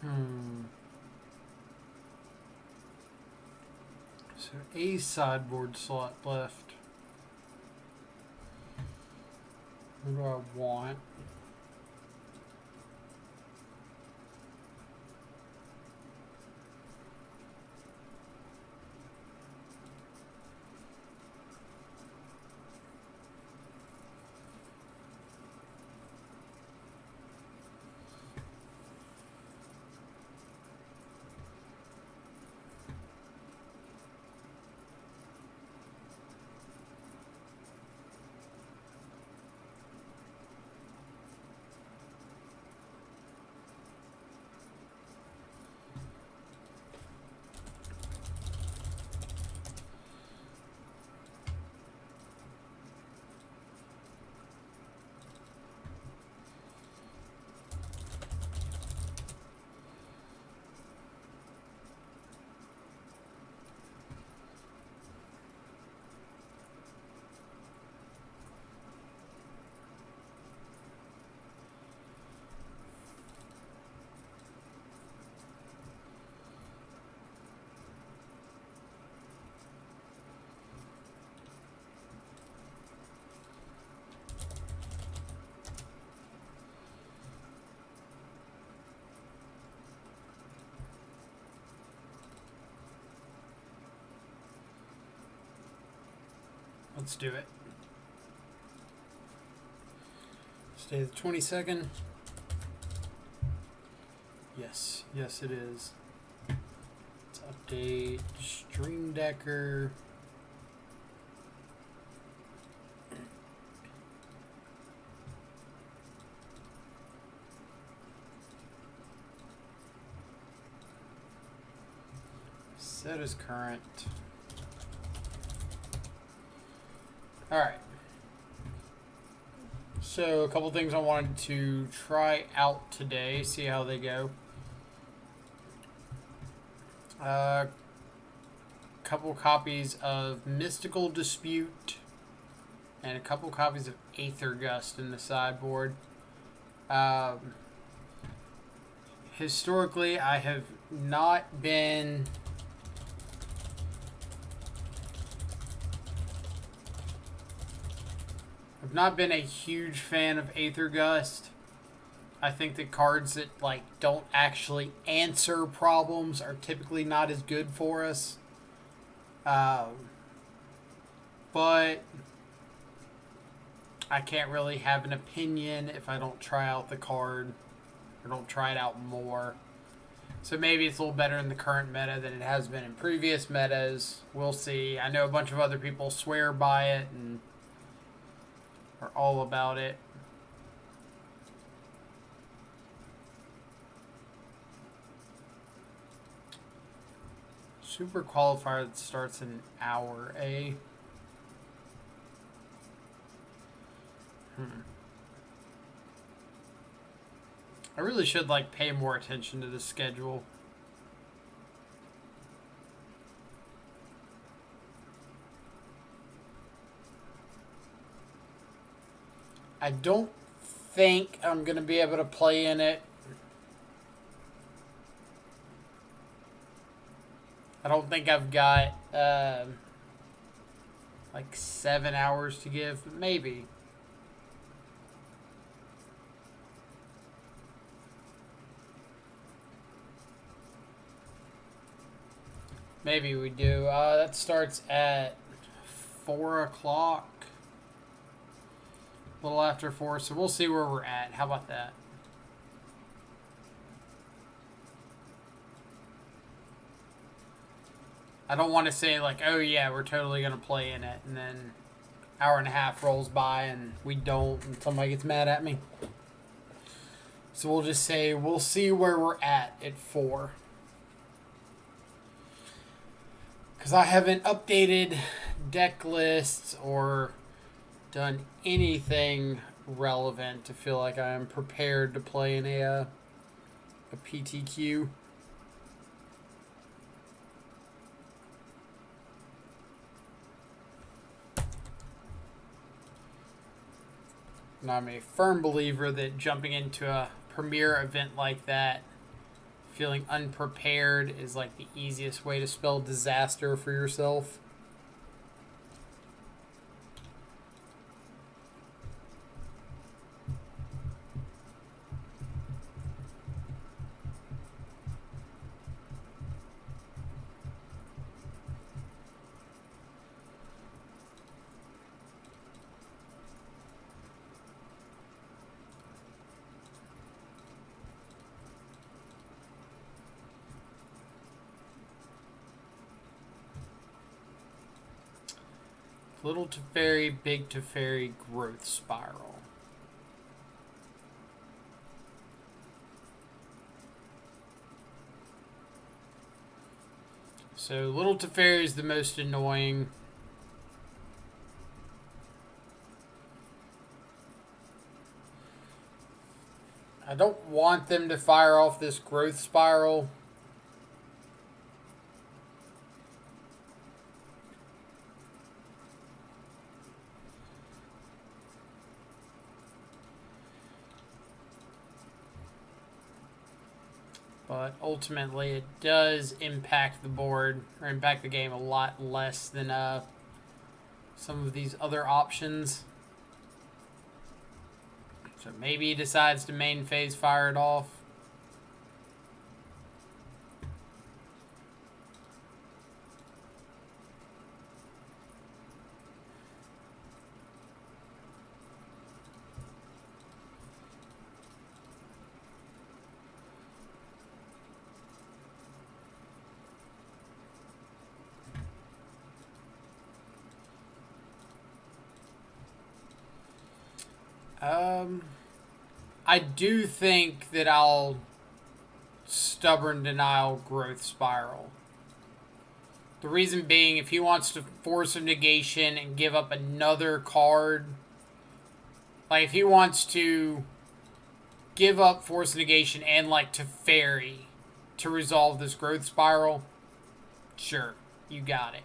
So a sideboard slot left. What do I want? Let's do it. Stay the 22nd. Yes, yes it is. Let's update Stream Decker. Set as current. Alright. So, a couple things I wanted to try out today, see how they go. Couple copies of Mystical Dispute and a couple copies of Aether Gust in the sideboard. Historically, I have not been a huge fan of Aether Gust. I think the cards that don't actually answer problems are typically not as good for us. But I can't really have an opinion if I don't try out the card or don't try it out more. So maybe it's a little better in the current meta than it has been in previous metas. We'll see. I know a bunch of other people swear by it and are all about it. Super qualifier that starts in an hour, eh? I really should pay more attention to the schedule. I don't think I'm going to be able to play in it. I don't think I've got 7 hours to give, but maybe. Maybe we do. That starts at 4 o'clock. A little after 4, so we'll see where we're at. How about that? I don't want to say oh yeah, we're totally going to play in it, and then hour and a half rolls by and we don't, and somebody gets mad at me. So we'll just say we'll see where we're at 4. Because I haven't updated deck lists or done anything relevant to feel like I am prepared to play in a PTQ. And I'm a firm believer that jumping into a premier event like that Feeling unprepared is like the easiest way to spell disaster for yourself. Little to fairy, big to fairy, growth spiral. So little to fairy is the most annoying. I don't want them to fire off this growth spiral. But ultimately, it does impact the board, or impact the game a lot less than some of these other options. So maybe he decides to main phase fire it off. I do think that I'll stubborn denial growth spiral. The reason being, if he wants to force a negation and give up another card, like if he wants to give up force negation and like to fairy to resolve this growth spiral, sure, you got it.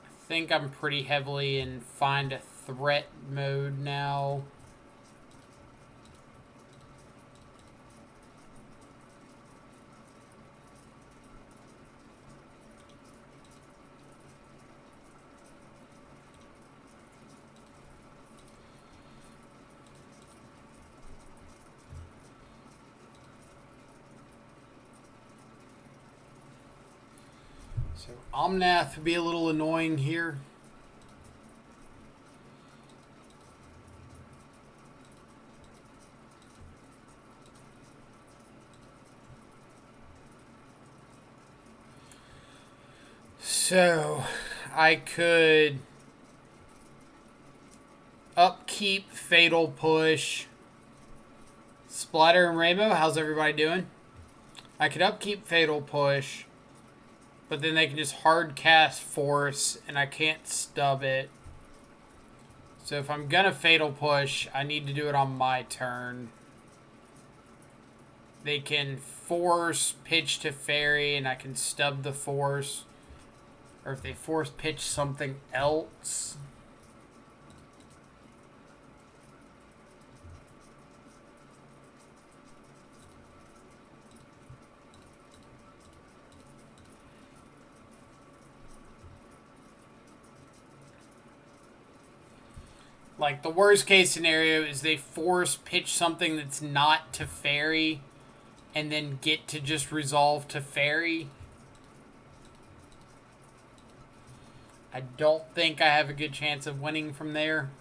I think I'm pretty heavily in find a threat mode now. So Omnath would be a little annoying here. So I could upkeep Fatal Push. Splatter and Rainbow, how's everybody doing? I could upkeep Fatal Push, but then they can just hard cast Force, and I can't stub it. So if I'm gonna Fatal Push, I need to do it on my turn. They can Force Pitch to Fairy, and I can stub the Force. Or if they Force Pitch something else. Like, the worst case scenario is they force pitch something that's not to fairy and then get to just resolve to fairy. I don't think I have a good chance of winning from there.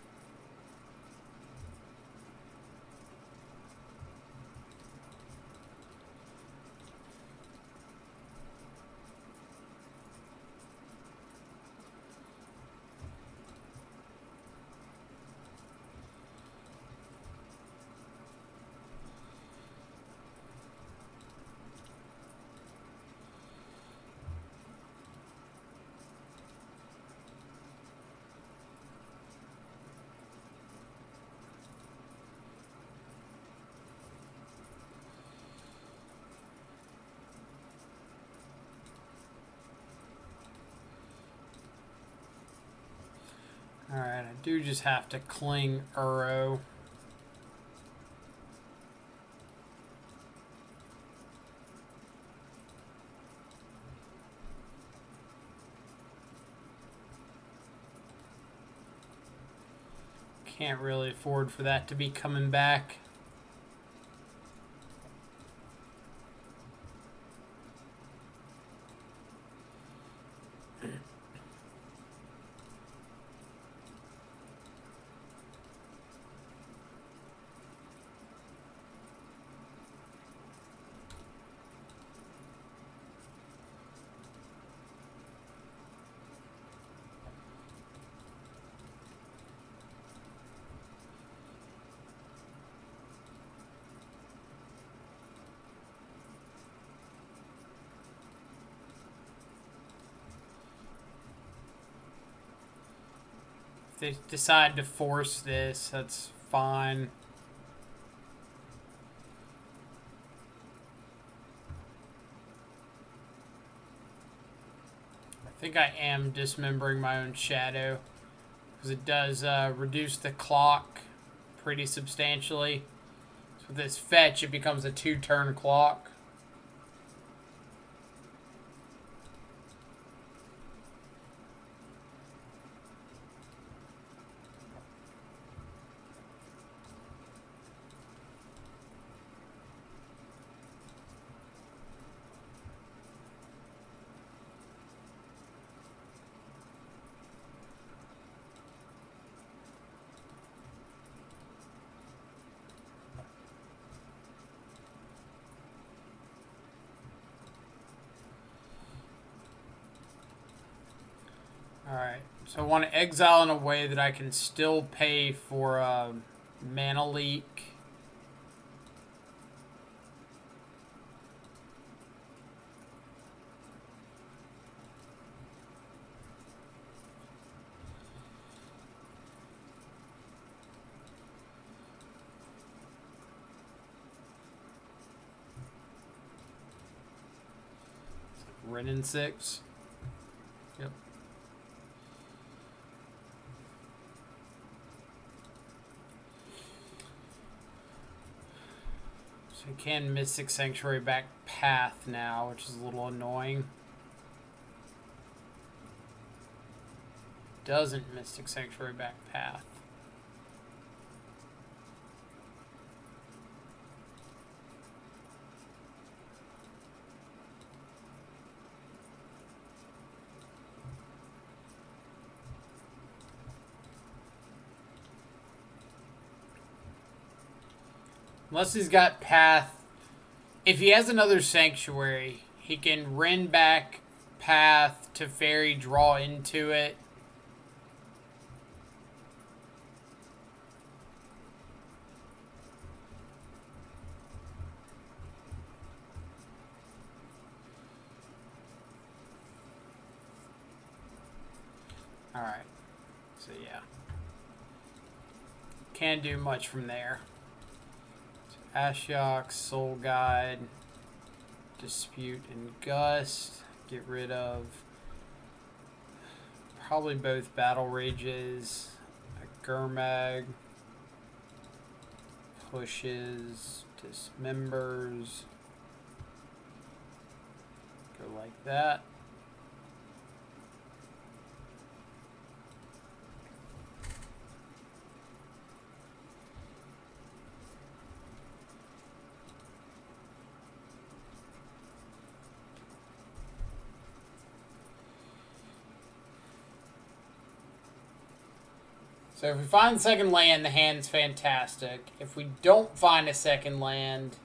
Alright, I do just have to cling Uro. Can't really afford for that to be coming back. If they decide to force this, that's fine. I think I am dismembering my own shadow, because it does reduce the clock pretty substantially. So with this fetch, it becomes a 2-turn clock. Alright, so I want to exile in a way that I can still pay for mana leak. Renin 6. Yep. So I can Mystic Sanctuary back path now, which is a little annoying. Doesn't Mystic Sanctuary back path. Unless he's got path. If he has another sanctuary, he can rend back path to fairy draw into it. Alright. So yeah. Can't do much from there. Ashiok, Soul Guide, Dispute, and Gust. Get rid of probably both Battle Rages. A Gurmag. Pushes, Dismembers. Go like that. So if we find a second land, the hand's fantastic. If we don't find a second land,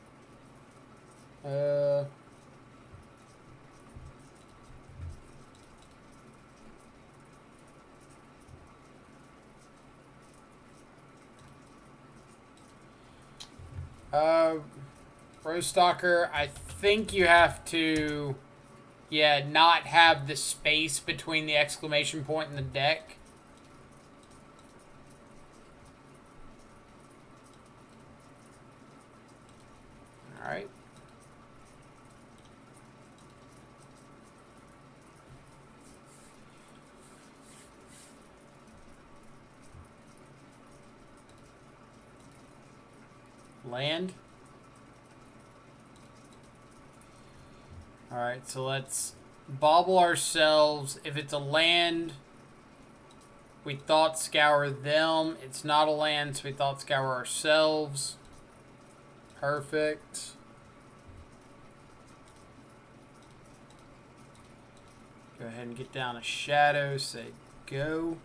Rostalker, I think you have to, not have the space between the exclamation point and the deck. Alright. Land. Alright, so let's bobble ourselves. If it's a land, we thought scour them. It's not a land, so we thought scour ourselves. Perfect. Go ahead and get down a shadow. Say go.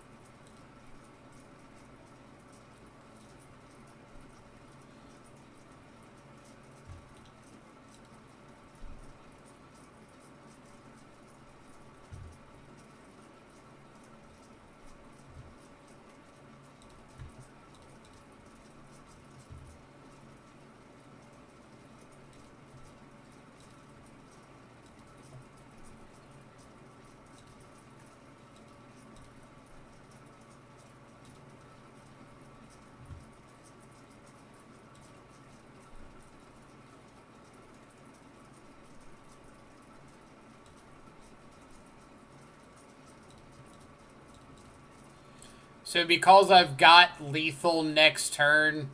So because I've got lethal next turn,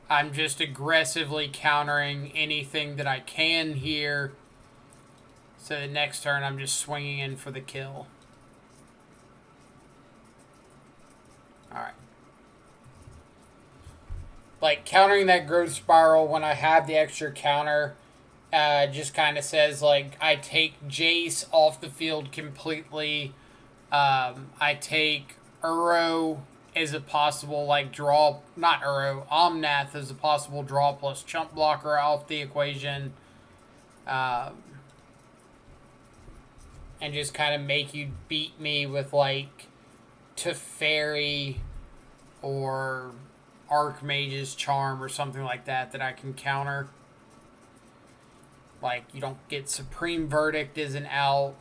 I'm just aggressively countering anything that I can here. So the next turn I'm just swinging in for the kill. Alright. Like countering that growth spiral when I have the extra counter just kind of says like I take Jace off the field completely. I take Uro as a possible like draw, not Uro, Omnath as a possible draw plus chump blocker off the equation, and just kind of make you beat me with like Teferi or Archmage's Charm or something like that that I can counter. Like you don't get Supreme Verdict isn't out,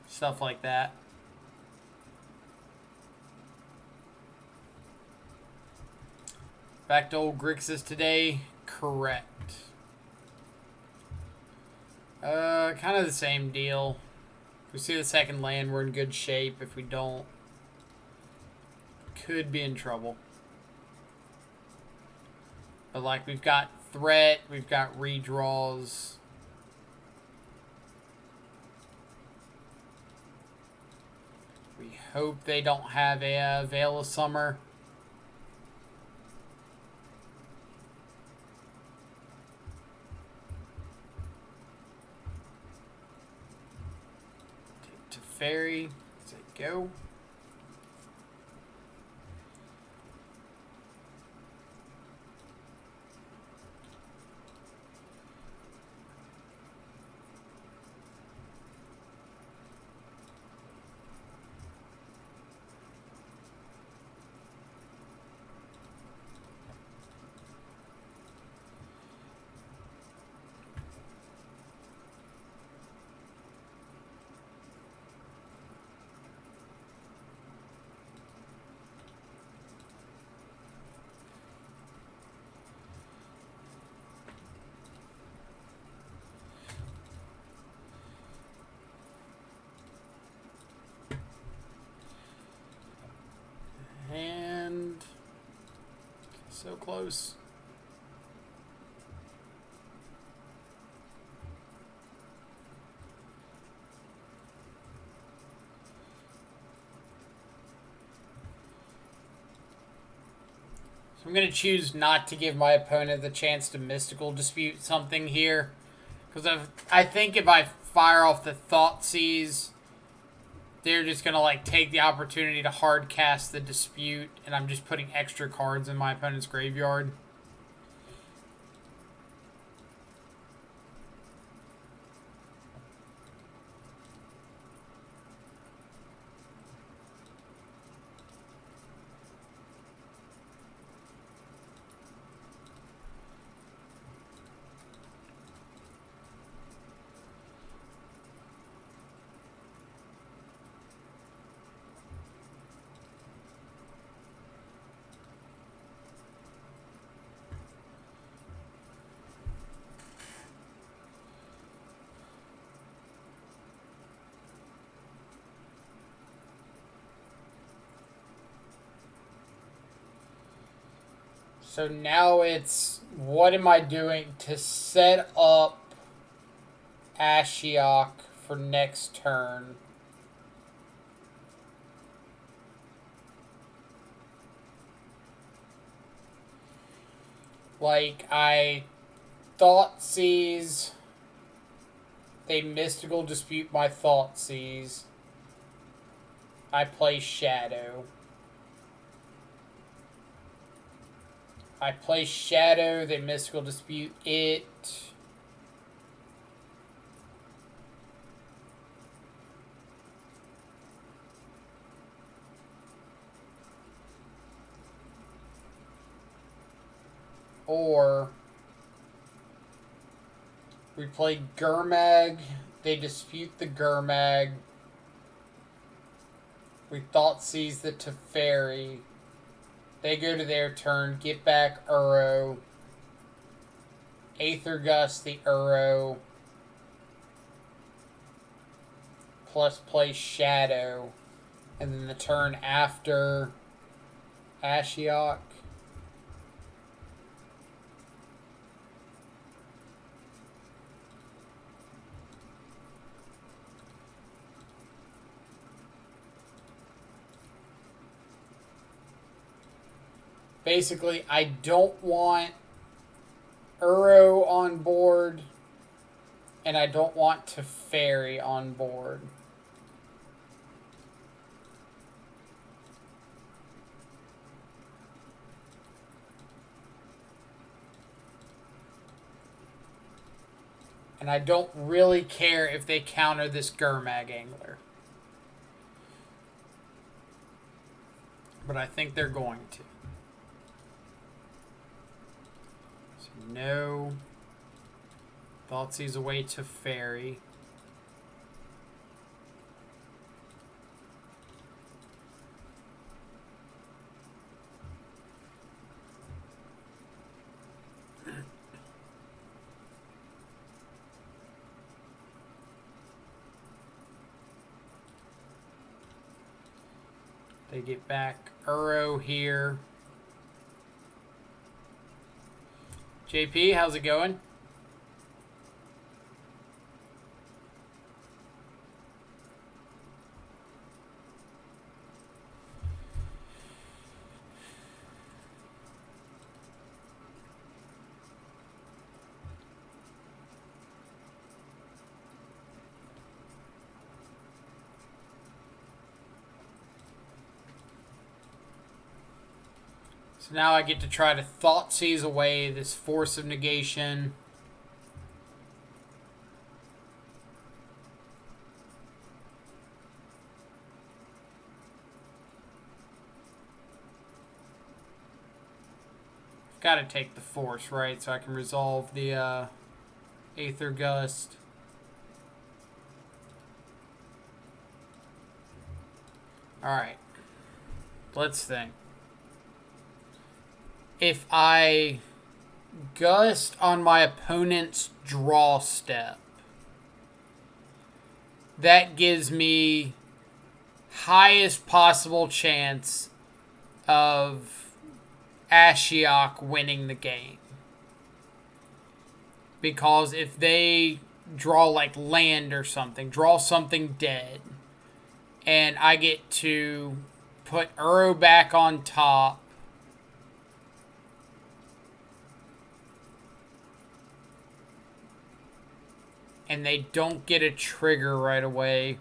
stuff like that. Back to old Grixis today. Correct. Kind of the same deal. If we see the second land, we're in good shape. If we don't, could be in trouble. But like we've got threat, we've got redraws. We hope they don't have a Veil of Summer. Teferi, say go. And so close. So I'm going to choose not to give my opponent the chance to mystical dispute something here. Because I think if I fire off the Thoughtseize, they're just going to like take the opportunity to hard cast the dispute, and I'm just putting extra cards in my opponent's graveyard. So now it's, what am I doing to set up Ashiok for next turn? Like, I Thoughtseize. They mystical dispute my Thoughtseize. I play Shadow. I play Shadow, they mystical dispute it. Or we play Gurmag, they dispute the Gurmag. We Thoughtseize the Teferi. They go to their turn, get back Uro. Aether Gust the Uro. Plus play Shadow. And then the turn after Ashiok. Basically, I don't want Uro on board, and I don't want Teferi on board. And I don't really care if they counter this Gurmag Angler. But I think they're going to. So no. Thoughtseize away to Fairy. They get back Uro here. JP, how's it going? So now I get to try to Thoughtseize away this Force of Negation. I've got to take the Force, right? So I can resolve the Aether Gust. Alright. Let's think. If I Gust on my opponent's draw step, that gives me highest possible chance of Ashiok winning the game. Because if they draw like land or something, draw something dead, and I get to put Uro back on top, and they don't get a trigger right away.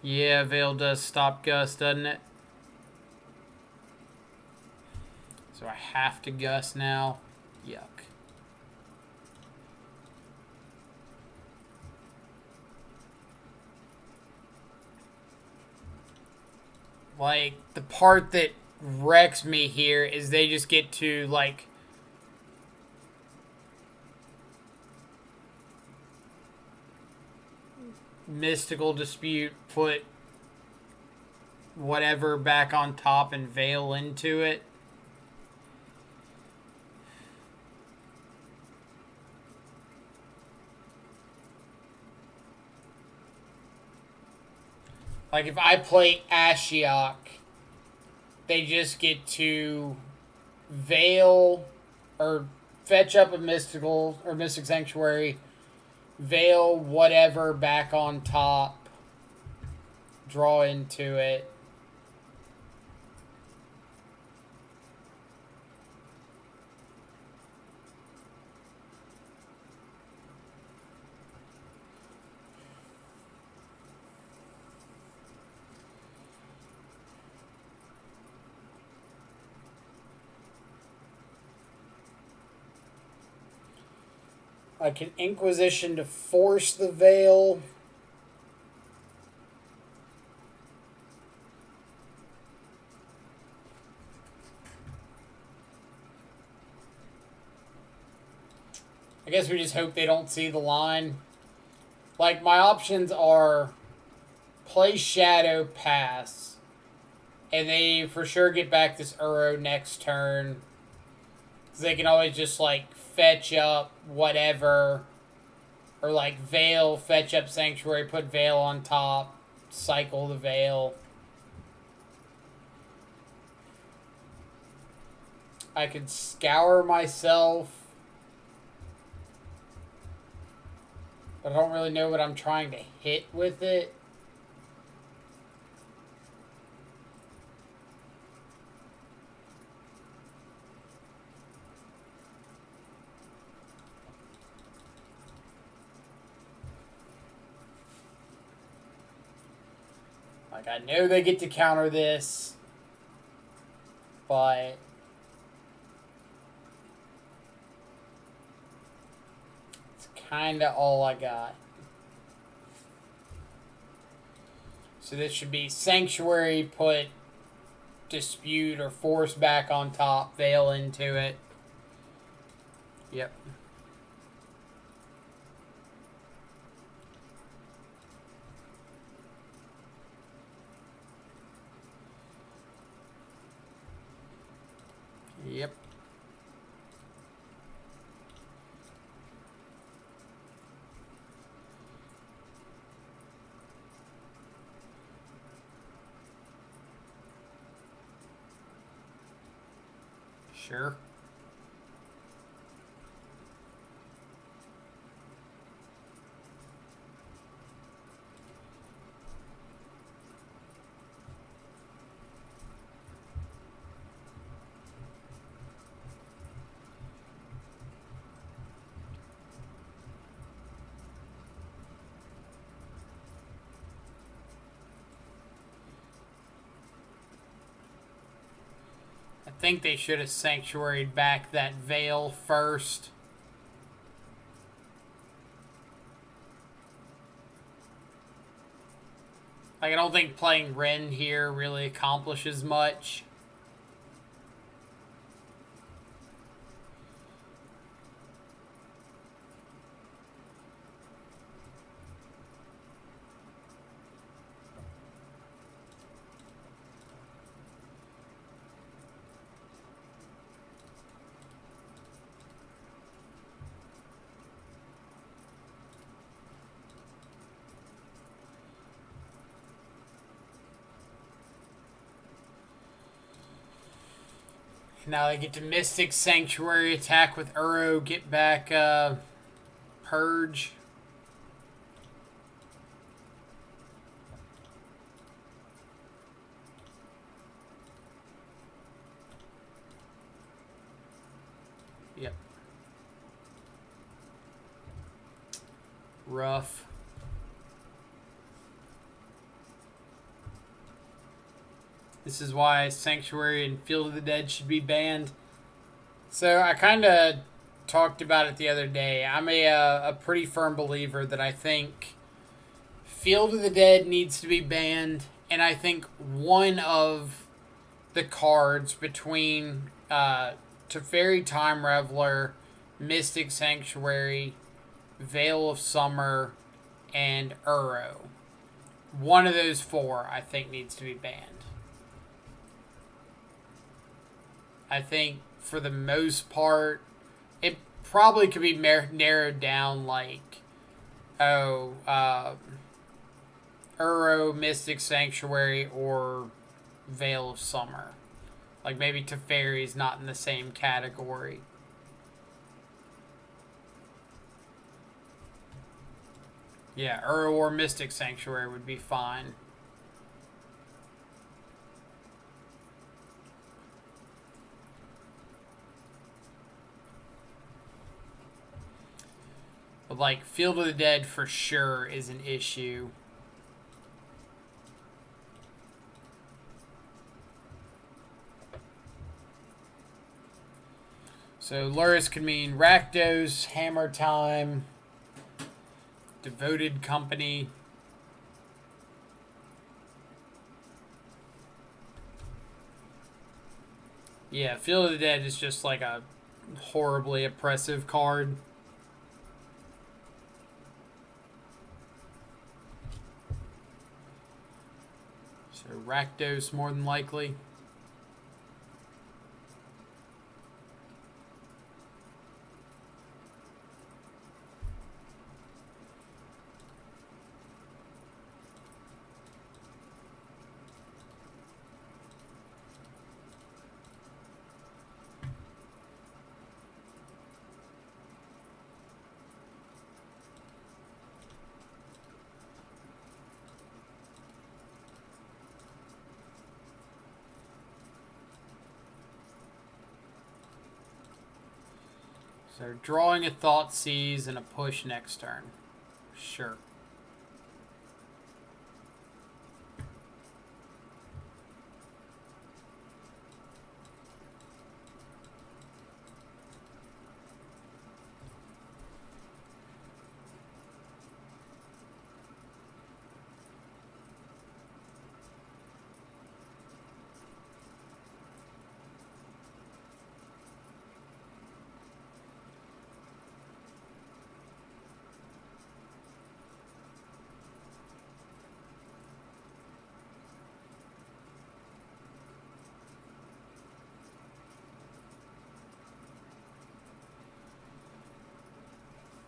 Yeah, Veil does stop Gust, doesn't it? So I have to Gust now. Yuck. Like, the part that wrecks me here is they just get to, like, mystical dispute, put whatever back on top and Veil into it. Like if I play Ashiok, they just get to veil or fetch up a mystical or mystic sanctuary, veil whatever back on top, draw into it. I can Inquisition to force the veil. I guess we just hope they don't see the line. Like, my options are play Shadow, pass, and they for sure get back this Uro next turn. Because they can always just, like, fetch up whatever, or, like, veil, fetch up Sanctuary, put veil on top, cycle the veil. I could scour myself, but I don't really know what I'm trying to hit with it. Like, I know they get to counter this, but it's kind of all I got. So this should be Sanctuary, put Dispute or Force back on top, veil into it. Yep. Yep. Sure. I think they should have sanctuaried back that veil first. Like, I don't think playing Ren here really accomplishes much. Now they get to Mystic Sanctuary, attack with Uro, get back Purge. Yep. Rough. This is why Sanctuary and Field of the Dead should be banned. So I kind of talked about it the other day. I'm a pretty firm believer that I think Field of the Dead needs to be banned, and I think one of the cards between Teferi Time Reveler, Mystic Sanctuary, Veil of Summer, and Uro, one of those four I think needs to be banned. I think for the most part, it probably could be narrowed down like, Uro, Mystic Sanctuary, or Veil of Summer. Like maybe Teferi's not in the same category. Yeah, Uro or Mystic Sanctuary would be fine. But like Field of the Dead for sure is an issue. So Luris could mean Rakdos, Hammer Time, Devoted Company. Yeah, Field of the Dead is just like a horribly oppressive card. So Rakdos more than likely. So drawing a Thoughtseize and a push next turn. Sure.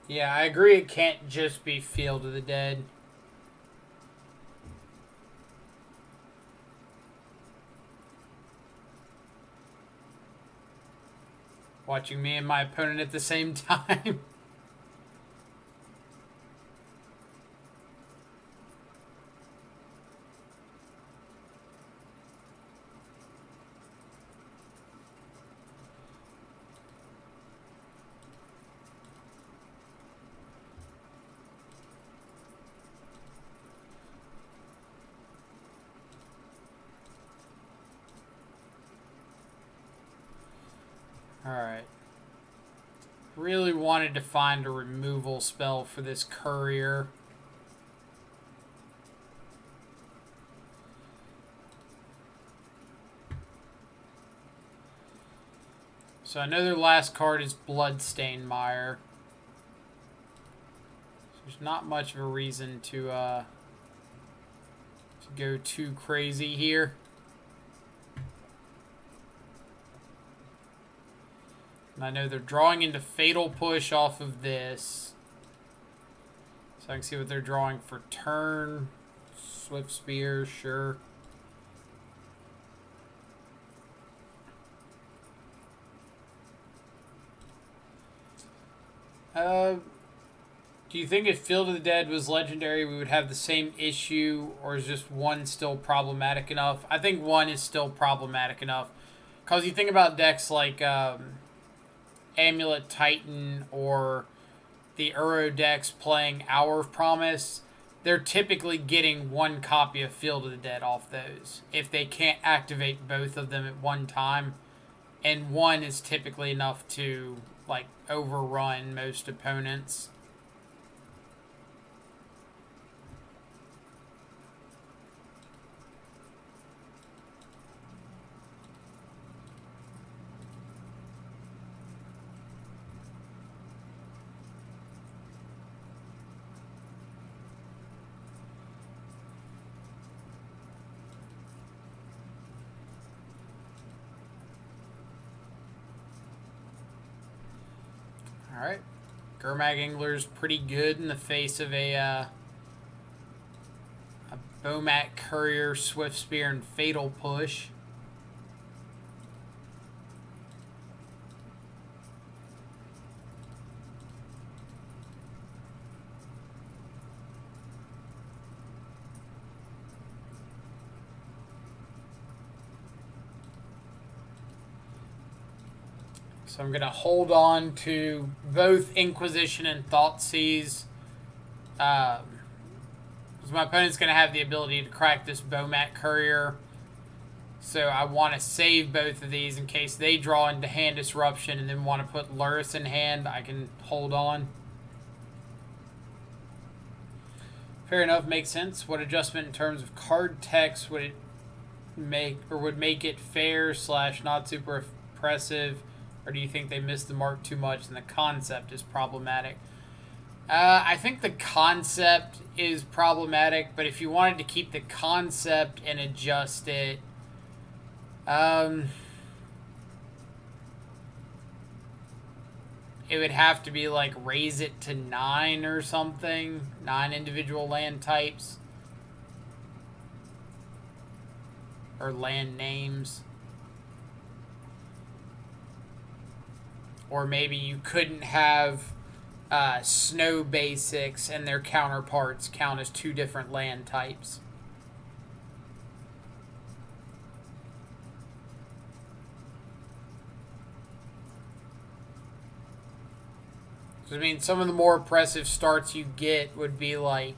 Yeah, I agree it can't just be Field of the Dead. Watching me and my opponent at the same time. Alright. Really wanted to find a removal spell for this courier. So I know their last card is Bloodstained Mire. So there's not much of a reason to go too crazy here. And I know they're drawing into Fatal Push off of this. So I can see what they're drawing for turn. Swift Spear, sure. Do you think if Field of the Dead was legendary, we would have the same issue, or is just one still problematic enough? I think one is still problematic enough. Because you think about decks like Amulet Titan or the Uro decks playing Hour of Promise, they're typically getting one copy of Field of the Dead off those if they can't activate both of them at one time. And one is typically enough to like overrun most opponents. Alright. Gurmag Angler's pretty good in the face of a A Bomat Courier, Swift Spear, and Fatal Push. So I'm going to hold on to both Inquisition and Thoughtseize. Because my opponent's going to have the ability to crack this Bomat Courier. So I want to save both of these in case they draw into hand disruption and then want to put Luris in hand. I can hold on. Fair enough, makes sense. What adjustment in terms of card text would it make, or would make it fair / not super impressive? Or do you think they missed the mark too much and the concept is problematic? I think the concept is problematic, but if you wanted to keep the concept and adjust it, it would have to be like raise it to 9 or something. 9 individual land types. Or land names. Or maybe you couldn't have snow basics and their counterparts count as 2 different land types. So, I mean, some of the more impressive starts you get would be like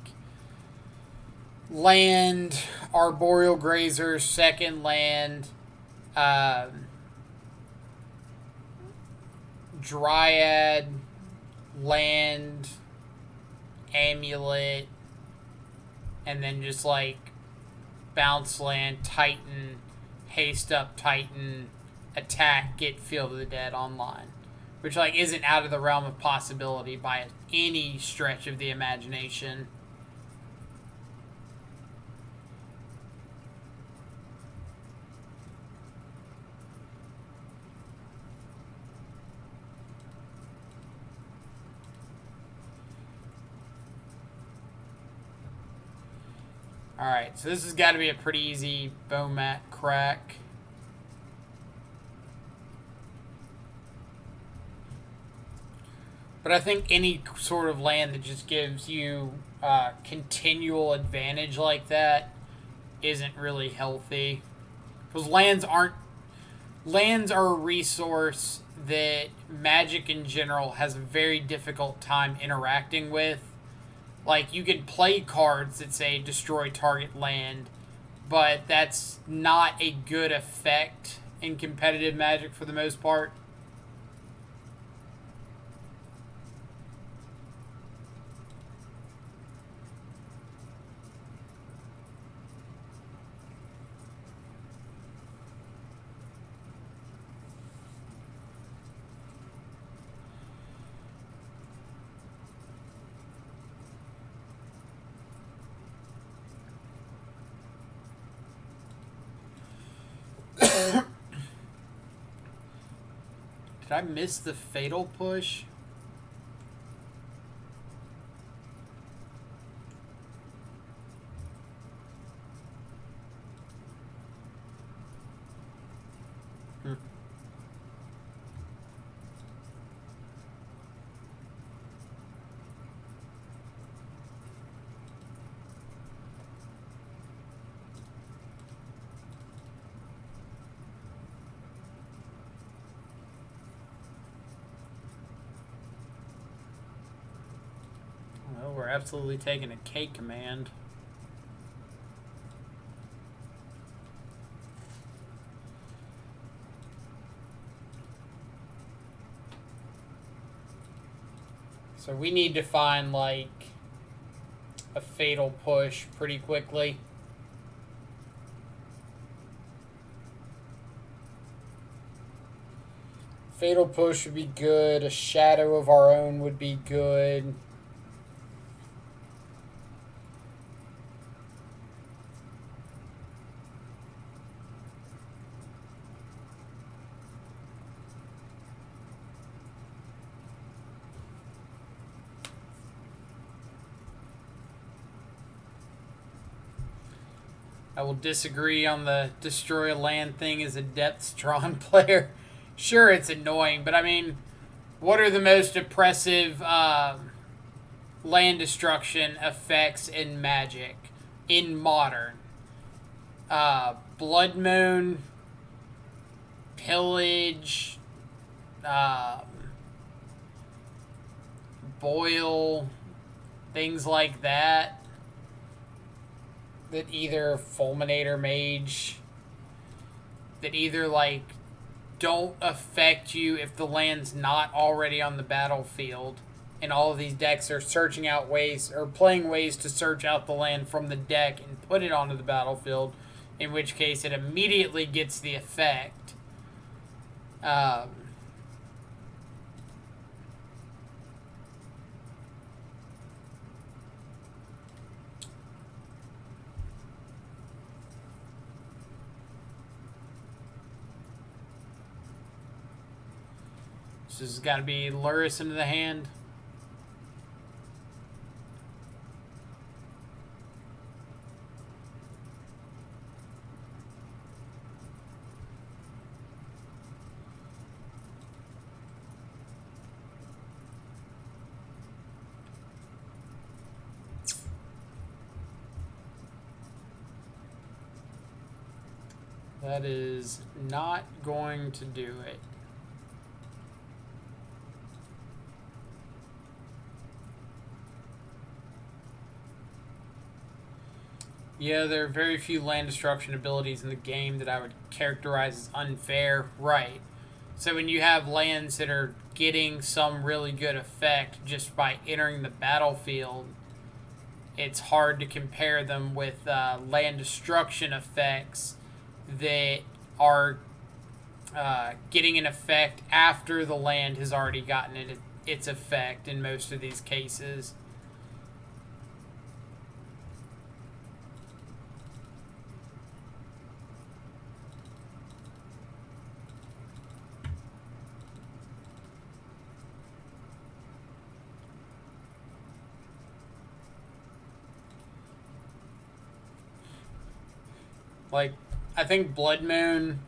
land, Arboreal Grazer, second land, Dryad, land, amulet, and then just like bounce land, Titan, haste up Titan, attack, get Field of the Dead online. Which like isn't out of the realm of possibility by any stretch of the imagination. Alright, so this has got to be a pretty easy Bomat crack. But I think any sort of land that just gives you continual advantage like that isn't really healthy. Because lands are a resource that Magic in general has a very difficult time interacting with. Like, you can play cards that say destroy target land, but that's not a good effect in competitive Magic for the most part. Did I miss the Fatal Push? Well, we're absolutely taking a K command. So we need to find, like, a Fatal Push pretty quickly. Fatal Push would be good. A Shadow of Our Own would be good. I will disagree on the destroy land thing as a depth-drawn player. Sure, it's annoying, but I mean, what are the most oppressive land destruction effects in Magic in Modern? Blood Moon, Pillage, Boil, things like that. That either Fulminator Mage, that either like don't affect you if the land's not already on the battlefield. And all of these decks are searching out ways or playing ways to search out the land from the deck and put it onto the battlefield, in which case it immediately gets the effect. So this has got to be Luris into the hand. That is not going to do it. Yeah, there are very few land destruction abilities in the game that I would characterize as unfair. Right. So when you have lands that are getting some really good effect just by entering the battlefield, it's hard to compare them with land destruction effects that are getting an effect after the land has already gotten its effect in most of these cases. Like, I think Blood Moon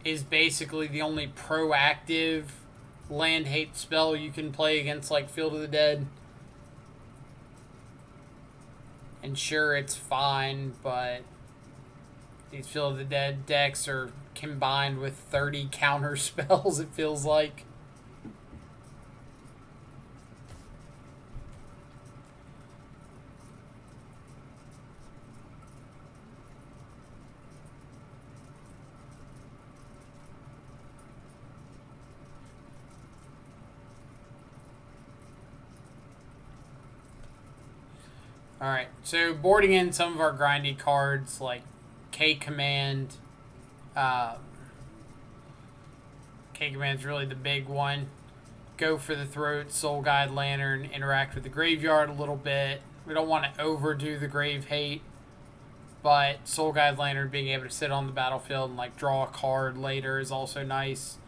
is basically the only proactive land hate spell you can play against, like, Field of the Dead. And sure, it's fine, but these Field of the Dead decks are combined with 30 counter spells, it feels like. Alright, so boarding in some of our grindy cards like K-Command. K-Command's really the big one. Go for the Throat, Soul Guide Lantern, interact with the graveyard a little bit. We don't want to overdo the grave hate, but Soul Guide Lantern being able to sit on the battlefield and like draw a card later is also nice.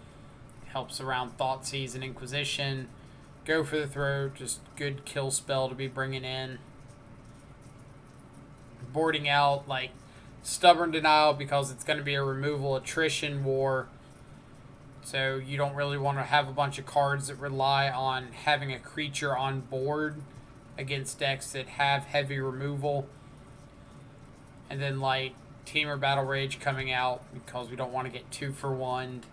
Helps around Thoughtseize and Inquisition. Go for the Throat, just good kill spell to be bringing in. Boarding out like Stubborn Denial because it's going to be a removal attrition war. So you don't really want to have a bunch of cards that rely on having a creature on board against decks that have heavy removal. And then like Temur Battle Rage coming out because we don't want to get 2-for-1'd.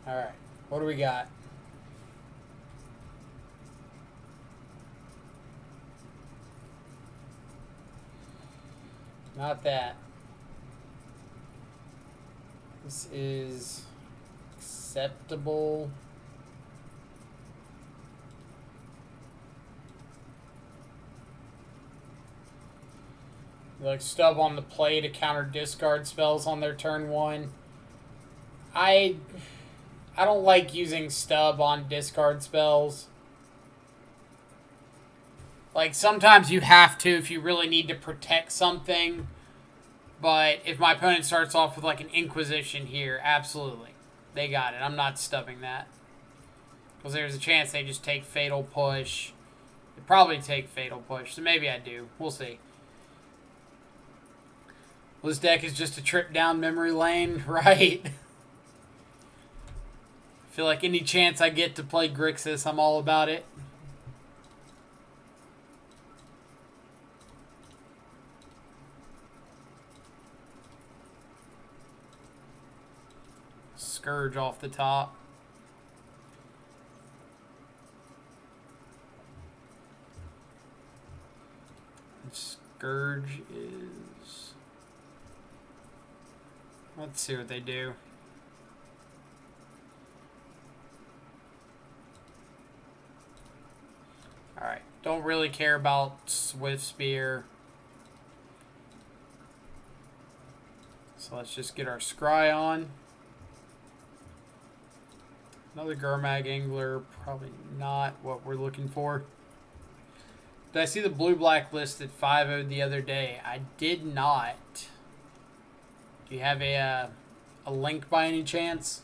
Alright, what do we got? Not that. This is acceptable. Like stub on the play to counter discard spells on their turn 1. I don't like using stub on discard spells. Like sometimes you have to if you really need to protect something. But if my opponent starts off with like an Inquisition here, absolutely. They got it. I'm not stubbing that. Because there's a chance they just take Fatal Push. They probably take Fatal Push, so maybe I do. We'll see. Well, this deck is just a trip down memory lane, right? I feel like any chance I get to play Grixis, I'm all about it. Scourge off the top. Scourge is... Let's see what they do. Alright, don't really care about Swift Spear. So let's just get our Scry on. Another Gurmag Angler, probably not what we're looking for. Did I see the blue-black list at 5-0 the other day? I did not. Do you have a link by any chance?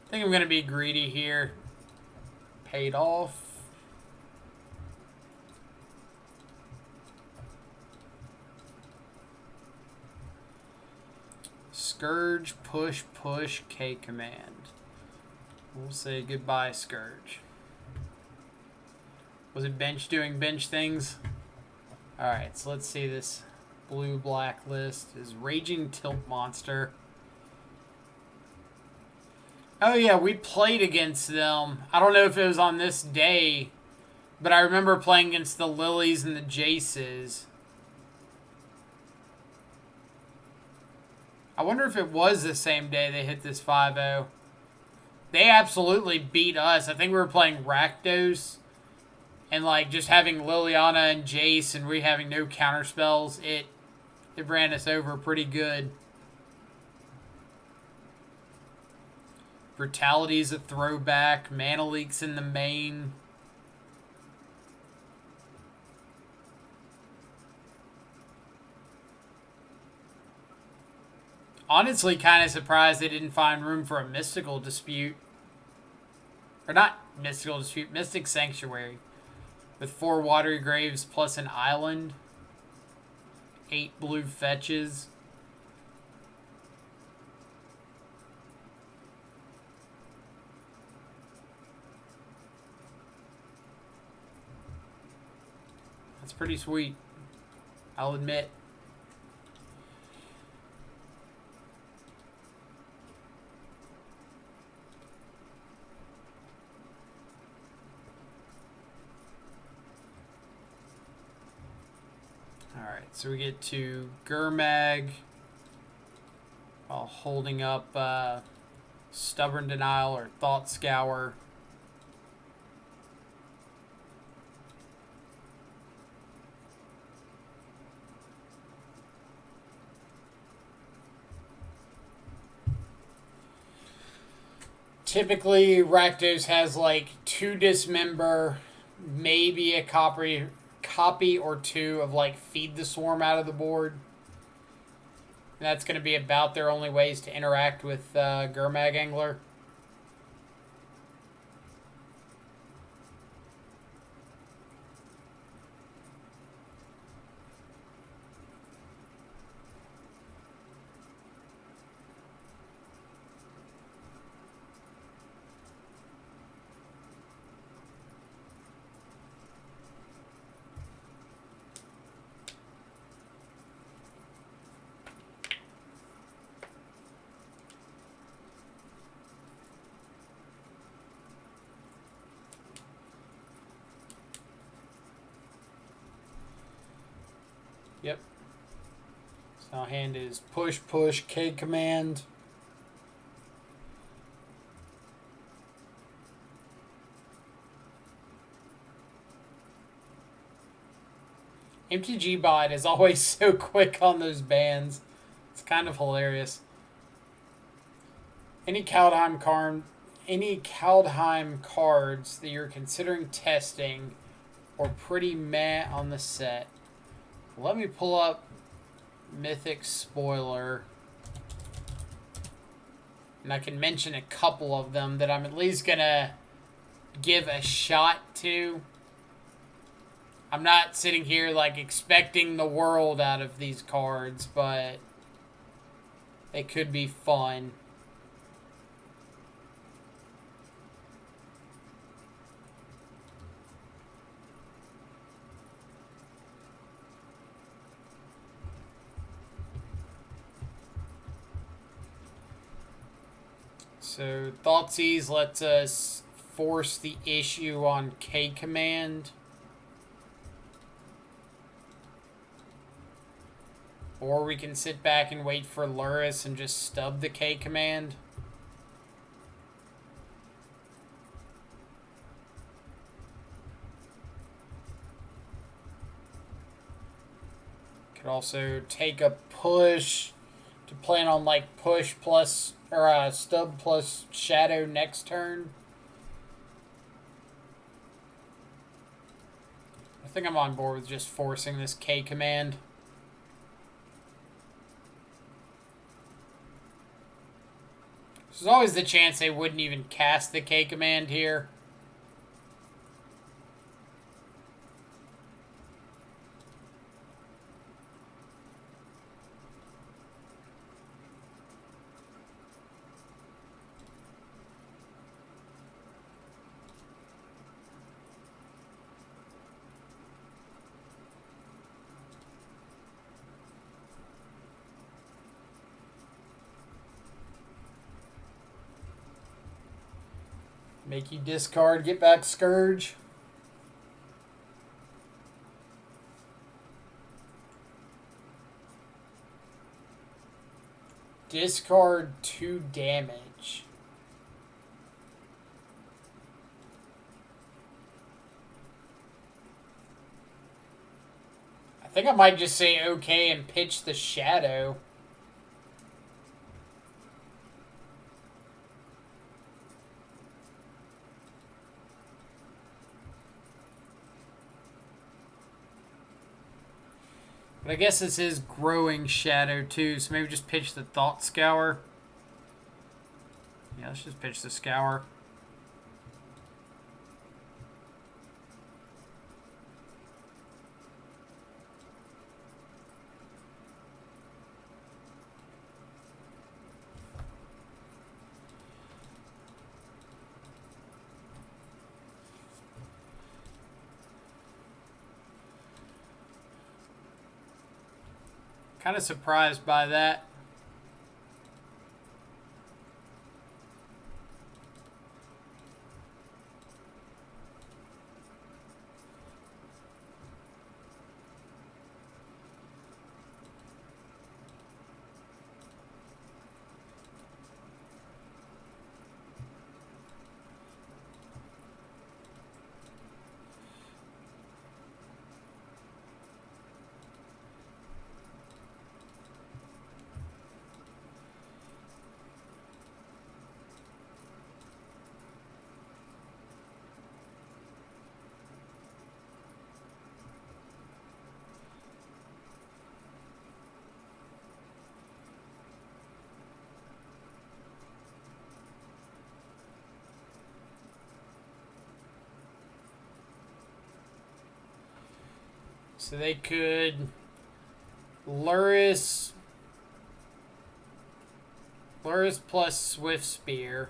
I think I'm going to be greedy here. Paid off. Scourge, push, push, K command. We'll say goodbye, Scourge. Was it bench doing bench things? Alright, so let's see this blue-black list. Is Raging Tilt Monster. Oh yeah, we played against them. I don't know if it was on this day, but I remember playing against the Lilies and the Jaces. I wonder if it was the same day they hit this 5-0. They absolutely beat us. I think we were playing Rakdos. And like just having Liliana and Jace and we having no counter spells, it ran us over pretty good. Brutality's a throwback. Mana Leak's in the main. Honestly, kind of surprised they didn't find room for a Mystical Dispute. Or not Mystical Dispute, Mystic Sanctuary. With 4 Watery Graves plus an island. 8 blue fetches. That's pretty sweet, I'll admit. Alright, so we get to Gurmag while holding up Stubborn Denial or Thought Scour. Typically, Rakdos has like 2 Dismember, maybe a copy or 2 of like Feed the Swarm out of the board. And that's going to be about their only ways to interact with Gurmag Angler. Yep. So now hand is push, push, K command. MTG bot is always so quick on those bans. It's kind of hilarious. Any Kaldheim cards that you're considering testing or pretty meh on the set. Let me pull up Mythic Spoiler. And I can mention a couple of them that I'm at least going to give a shot to. I'm not sitting here like expecting the world out of these cards, but they could be fun. So Thoughtseize lets us force the issue on K command. Or we can sit back and wait for Luris and just stub the K command. Could also take a push to plan on like push plus or stub plus shadow next turn. I think I'm on board with just forcing this K command. There's always the chance they wouldn't even cast the K command here. Make you discard, get back Scourge. Discard 2 damage. I think I might just say okay and pitch the Shadow. But I guess this is growing Shadow too, so maybe just pitch the Thought Scour. Yeah, let's just pitch the Scour. Kind of surprised by that. So they could Luris plus Swift Spear.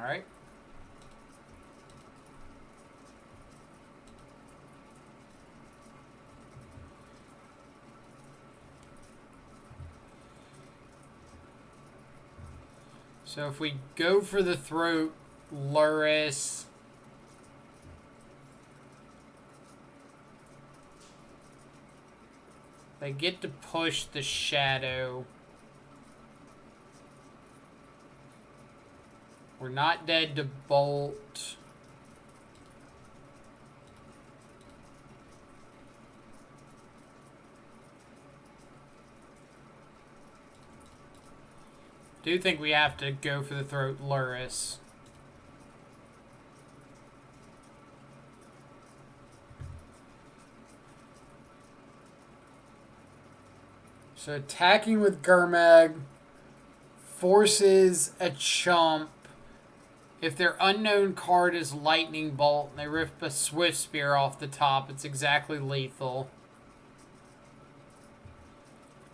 Alright. So if we go for the throat, Luris. They get to push the shadow. We're not dead to bolt. Do think we have to go for the throat Luris. So attacking with Gurmag forces a chump. If their unknown card is Lightning Bolt and they rip a Swift Spear off the top, it's exactly lethal.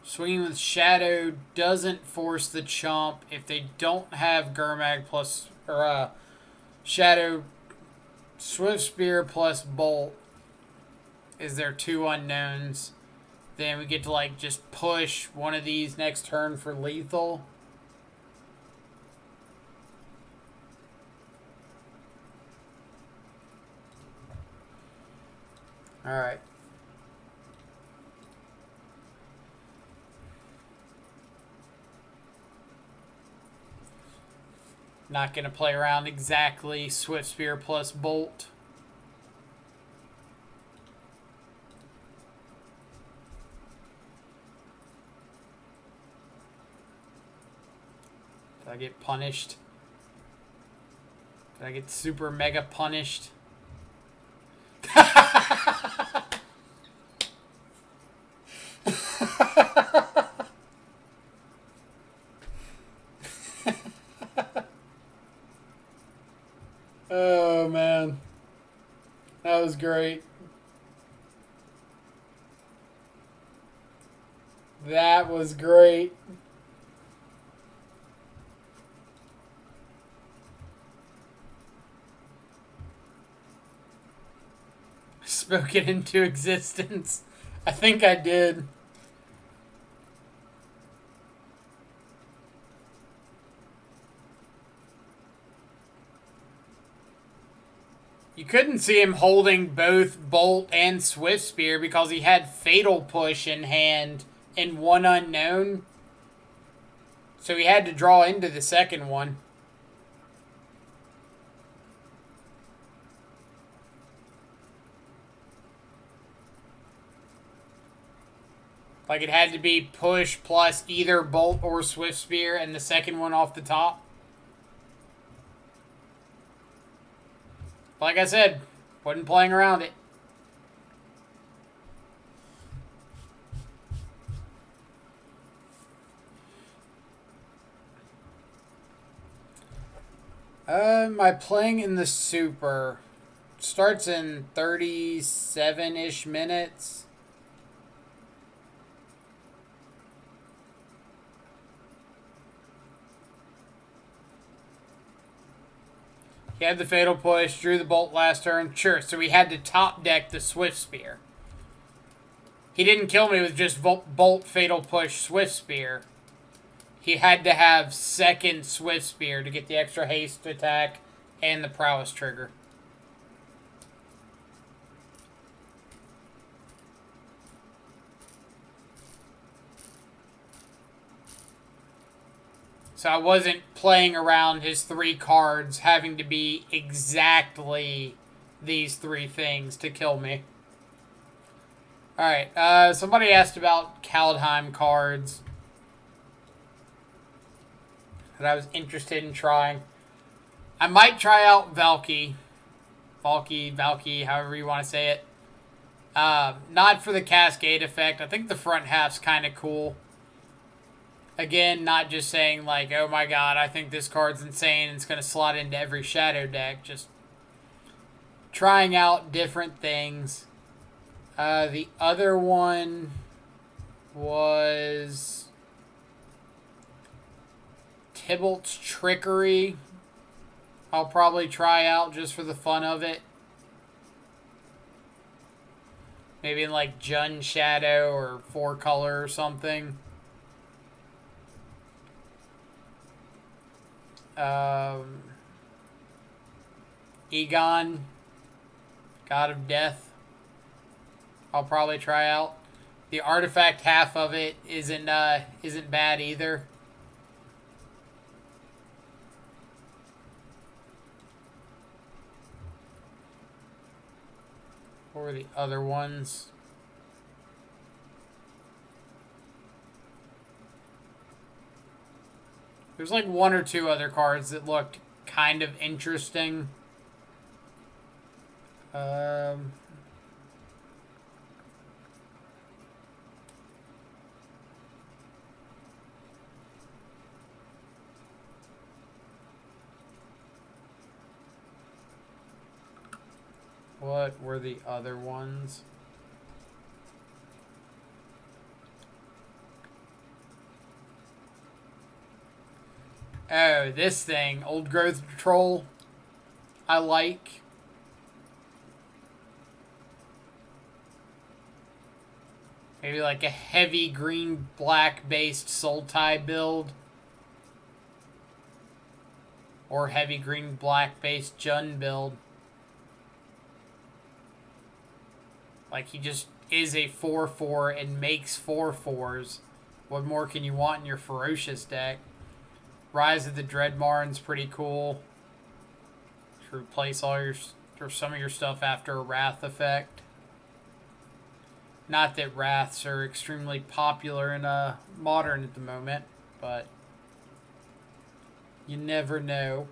Swinging with Shadow doesn't force the chump if they don't have Gurmag plus or Shadow. Swift Spear plus Bolt is their two unknowns. Then we get to like just push one of these next turn for lethal. All right. Not going to play around exactly. Swift Spear plus Bolt. Did I get punished? Did I get super mega punished? Oh, man. That was great. That was great. Spoke it into existence. I think I did. You couldn't see him holding both Bolt and Swift Spear because he had Fatal Push in hand and one unknown. So he had to draw into the second one. Like it had to be push plus either Bolt or Swift Spear and the second one off the top. Like I said, wasn't playing around it. My playing in the Super starts in 37-ish minutes. He had the Fatal Push, drew the Bolt last turn. Sure, so he had to top deck the Swift Spear. He didn't kill me with just Bolt, Fatal Push, Swift Spear. He had to have second Swift Spear to get the extra haste attack and the prowess trigger. So I wasn't playing around his three cards having to be exactly these three things to kill me. Alright, somebody asked about Kaldheim cards that I was interested in trying. I might try out Valky, however you want to say it. Not for the Cascade effect. I think the front half's kind of cool. Again, not just saying like, oh my god, I think this card's insane and it's going to slot into every Shadow deck. Just trying out different things. The other one was Tybalt's Trickery. I'll probably try out just for the fun of it. Maybe in like Jun Shadow or 4-color or something. Egon, God of Death. I'll probably try out. The artifact half of it isn't bad either. What were the other ones? There's like one or two other cards that looked kind of interesting. What were the other ones? Oh, this thing. Old Growth Patrol. I like. Maybe like a heavy green-black based Sultai build. Or heavy green-black based Jun build. Like, he just is a 4/4 and makes 4/4s. What more can you want in your Ferocious deck? Rise of the Dreadmarn's pretty cool. To replace all your or some of your stuff after a Wrath effect. Not that Wraths are extremely popular in Modern at the moment, but you never know.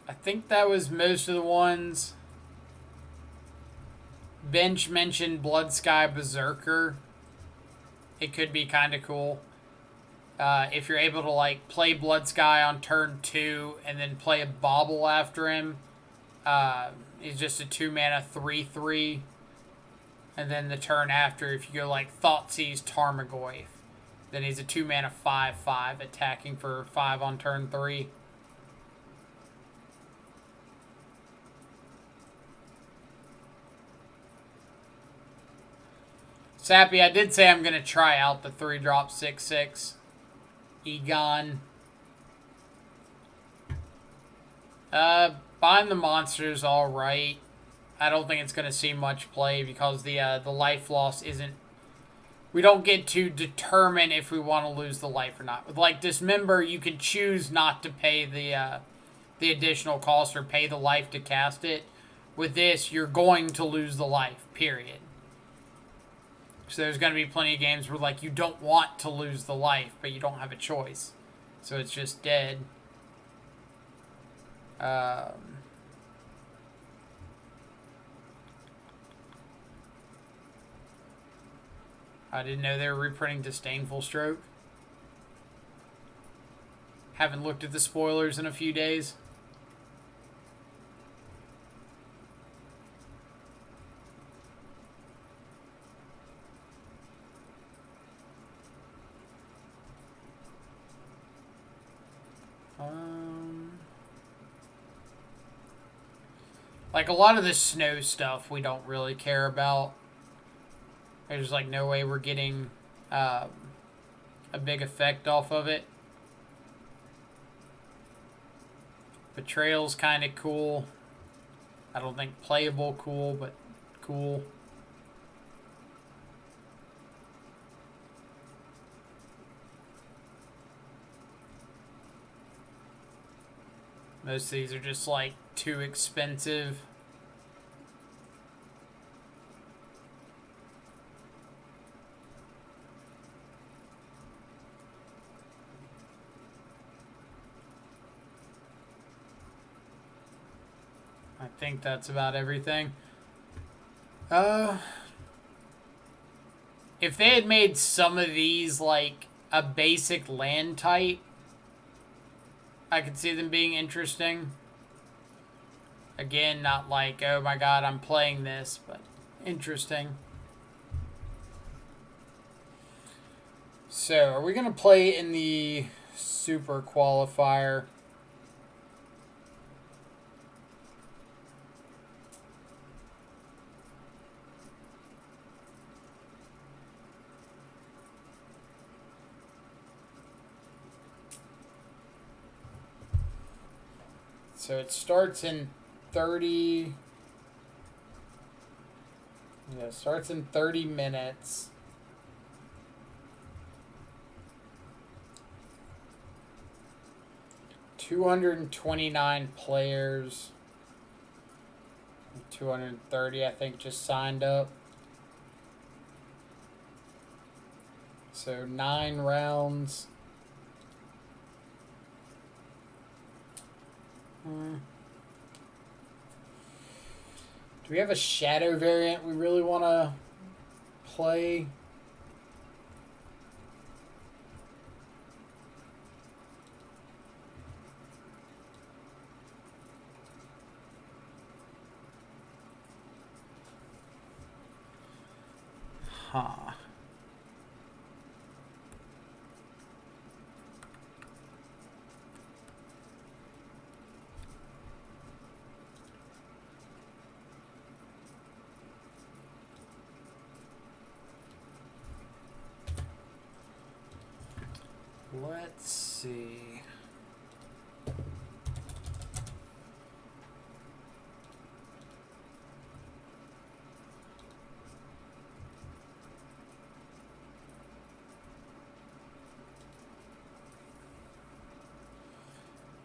I think that was most of the ones. Bench mentioned Blood Sky Berserker. It could be kind of cool. If you're able to like play Blood Sky on turn 2 and then play a Bauble after him, he's just a 2-mana 3/3. And then the turn after, if you go like Thoughtseize Tarmogoyf, then he's a 2-mana 5/5 attacking for 5 on turn 3. Sappy, I did say I'm going to try out the 3-drop 6/6 Egon. Bind the Monster's alright. I don't think it's going to see much play because the life loss isn't... We don't get to determine if we want to lose the life or not. With like Dismember, you can choose not to pay the additional cost or pay the life to cast it. With this, you're going to lose the life, period. So there's going to be plenty of games where like you don't want to lose the life, but you don't have a choice. So it's just dead. I didn't know they were reprinting Disdainful Stroke. Haven't looked at the spoilers in a few days. Like, a lot of the snow stuff we don't really care about. There's, like, no way we're getting a big effect off of it. Betrayal's kind of cool. I don't think playable cool, but cool. Most of these are just, like, too expensive. I think that's about everything. If they had made some of these, like, a basic land type, I could see them being interesting. Again, not like, oh my god, I'm playing this, but interesting. So, are we going to play in the Super Qualifier? So it starts in 30. Yeah, it starts in 30 minutes. $229 players. 230, I think, just signed up. So 9 rounds. Do we have a shadow variant we really want to play? Huh. Let's see.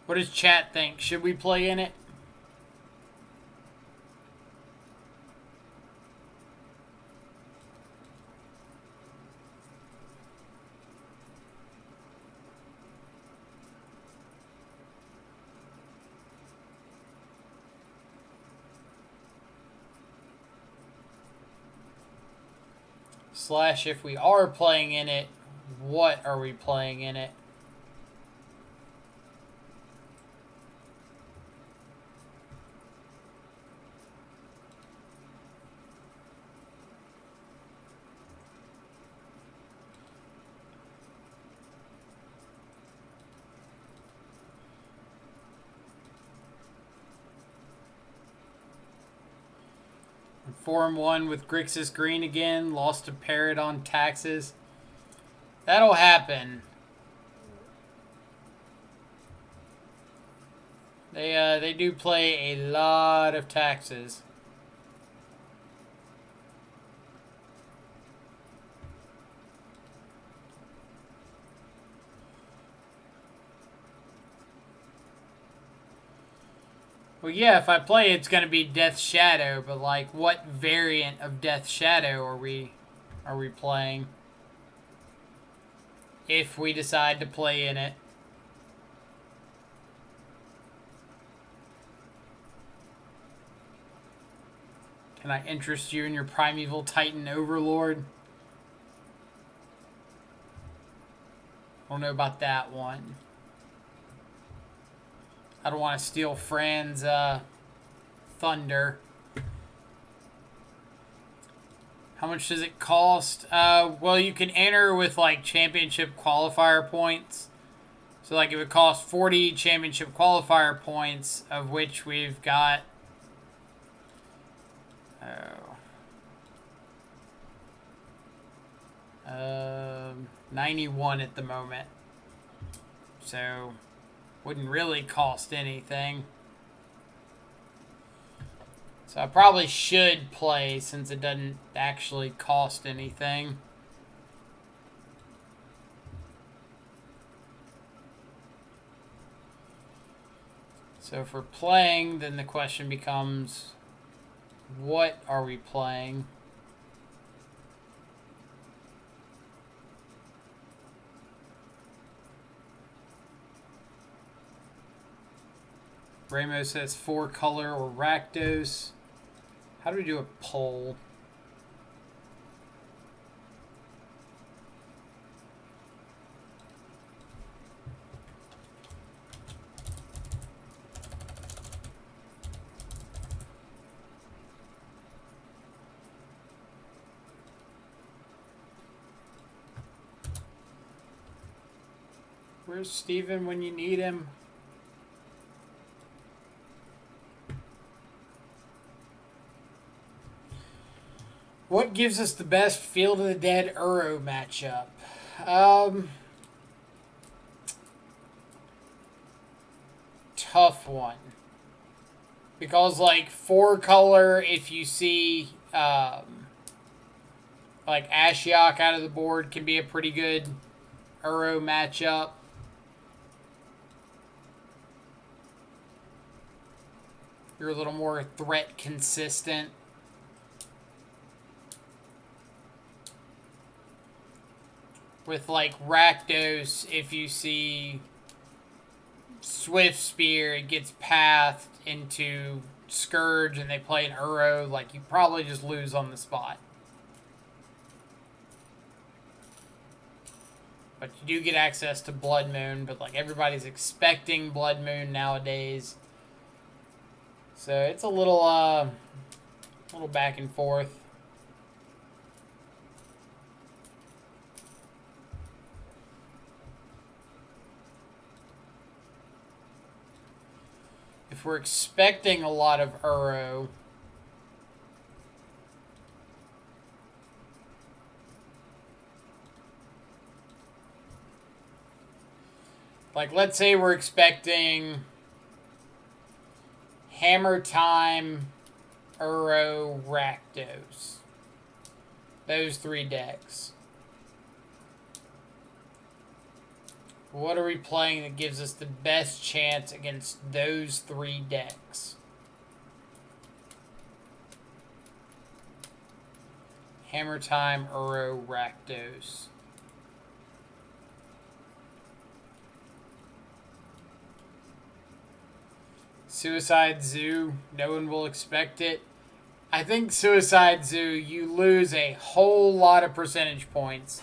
What does chat think? Should we play in it? Slash, if we are playing in it, what are we playing in it? Form 1 with Grixis Green again. Lost to Parrot on taxes. That'll happen. They do play a lot of taxes. Well, yeah, if I play, it's going to be Death Shadow, but like, what variant of Death Shadow are we playing? If we decide to play in it. Can I interest you in your Primeval Titan Overlord? I don't know about that one. I don't want to steal Fran's thunder. How much does it cost? Well, you can enter with like championship qualifier points. So like it would cost 40 championship qualifier points, of which we've got 91 at the moment. So wouldn't really cost anything. So I probably should play since it doesn't actually cost anything. So if we're playing, then the question becomes, what are we playing? Ramos says 4-color or Rakdos. How do we do a poll? Where's Steven when you need him? What gives us the best Field of the Dead Uro matchup? Tough one. Because, like, 4-color, if you see, like, Ashiok out of the board, can be a pretty good Uro matchup. You're a little more threat consistent. With, like, Rakdos, if you see Swift Spear, it gets pathed into Scourge and they play an Uro, like, you probably just lose on the spot. But you do get access to Blood Moon, but, like, everybody's expecting Blood Moon nowadays. So it's a little back and forth. If we're expecting a lot of Uro, like, let's say we're expecting Hammer Time, Uro, Rakdos. Those 3 decks. What are we playing that gives us the best chance against those 3 decks? Hammer Time, Uro, Rakdos. Suicide Zoo, no one will expect it. I think Suicide Zoo, you lose a whole lot of percentage points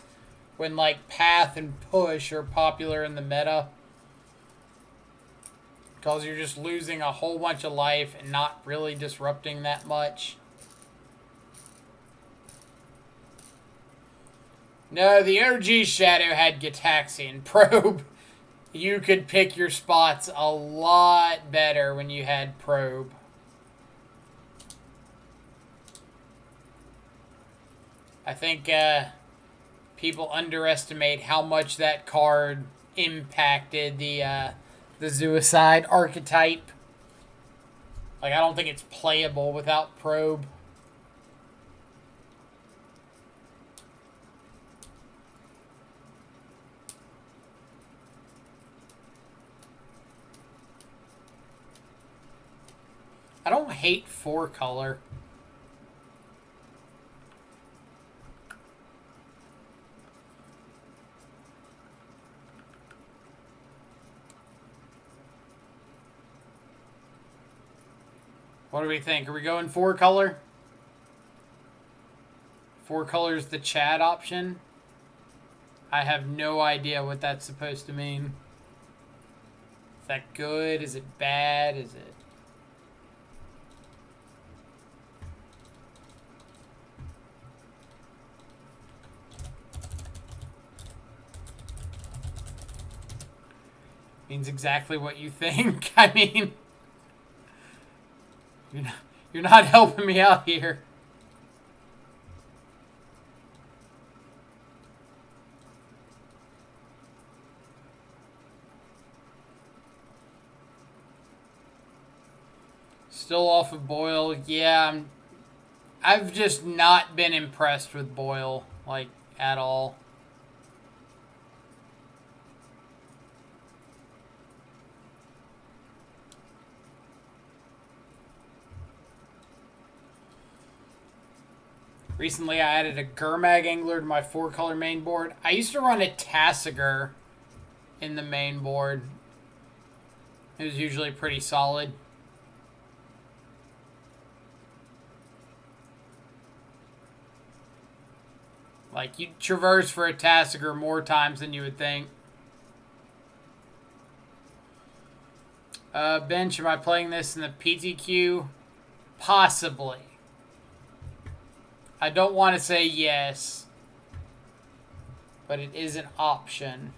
when, like, Path and Push are popular in the meta. Because you're just losing a whole bunch of life and not really disrupting that much. No, the OG Shadow had Gitaxian Probe. You could pick your spots a lot better when you had Probe. I think people underestimate how much that card impacted the Suicide archetype. Like, I don't think it's playable without Probe. I don't hate 4-color. What do we think? Are we going 4-color? 4-color is the chat option. I have no idea what that's supposed to mean. Is that good? Is it bad? Is it... means exactly what you think. I mean, you're not helping me out here. Still off of Boyle. Yeah, I've just not been impressed with Boyle, like, at all. Recently, I added a Gurmag Angler to my 4-color main board. I used to run a Tassiger in the main board. It was usually pretty solid. Like, you traverse for a Tassiger more times than you would think. Bench, am I playing this in the PTQ? Possibly. I don't want to say yes, but it is an option.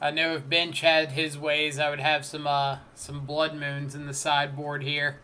I know if Bench had his ways, I would have some Blood Moons in the sideboard here.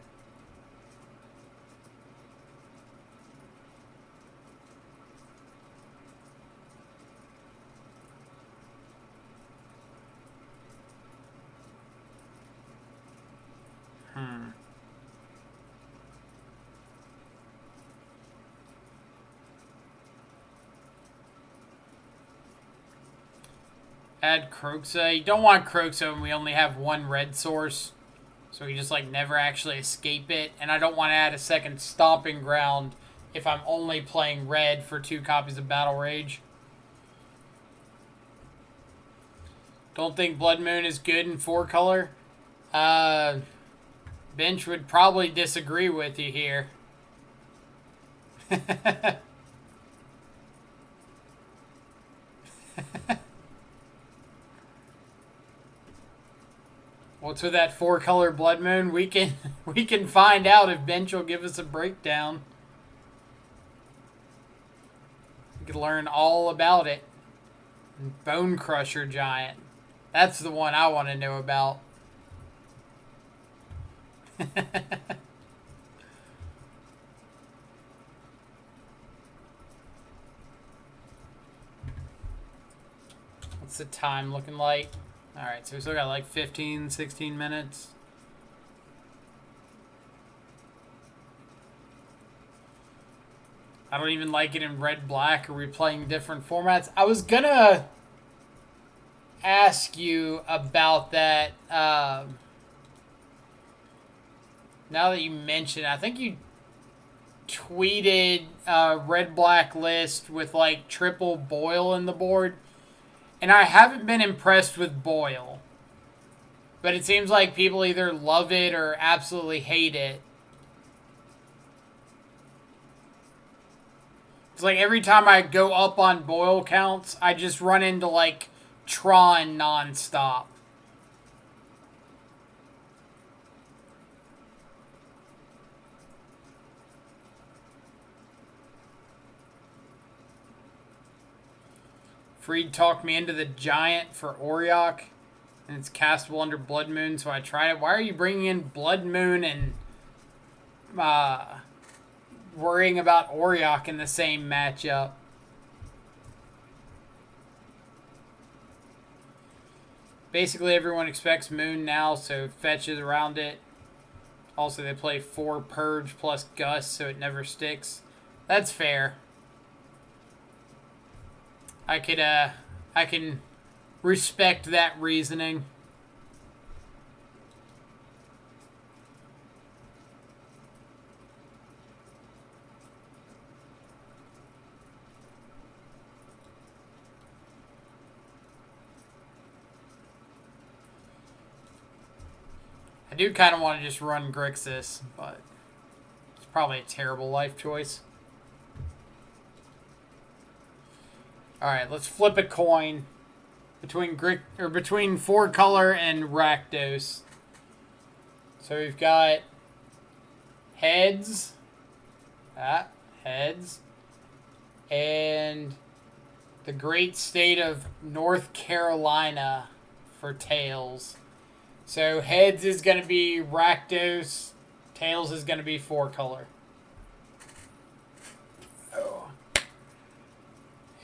Add Kroxa. You don't want Kroxa when we only have one red source. So we just like never actually escape it. And I don't want to add a second Stomping Ground if I'm only playing red for 2 copies of Battle Rage. Don't think Blood Moon is good in 4 color. Bench would probably disagree with you here. What's with that 4 color Blood Moon? We can find out if Bench will give us a breakdown. We can learn all about it. Bone Crusher Giant. That's the one I want to know about. What's the time looking like? Alright, so we still got like 15, 16 minutes. I don't even like it in red-black. Are we playing different formats? I was gonna ask you about that. Now that you mention it, I think you tweeted a red-black list with like triple Boyle in the board. And I haven't been impressed with Boyle. But it seems like people either love it or absolutely hate it. It's like every time I go up on Boyle counts, I just run into like Tron nonstop. Freed talked me into the Giant for Auriok, and it's castable under Blood Moon, so I tried it. Why are you bringing in Blood Moon and worrying about Auriok in the same matchup? Basically, everyone expects Moon now, so fetches around it. Also, they play 4 Purge plus Gust, so it never sticks. That's fair. I can respect that reasoning. I do kind of want to just run Grixis, but it's probably a terrible life choice. Alright, let's flip a coin between 4 color and Rakdos. So we've got heads. Heads. And the great state of North Carolina for tails. So heads is going to be Rakdos. Tails is going to be 4 color.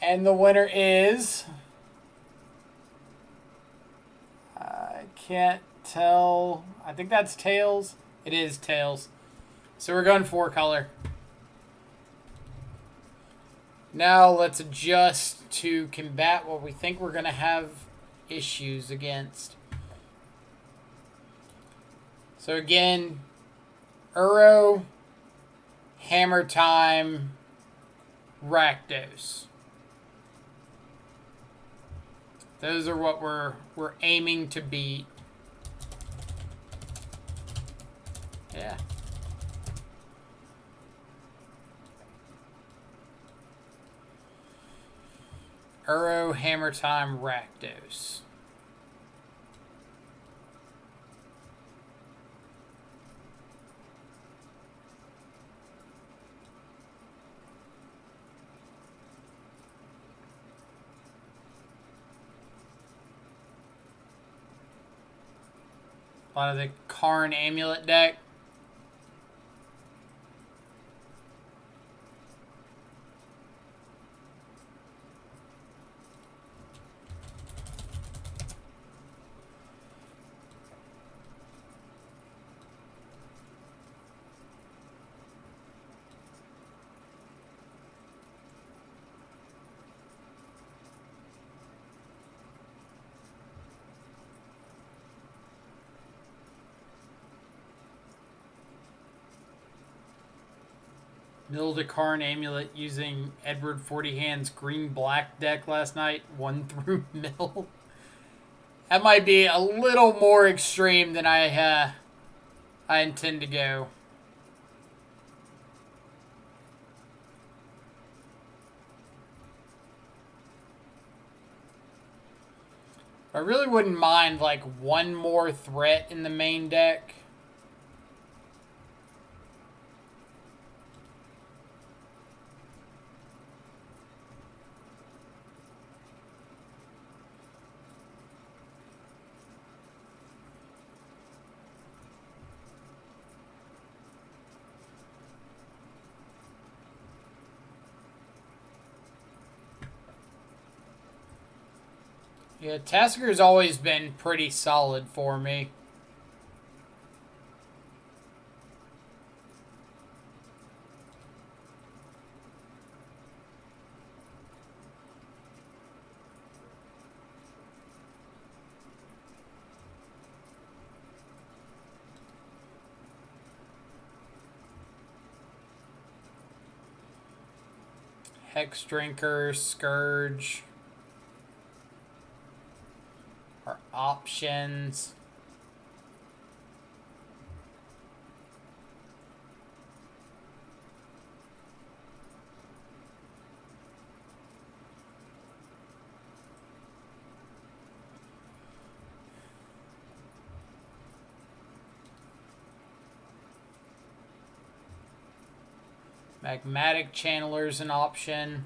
And the winner is... I can't tell. I think that's Tails. It is Tails. So we're going 4 color. Now let's adjust to combat what we think we're going to have issues against. So again, Uro, Hammer Time, Rakdos. Those are what we're aiming to beat. Yeah. Uro, Hammer Time, Rakdos. A lot of the Karn Amulet deck. Milled a Karn Amulet using Edward 40 Hand's green-black deck last night. 1 through mill. That might be a little more extreme than I intend to go. I really wouldn't mind like one more threat in the main deck. Yeah, Tasker's always been pretty solid for me. Hex Drinker, Scourge are options. Magmatic Channeler's an option.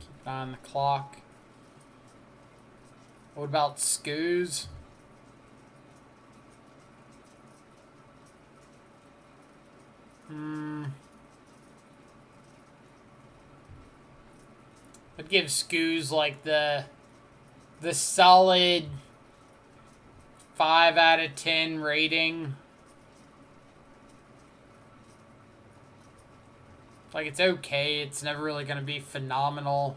Keep an eye on the clock. What about Skoos? I'd give Skoos like the solid 5 out of 10 rating. Like, it's okay. It's never really going to be phenomenal.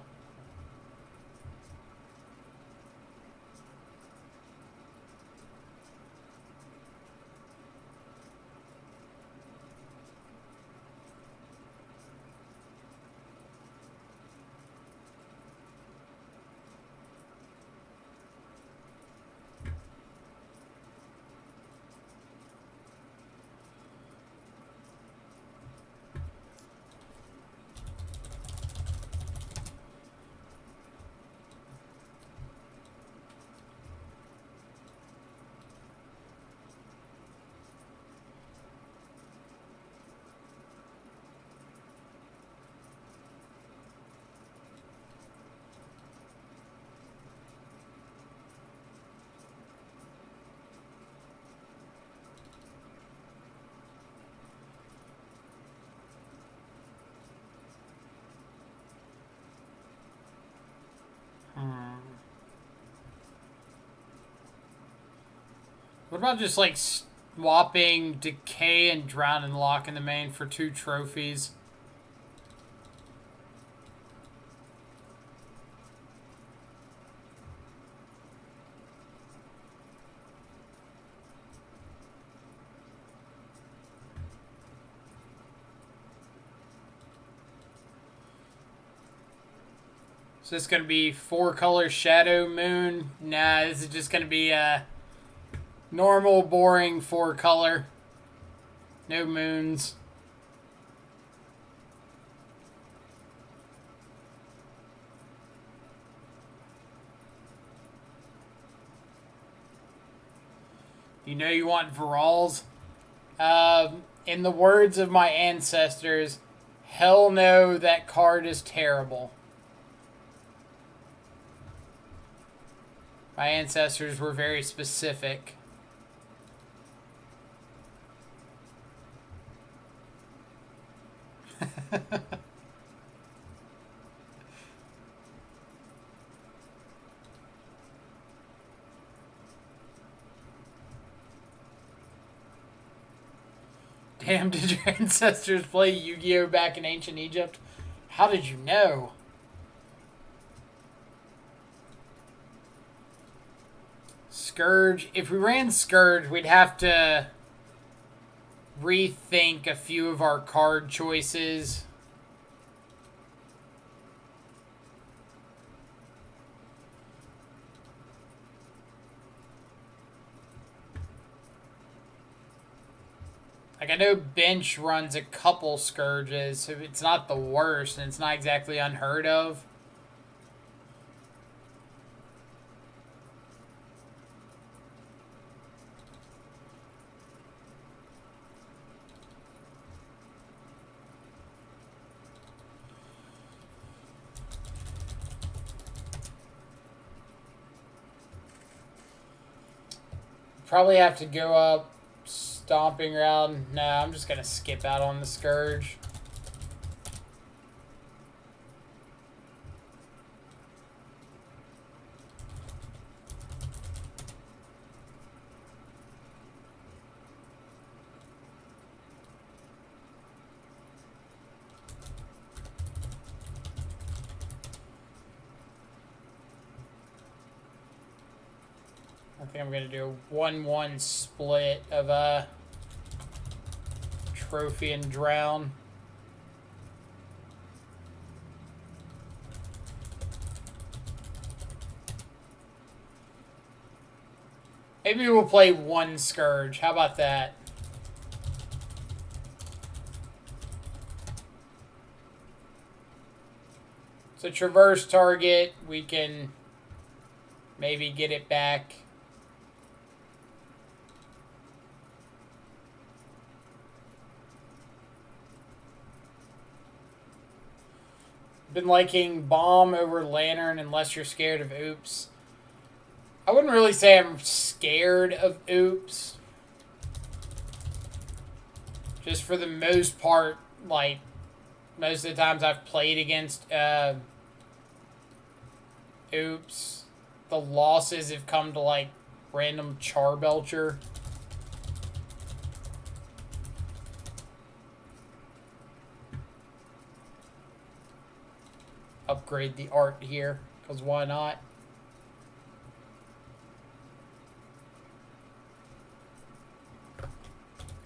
What about just like swapping Decay and Drown and Lock in the main for 2 trophies? So this is going to be 4-color Shadow Moon. Nah, this is just going to be a normal, boring 4-color. No moons. You know you want Virals? In the words of my ancestors, hell no, that card is terrible. My ancestors were very specific. Damn, did your ancestors play Yu-Gi-Oh back in ancient Egypt? How did you know? Scourge. If we ran Scourge, we'd have to rethink a few of our card choices. Like, I know Bench runs a couple Scourges, so it's not the worst, and it's not exactly unheard of. Probably have to go up Stomping Ground. No, I'm just going to skip out on the Scourge. I think I'm going to do a 1-1 split of Trophy and Drown. Maybe we'll play one Scourge. How about that? So traverse target, we can maybe get it back. Been liking Bomb over Lantern unless you're scared of Oops. I wouldn't really say I'm scared of Oops. Just for the most part, like, most of the times I've played against Oops, the losses have come to, like, random Charbelcher. Upgrade the art here, because why not?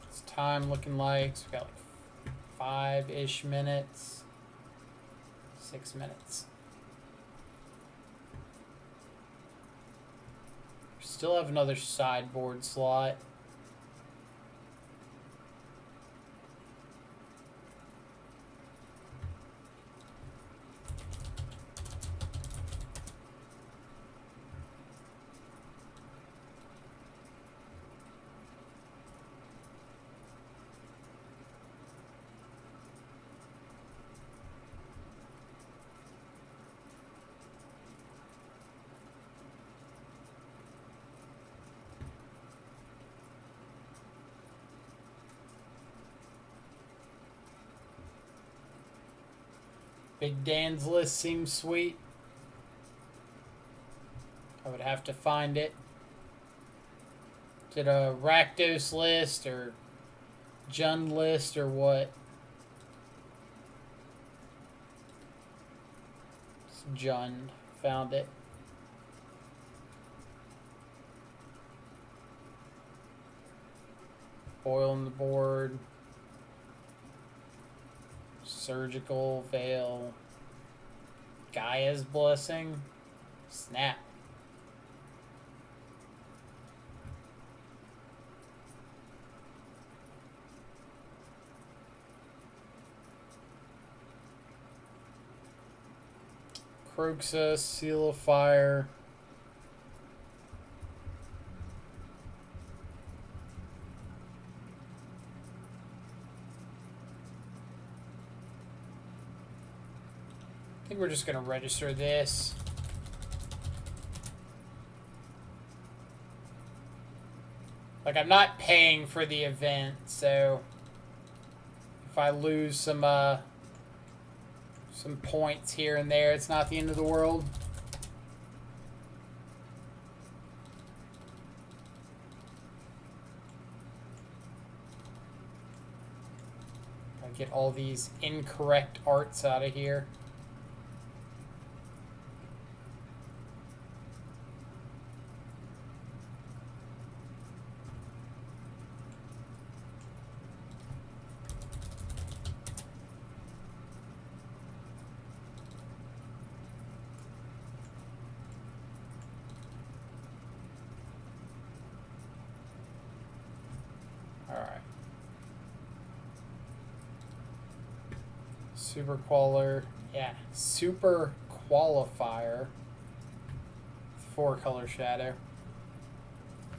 What's time looking like? So we got like 5-ish minutes. 6 minutes. Still have another sideboard slot. Big Dan's list seems sweet. I would have to find it. Is it a Rakdos list or Jund list or what? It's Jund. Found it. Boil on the board. Surgical Veil. Gaia's Blessing. Snap. Croxa, Seal of Fire. I think we're just going to register this. Like, I'm not paying for the event, so if I lose some points here and there, it's not the end of the world. Gotta get all these incorrect arts out of here. Super Qualer, yeah, Super Qualifier, 4-color shadow.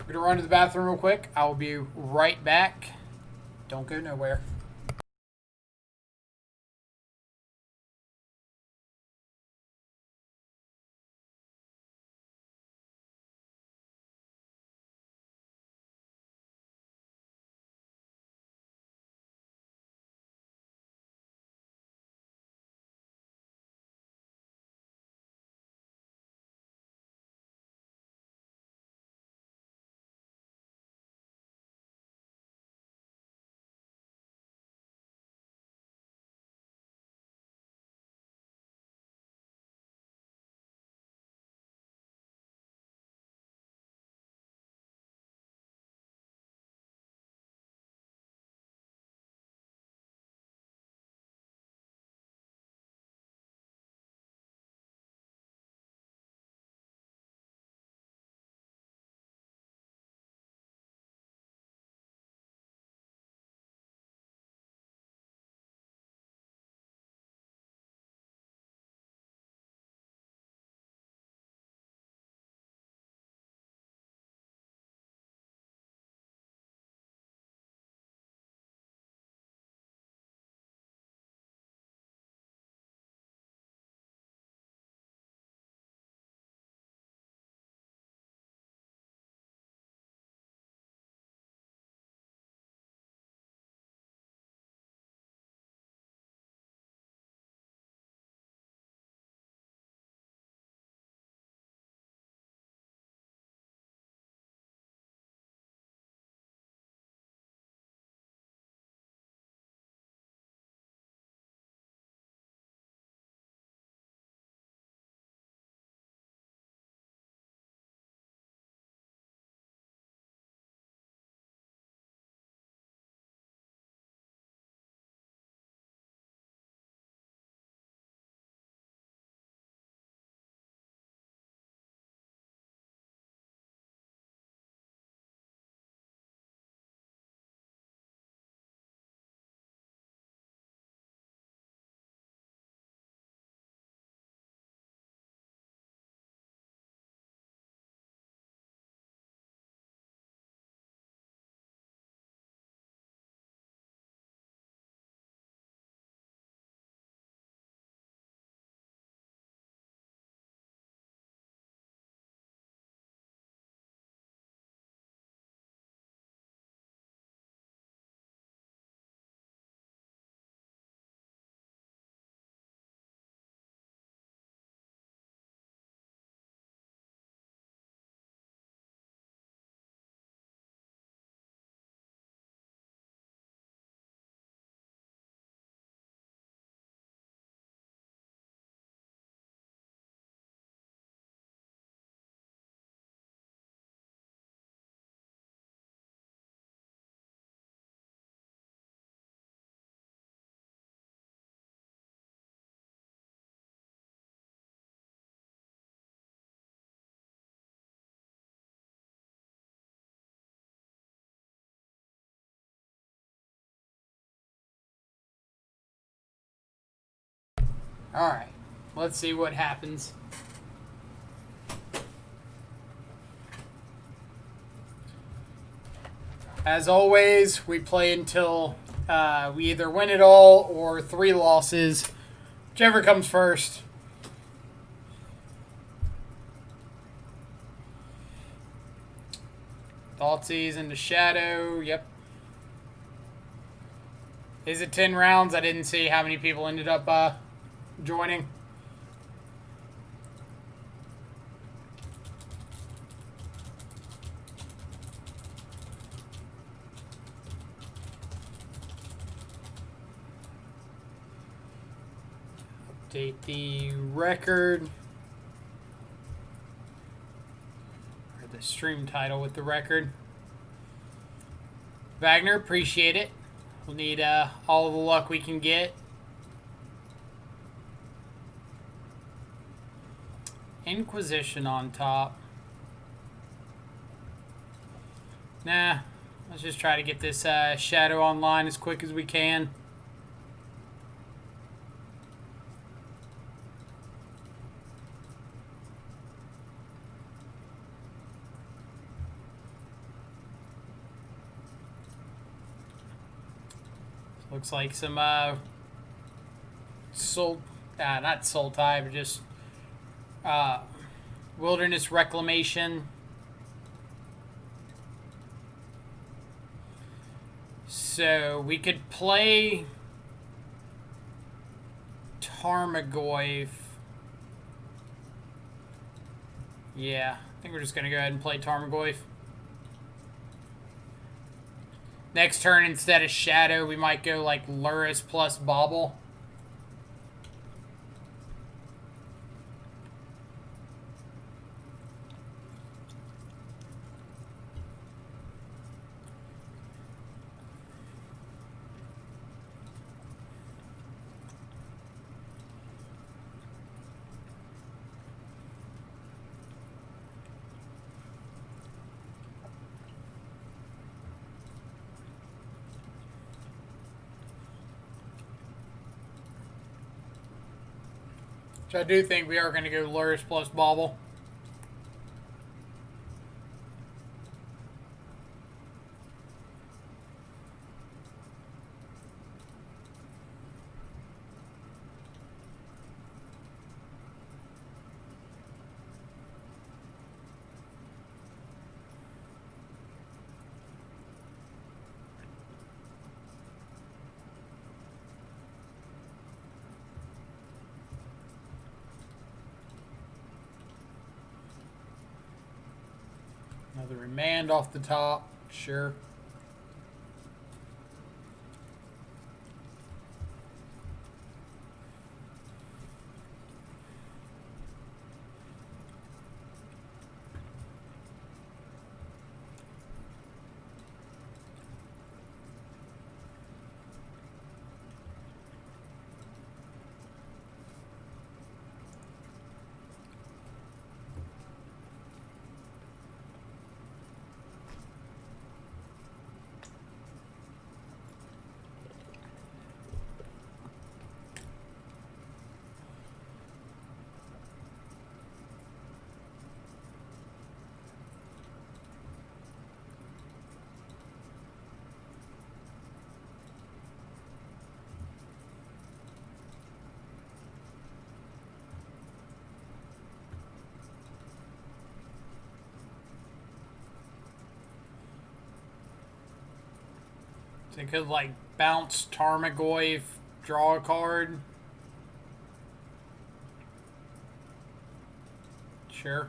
We're going to run to the bathroom real quick. I will be right back. Don't go nowhere. Alright, let's see what happens. As always, we play until we either win it all or 3 losses. Whichever comes first. Thoughtseize into Shadow. Yep. Is it 10 rounds? I didn't see how many people ended up joining. Update the record. Or the stream title with the record. Wagner, appreciate it. We'll need all the luck we can get. Inquisition on top. Nah, let's just try to get this Shadow online as quick as we can. Looks like some not Sultai, but just wilderness reclamation. So we could play Tarmogoyf. Yeah, I think we're just gonna go ahead and play Tarmogoyf. Next turn, instead of Shadow, we might go like Luris plus Bauble. Which I do think we are going to go Luris plus Bauble. Another Remand off the top, sure. They could like bounce Tarmogoyf, draw a card. Sure.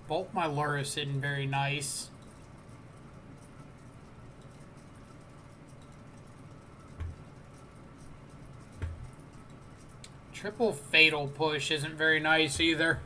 Bolt my Luris isn't very nice. Triple Fatal Push isn't very nice either.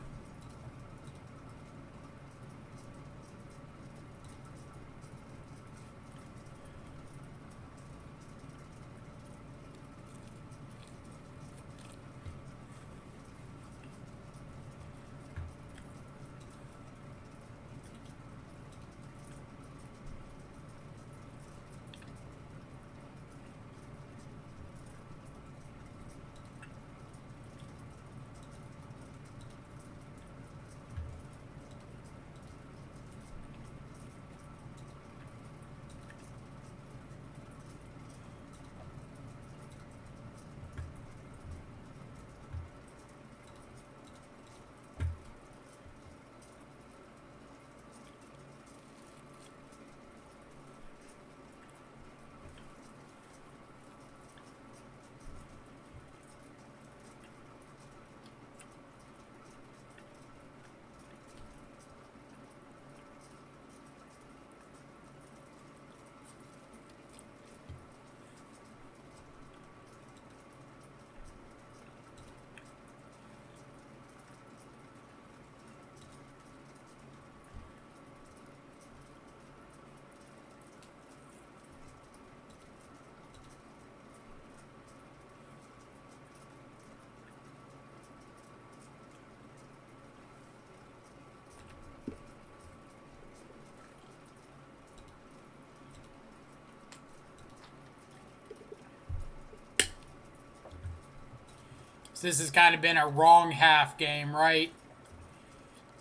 So this has kind of been a wrong half game, right?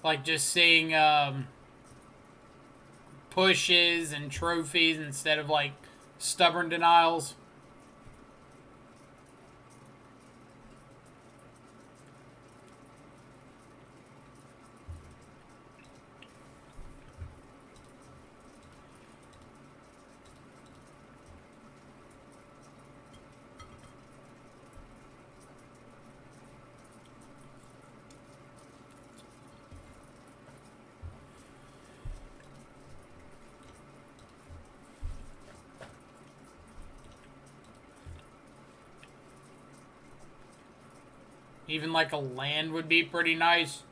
Like just seeing pushes and trophies instead of like stubborn denials. Even like a land would be pretty nice.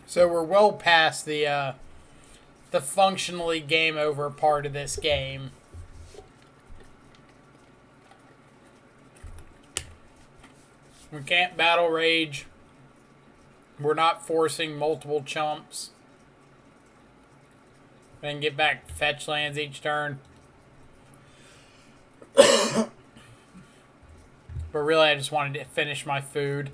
So we're well past the functionally game over part of this game. We can't battle rage. We're not forcing multiple chumps. Then get back fetch lands each turn. But really, I just wanted to finish my food.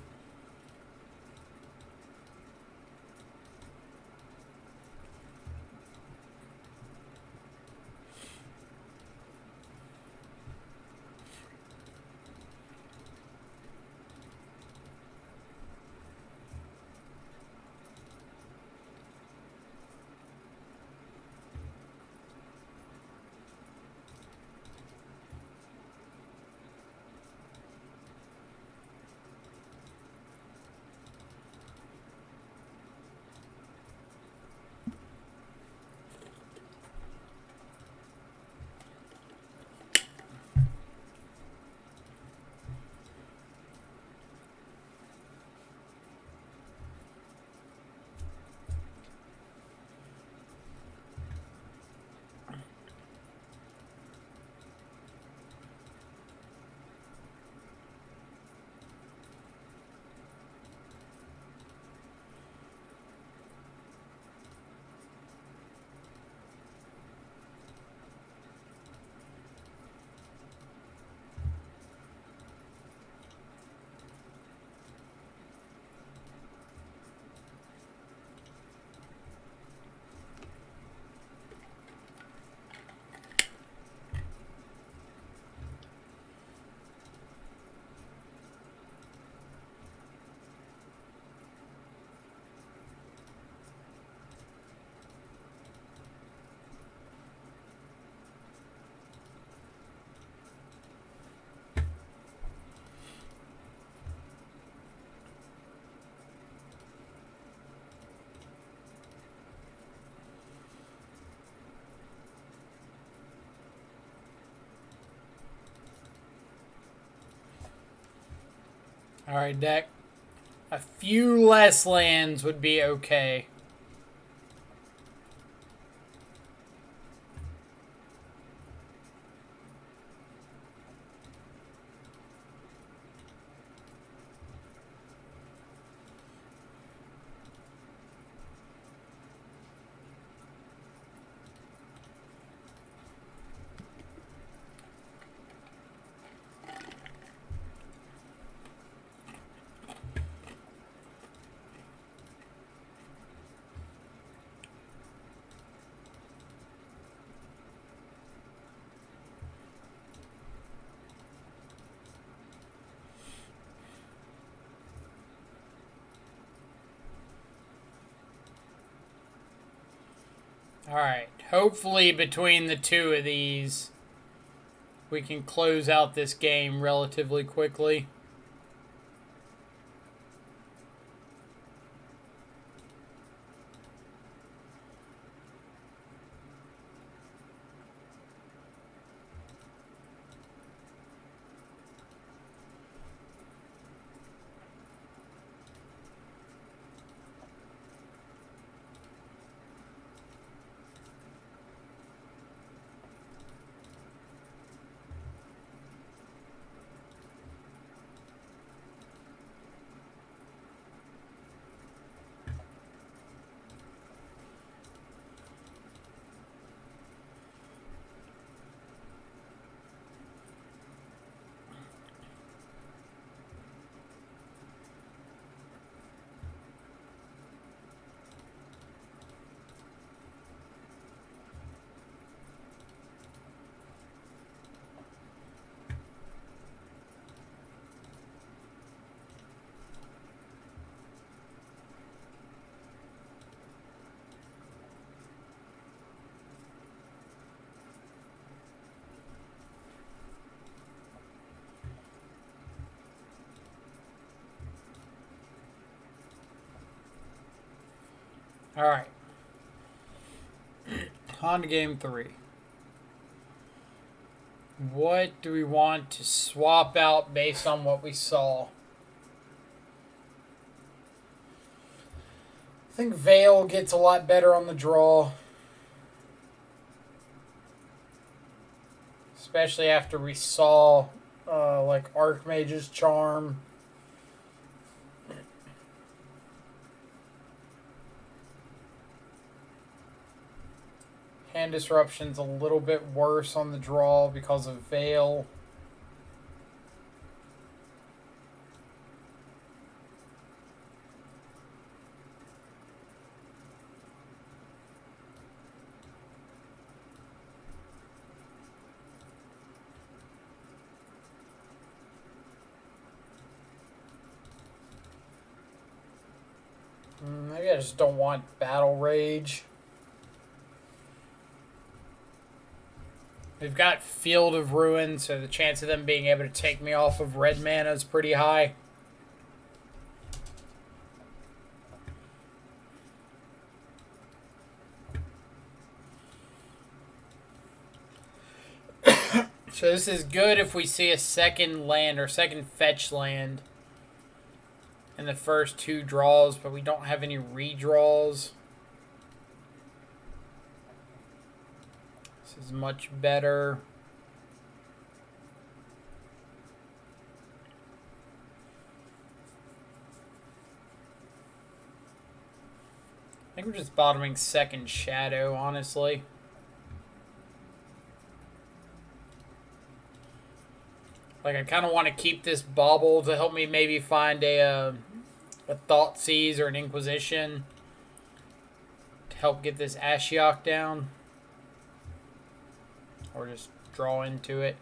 Alright, deck. A few less lands would be okay. Alright, hopefully between the two of these, we can close out this game relatively quickly. All right. On to game 3. What do we want to swap out based on what we saw? I think Vale gets a lot better on the draw. Especially after we saw like Archmage's Charm. Hand Disruption's a little bit worse on the draw because of Vale. Maybe I just don't want Battle Rage. We've got Field of Ruin, so the chance of them being able to take me off of red mana is pretty high. So this is good if we see a second land or second fetch land in the first 2 draws, but we don't have any redraws. This is much better. I think we're just bottoming second Shadow, honestly. Like, I kind of want to keep this Bauble to help me maybe find a Thoughtseize or an Inquisition to help get this Ashiok down. Or just draw into it.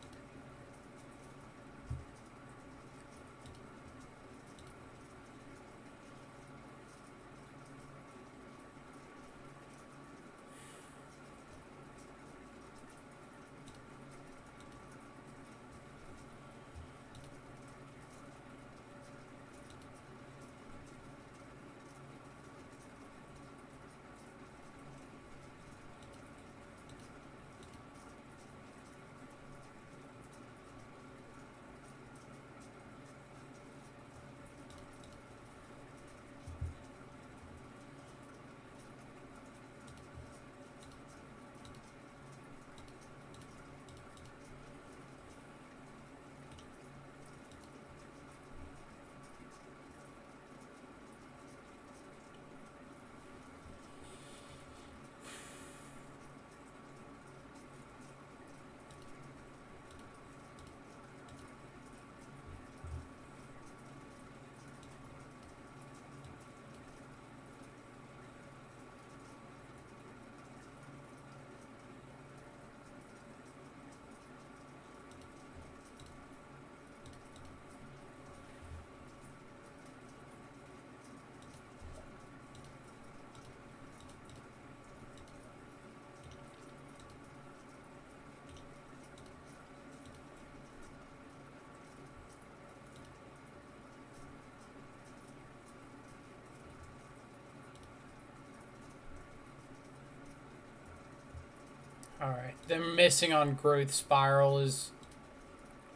Alright, them missing on Growth Spiral is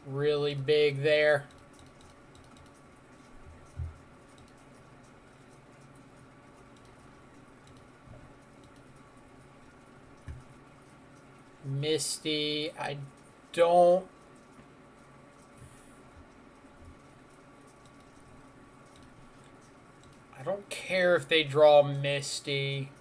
really big there. Misty, I don't care if they draw Misty.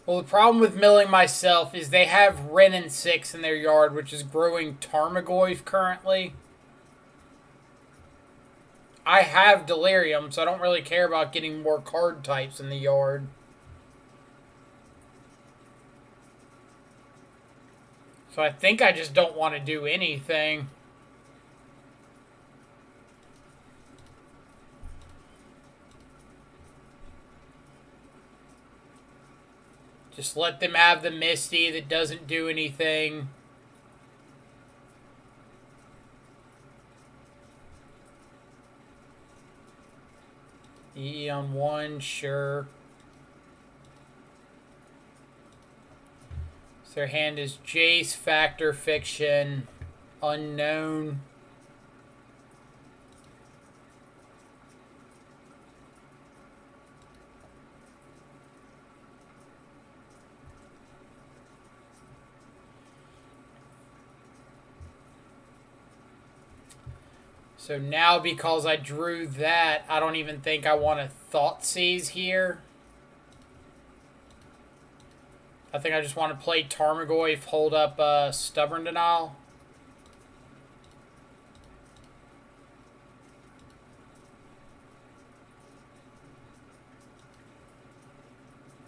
Well, the problem with milling myself is they have Wrenn and 6 in their yard, which is growing Tarmogoyf currently. I have Delirium, so I don't really care about getting more card types in the yard. So I think I just don't want to do anything. Just let them have the Misty that doesn't do anything. E on 1, sure. So their hand is Jace, Factor, Fiction, Unknown. So now, because I drew that, I don't even think I want to Thoughtseize here. I think I just want to play Tarmogoyf, hold up Stubborn Denial.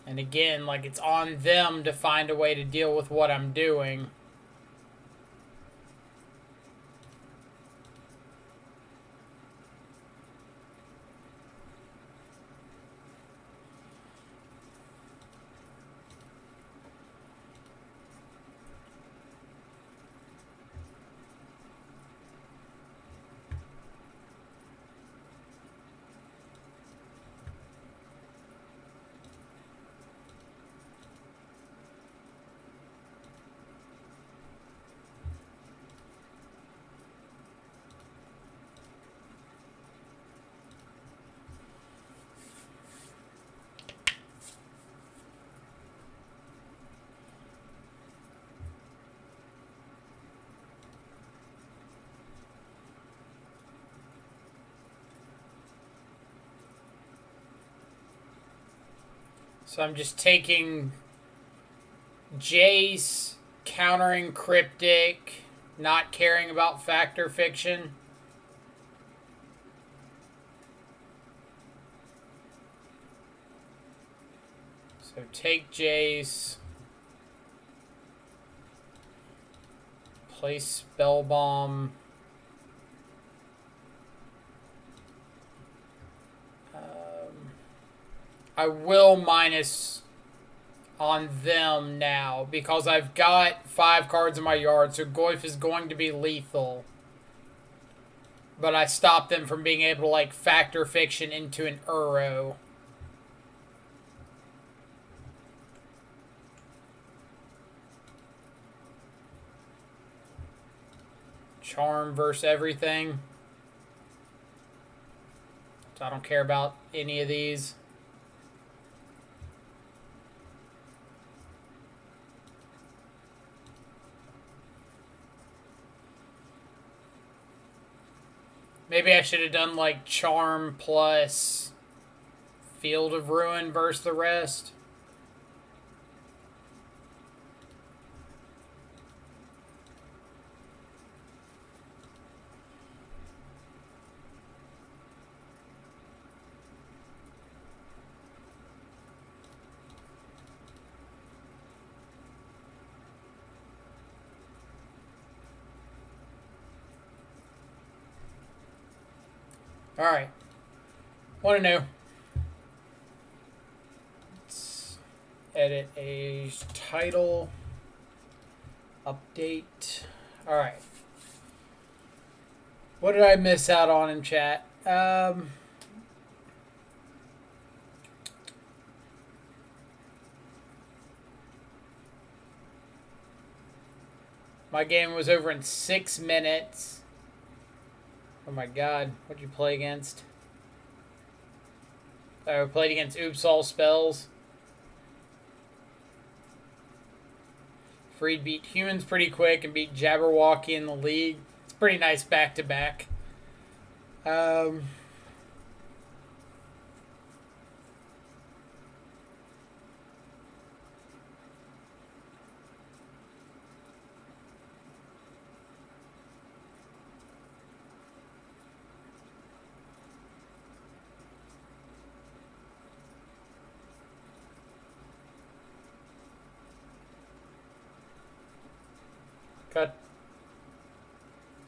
And again, like, it's on them to find a way to deal with what I'm doing. So I'm just taking Jace, countering Cryptic, not caring about Factor Fiction. So take Jace, play Spell Bomb. I will minus on them now because I've got 5 cards in my yard, so Goyf is going to be lethal. But I stopped them from being able to, like, Factor Fiction into an Uro. Charm versus everything. So I don't care about any of these. Maybe I should have done, like, Charm plus Field of Ruin versus the rest. Alright. Want to know. Let's edit a title. Update. Alright. What did I miss out on in chat? My game was over in 6 minutes. Oh my god, what'd you play against? I played against Oops All Spells. Freed beat Humans pretty quick and beat Jabberwocky in the league. It's pretty nice back-to-back. Cut.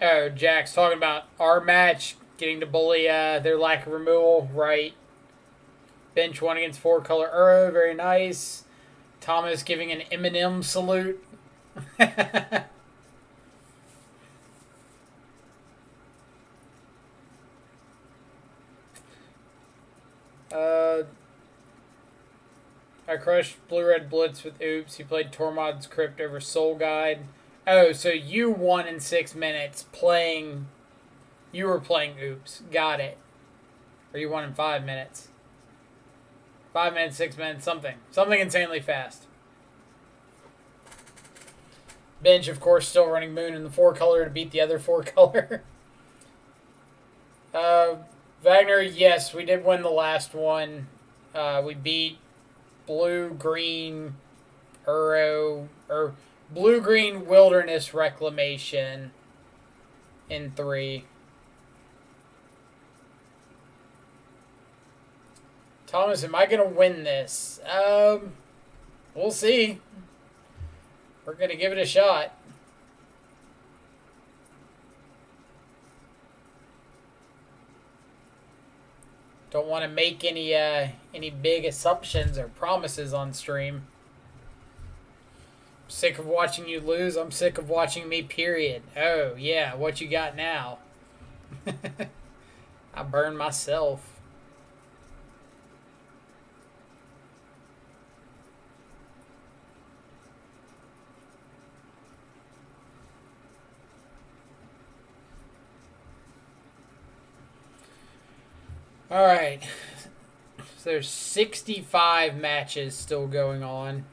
Oh, Jack's talking about our match, getting to bully their lack of removal. Right. Bench 1 against 4 color Uro. Very nice. Thomas giving an Eminem salute. I crushed Blue Red Blitz with Oops. He played Tormod's Crypt over Soul Guide. Oh, so you won in 6 minutes playing. You were playing Oops. Got it. Or you won in 5 minutes. 5 minutes, 6 minutes, something. Something insanely fast. Bench, of course, still running Moon in the 4-color to beat the other 4-color. Wagner, yes, we did win the last one. We beat Blue-Green Blue-Green Wilderness Reclamation in 3. Thomas, am I going to win this? We'll see. We're going to give it a shot. Don't want to make any big assumptions or promises on stream. I'm sick of watching you lose. I'm sick of watching me, period. Oh, yeah, what you got now? I burned myself. All right. So there's 65 matches still going on.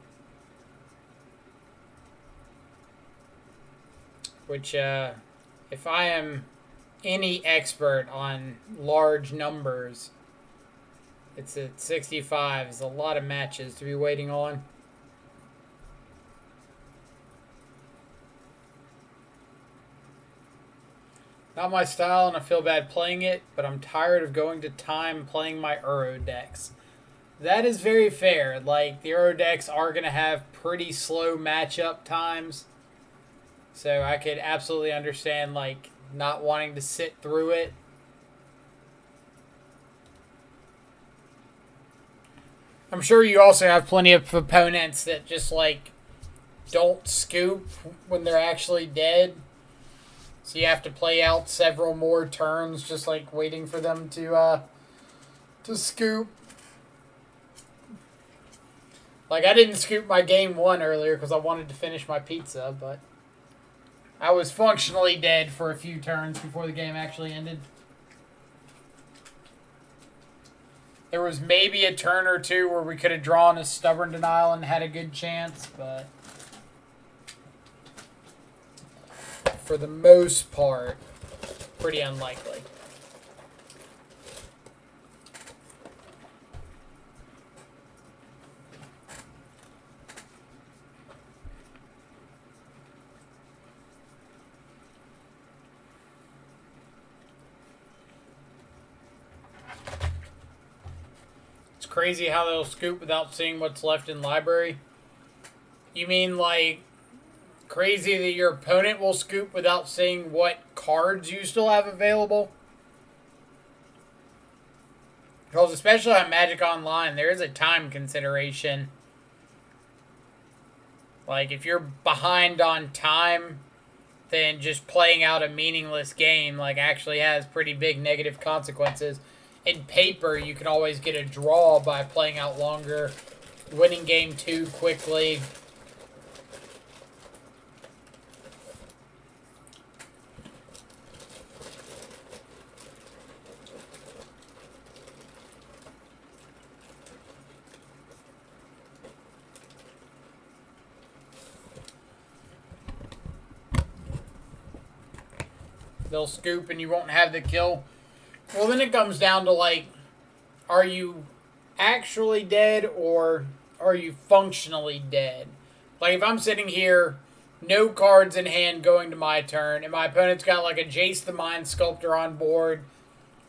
Which, if I am any expert on large numbers, it's at 65. It's a lot of matches to be waiting on. Not my style, and I feel bad playing it, but I'm tired of going to time playing my Euro decks. That is very fair. Like, the Euro decks are going to have pretty slow matchup times. So I could absolutely understand, like, not wanting to sit through it. I'm sure you also have plenty of opponents that just, like, don't scoop when they're actually dead. So you have to play out several more turns just, like, waiting for them to scoop. Like, I didn't scoop my game 1 earlier because I wanted to finish my pizza, but I was functionally dead for a few turns before the game actually ended. There was maybe a turn or two where we could have drawn a Stubborn Denial and had a good chance, but for the most part, pretty unlikely. It's crazy how they'll scoop without seeing what's left in library. You mean like crazy that your opponent will scoop without seeing what cards you still have available? Because especially on Magic Online, there is a time consideration. Like, if you're behind on time, then just playing out a meaningless game, like, actually has pretty big negative consequences. In paper, you can always get a draw by playing out longer, winning game 2 quickly. They'll scoop and you won't have the kill. Well, then it comes down to, like, are you actually dead or are you functionally dead? Like, if I'm sitting here, no cards in hand going to my turn, and my opponent's got, like, a Jace the Mind Sculptor on board,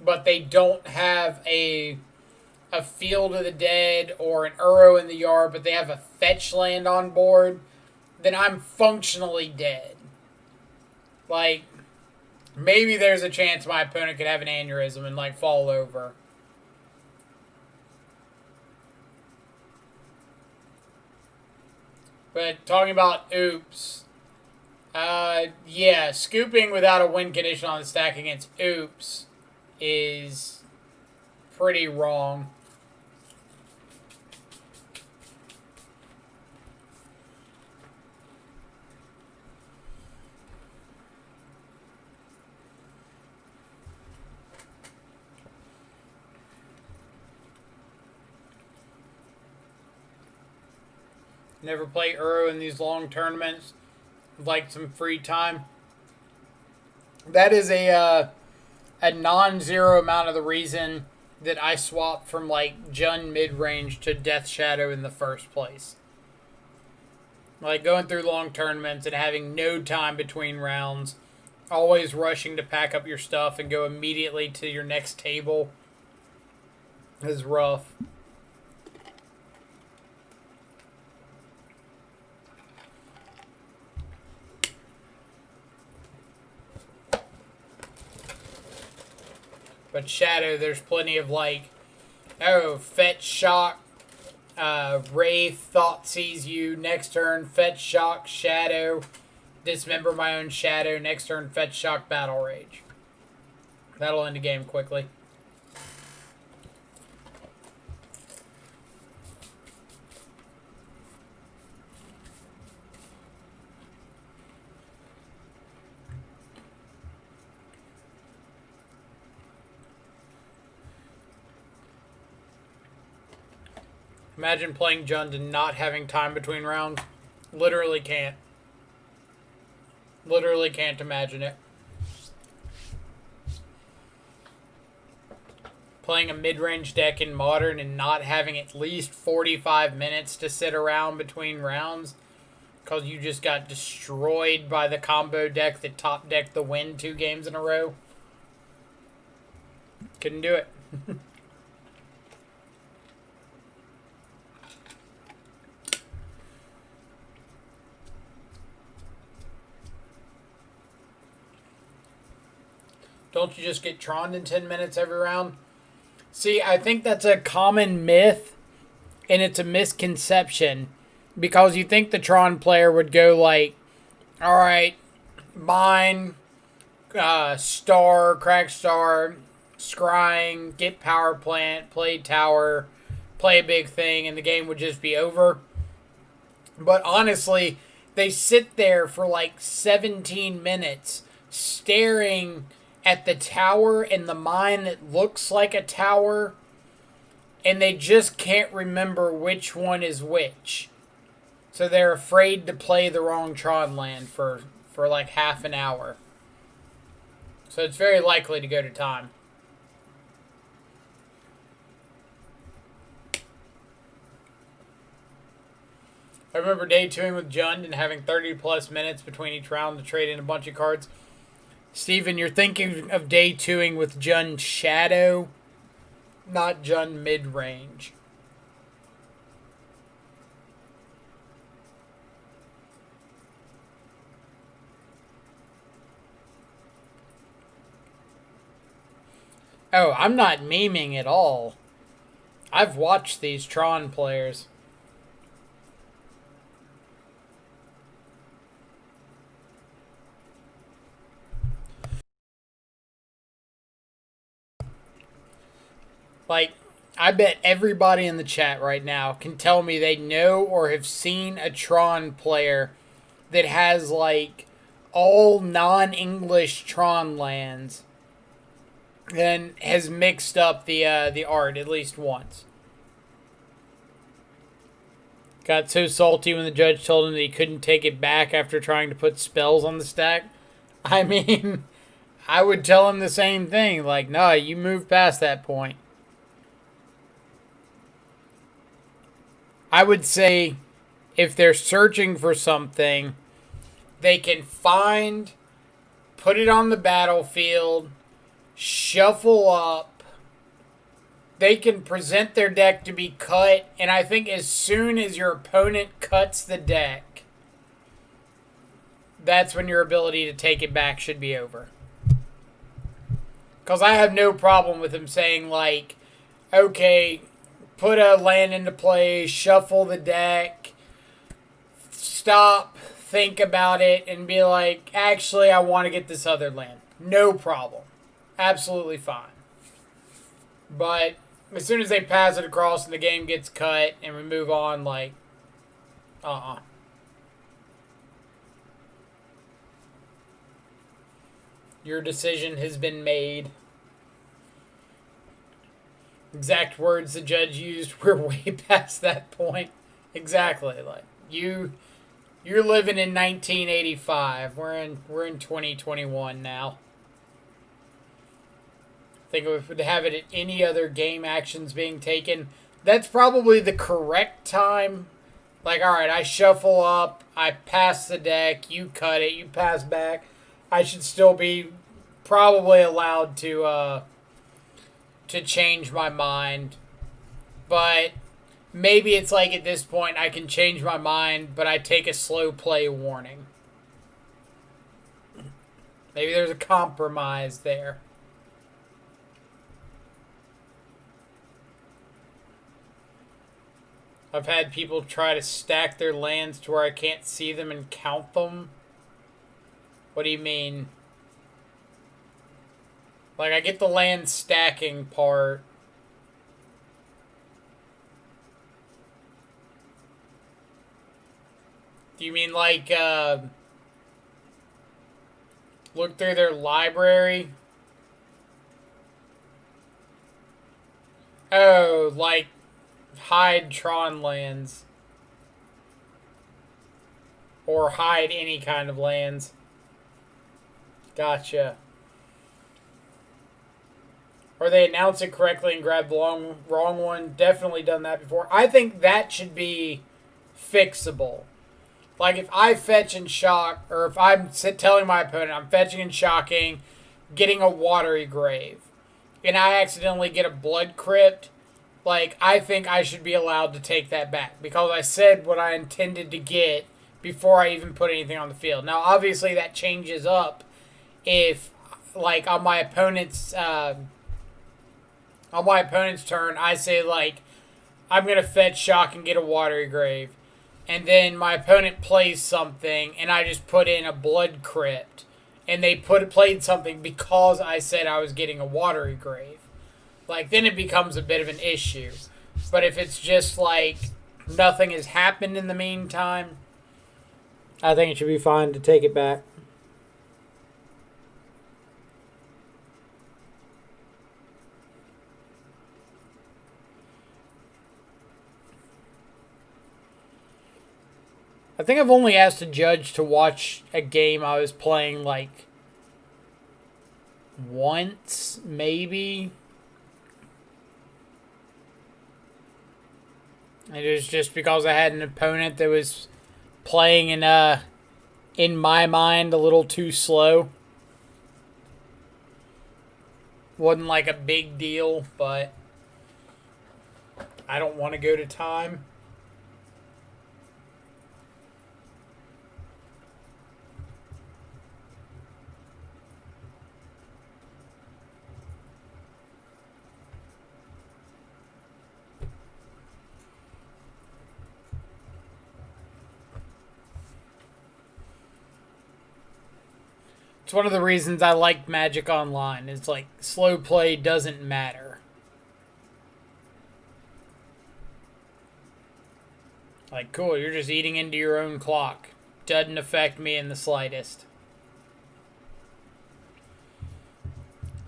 but they don't have a Field of the Dead or an Uro in the yard, but they have a fetch land on board, then I'm functionally dead. Like, maybe there's a chance my opponent could have an aneurysm and, like, fall over. But talking about Oops, yeah, scooping without a win condition on the stack against Oops is pretty wrong. never play Euro in these long tournaments, like some free time. That is a non-zero amount of the reason that I swapped from like Jund mid-range to Death Shadow in the first place. Like going through long tournaments and having no time between rounds, always rushing to pack up your stuff and go immediately to your next table is rough. But Shadow, there's plenty of like, oh, fetch, shock, Wraith, thought sees you, next turn, fetch, shock, Shadow, dismember my own Shadow, next turn, fetch, shock, battle rage. That'll end the game quickly. Imagine playing Jund and not having time between rounds. Literally can't. Literally can't imagine it. Playing a mid-range deck in Modern and not having at least 45 minutes to sit around between rounds because you just got destroyed by the combo deck that top decked the win 2 games in a row. Couldn't do it. Don't you just get Tron in 10 minutes every round? See, I think that's a common myth, and it's a misconception, because you think the Tron player would go like, all right, mine, star, crack star, scrying, get power plant, play tower, play a big thing, and the game would just be over. But honestly, they sit there for like 17 minutes staring at the tower and the mine that looks like a tower, and they just can't remember which one is which. So they're afraid to play the wrong Tron land for like half an hour. So it's very likely to go to time. I remember day 2ing with Jund and having 30 plus minutes between each round to trade in a bunch of cards. Steven, you're thinking of day 2ing with Jund Shadow, not Jund mid-range. Oh, I'm not memeing at all. I've watched these Tron players. Like, I bet everybody in the chat right now can tell me they know or have seen a Tron player that has, like, all non-English Tron lands and has mixed up the art at least once. Got so salty when the judge told him that he couldn't take it back after trying to put spells on the stack. I mean, I would tell him the same thing. Like, nah, you move past that point. I would say if they're searching for something, they can find, put it on the battlefield, shuffle up. They can present their deck to be cut, and I think as soon as your opponent cuts the deck, that's when your ability to take it back should be over. Because I have no problem with him saying, like, okay, put a land into play, shuffle the deck, stop, think about it, and be like, actually, I want to get this other land. No problem. Absolutely fine. But as soon as they pass it across and the game gets cut and we move on, like, your decision has been made. Exact words the judge used, we're way past that point. Exactly. Like, You're living in 1985. We're in 2021 now. I think if we would have it at any other game actions being taken, that's probably the correct time. Like, all right, I shuffle up, I pass the deck, you cut it, you pass back. I should still be probably allowed to change my mind, but maybe it's like at this point I can change my mind, but I take a slow play warning. Maybe there's a compromise there. I've had people try to stack their lands to where I can't see them and count them. What do you mean? Like, I get the land stacking part. Do you mean like, look through their library? Oh, like hide Tron lands. Or hide any kind of lands. Gotcha. Or they announce it correctly and grab the wrong one. Definitely done that before. I think that should be fixable. Like if I fetch and shock, or if I'm telling my opponent I'm fetching and shocking, getting a watery grave, and I accidentally get a blood crypt, like I think I should be allowed to take that back because I said what I intended to get before I even put anything on the field. Now obviously that changes up if like on my opponent's turn I say like I'm gonna fetch shock and get a watery grave. And then my opponent plays something, and I just put in a blood crypt, and they played something because I said I was getting a watery grave. Like then it becomes a bit of an issue. But if it's just like nothing has happened in the meantime, I think it should be fine to take it back. I think I've only asked a judge to watch a game I was playing like once, maybe. And it was just because I had an opponent that was playing in my mind, a little too slow. Wasn't like a big deal, but I don't want to go to time. It's one of the reasons I like Magic Online. It's like slow play doesn't matter. Like, cool, you're just eating into your own clock. Doesn't affect me in the slightest.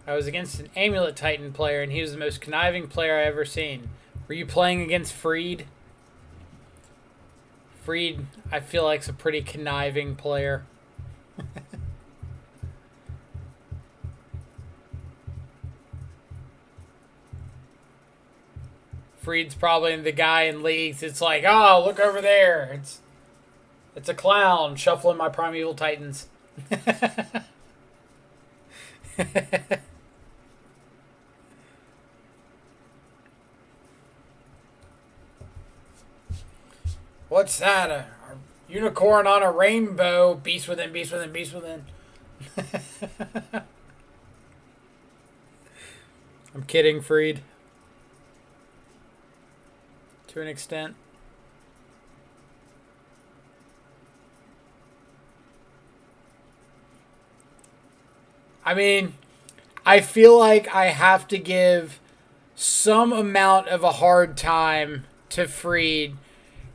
I was against an Amulet Titan player, and he was the most conniving player I ever seen. Were you playing against Freed? Freed, I feel like, is a pretty conniving player. Freed's probably the guy in leagues. It's like, oh, look over there. It's a clown shuffling my Primeval Titans. What's that? A unicorn on a rainbow. Beast within, beast within, beast within. I'm kidding, Freed. To an extent. I mean, I feel like I have to give some amount of a hard time to Freed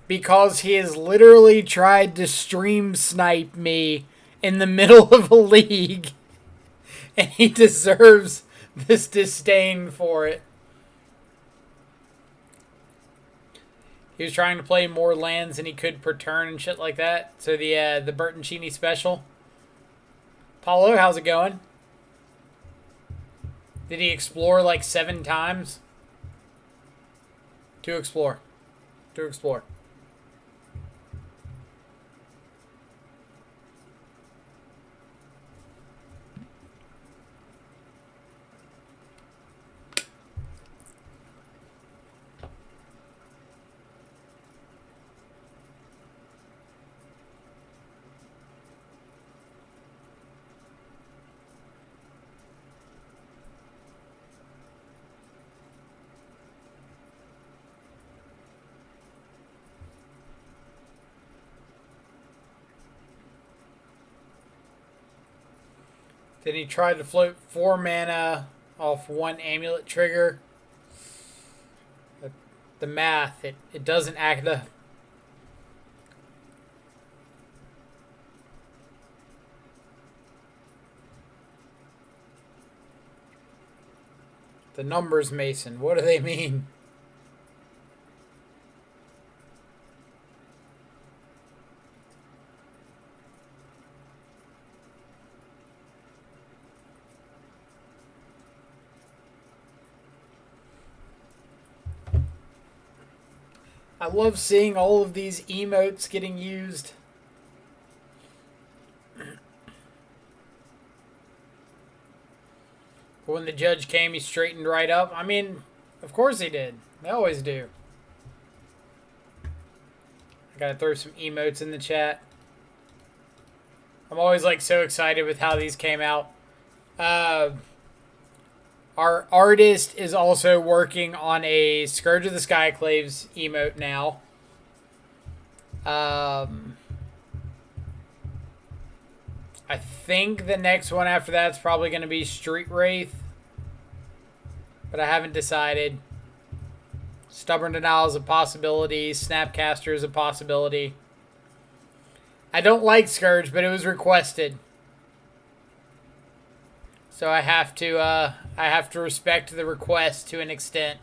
because he has literally tried to stream snipe me in the middle of a league, and he deserves this disdain for it. He was trying to play more lands than he could per turn and shit like that. So the Bertoncini special. Paulo, how's it going? Did he explore like 7 times? To explore. To explore. Then he tried to float 4 mana off 1 amulet trigger. The math, it doesn't act up. The numbers, Mason, what do they mean? I love seeing all of these emotes getting used. When the judge came, he straightened right up. I mean, of course he did. They always do. I gotta throw some emotes in the chat. I'm always like so excited with how these came out. Our artist is also working on a Scourge of the Skyclaves emote now. I think the next one after that's probably going to be Street Wraith. But I haven't decided. Stubborn Denial is a possibility. Snapcaster is a possibility. I don't like Scourge, but it was requested. So I have to respect the request to an extent.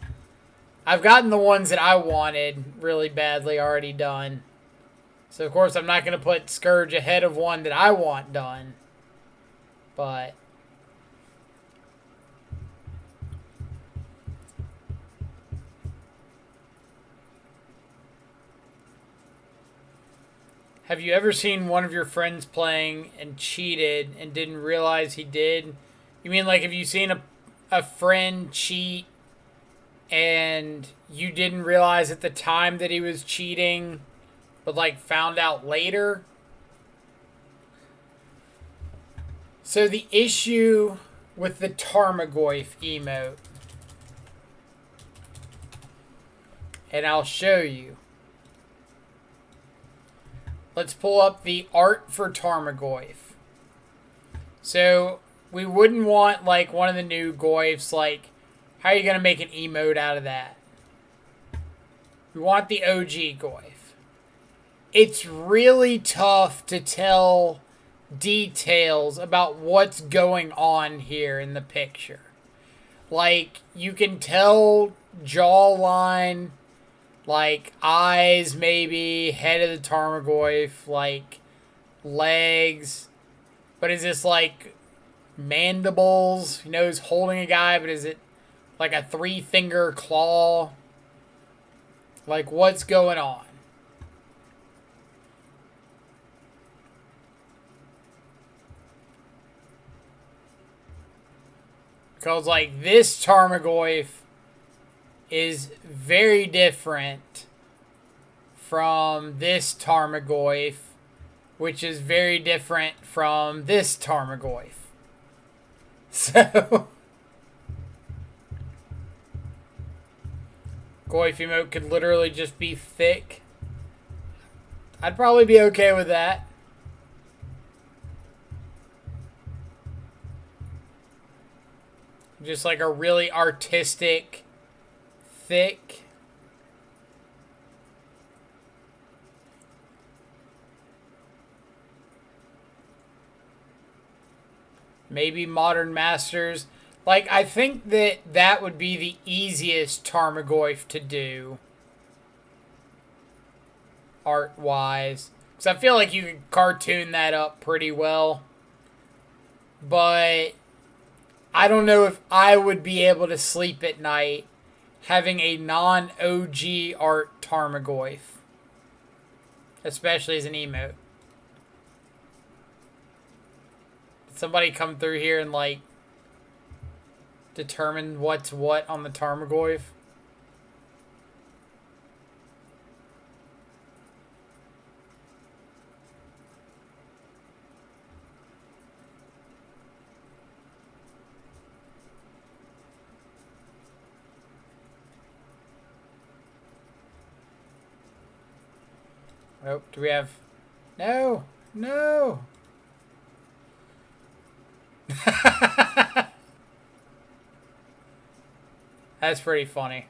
I've gotten the ones that I wanted really badly already done. So of course I'm not going to put Scourge ahead of one that I want done. But have you ever seen one of your friends playing and cheated and didn't realize he did? You mean like have you seen a friend cheat and you didn't realize at the time that he was cheating, but like found out later? So the issue with the Tarmogoyf emote, and I'll show you. Let's pull up the art for Tarmogoyf. So we wouldn't want like one of the new Goyfs, like how are you going to make an emote out of that? We want the OG Goyf. It's really tough to tell details about what's going on here in the picture. Like you can tell jawline, like eyes maybe, head of the Tarmogoyf, like legs. But is this like mandibles? You know, he's holding a guy, but is it like a 3-finger claw? Like what's going on? Because like this Tarmogoyf is very different from this Tarmogoyf, which is very different from this Tarmogoyf. So Goyf emote could literally just be thick. I'd probably be okay with that. Just like a really artistic, thick. Maybe Modern Masters. Like, I think that that would be the easiest Tarmogoyf to do. art-wise. Because I feel like you could cartoon that up pretty well. But I don't know if I would be able to sleep at night having a non-OG art Tarmogoyf. Especially as an emote. Did somebody come through here and, like, determine what's what on the Tarmogoyf? Oh, do we have... No! No! That's pretty funny.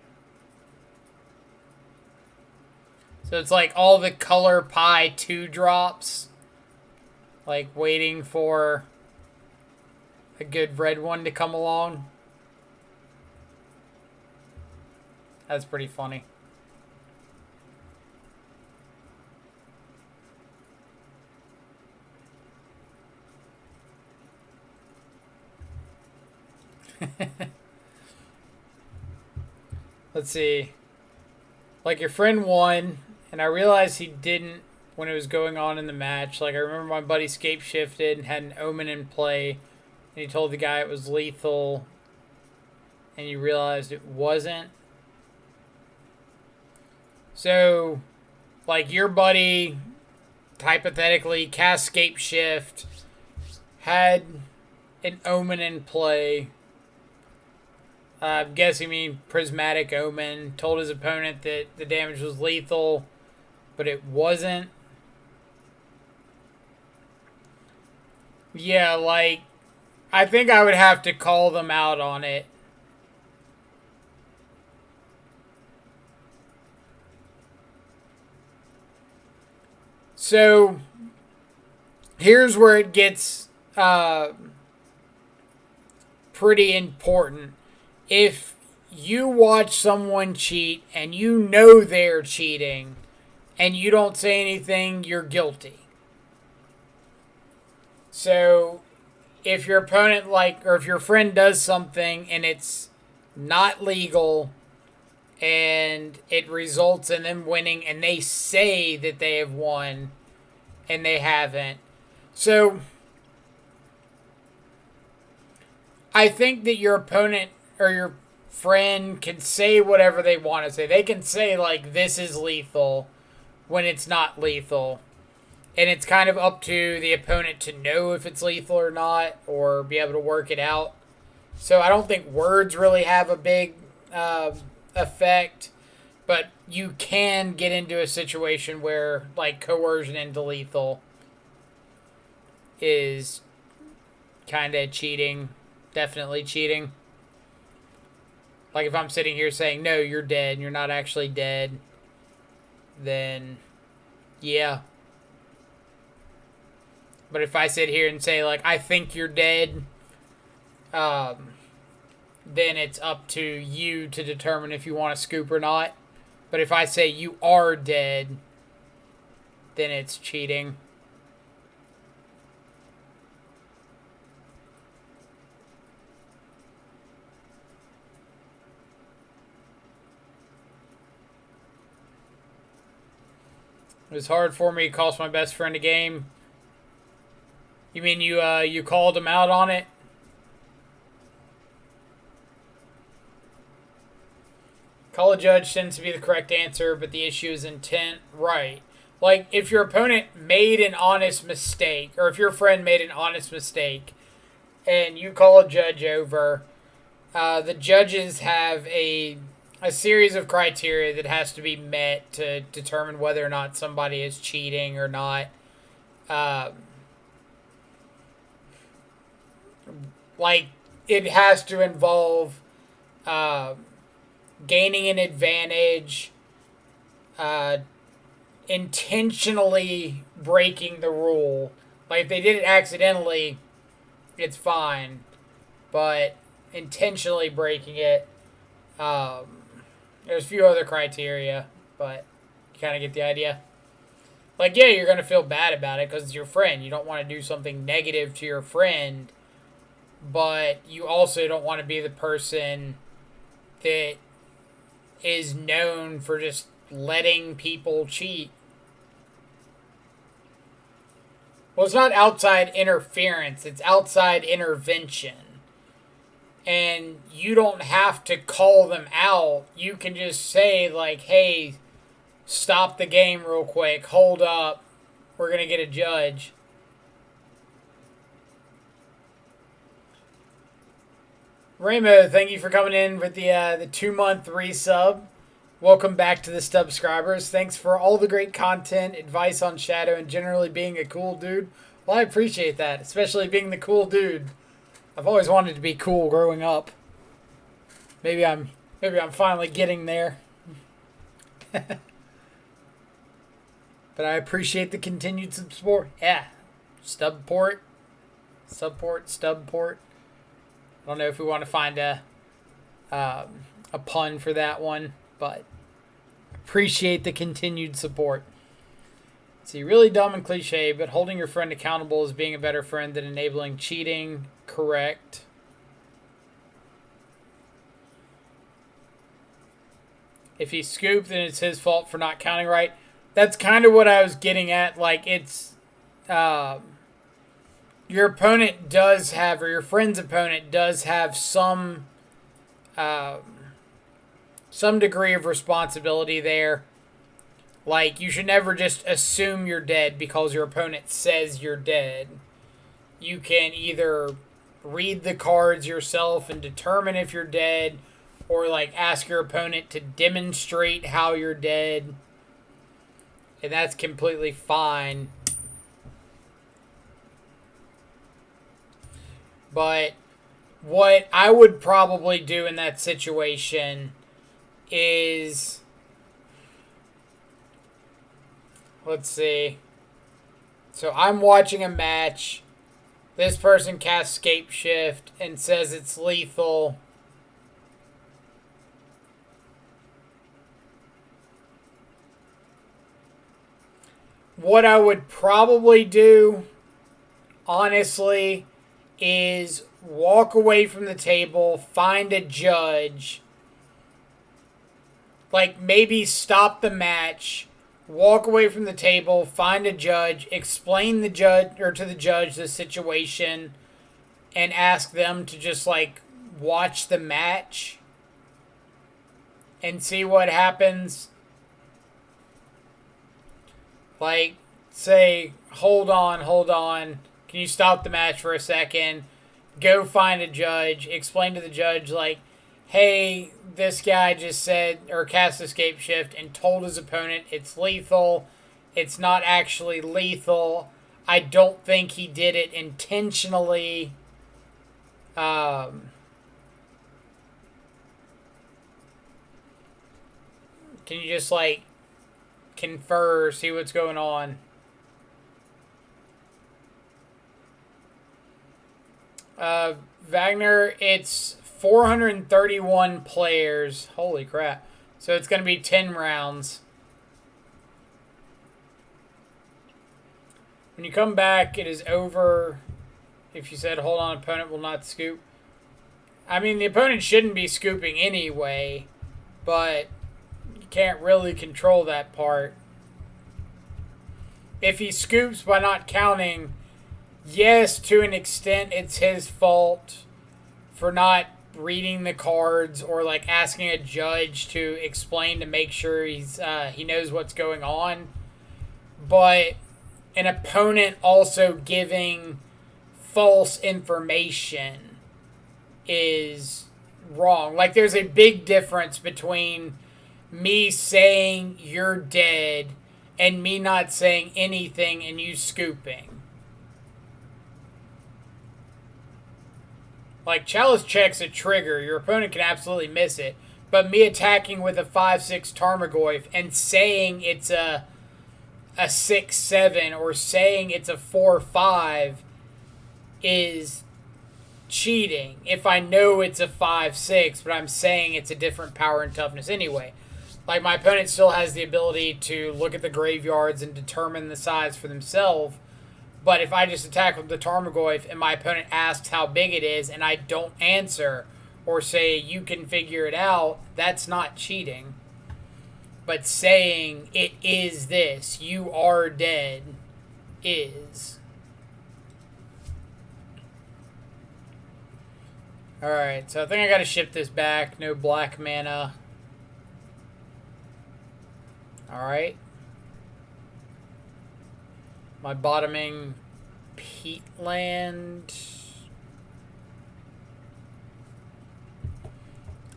So it's like all the Color Pie 2 drops. Like waiting for a good red one to come along. That's pretty funny. Let's see. Like, your friend won, and I realized he didn't when it was going on in the match. Like, I remember my buddy scape shifted and had an Omen in play, and he told the guy it was lethal, and you realized it wasn't. So, like, your buddy, hypothetically, cast scape shift, had an Omen in play. I'm guessing Prismatic Omen, told his opponent that the damage was lethal, but it wasn't. Yeah, like, I think I would have to call them out on it. So, here's where it gets pretty important. If you watch someone cheat and you know they're cheating and you don't say anything, you're guilty. So if your opponent or if your friend does something and it's not legal and it results in them winning and they say that they have won and they haven't. So I think that your opponent or your friend can say whatever they want to say. They can say, like, this is lethal when it's not lethal. And it's kind of up to the opponent to know if it's lethal or not, or be able to work it out. So I don't think words really have a big effect. But you can get into a situation where, like, coercion into lethal is kind of cheating. Definitely cheating. Like, if I'm sitting here saying, no, you're dead, and you're not actually dead, then, yeah. But if I sit here and say, like, I think you're dead, then it's up to you to determine if you want to scoop or not. But if I say you are dead, then it's cheating. It was hard for me to cost my best friend a game. You mean you called him out on it? Call a judge tends to be the correct answer, but the issue is intent. Right. Like, if your opponent made an honest mistake, or if your friend made an honest mistake, and you call a judge over, the judges have a series of criteria that has to be met to determine whether or not somebody is cheating or not. Like, it has to involve gaining an advantage, intentionally breaking the rule. Like, if they did it accidentally, it's fine. But intentionally breaking it, there's a few other criteria, but you kind of get the idea. Like, yeah, you're going to feel bad about it because it's your friend. You don't want to do something negative to your friend, but you also don't want to be the person that is known for just letting people cheat. Well, it's not outside interference, it's outside intervention. And you don't have to call them out. You can just say, like, hey, stop the game real quick. Hold up. We're going to get a judge. Ramo, thank you for coming in with the 2-month resub. Welcome back to the subscribers. Thanks for all the great content, advice on Shadow, and generally being a cool dude. Well, I appreciate that, especially being the cool dude. I've always wanted to be cool growing up. Maybe I'm finally getting there. But I appreciate the continued support. Yeah. Stubport. Stubport. I don't know if we want to find a pun for that one, but appreciate the continued support. See, really dumb and cliche, but holding your friend accountable is being a better friend than enabling cheating. Correct. If he scooped, then it's his fault for not counting right. That's kind of what I was getting at. Like, it's your opponent does have, or your friend's opponent does have some degree of responsibility there. Like, you should never just assume you're dead because your opponent says you're dead. You can either read the cards yourself and determine if you're dead, or, like, ask your opponent to demonstrate how you're dead. And that's completely fine. But what I would probably do in that situation is, let's see. So I'm watching a match. This person casts Scape Shift and says it's lethal. What I would probably do, honestly, is walk away from the table, find a judge, like maybe stop the match, walk away from the table, find a judge, explain the judge or to the judge the situation, and ask them to just like watch the match and see what happens. Like, say, hold on. Can you stop the match for a second? Go find a judge. Explain to the judge, like, hey, this guy just said, or cast Escape Shift and told his opponent it's lethal. It's not actually lethal. I don't think he did it intentionally. Can you just, like, confer, see what's going on? Wagner, it's 431 players. Holy crap. So it's going to be 10 rounds. When you come back, it is over. If you said, hold on, opponent will not scoop. I mean, the opponent shouldn't be scooping anyway, but you can't really control that part. If he scoops by not counting, yes, to an extent, it's his fault for not reading the cards or like asking a judge to explain to make sure he knows what's going on. But an opponent also giving false information is wrong. Like, there's a big difference between me saying you're dead and me not saying anything and you scooping. Like, Chalice check's a trigger. Your opponent can absolutely miss it. But me attacking with a 5-6 Tarmogoyf and saying it's a 6-7 or saying it's a 4-5 is cheating. If I know it's a 5-6, but I'm saying it's a different power and toughness anyway. Like, my opponent still has the ability to look at the graveyards and determine the size for themselves. But if I just attack with the Tarmogoyf and my opponent asks how big it is and I don't answer or say you can figure it out, that's not cheating. But saying it is this, you are dead, is. Alright, so I think I gotta ship this back. No black mana. Alright. My bottoming peatland.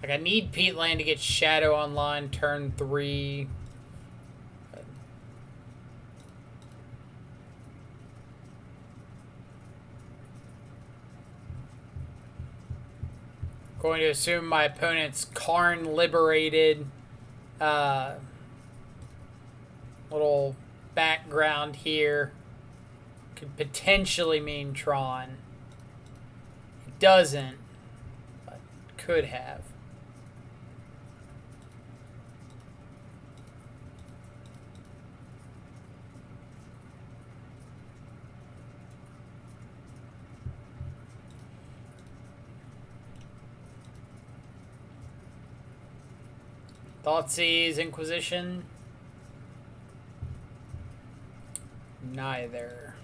Like, I need peatland to get Shadow online turn 3. Going to assume my opponent's Karn liberated. Little background here could potentially mean Tron. It doesn't, but could have. Thoughtseize Inquisition. Neither.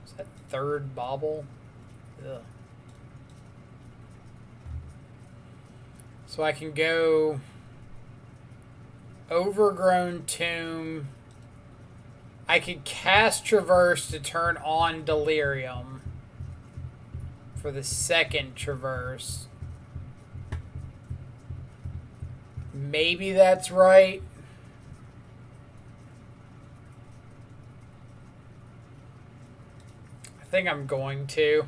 Is that third bauble? Ugh. So I can go Overgrown Tomb. I could cast Traverse to turn on Delirium for the second Traverse. Maybe that's right. I think I'm going to.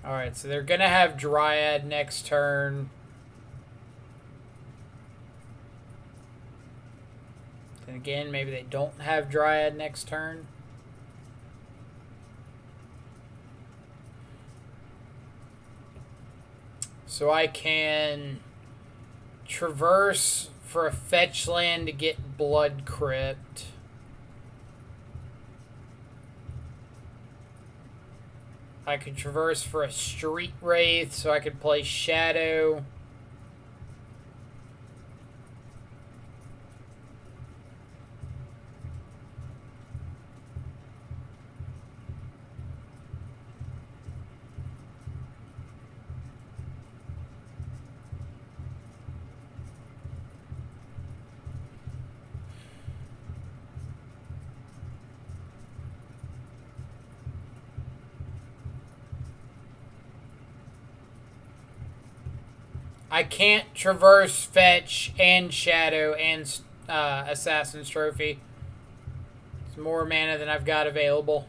Alright, so they're going to have Dryad next turn. Then again, maybe they don't have Dryad next turn. So I can Traverse for a fetch land to get Blood Crypt. I could Traverse for a Street Wraith, so I could play Shadow. I can't Traverse, Fetch, and Shadow, and Assassin's Trophy. It's more mana than I've got available.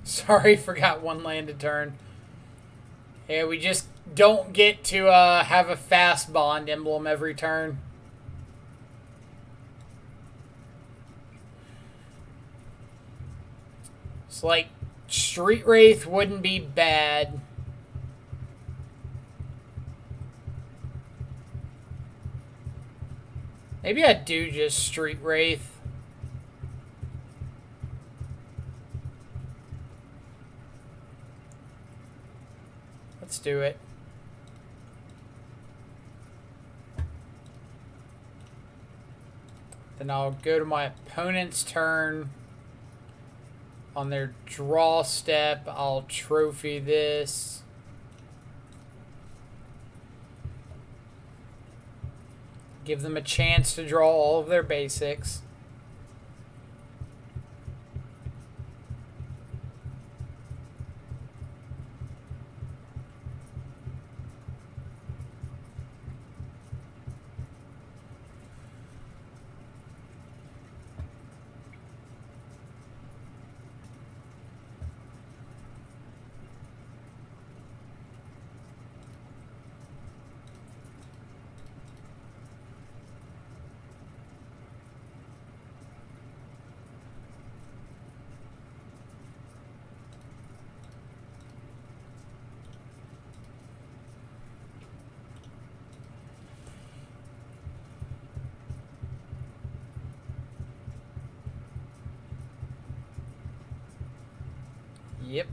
Sorry, forgot one land to turn. Yeah, we just don't get to have a fast bond emblem every turn. It's like Street Wraith wouldn't be bad. Maybe I do just Street Wraith. Let's do it. Then I'll go to my opponent's turn. On their draw step, I'll trophy this. Give them a chance to draw all of their basics. Yep.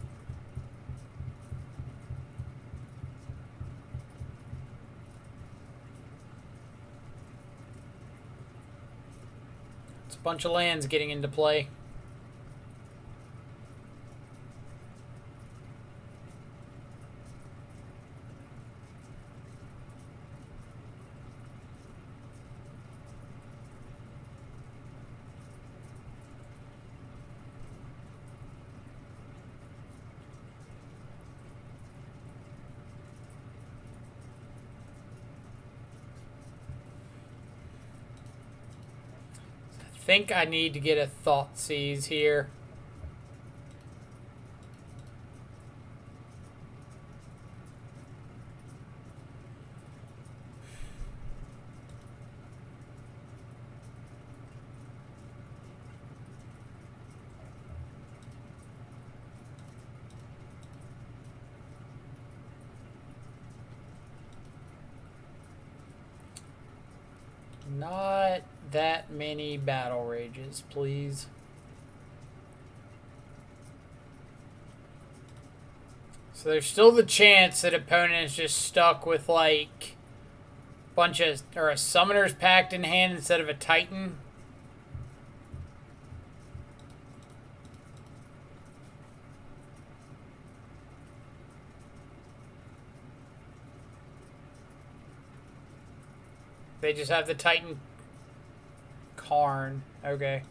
It's a bunch of lands getting into play. I think I need to get a Thought Seize here. Not that many battle rages, please. So there's still the chance that opponent is just stuck with like bunch of or a Summoner's Pact in hand instead of a Titan. They just have the Titan Karn. Okay.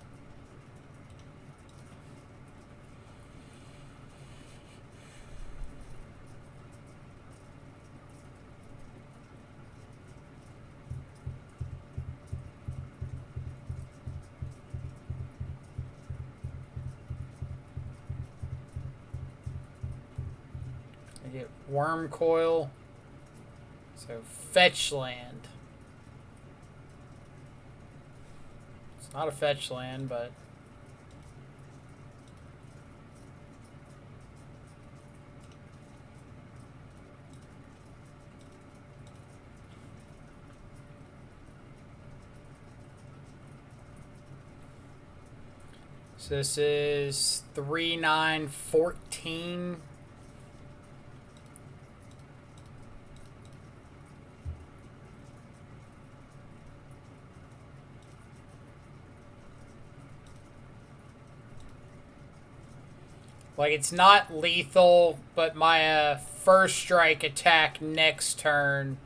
I get Worm Coil. So fetch land. Not a fetch land, but so this is 3, 9, 14. Like, it's not lethal, but my first strike attack next turn,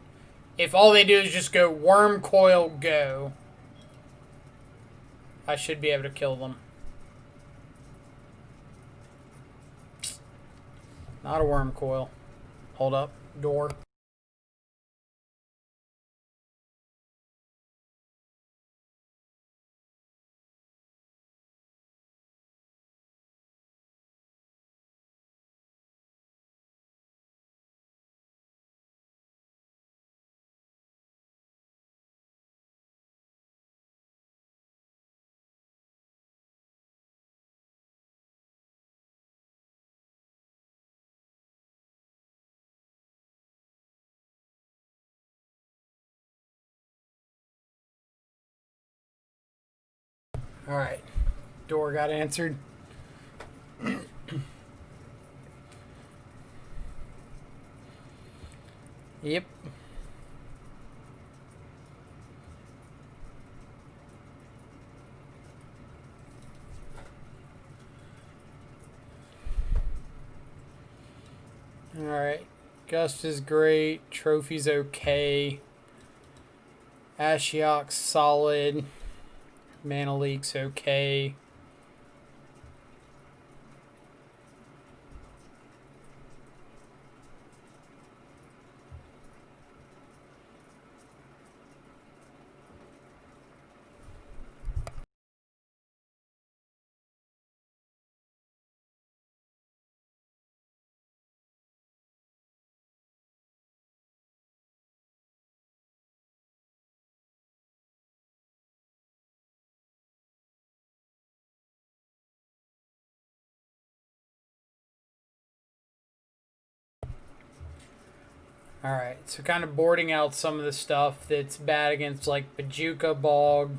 if all they do is just go Worm Coil, go, I should be able to kill them. Not a Worm Coil. Hold up. Door. Alright. Door got answered. Yep. Alright. Gust is great. Trophy's okay. Ashiok's solid. Mana Leak's okay. Alright, so kind of boarding out some of the stuff that's bad against, like, Bajuka Bog.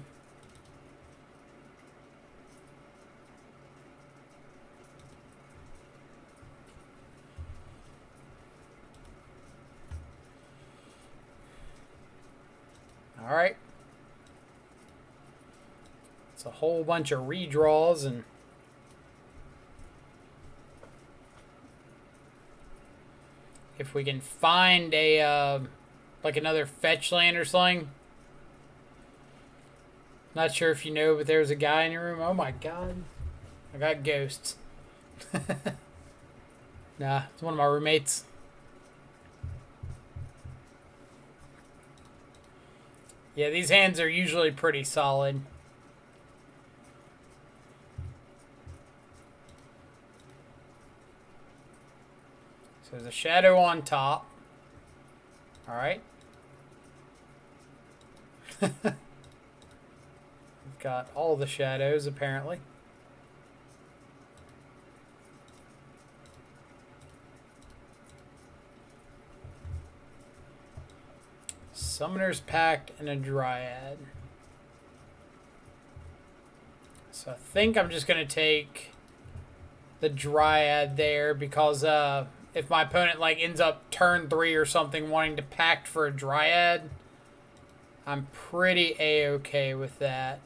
whole bunch of redraws and if we can find a like another fetch land or something. Not sure if you know, but there's a guy in your room. Oh my god. I got ghosts. Nah, it's one of my roommates. Yeah, these hands are usually pretty solid. So there's a shadow on top. Alright. We've got all the shadows, apparently. Summoner's Pact and a Dryad. So I think I'm just going to take the Dryad there because if my opponent like ends up turn 3 or something wanting to pact for a Dryad, I'm pretty A-okay with that.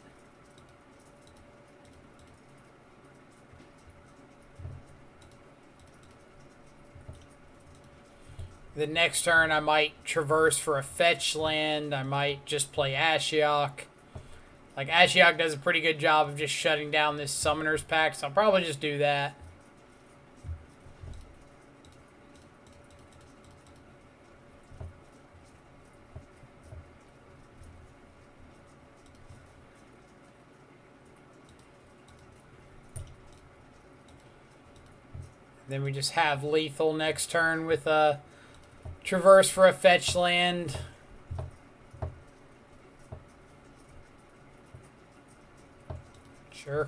The next turn, I might traverse for a fetch land. I might just play Ashiok. Like, Ashiok does a pretty good job of just shutting down this Summoner's Pact, so I'll probably just do that. Then we just have lethal next turn with a traverse for a fetch land. Sure.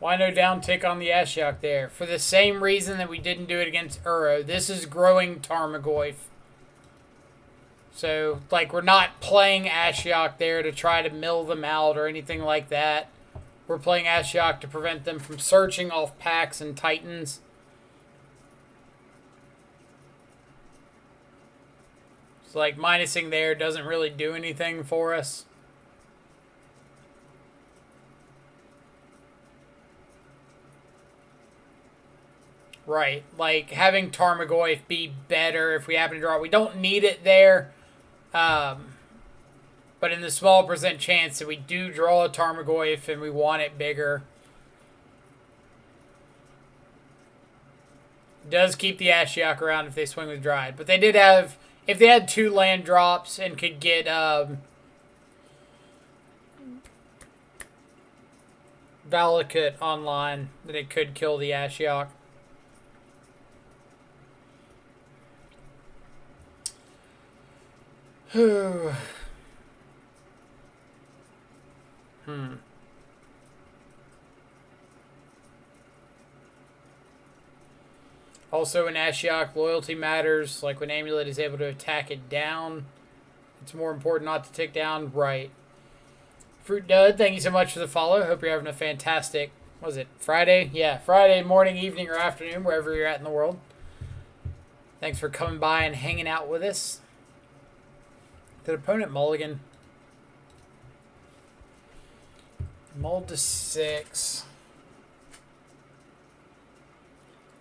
Why no down tick on the Ashiok there? For the same reason that we didn't do it against Uro. This is growing Tarmogoyf. So, like, we're not playing Ashiok there to try to mill them out or anything like that. We're playing Ashiok to prevent them from searching off packs and Titans. So, like, minusing there doesn't really do anything for us. Right, like having Tarmogoyf be better if we happen to draw. We don't need it there, but in the small percent chance that we do draw a Tarmogoyf and we want it bigger, it does keep the Ashiok around if they swing with Dryad. But they did have, if they had 2 land drops and could get Valakut online, then it could kill the Ashiok. Also, in Ashiok, loyalty matters. Like when Amulet is able to attack it down, it's more important not to tick down. Right. Fruit Dud, thank you so much for the follow. Hope you're having a fantastic, was it Friday? Yeah, Friday morning, evening, or afternoon, wherever you're at in the world. Thanks for coming by and hanging out with us. Did opponent mulligan? Mulled to 6.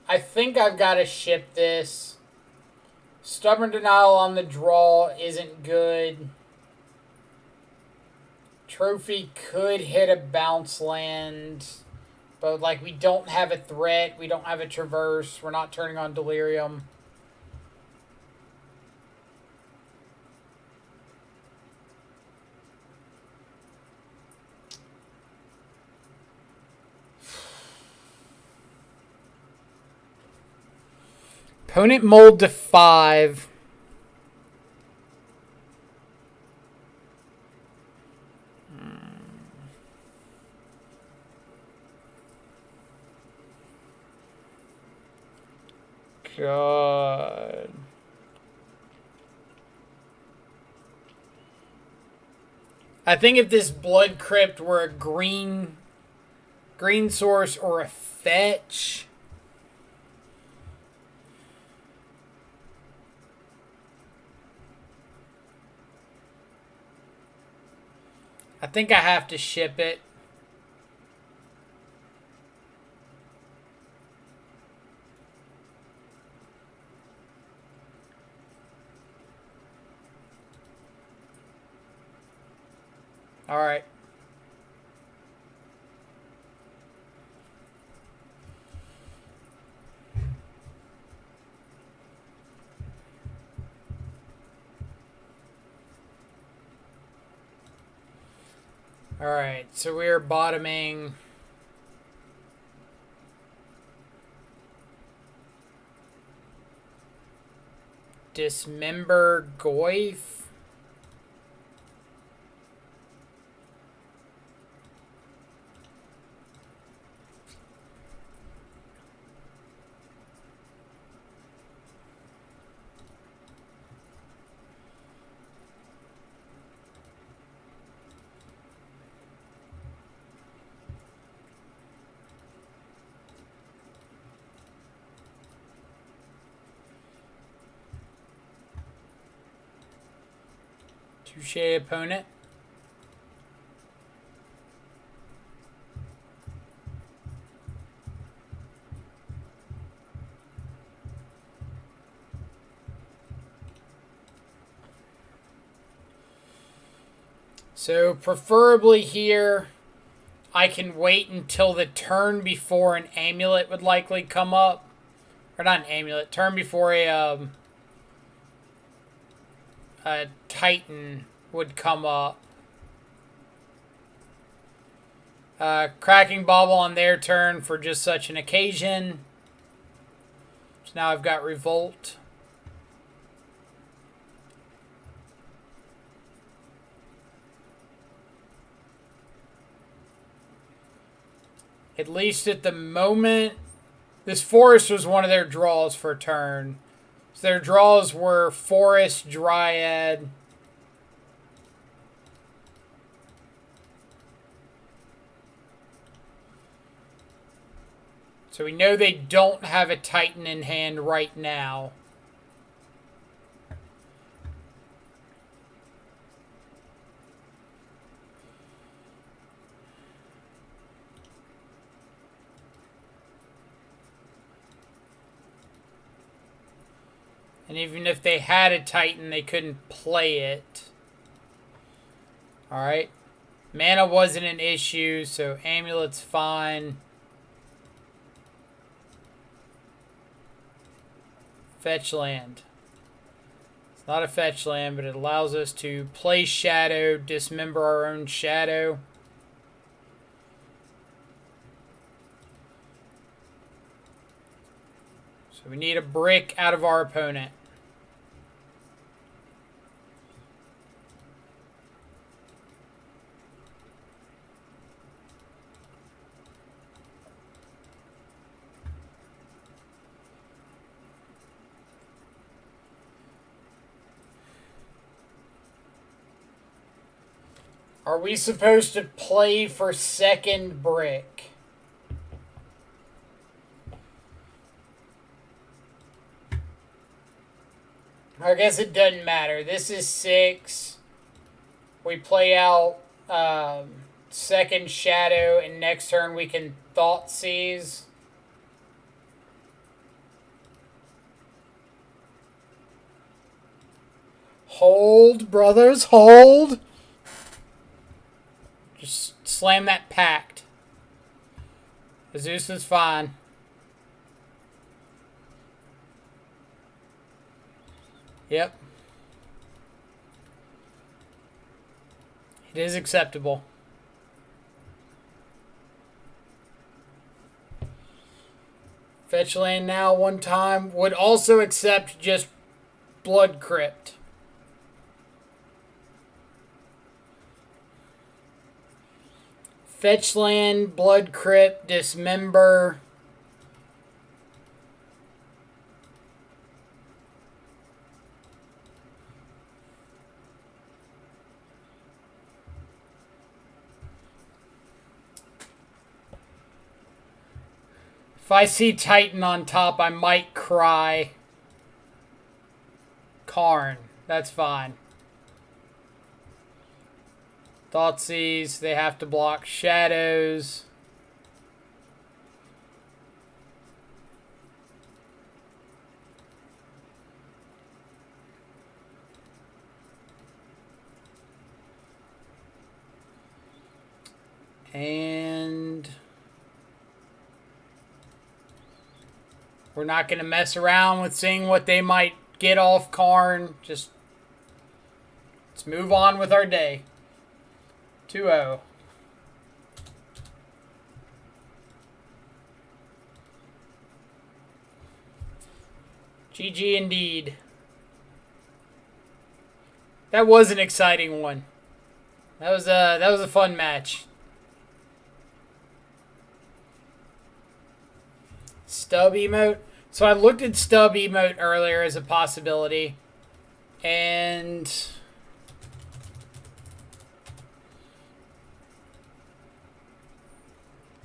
I think I've got to ship this. Stubborn Denial on the draw isn't good. Trophy could hit a bounce land. But, like, we don't have a threat. We don't have a traverse. We're not turning on Delirium. Opponent mulled to 5. God. I think if this Blood Crypt were a green source or a fetch, I think I have to ship it. All right. All right. So we're bottoming. Dismember Goyf. Touche opponent. So preferably here, I can wait until the turn before an amulet would likely come up. Or not an amulet, turn before a Titan would come up. Cracking Bauble on their turn for just such an occasion. So now I've got Revolt. At least at the moment, this Forest was one of their draws for turn. So their draws were Forest, Dryad. So we know they don't have a Titan in hand right now. And even if they had a Titan, they couldn't play it. Alright. Mana wasn't an issue, so Amulet's fine. Fetch land. It's not a fetch land, but it allows us to play Shadow, dismember our own Shadow. So we need a brick out of our opponent. Are we supposed to play for second brick? I guess it doesn't matter. This is 6. We play out second Shadow, and next turn we can Thought Seize. Hold, brothers, hold. Just slam that pact. Zeus is fine. Yep. It is acceptable. Fetch land now one time. Would also accept just Blood Crypt. Fetch land, Blood Crypt, Dismember. If I see Titan on top, I might cry. Karn. That's fine. Thoughtseize. They have to block shadows. And we're not going to mess around with seeing what they might get off Karn. Just let's move on with our day. 2-0. GG indeed. That was an exciting one. That was a fun match. Stub emote. So I looked at stub emote earlier as a possibility, and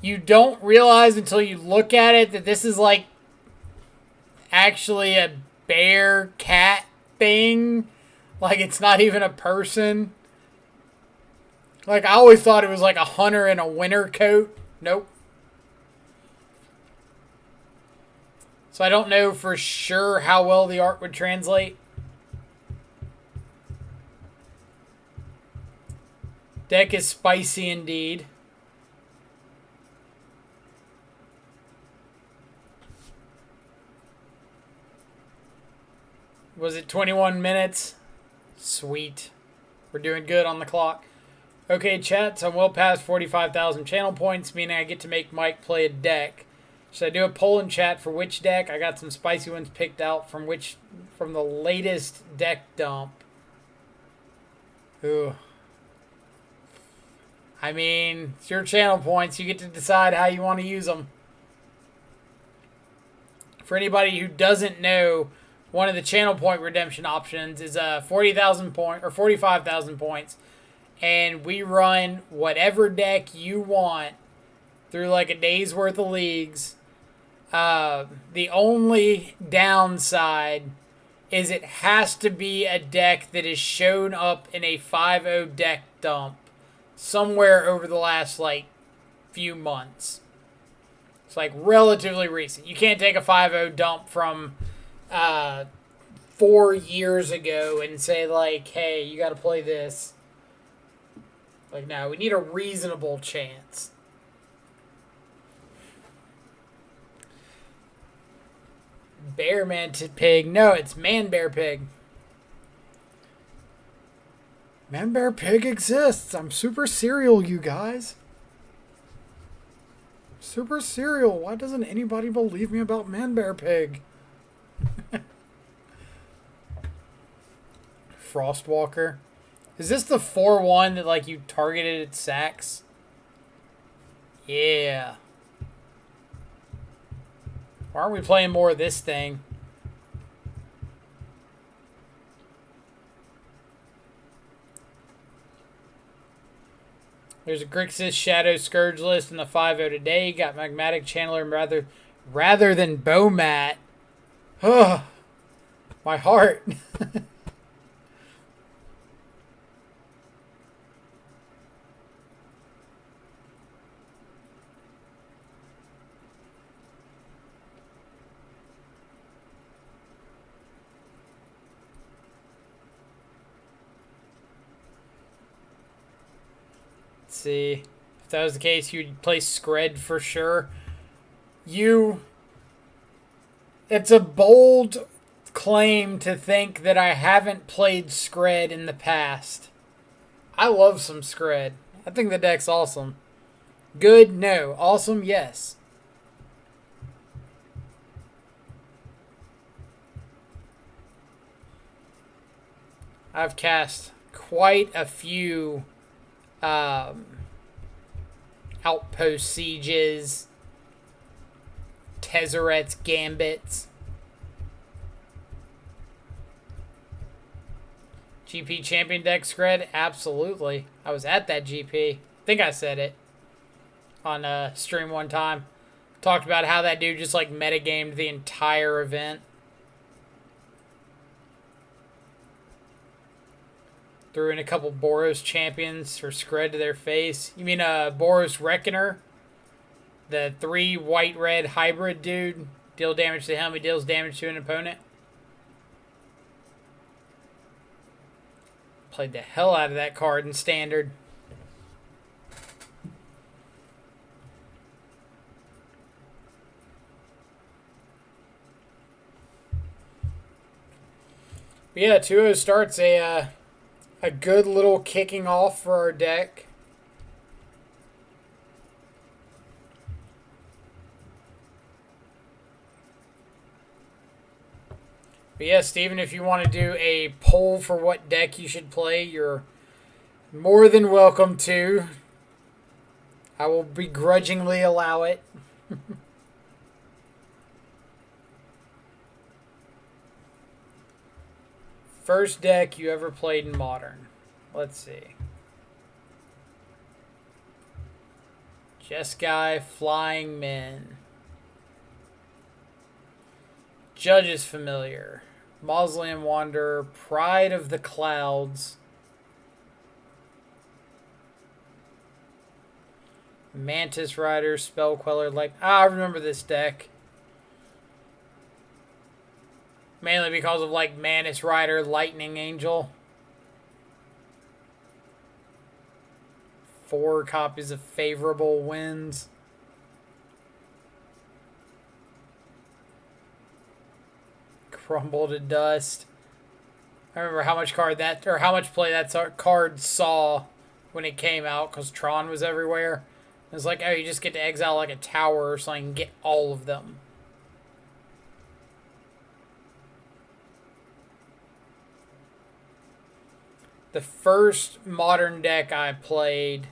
you don't realize until you look at it that this is like actually a bear cat thing. Like it's not even a person. Like I always thought it was like a hunter in a winter coat. Nope. So I don't know for sure how well the art would translate. Deck is spicy indeed. Was it 21 minutes? Sweet. We're doing good on the clock. Okay, chat, so I'm well past 45,000 channel points, meaning I get to make Mike play a deck. Should I do a poll in chat for which deck? I got some spicy ones picked out from the latest deck dump. Ooh. I mean, it's your channel points. You get to decide how you want to use them. For anybody who doesn't know, one of the channel point redemption options is 40,000 point or 45,000 points, and we run whatever deck you want through like a day's worth of leagues. The only downside is it has to be a deck that has shown up in a 5-0 deck dump somewhere over the last like few months. It's like relatively recent. You can't take a 5-0 dump from 4 years ago and say like, hey, you got to play this. Like, no, we need a reasonable chance. Bear man pig. No, it's man bear pig. Man bear pig exists. I'm super serial, you guys. Super serial. Why doesn't anybody believe me about man bear pig? Frostwalker. Is this the 4-1 that like you targeted at sacks? Yeah. Why aren't we playing more of this thing? There's a Grixis Shadow Scourge list in the 5-0 today. You got Magmatic Channeler rather than Bowmat. Oh, my heart. See, if that was the case, you'd play Scred for sure. It's a bold claim to think that I haven't played Scred in the past. I love some Scred. I think the deck's awesome. Good? No. Awesome? Yes. I've cast quite a few Outpost Sieges, Tezzeret's Gambits. GP Champion deck Scred? Absolutely. I was at that GP. I think I said it on stream one time. Talked about how that dude just like metagamed the entire event. Threw in a couple Boros champions for Scred to their face. You mean Boros Reckoner? The 3 white-red hybrid dude. Deal damage to him, he deals damage to an opponent. Played the hell out of that card in Standard. But yeah, 2-0 starts a good little kicking off for our deck. But yeah, Steven, if you want to do a poll for what deck you should play, you're more than welcome to. I will begrudgingly allow it. First deck you ever played in Modern. Let's see. Jeskai, Flying Men. Judge's Familiar. Mausoleum Wanderer. Pride of the Clouds. Mantis Rider. Spell Queller. I remember this deck. Mainly because of Mantis Rider, Lightning Angel. 4 copies of Favorable Winds. Crumble to Dust. I remember how much how much play that card saw when it came out because Tron was everywhere. It was oh, you just get to exile a tower or something and get all of them. The first Modern deck I played,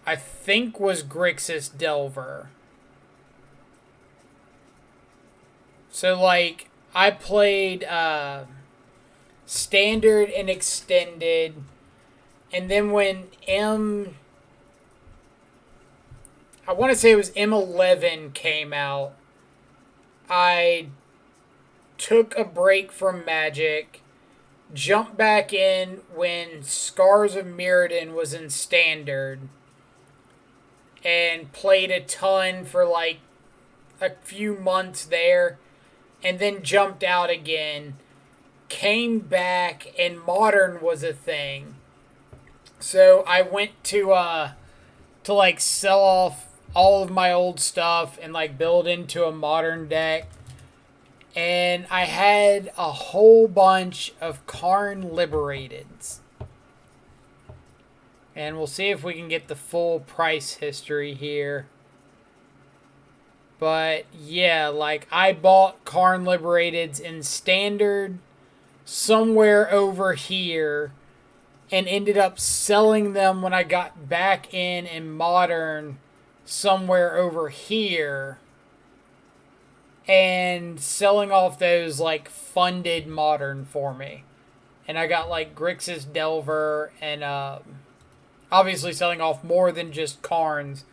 I think, was Grixis Delver. So, I played Standard and Extended, and then when I want to say it was M11 came out, I took a break from Magic, jumped back in when Scars of Mirrodin was in Standard, and played a ton for a few months there, and then jumped out again, came back, and Modern was a thing. So I went to sell off all of my old stuff and build into a Modern deck. And I had a whole bunch of Karn Liberateds. And we'll see if we can get the full price history here. But yeah, I bought Karn Liberateds in Standard somewhere over here and ended up selling them when I got back in Modern somewhere over here. And selling off those funded Modern for me. And I got Grixis Delver and obviously selling off more than just Karns,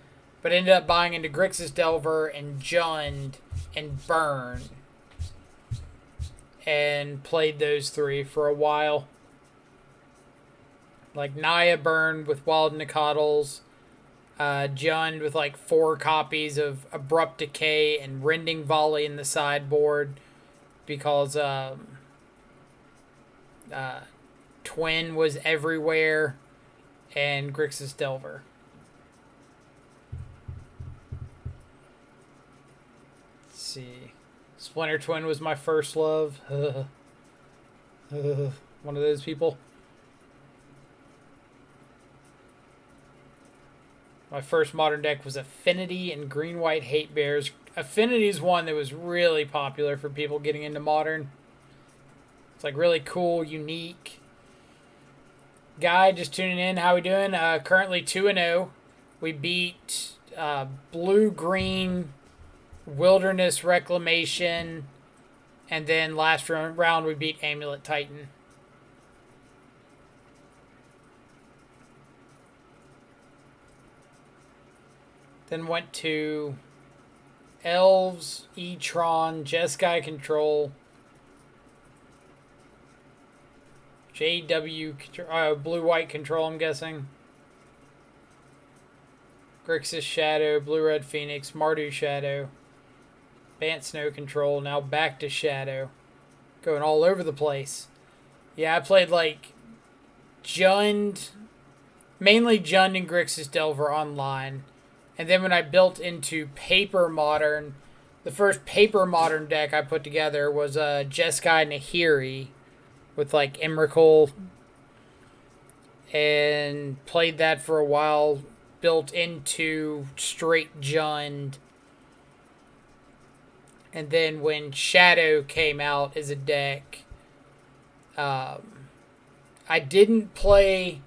but ended up buying into Grixis Delver and Jund and Burn. And played those 3 for a while. Naya Burn with Wild Nicodles. Jund with 4 copies of Abrupt Decay and Rending Volley in the sideboard because Twin was everywhere and Grixis Delver. Let's see. Splinter Twin was my first love. One of those people. My first Modern deck was Affinity and Green-White Hate Bears. Affinity is one that was really popular for people getting into Modern. It's really cool, unique. Guy, just tuning in. How we doing? Currently 2-0. We beat Blue-Green, Wilderness Reclamation, and then last round we beat Amulet Titan. Then went to Elves, E-Tron, Jeskai Control, JW, Blue-White Control, I'm guessing. Grixis Shadow, Blue-Red Phoenix, Mardu Shadow, Bant Snow Control, now back to Shadow. Going all over the place. Yeah, I played like Jund, mainly Jund and Grixis Delver online. And then when I built into Paper Modern, the first Paper Modern deck I put together was Jeskai Nahiri with like Emrakul. And played that for a while, built into straight Jund. And then when Shadow came out as a deck, I didn't play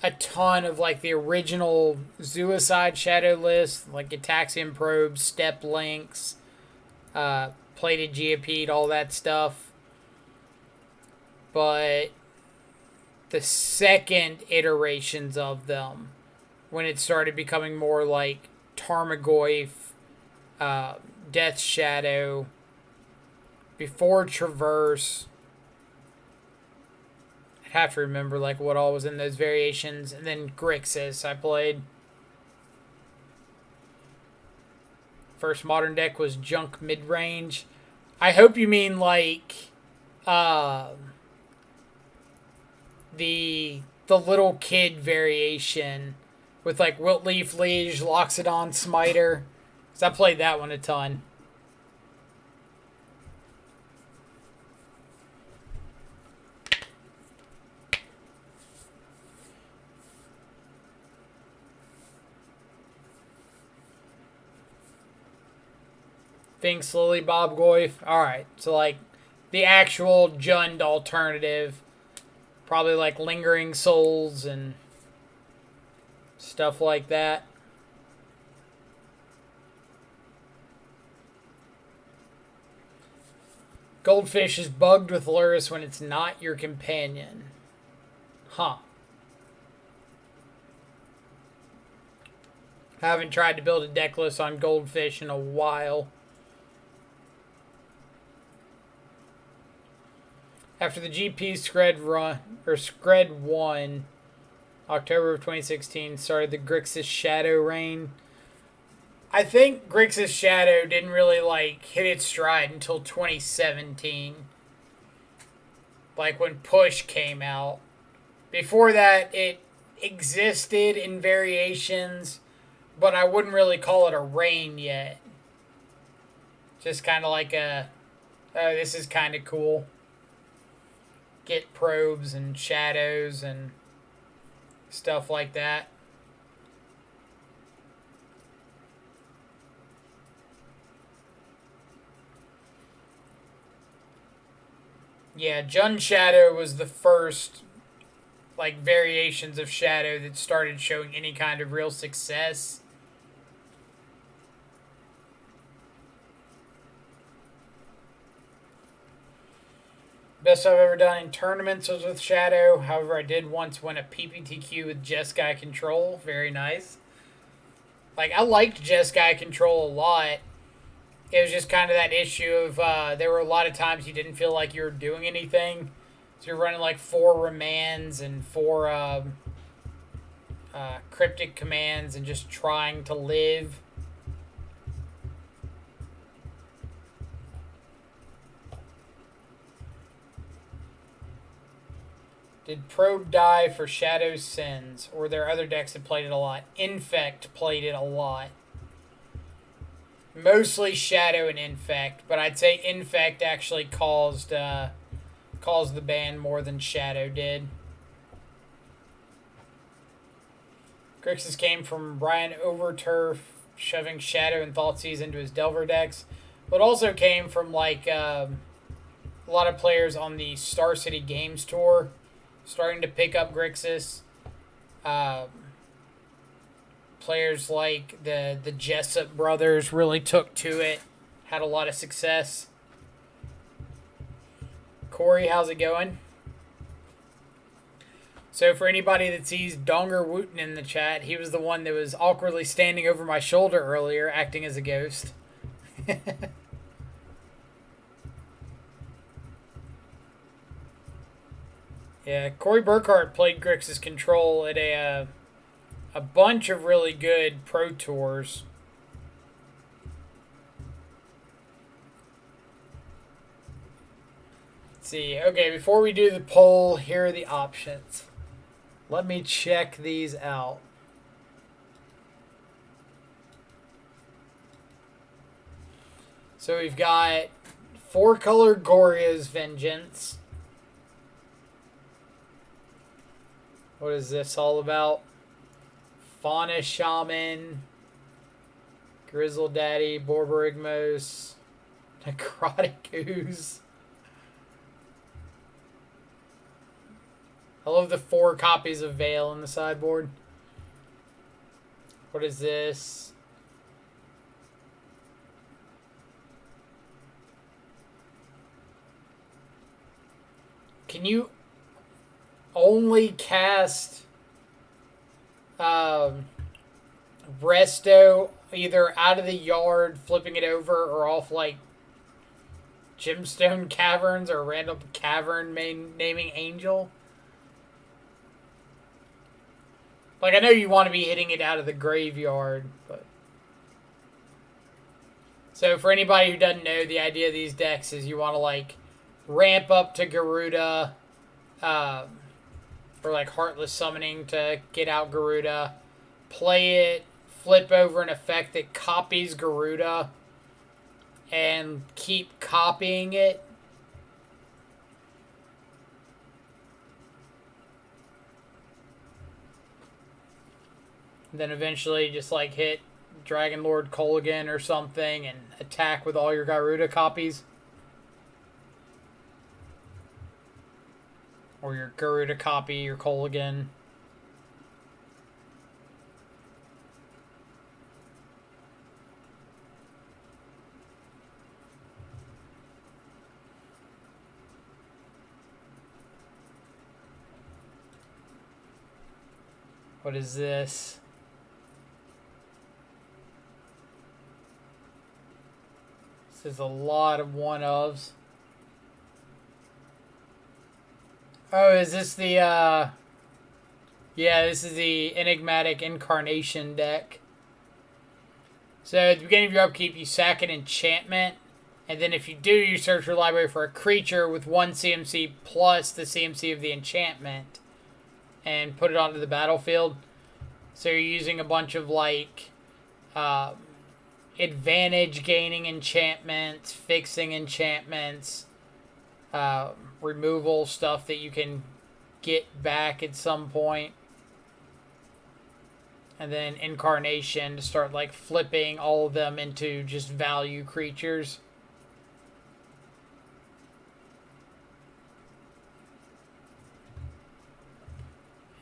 a ton of like the original Suicide Shadow list, like Ataxian Probes, Step Links, Plated Geopede, all that stuff. But the second iterations of them, when it started becoming more like Tarmogoyf, Death Shadow, before Traverse, I'd have to remember like what all was in those variations, and then Grixis I played. First modern deck was Junk Midrange. I hope you mean like the little kid variation with like Wiltleaf Liege, Loxodon Smiter. Because I played that one a ton. Think slowly, Bob Goyf. Alright, so like the actual Jund alternative. Probably like Lingering Souls and stuff like that. Goldfish is bugged with Lurrus when it's not your companion. Huh. Haven't tried to build a deck list on Goldfish in a while. After the GP Scred 1, October of 2016, started the Grixis Shadow reign. I think Grixis Shadow didn't really like hit its stride until 2017. Like when Push came out. Before that, it existed in variations, but I wouldn't really call it a reign yet. Just kind of like a, oh, this is kind of cool. Get probes and shadows and stuff like that. Yeah, Jund Shadow was the first like variations of Shadow that started showing any kind of real success. Best I've ever done in tournaments was with Shadow. However, I did once win a PPTQ with Jeskai Control. Very nice. Like, I liked Jeskai Control a lot. It was just kind of that issue of there were a lot of times you didn't feel like you were doing anything. So you're running like 4 Remands and 4 Cryptic Commands and just trying to live. Did Probe die for Shadow's Sins? Or there are other decks that played it a lot? Infect played it a lot. Mostly Shadow and Infect, but I'd say Infect actually caused the ban more than Shadow did. Grixis came from Brian Overturf shoving Shadow and Thoughtseize into his Delver decks, but also came from like a lot of players on the Star City Games Tour starting to pick up Grixis. Players like the Jessup brothers really took to it, had a lot of success. Corey, how's it going? So for anybody that sees Donger Wooten in the chat, he was the one that was awkwardly standing over my shoulder earlier, acting as a ghost. Yeah, Corey Burkhart played Grixis Control at a bunch of really good pro tours. Let's see. Okay, before we do the poll, here are the options. Let me check these out. So we've got 4-color Gorya's Vengeance. What is this all about? Fauna Shaman, Grizzle Daddy, Borborygmos, Necrotic Ooze. I love the 4 copies of Veil on the sideboard. What is this? Can you only cast Resto either out of the yard, flipping it over, or off like Gemstone Caverns or Random Cavern naming Angel? Like, I know you want to be hitting it out of the graveyard, but... So, for anybody who doesn't know, the idea of these decks is you want to, like, ramp up to Garuda, or, like, Heartless Summoning to get out Garuda, play it, flip over an effect that copies Garuda, and keep copying it. Then eventually just like hit Dragon Lord Kolaghan or something and attack with all your Garuda copies. Or your Garuda copy, your Kolaghan. What is this? This is a lot of one-ofs. Oh, is this the, yeah, this is the Enigmatic Incarnation deck. So, at the beginning of your upkeep, you sack an enchantment, and then if you do, you search your library for a creature with 1 CMC plus the CMC of the enchantment, and put it onto the battlefield. So, you're using a bunch of, like, advantage gaining enchantments, fixing enchantments, removal stuff that you can get back at some point. And then Incarnation to start like flipping all of them into just value creatures.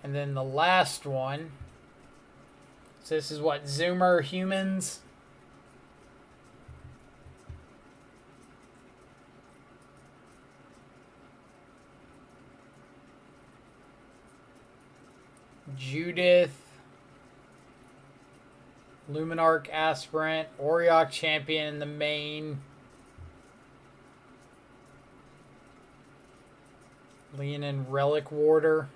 And then the last one. So this is what, Zoomer Humans? Judith, Luminarch Aspirant, Auriok Champion in the main, Leonin Relic Warder.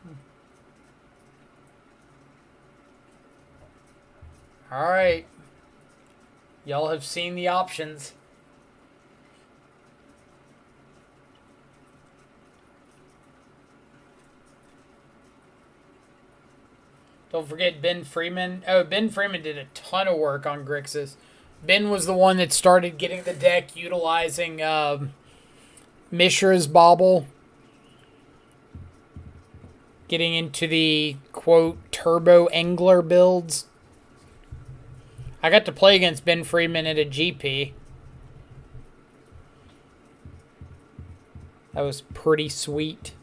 Alright. Y'all have seen the options. Don't forget Ben Freeman. Oh, Ben Freeman did a ton of work on Grixis. Ben was the one that started getting the deck utilizing Mishra's Bauble. Getting into the, quote, Turbo Angler builds. I got to play against Ben Freeman at a GP. That was pretty sweet.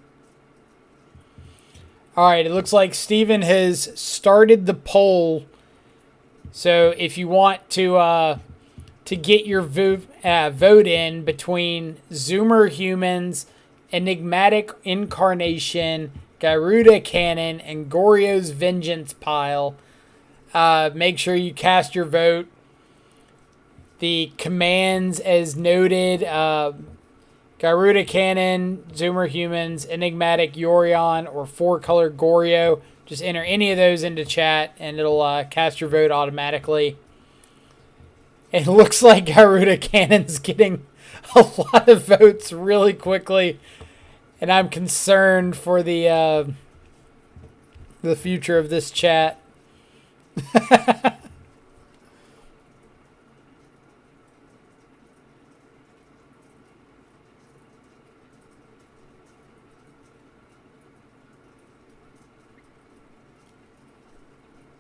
Alright, it looks like Steven has started the poll. So if you want to get your vote in between Zoomer Humans, Enigmatic Incarnation, Garuda Cannon, and Goryo's Vengeance pile. Make sure you cast your vote. The commands, as noted, Garuda Cannon, Zoomer Humans, Enigmatic Yorion, or 4-color Goryo. Just enter any of those into chat, and it'll cast your vote automatically. It looks like Garuda Cannon's getting a lot of votes really quickly, and I'm concerned for the future of this chat.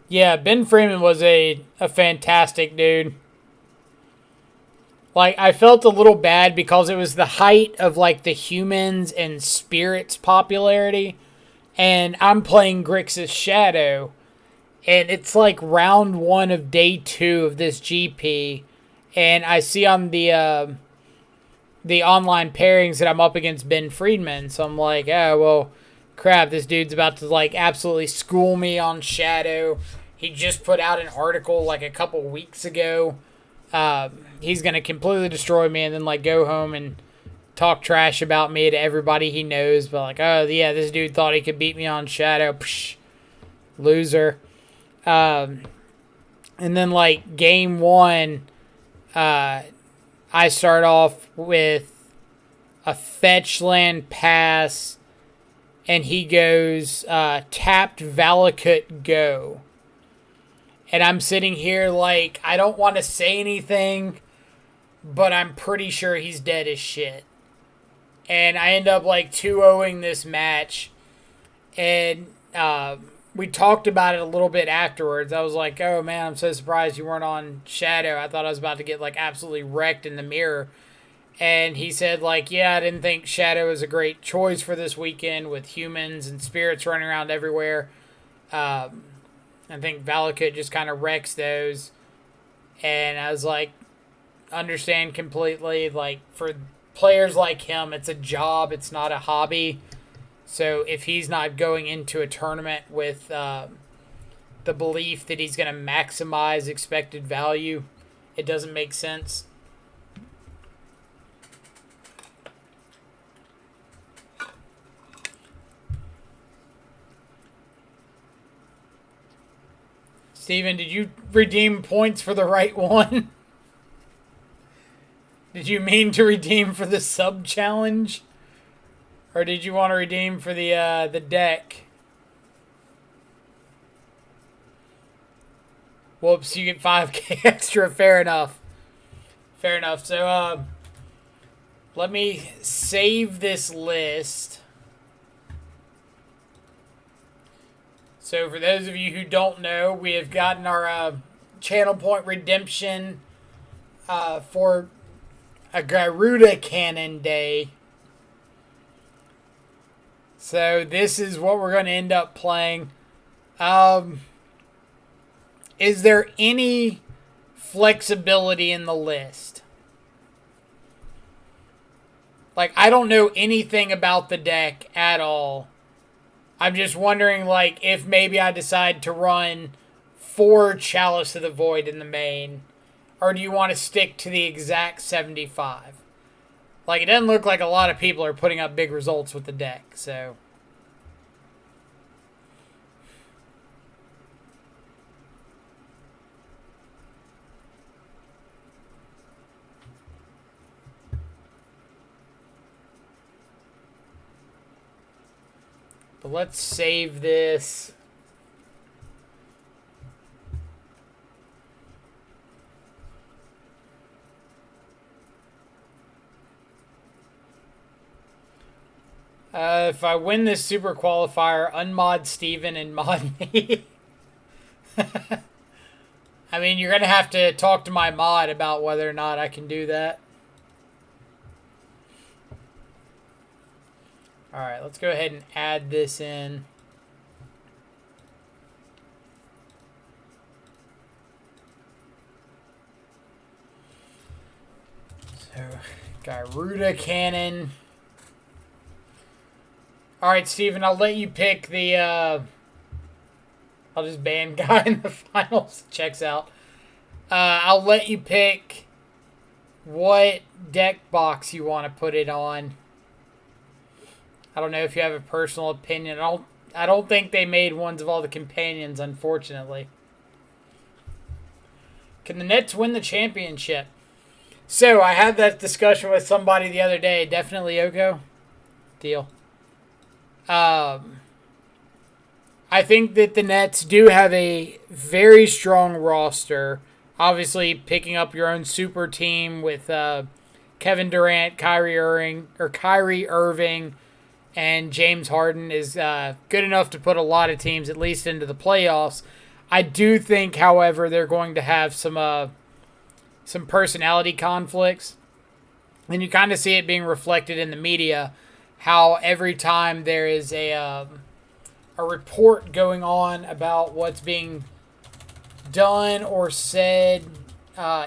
Yeah, Ben Freeman was a fantastic dude. Like, I felt a little bad because it was the height of, like, the humans and spirits popularity. And I'm playing Grixis Shadow. And it's, like, round 1 of day 2 of this GP. And I see on the online pairings that I'm up against Ben Friedman. So I'm like, oh, well, crap, this dude's about to, like, absolutely school me on Shadow. He just put out an article, like, a couple weeks ago. He's going to completely destroy me and then, like, go home and talk trash about me to everybody he knows. But, like, oh, yeah, this dude thought he could beat me on Shadow. Psh, loser. And then, like, game 1, I start off with a fetch land pass, and he goes, tapped Valakut go. And I'm sitting here like, I don't want to say anything, but I'm pretty sure he's dead as shit. And I end up like 2-0ing this match. And we talked about it a little bit afterwards. I was like, oh man, I'm so surprised you weren't on Shadow. I thought I was about to get like absolutely wrecked in the mirror. And he said like, yeah, I didn't think Shadow was a great choice for this weekend with humans and spirits running around everywhere. I think Valakut just kind of wrecks those. And I was like, understand completely. Like, for players like him, it's a job. It's not a hobby. So if he's not going into a tournament with the belief that he's going to maximize expected value, it doesn't make sense. Steven, did you redeem points for the right one? Did you mean to redeem for the sub challenge? Or did you want to redeem for the deck? Whoops, you get 5k extra. Fair enough. Fair enough. So, let me save this list. So for those of you who don't know, we have gotten our channel point redemption for a Garuda Cannon day. So this is what we're going to end up playing. Is there any flexibility in the list? Like, I don't know anything about the deck at all. I'm just wondering, like, if maybe I decide to run 4 Chalice of the Void in the main, or do you want to stick to the exact 75? Like, it doesn't look like a lot of people are putting up big results with the deck, so. But let's save this. If I win this super qualifier, unmod Steven and mod me. I mean, you're going to have to talk to my mod about whether or not I can do that. Alright, let's go ahead and add this in. So, Garuda Cannon. All right, Steven, I'll let you pick the. I'll just ban guy in the finals. Checks out. I'll let you pick what deck box you want to put it on. I don't know if you have a personal opinion. I don't think they made ones of all the companions, unfortunately. Can the Nets win the championship? So I had that discussion with somebody the other day. Definitely Yoko. Deal. I think that the Nets do have a very strong roster. Obviously, picking up your own super team with Kevin Durant, Kyrie Irving, and James Harden is good enough to put a lot of teams at least into the playoffs. I do think, however, they're going to have some personality conflicts, and you kind of see it being reflected in the media. How every time there is a report going on about what's being done or said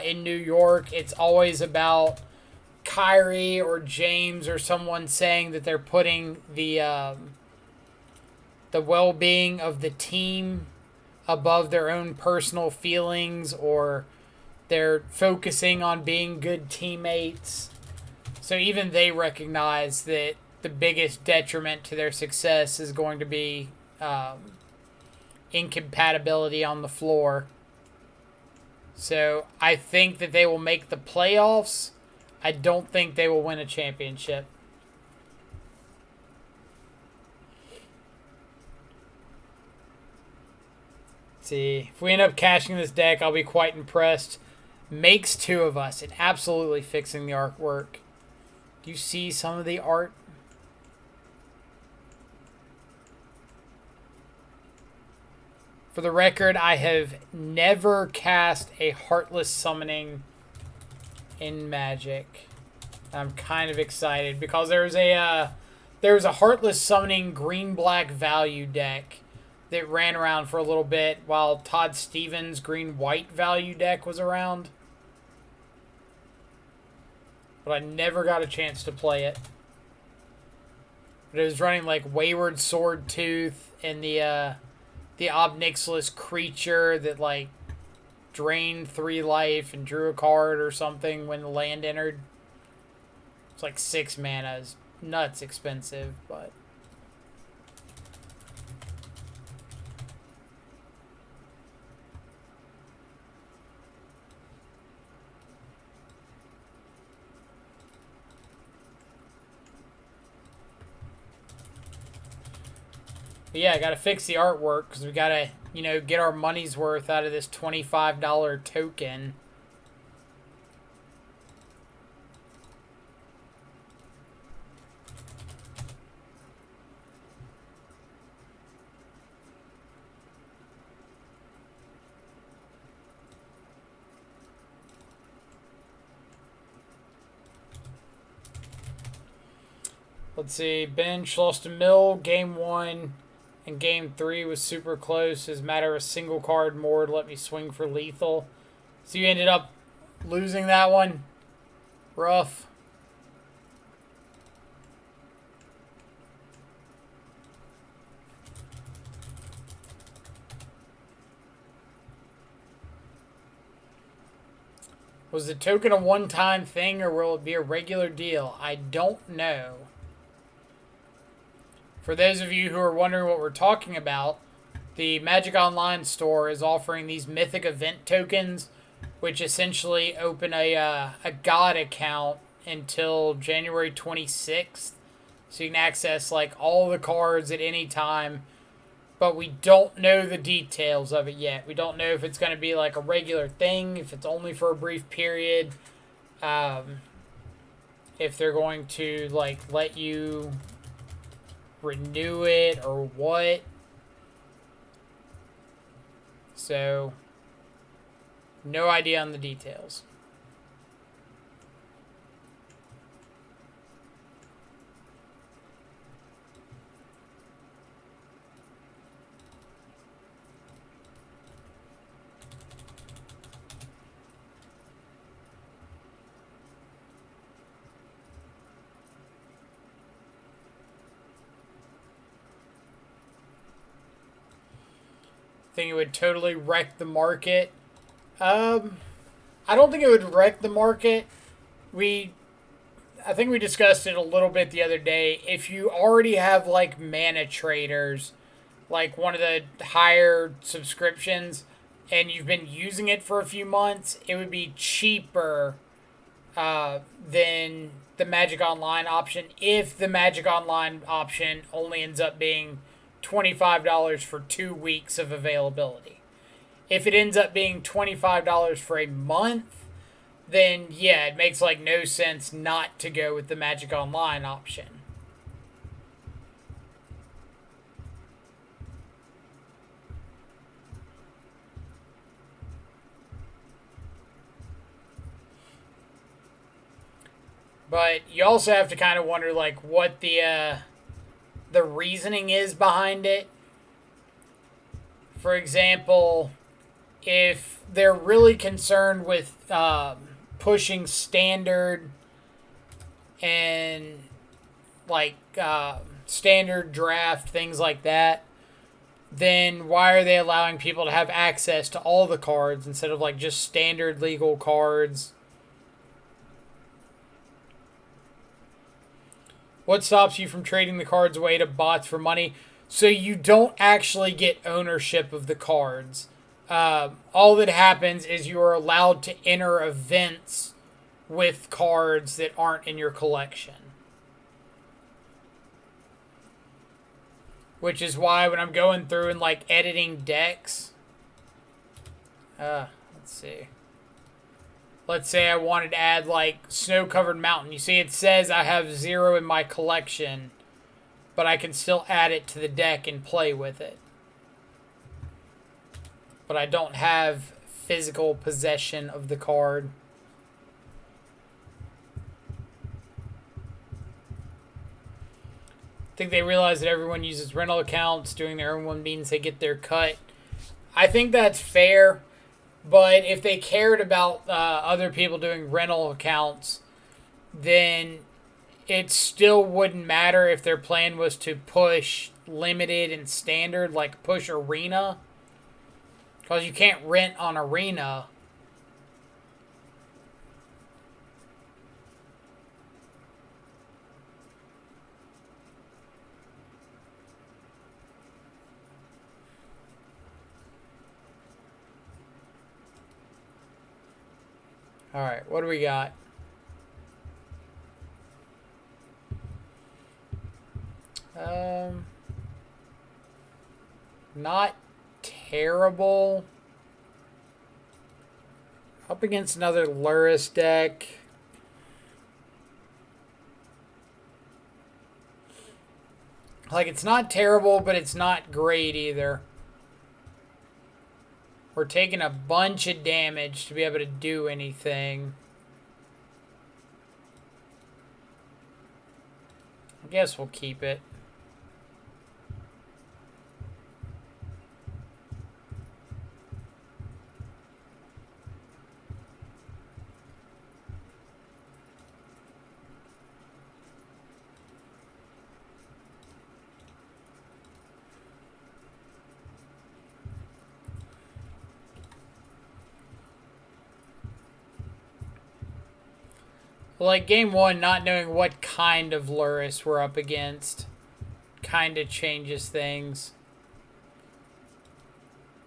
in New York, it's always about Kyrie or James or someone saying that they're putting the well-being of the team above their own personal feelings, or they're focusing on being good teammates. So even they recognize that the biggest detriment to their success is going to be incompatibility on the floor. So I think that they will make the playoffs. I don't think they will win a championship. Let's see, if we end up cashing this deck, I'll be quite impressed. Makes two of us and absolutely fixing the artwork. Do you see some of the art? For the record, I have never cast a Heartless Summoning in Magic. I'm kind of excited because there was a Heartless Summoning green-black value deck that ran around for a little bit while Todd Stevens' green-white value deck was around. But I never got a chance to play it. But it was running like Wayward Sword Tooth and the Obnixilis creature that like drained 3 life and drew a card or something when the land entered. It's like 6 mana. It's nuts expensive, but yeah, I gotta fix the artwork because we gotta, get our money's worth out of this $25 token. Let's see, bench lost to Mill game 1. And game 3 was super close. As a matter of a single card more to let me swing for lethal. So you ended up losing that one. Rough. Was the token a one-time thing or will it be a regular deal? I don't know. For those of you who are wondering what we're talking about, the Magic Online store is offering these Mythic Event tokens, which essentially open a God account until January 26th. So you can access like all the cards at any time, but we don't know the details of it yet. We don't know if it's going to be like a regular thing, if it's only for a brief period, if they're going to like let you renew it or what. So no idea on the details. think it would totally wreck the market. I don't think it would wreck the market. I think we discussed it a little bit the other day. If you already have like mana traders, like one of the higher subscriptions, and you've been using it for a few months, it would be cheaper than the Magic Online option if the Magic Online option only ends up being $25 for 2 weeks of availability. If it ends up being $25 for a month, then yeah, it makes like no sense not to go with the Magic Online option. But you also have to kind of wonder like what the reasoning is behind it. For example, if they're really concerned with pushing standard and like standard draft, things like that, then why are they allowing people to have access to all the cards instead of like just standard legal cards? What stops you from trading the cards away to bots for money? So you don't actually get ownership of the cards. All that happens is you are allowed to enter events with cards that aren't in your collection. Which is why when I'm going through and like editing decks, let's see. Let's say I wanted to add like snow-covered mountain. You see it says I have 0 in my collection, but I can still add it to the deck and play with it. But I don't have physical possession of the card. I think they realize that everyone uses rental accounts. Doing their own one means they get their cut. I think that's fair. But if they cared about other people doing rental accounts, then it still wouldn't matter if their plan was to push limited and standard, like push arena. Because you can't rent on arena. Alright, what do we got? Not terrible. Up against another Luris deck. Like, it's not terrible, but it's not great either. We're taking a bunch of damage to be able to do anything. I guess we'll keep it. Like, game one, not knowing what kind of Luris we're up against kind of changes things.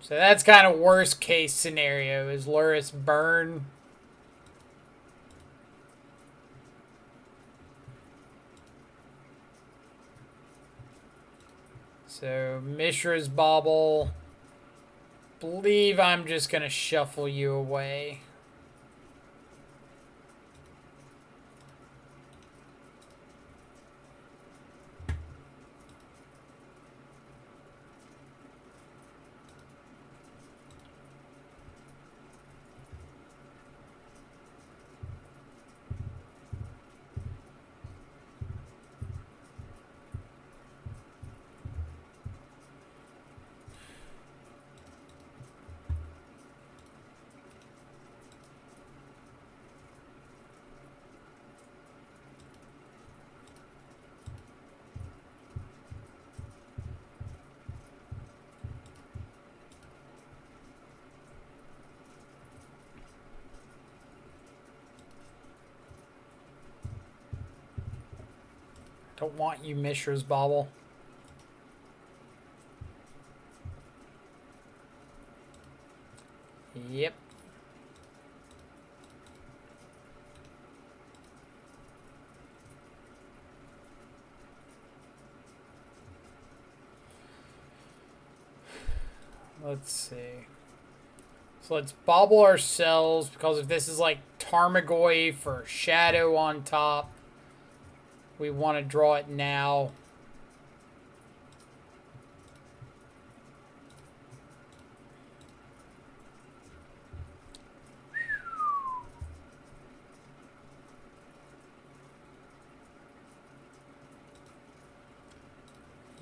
So that's kind of worst case scenario, is Luris burn. So, Mishra's Bauble. Believe I'm just going to shuffle you away. Don't want you, Mishra's Bobble. Yep. Let's see. So let's bobble ourselves, because if this is like Tarmogoyf or Shadow on top, we want to draw it now.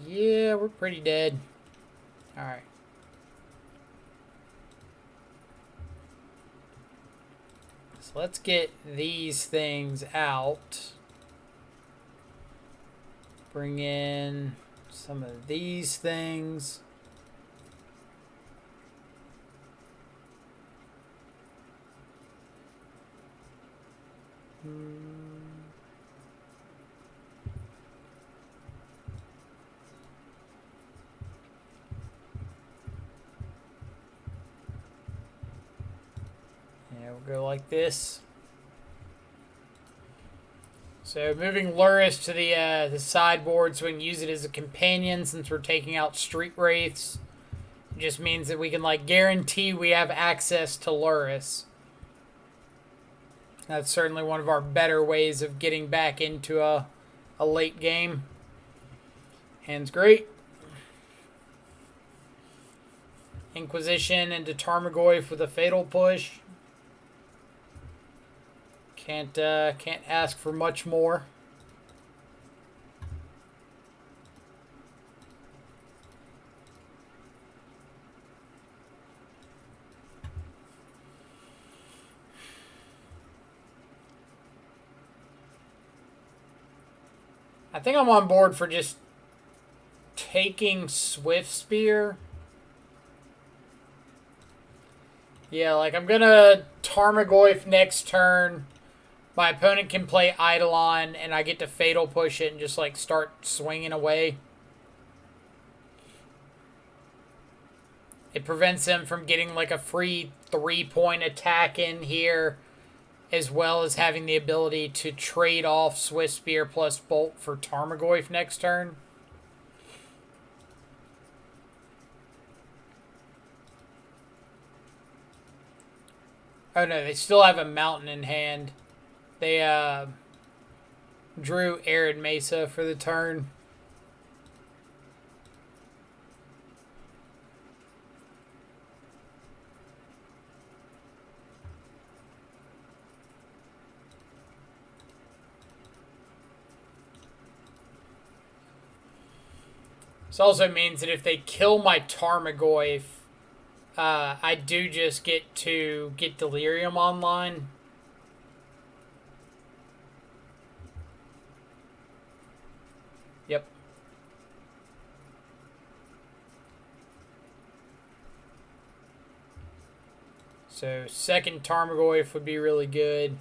Yeah, we're pretty dead. Alright. So let's get these things out. Bring in some of these things. Yeah, we'll go like this. So moving Luris to the sideboard so we can use it as a companion since we're taking out Street Wraiths. It just means that we can like guarantee we have access to Luris. That's certainly one of our better ways of getting back into a late game. Hand's great. Inquisition into Tarmogoyf with a Fatal Push. Can't ask for much more. I think I'm on board for just taking Swift Spear. Yeah, like I'm gonna Tarmogoyf next turn. My opponent can play Eidolon, and I get to Fatal Push it and just like start swinging away. It prevents them from getting like a free 3-point attack in here, as well as having the ability to trade off Swift Spear plus Bolt for Tarmogoyf next turn. Oh no, they still have a Mountain in hand. They drew Arid Mesa for the turn. This also means that if they kill my Tarmogoyf, I do just get to get Delirium online. Yep. So second Tarmogoyf would be really good.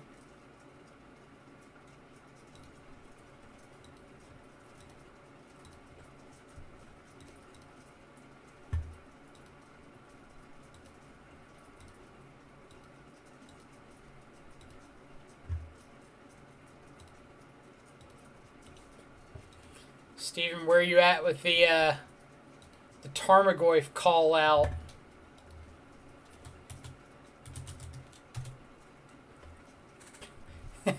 Steven, where are you at with the Tarmogoyf call out? All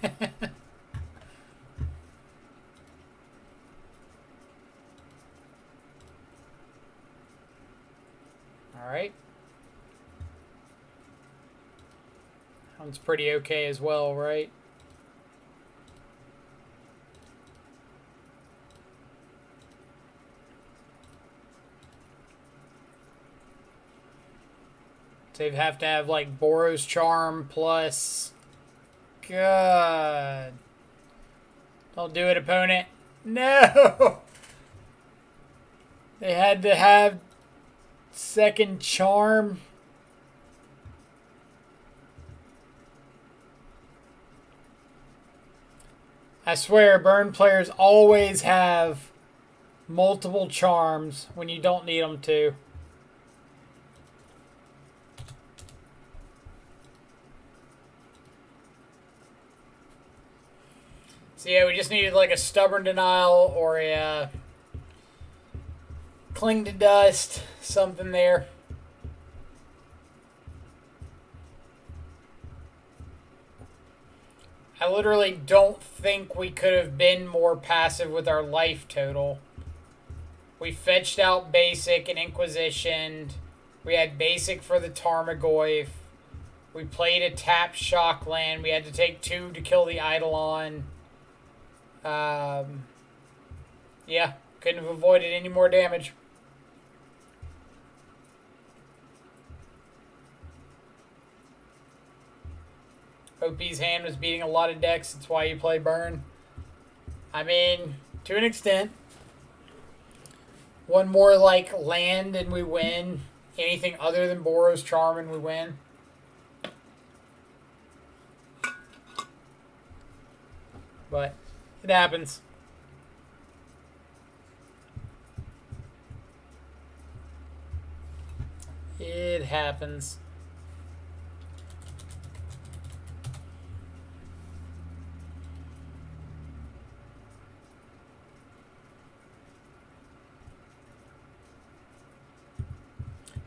right. Sounds pretty okay as well, right? So you have to have like Boros Charm plus. God. Don't do it, opponent. No! They had to have second Charm. I swear, burn players always have multiple charms when you don't need them to. So yeah, we just needed like a stubborn denial or a cling to dust, something there. I literally don't think we could have been more passive with our life total. We fetched out basic and Inquisition. We had basic for the Tarmogoyf. We played a tap shock land. We had to take 2 to kill the Eidolon. Yeah, couldn't have avoided any more damage. OP's hand was beating a lot of decks. That's why you play burn. I mean, to an extent. One more like land and we win. Anything other than Boros Charm and we win. But it happens. It happens.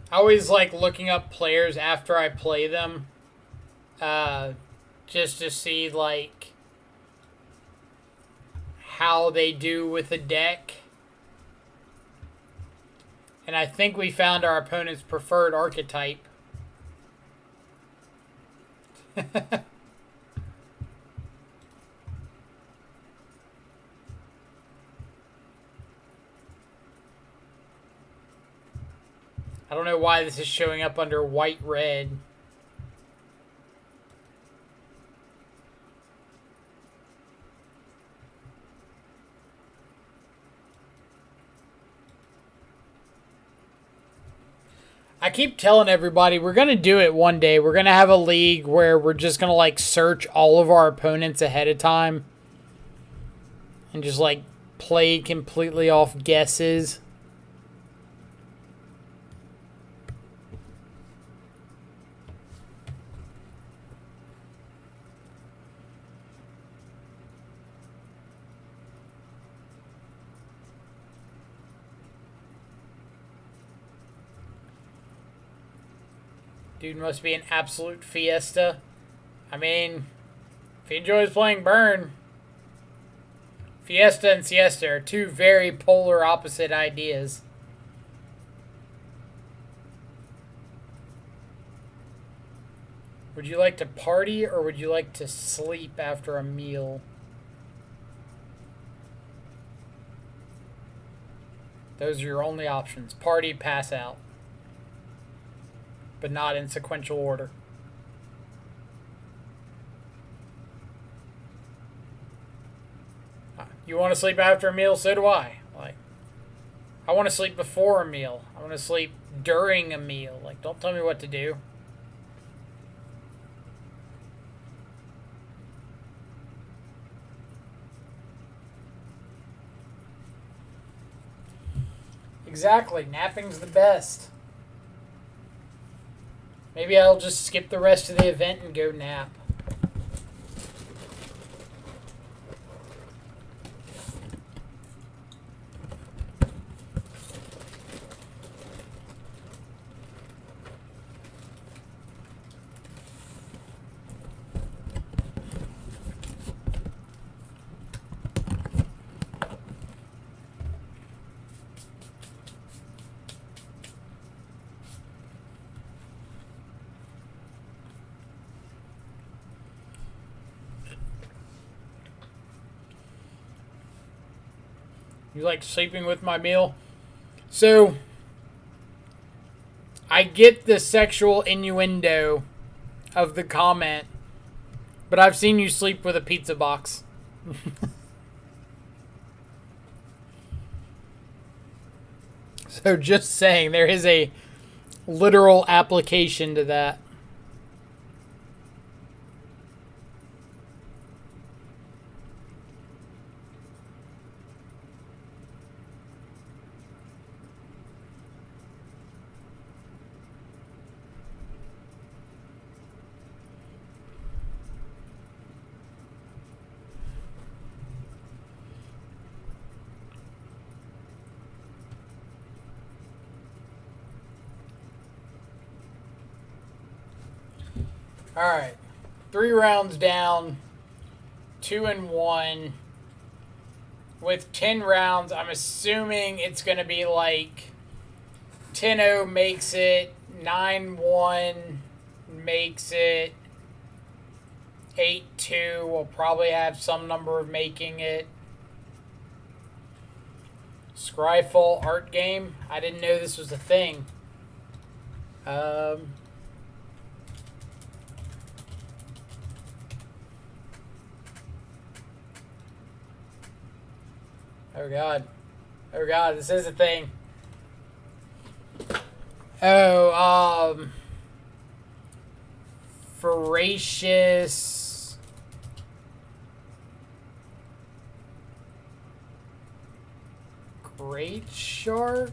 I always like looking up players after I play them. Just to see like how they do with the deck. And I think we found our opponent's preferred archetype. I don't know why this is showing up under white-red. I keep telling everybody we're going to do it one day. We're going to have a league where we're just going to like search all of our opponents ahead of time and just like play completely off guesses. Dude must be an absolute fiesta. I mean, if he enjoys playing burn, fiesta and siesta are 2 very polar opposite ideas. Would you like to party or would you like to sleep after a meal? Those are your only options. Party, pass out. But not in sequential order. You want to sleep after a meal? So do I. Like, I want to sleep before a meal. I want to sleep during a meal. Like, don't tell me what to do. Exactly. Napping's the best. Maybe I'll just skip the rest of the event and go nap. You like sleeping with my meal? So, I get the sexual innuendo of the comment, but I've seen you sleep with a pizza box. So just saying, there is a literal application to that. Alright. 3 rounds down. 2-1. With 10 rounds, I'm assuming it's going to be like 10-0 makes it, 9-1 makes it, 8-2 will probably have some number of making it. Scryfall art game. I didn't know this was a thing. Oh god. Oh god, this is a thing. Oh, Voracious. Great Shark?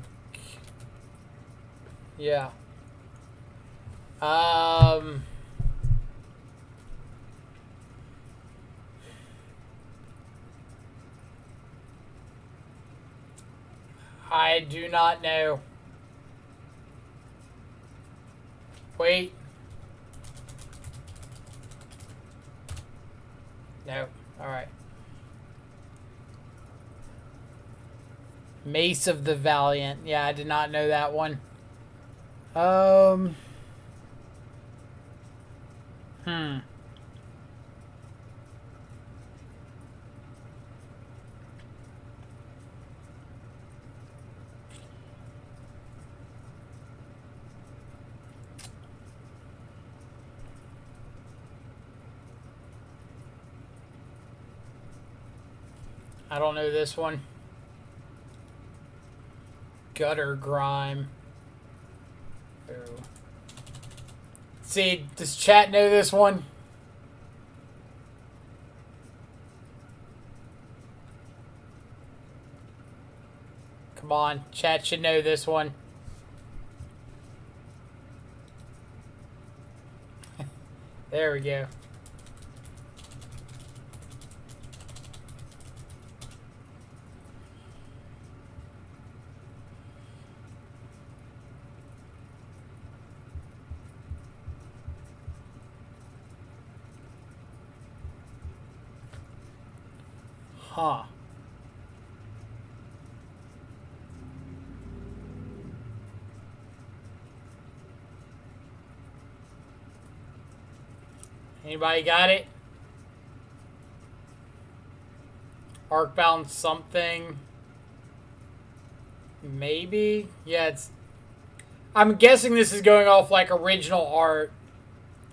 Yeah. I do not know. Wait. No. Alright. Mace of the Valiant. Yeah, I did not know that one. I don't know this one. Gutter Grime. Oh. See, does chat know this one? Come on, chat should know this one. There we go. Huh. Anybody got it? Arcbound something. Maybe? Yeah, it's... I'm guessing this is going off like original art.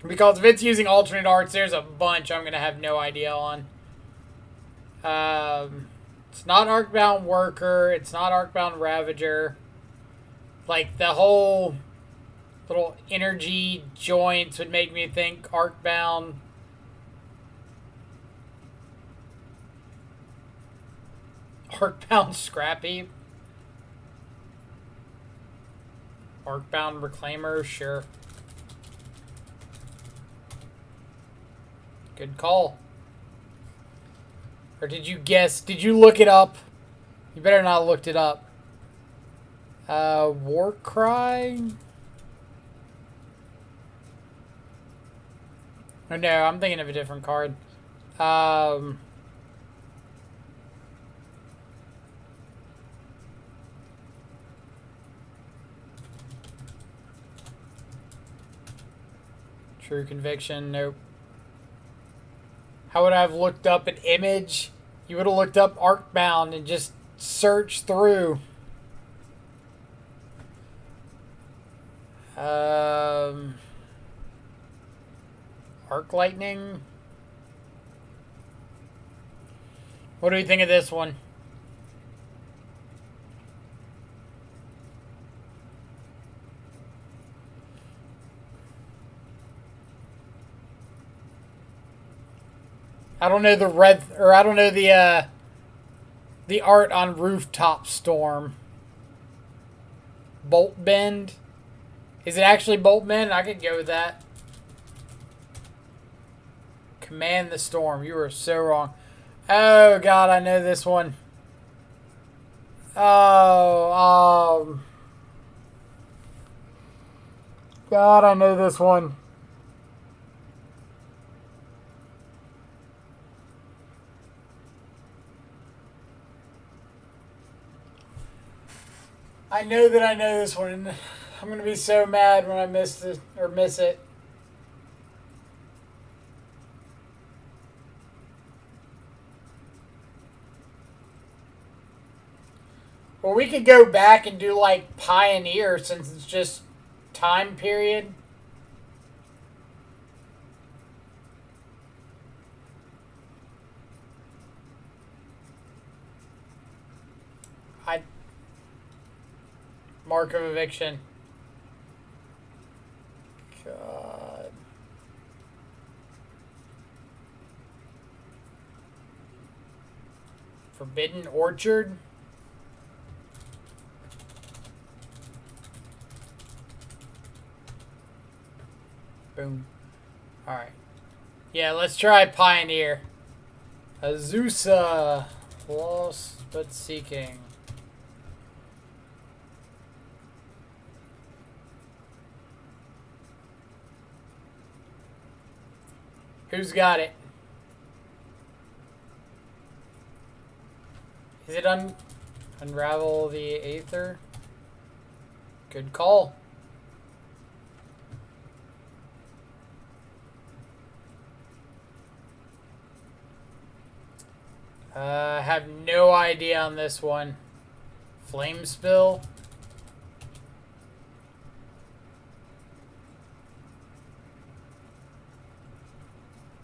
Because if it's using alternate arts, there's a bunch I'm going to have no idea on. It's not Arcbound Worker. It's not Arcbound Ravager. Like, the whole little energy joints would make me think Arcbound. Arcbound Scrappy. Arcbound Reclaimer, sure. Good call. Or did you guess? Did you look it up? You better not have looked it up. Warcry? Oh no, I'm thinking of a different card. True Conviction, nope. How would I have looked up an image? You would have looked up Arcbound and just searched through. Arc Lightning. What do you think of this one? I don't know the red, or I don't know the art on Rooftop Storm. Bolt Bend. Is it actually Bolt Bend? I could go with that. Command the Storm. You were so wrong. Oh God, I know this one. Oh, God, I know this one. I know that I know this one. I'm gonna be so mad when I miss it or miss it. Well, we could go back and do like Pioneer since it's just time period. I mark of eviction. God. Forbidden Orchard. Boom. Alright. Yeah, let's try Pioneer. Azusa. Lost but seeking. Who's got it? Is it Unravel the Aether? Good call. I have no idea on this one. Flame Spill.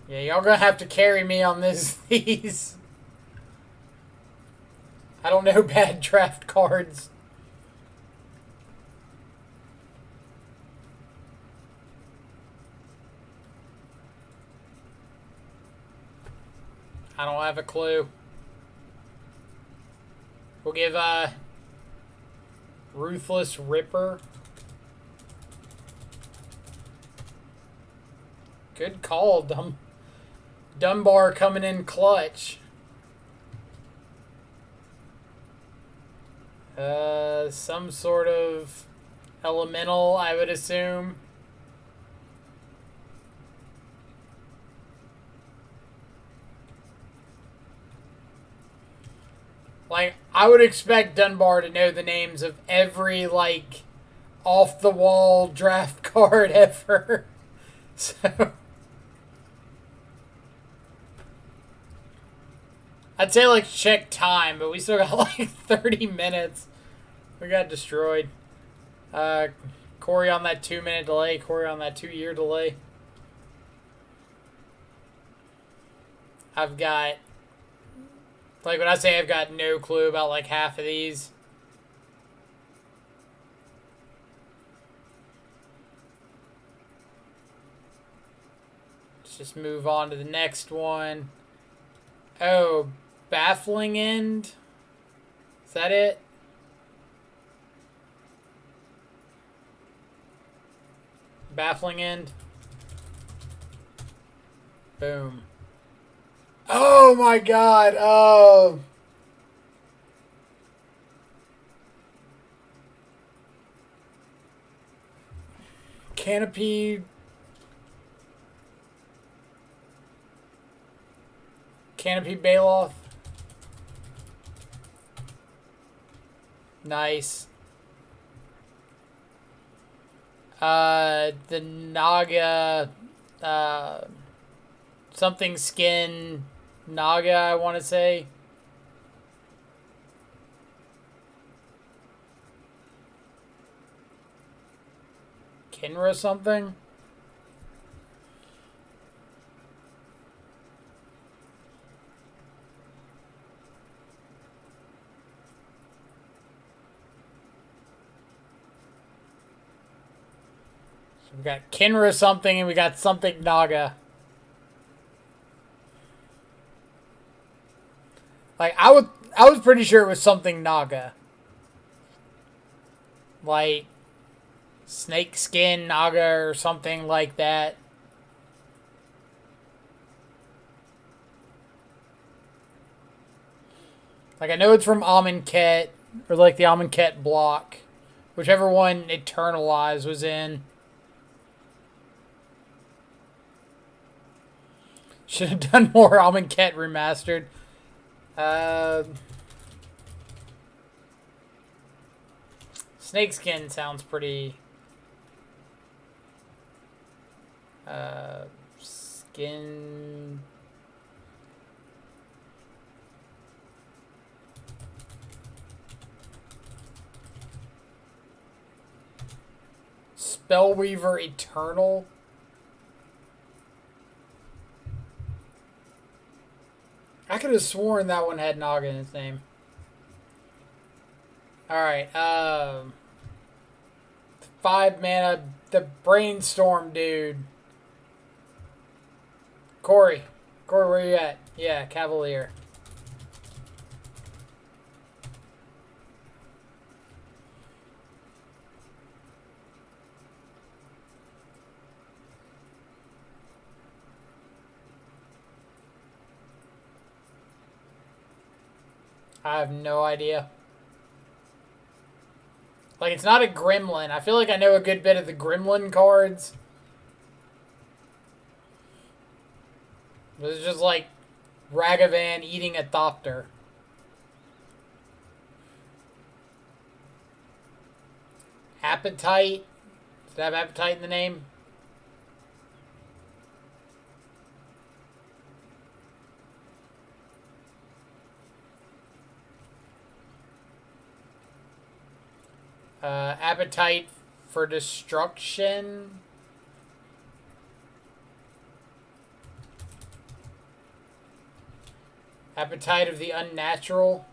Yeah, y'all gonna have to carry me on these. I don't know bad draft cards. I don't have a clue. We'll give Ruthless Ripper. Good call, Dunbar coming in clutch. Some sort of elemental, I would assume. Like, I would expect Dunbar to know the names of every, like, off-the-wall draft card ever. So... I'd say, like, check time, but we still got, like, 30 minutes. We got destroyed. Corey on that 2-minute delay. Corey on that 2-year delay. I've got... Like, when I say I've got no clue about, like, half of these. Let's just move on to the next one. Oh, Baffling End? Is that it? Baffling End? Boom. Oh my god, oh. Canopy Bailoff. Nice. The Naga, something skin Naga, I want to say. Kinra something? We got Kinra something and we got something Naga. Like, I was pretty sure it was something Naga. Like snake skin Naga or something like that. Like, I know it's from Amonkhet, or like the Amonkhet block. Whichever one Eternalize was in. Should have done more Amonkhet remastered. Snakeskin sounds pretty... skin... Spellweaver Eternal. I could have sworn that one had Naga in its name. Alright, 5 mana, the Brainstorm dude. Corey, where you at? Yeah, Cavalier. I have no idea. Like, it's not a gremlin. I feel like I know a good bit of the gremlin cards. But it's just like Ragavan eating a Thopter. Appetite. Does it have appetite in the name? Appetite for destruction. Appetite of the unnatural.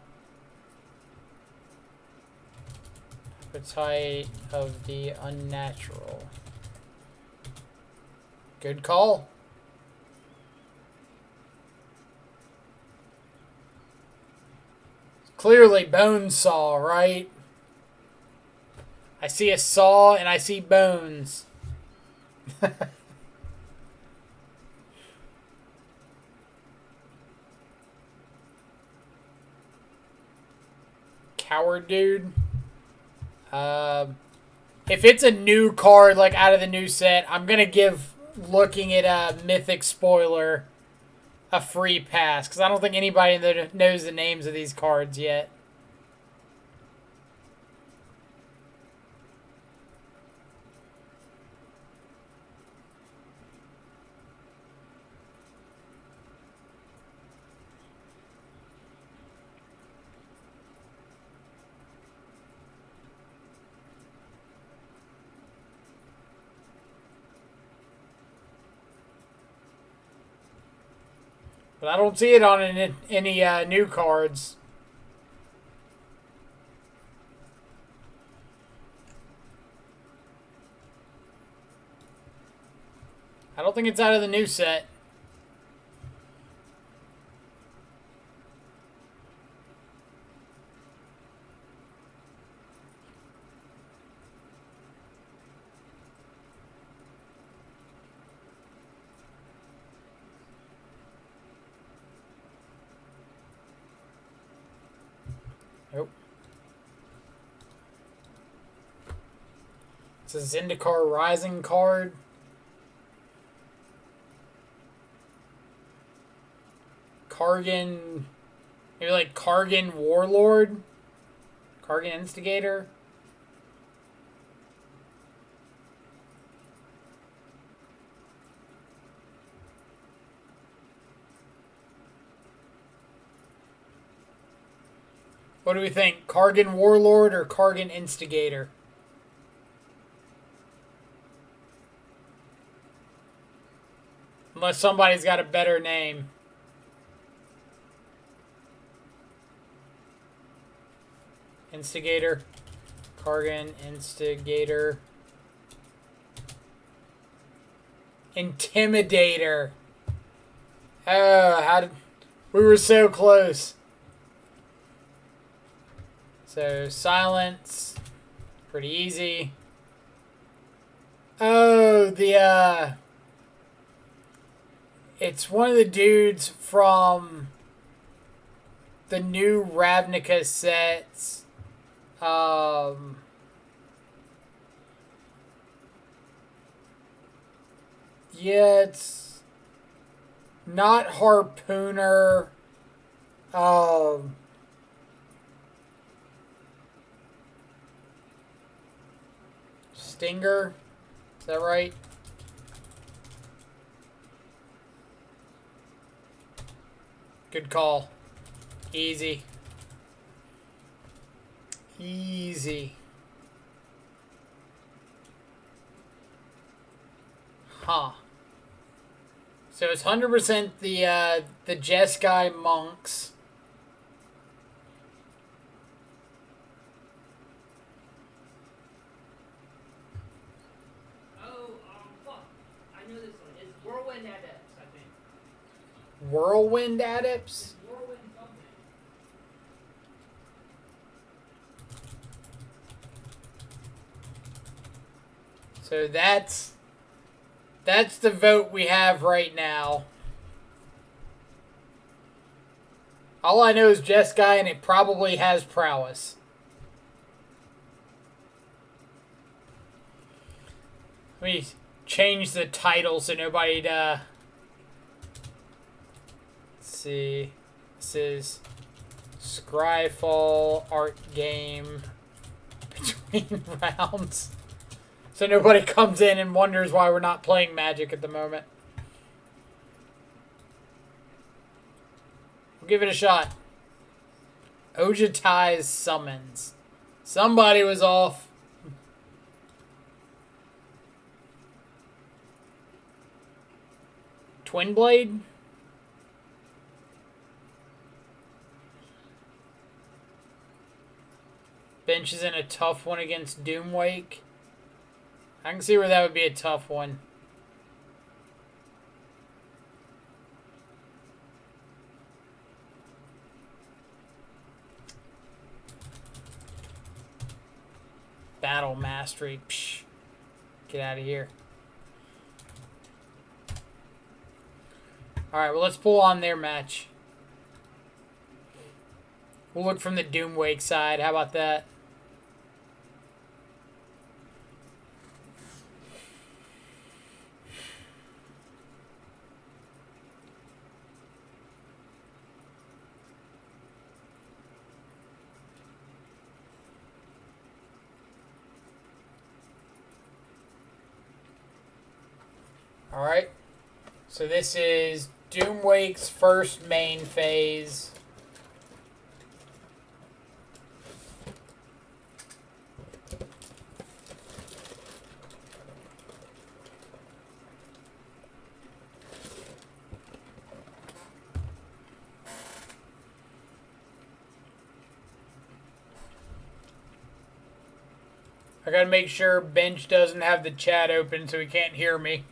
Appetite of the unnatural. Good call. Clearly Bonesaw, right? I see a saw and I see bones. Coward dude. If it's a new card, like out of the new set, I'm going to give looking at a Mythic Spoiler a free pass. Because I don't think anybody knows the names of these cards yet. But I don't see it on any new cards. I don't think it's out of the new set. Nope. It's a Zendikar Rising card. Kargan, maybe like Kargan Warlord? Kargan Instigator? What do we think? Kargan Warlord or Kargan Instigator? Unless somebody's got a better name. Instigator. Kargan Instigator. Intimidator. Oh, we were so close. So, silence. Pretty easy. Oh, it's one of the dudes from the new Ravnica sets. Yeah, it's not Harpooner. Stinger. Is that right? Good call. Easy. Easy. Huh. So it's 100% the Jeskai monks. Fuck. I know this one. It's Whirlwind Adepts, I think. Whirlwind Adepts? Whirlwind something. So that's the vote we have right now. All I know is Jeskai, and it probably has prowess. Let me change the title so nobody let's see. This is Scryfall art game between rounds. So nobody comes in and wonders why we're not playing Magic at the moment. We'll give it a shot. Ojatai's Summons. Somebody was off. Twin Blade? Bench is in a tough one against Doomwake. I can see where that would be a tough one. Battle Mastery. Psh. Get out of here. Alright, well, let's pull on their match. We'll look from the Doomwake side. How about that? Alright. So this is Doomwake's first main phase. I gotta make sure Bench doesn't have the chat open so he can't hear me.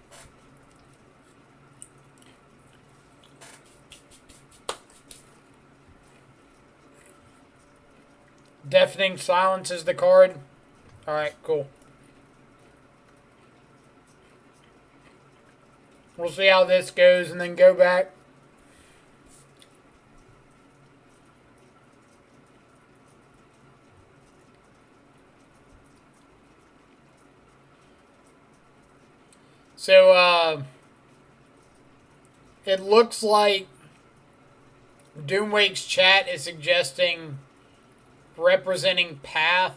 Deafening Silence is the card. Alright, cool. We'll see how this goes and then go back. So, it looks like Doomwake's chat is suggesting representing Path.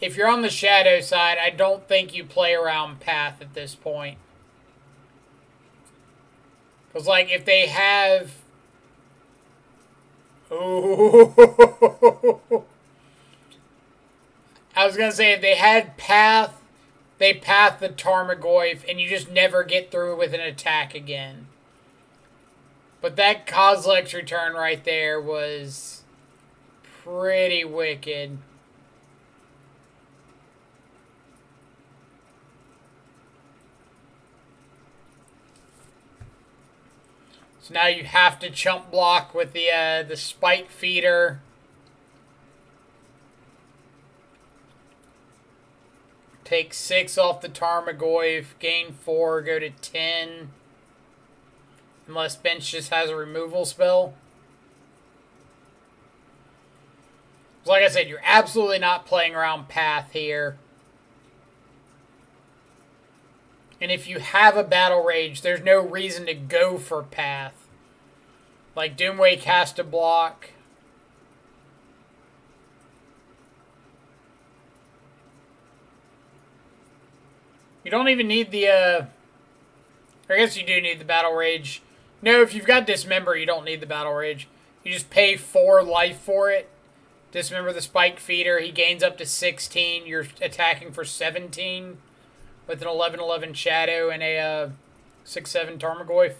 If you're on the Shadow side, I don't think you play around Path at this point. Because, like, if they have... Ooh. I was going to say, if they had Path, they path the Tarmogoyf, and you just never get through with an attack again. But that Kozilek's return right there was pretty wicked. So now you have to chump block with the Spike Feeder. Take 6 off the Tarmogoyf, gain 4, go to 10. Unless Bench just has a removal spell. Like I said, you're absolutely not playing around Path here. And if you have a Battle Rage, there's no reason to go for Path. Like, Doomwake has to block. You don't even need the, I guess you do need the Battle Rage. No, if you've got Dismember, you don't need the Battle Rage. You just pay 4 life for it. Dismember the Spike Feeder. He gains up to 16. You're attacking for 17 with an 11/11 Shadow and a 6/7 Tarmogoyf.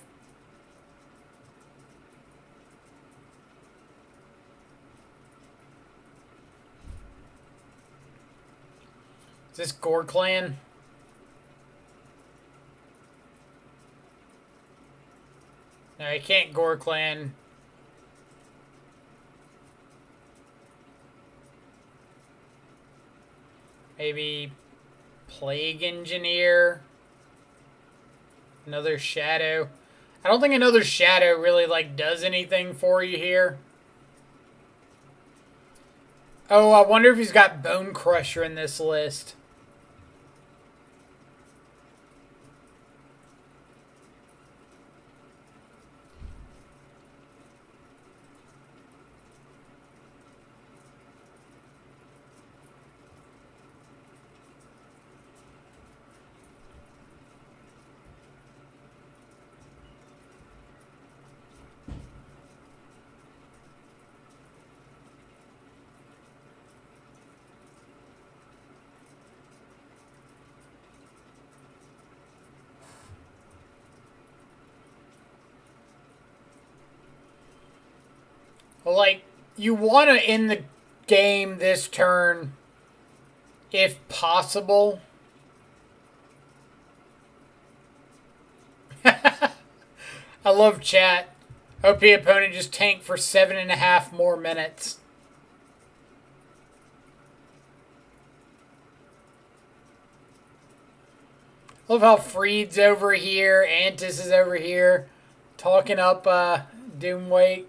Is this Gore Clan? No, you can't Gore Clan. Maybe Plague Engineer. Another Shadow. I don't think another Shadow really, like, does anything for you here. Oh, I wonder if he's got Bone Crusher in this list. Well, like, you want to end the game this turn if possible. I love chat. OP opponent just tanked for 7.5 more minutes. Love how Freed's over here, Antis is over here, talking up Doomwake.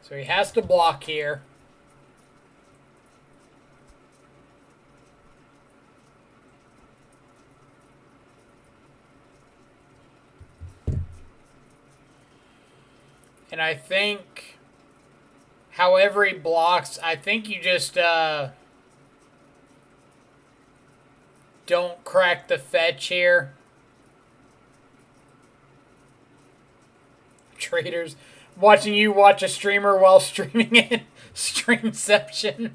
So he has to block here. And I think, however he blocks, I think you just don't crack the fetch here. Traders. Watching you watch a streamer while streaming it. Streamception.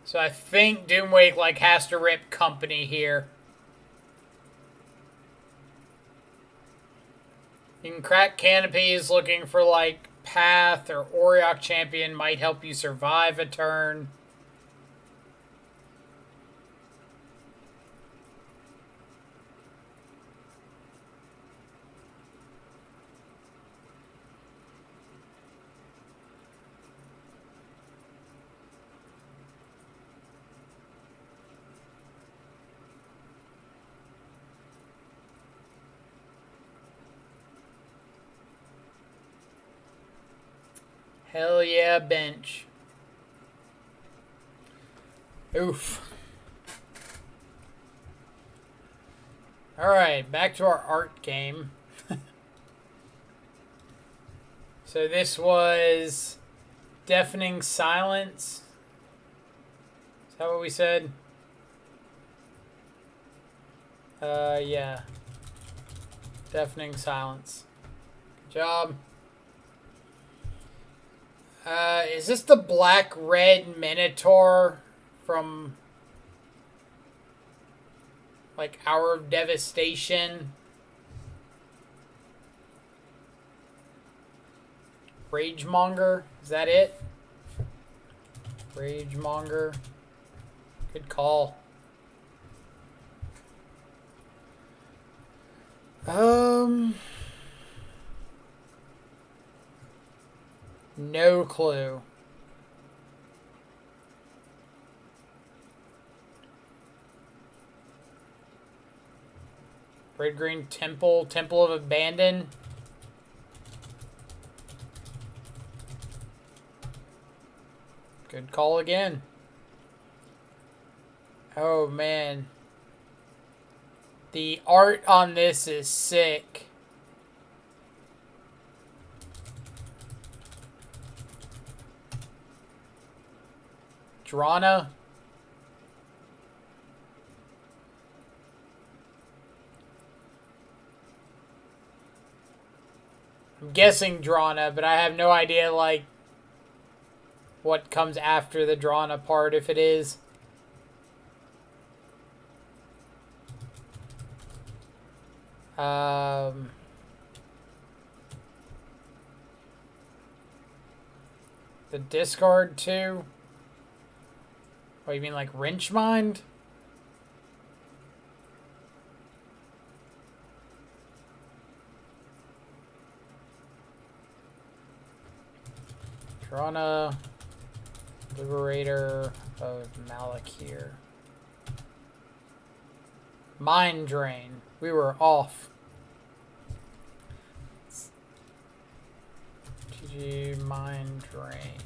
So I think Doomwake like has to rip company here. You can crack canopies looking for like Path or Oriok Champion might help you survive a turn. Hell yeah, bench. Oof. Alright, back to our art game. So this was Deafening Silence. Is that what we said? Yeah. Deafening Silence. Good job. Is this the black-red Minotaur from, like, Hour of Devastation? Ragemonger? Is that it? Ragemonger. Good call. No clue. Red green temple. Temple of Abandon. Good call again. Oh, man. The art on this is sick. Drana. I'm guessing Drana, but I have no idea, like, what comes after the Drana part, if it is. The discard too. What, you mean like Wrench Mind? Drana, Liberator of Malakir. Mind Drain. We were off. GG Mind Drain.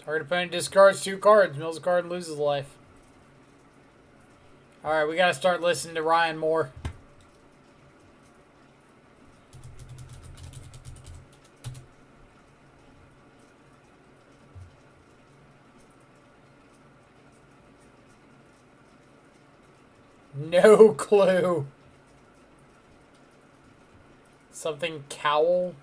Target opponent discards 2 cards, mills a card, and loses life. Alright, we gotta start listening to Ryan more. No clue. Something cowl.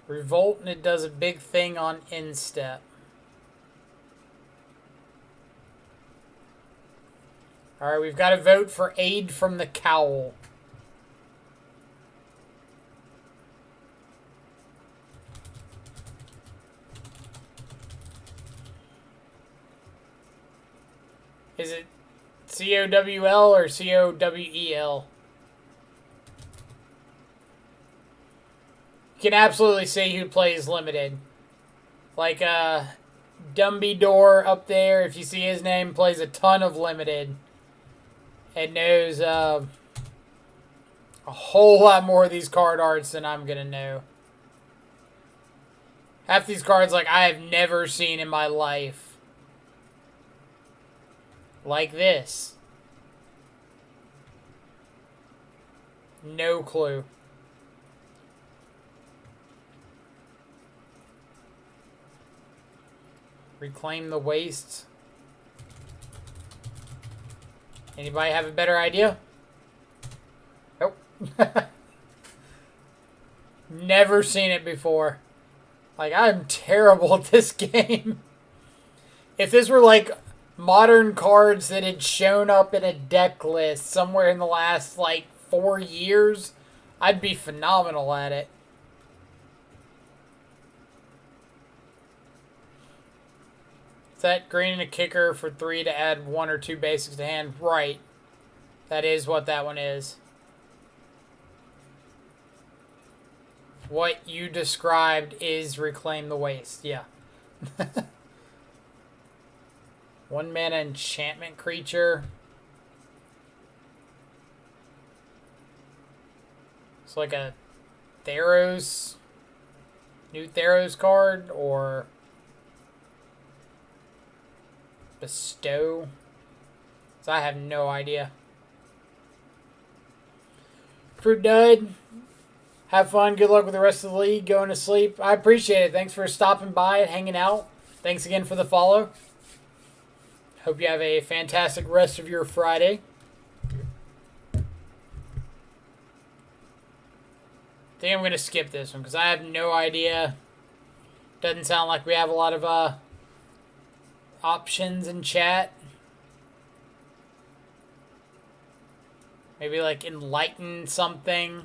Revolt, and it does a big thing on instep. Alright, we've got to vote for aid from the cowl. Is it COWL or COWEL? You can absolutely see who plays limited. Like Dumby Door up there, if you see his name, plays a ton of limited. And knows a whole lot more of these card arts than I'm going to know. Half these cards, like, I have never seen in my life. Like this. No clue. Reclaim the Wastes. Anybody have a better idea? Nope. Never seen it before. Like, I'm terrible at this game. If this were like modern cards that had shown up in a deck list somewhere in the last, like, 4 years, I'd be phenomenal at it. Set green and a kicker for 3 to add 1 or 2 basics to hand. Right. That is what that one is. What you described is Reclaim the Waste. Yeah. 1 mana enchantment creature. It's like a Theros. New Theros card or Bestow. So I have no idea. Fruit Dud. Have fun. Good luck with the rest of the league. Going to sleep. I appreciate it. Thanks for stopping by and hanging out. Thanks again for the follow. Hope you have a fantastic rest of your Friday. I think I'm going to skip this one because I have no idea. Doesn't sound like we have a lot of options in chat. Maybe like enlighten something.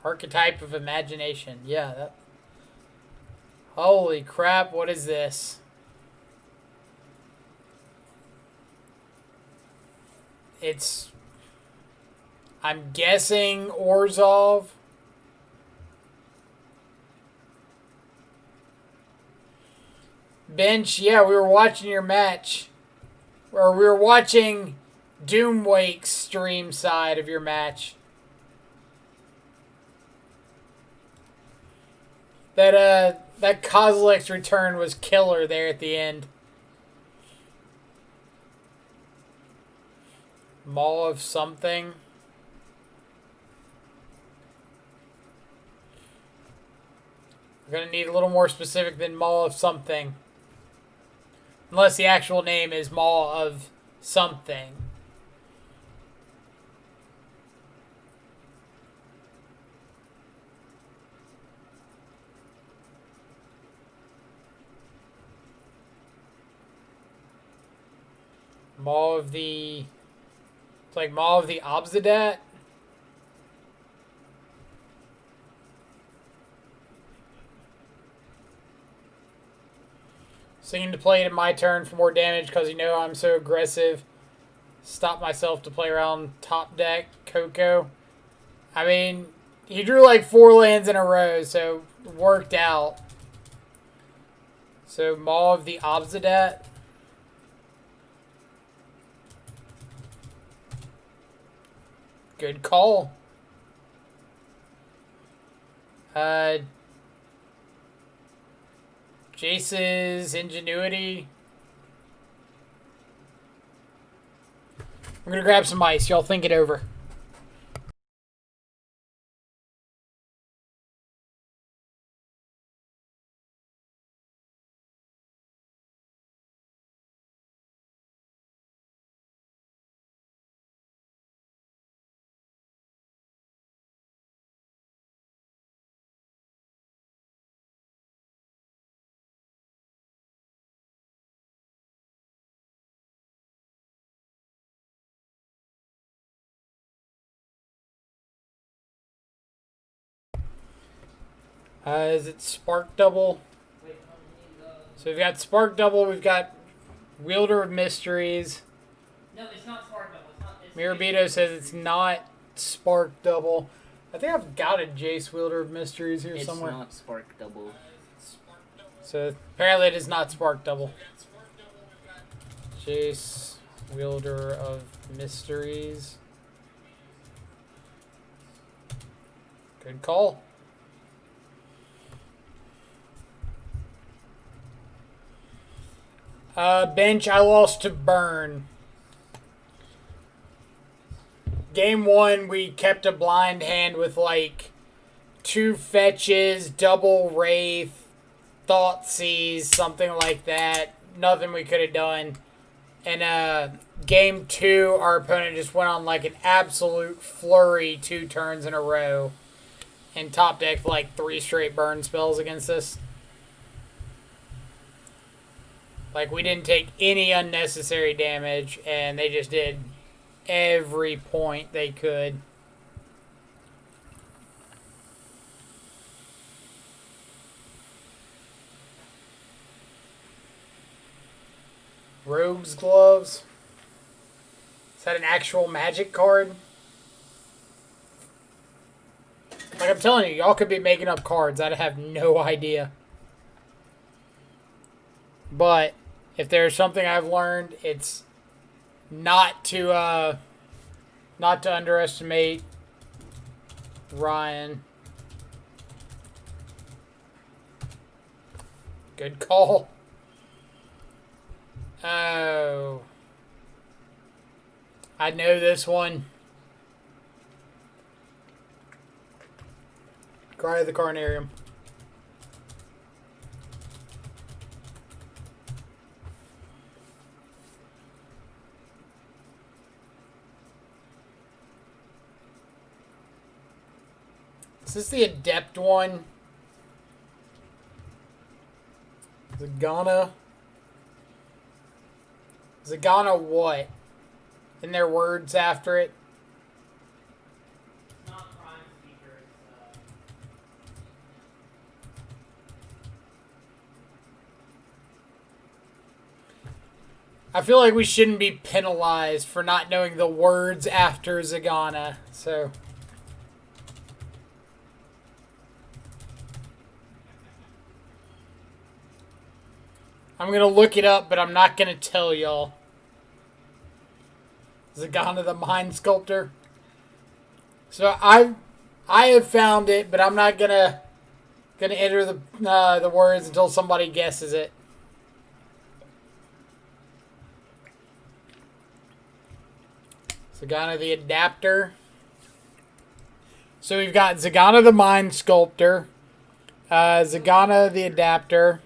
Archetype of imagination. Yeah, that. Holy crap, what is this? It's I'm guessing Orzhov. Bench, yeah, we were watching your match. Or we were watching Doomwake's stream side of your match. That Kozilek's return was killer there at the end. Maw of something. We're gonna need a little more specific than Maw of something. Unless the actual name is Maw of something. Maw of the... It's like Maw of the Obsidat. Singing to play it in my turn for more damage because you know I'm so aggressive. Stop myself to play around top deck. Coco. I mean, he drew like 4 lands in a row, so it worked out. So Maw of the Obsidat. Good call. Jace's Ingenuity. I'm gonna grab some ice. Y'all think it over. Is it Spark Double? So we've got Spark Double, we've got Wielder of Mysteries. No, it's not Spark Double. It's not. It's Mirabito says it's not Spark Double. I think I've got a Jace Wielder of Mysteries here somewhere. It's not Spark Double. So apparently it is not Spark Double. Jace Wielder of Mysteries. Good call. Bench, I lost to Burn. Game 1, we kept a blind hand with like 2 fetches, double Wraith, Thoughtseize, something like that. Nothing we could have done. And game 2, our opponent just went on like an absolute flurry 2 turns in a row. And top decked like 3 straight burn spells against us. Like, we didn't take any unnecessary damage, and they just did every point they could. Rogue's Gloves. Is that an actual Magic card? Like I'm telling you, y'all could be making up cards. I'd have no idea. But if there's something I've learned, it's not to underestimate Ryan. Good call. Oh. I know this one. Cry of the Carnarium. Is this the Adept one? Zagana? Zagana what? And their words after it? not Prime Speaker. I feel like we shouldn't be penalized for not knowing the words after Zagana, so... I'm gonna look it up, but I'm not gonna tell y'all. Zagana the Mind Sculptor. So I have found it, but I'm not gonna enter the words until somebody guesses it. Zagana the Adapter. So we've got Zagana the Mind Sculptor, Zagana the Adapter.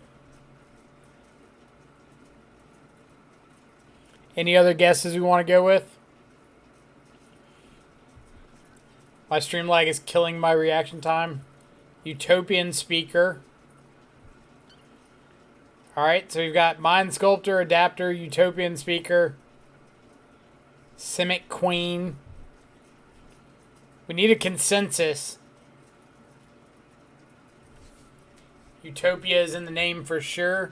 Any other guesses we want to go with? My stream lag is killing my reaction time. Utopian Speaker. Alright, so we've got Mind Sculptor, Adapter, Utopian Speaker, Simic Queen. We need a consensus. Utopia is in the name for sure.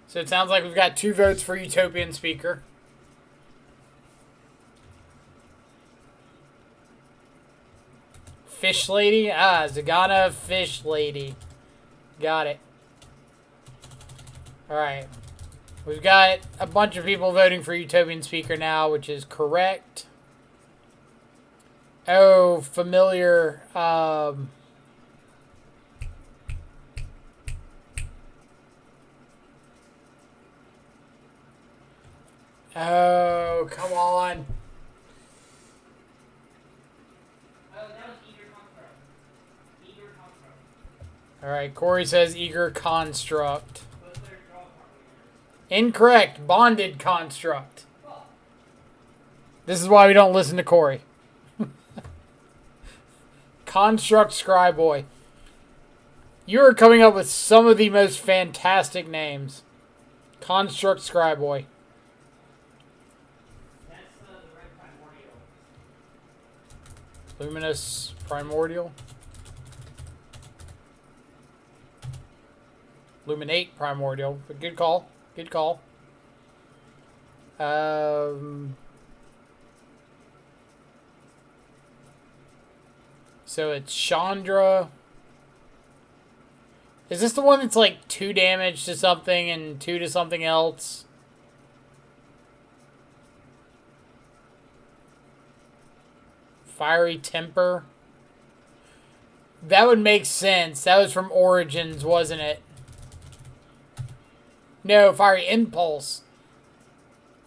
So it sounds like we've got 2 votes for Utopian Speaker. Fish Lady? Ah, Zagana Fish Lady. Got it. Alright. We've got a bunch of people voting for Utopian Speaker now, which is correct. Oh, familiar. Oh, come on. Alright, Corey says Eager Construct. Incorrect. Bonded Construct. This is why we don't listen to Corey. Construct Scryboy. You are coming up with some of the most fantastic names. Construct Scryboy. That's the red primordial. Luminous Primordial. Luminate Primordial. But good call. Good call. So it's Chandra. Is this the one that's like 2 damage to something and 2 to something else? Fiery Temper. That would make sense. That was from Origins, wasn't it? No, Fiery Impulse.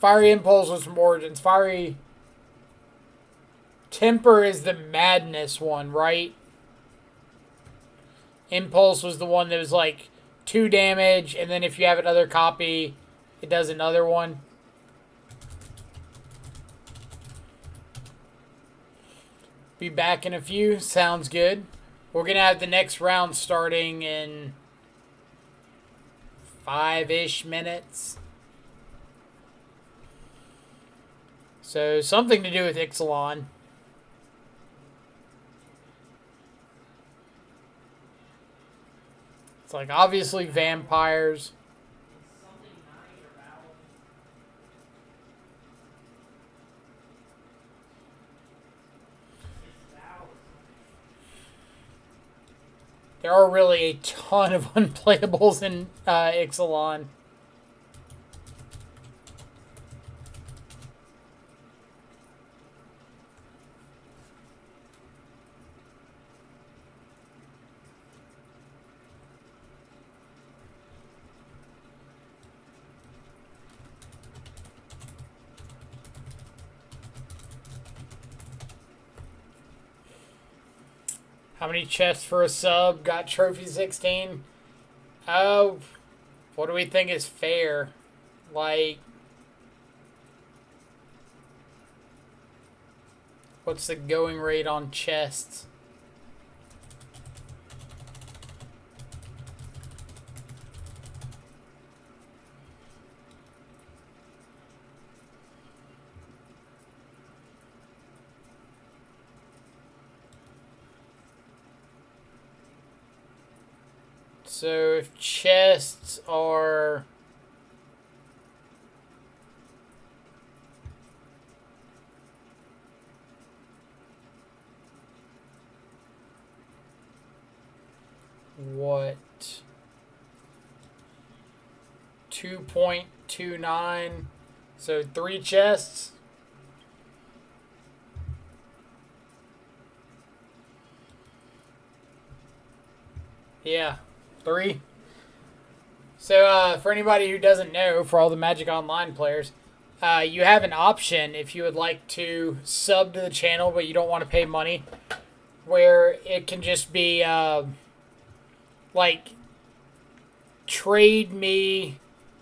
Fiery Impulse was from Origins. Fiery Temper is the Madness one, right? Impulse was the one that was like 2 damage, and then if you have another copy, it does another one. Be back in a few. Sounds good. We're going to have the next round starting in 5-ish minutes. So, something to do with Ixalan. It's like, obviously, vampires. It's something nine or vowel. It's vowel or something. There are really a ton of unplayables in Ixalan. How many chests for a sub? Got trophy 16. Oh, what do we think is fair? Like, what's the going rate on chests? So if chests are 2.29. So 3 chests. Yeah, 3. So for anybody who doesn't know, for all the Magic Online players, you have an option if you would like to sub to the channel but you don't want to pay money, where it can just be like, trade me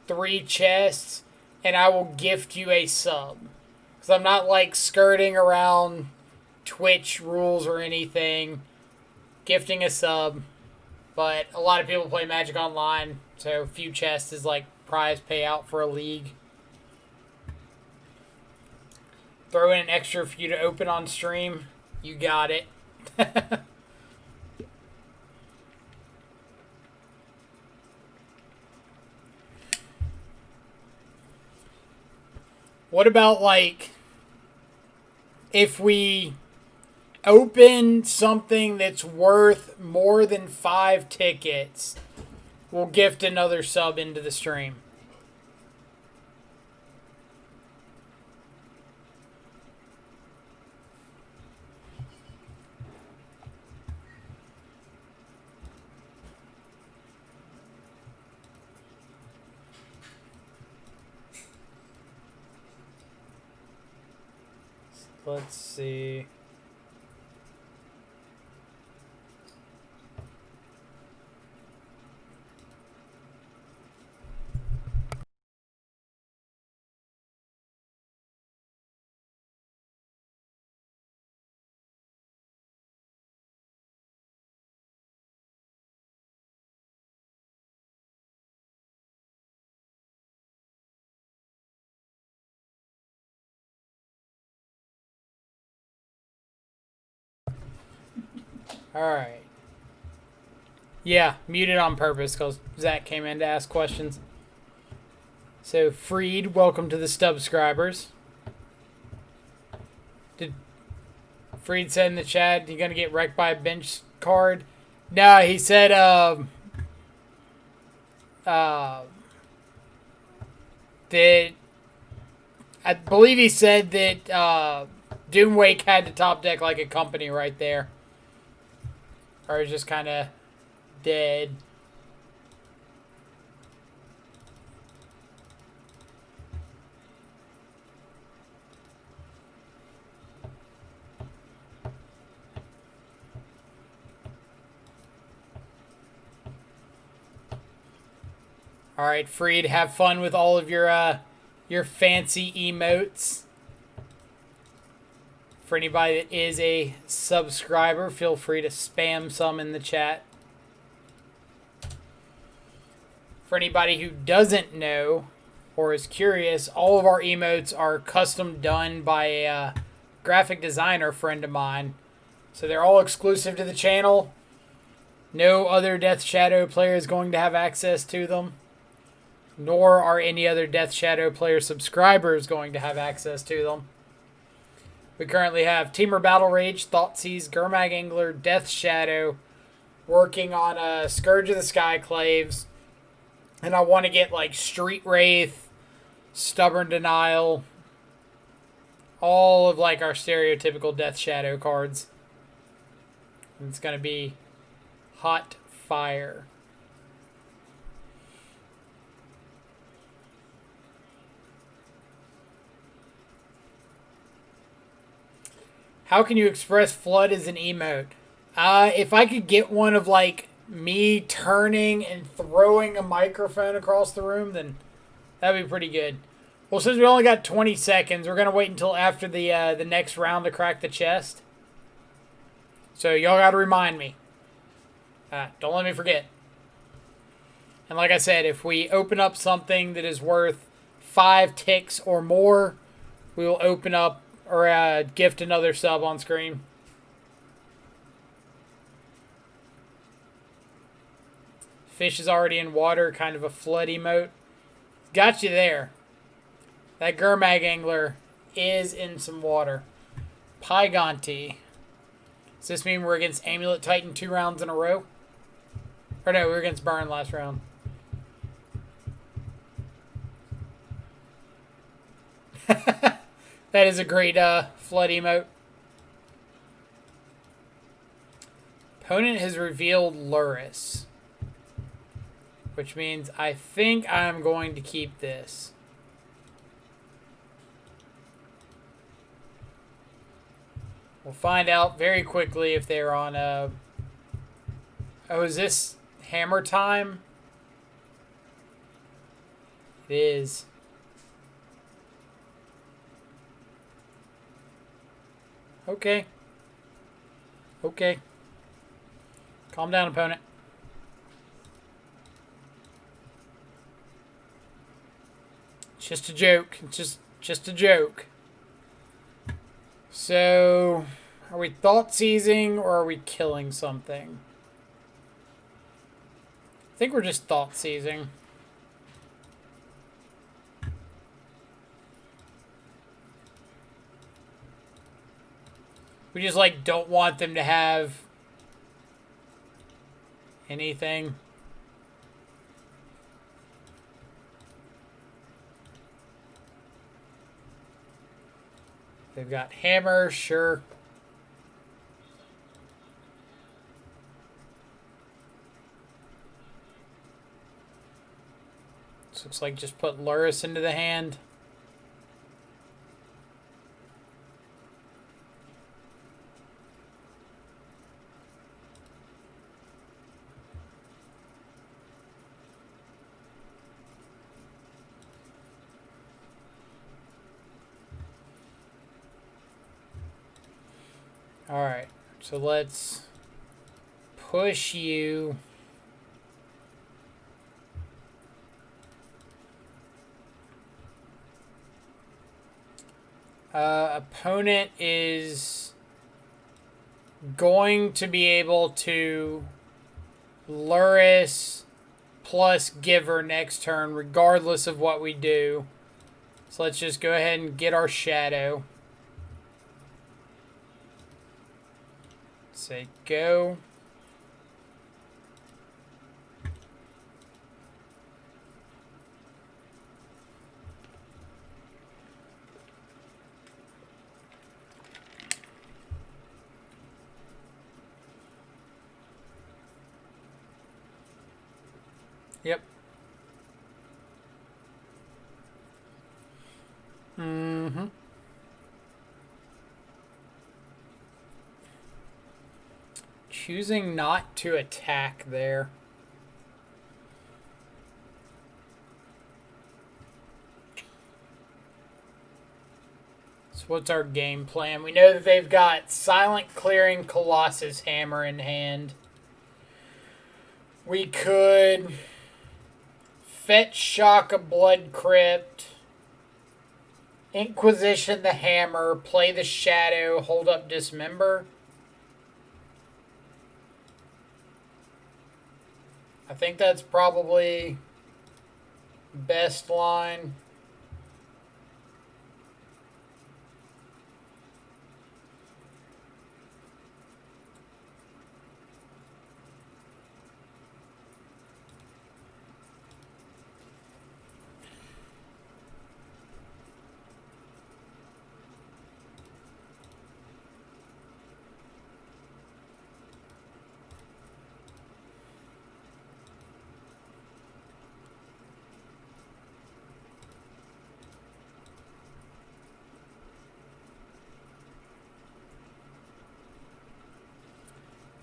3 chests and I will gift you a sub. Because I'm not like skirting around Twitch rules or anything. Gifting a sub. But a lot of people play Magic Online, so a few chests is like prize payout for a league. Throw in an extra for you to open on stream. You got it. What about, like, if we open something that's worth more than 5 tickets, we'll gift another sub into the stream. Let's see. Alright. Yeah, muted on purpose because Zach came in to ask questions. So, Freed, welcome to the subscribers. Did Freed said in the chat, you going to get wrecked by a bench card? No, he said, that I believe he said that Doomwake had to top deck like a company right there. Or just kind of dead. All right, Freed, have fun with all of your fancy emotes. For anybody that is a subscriber, feel free to spam some in the chat. For anybody who doesn't know or is curious, all of our emotes are custom done by a graphic designer friend of mine. So they're all exclusive to the channel. No other Death Shadow player is going to have access to them. Nor are any other Death Shadow player subscribers going to have access to them. We currently have Teamer Battle Rage, Thoughtseize, Gurmag Angler, Death Shadow, working on Scourge of the Skyclaves. And I want to get like Street Wraith, Stubborn Denial, all of like our stereotypical Death Shadow cards. And it's going to be hot fire. How can you express Flood as an emote? If I could get one of like me turning and throwing a microphone across the room, then that'd be pretty good. Well, since we only got 20 seconds, we're gonna wait until after the next round to crack the chest. So y'all gotta remind me. Don't let me forget. And like I said, if we open up something that is worth 5 ticks or more, we will open up or gift another sub on screen. Fish is already in water, kind of a flood emote. Got you there. That Gurmag Angler is in some water. Pygonti. Does this mean we're against Amulet Titan 2 rounds in a row? Or no, we were against Burn last round. That is a great flood emote. Opponent has revealed Luris, which means I think I'm going to keep this. We'll find out very quickly if they're on a... Oh, is this hammer time? It is. Okay. Okay. Calm down, opponent. It's just a joke. It's just a joke. So, are we thought seizing or are we killing something? I think we're just thought seizing. We just like don't want them to have anything. They've got hammer, sure. This looks like just put Luris into the hand. Alright, so let's push you. Opponent is going to be able to Luris plus Giver next turn, regardless of what we do. So let's just go ahead and get our shadow. Say go. Yep. Mm-hmm. Choosing not to attack there. So what's our game plan? We know that they've got Silent Clearing Colossus Hammer in hand. We could fetch Shock a Blood Crypt, Inquisition the Hammer, play the Shadow, hold up Dismember. I think that's probably best line.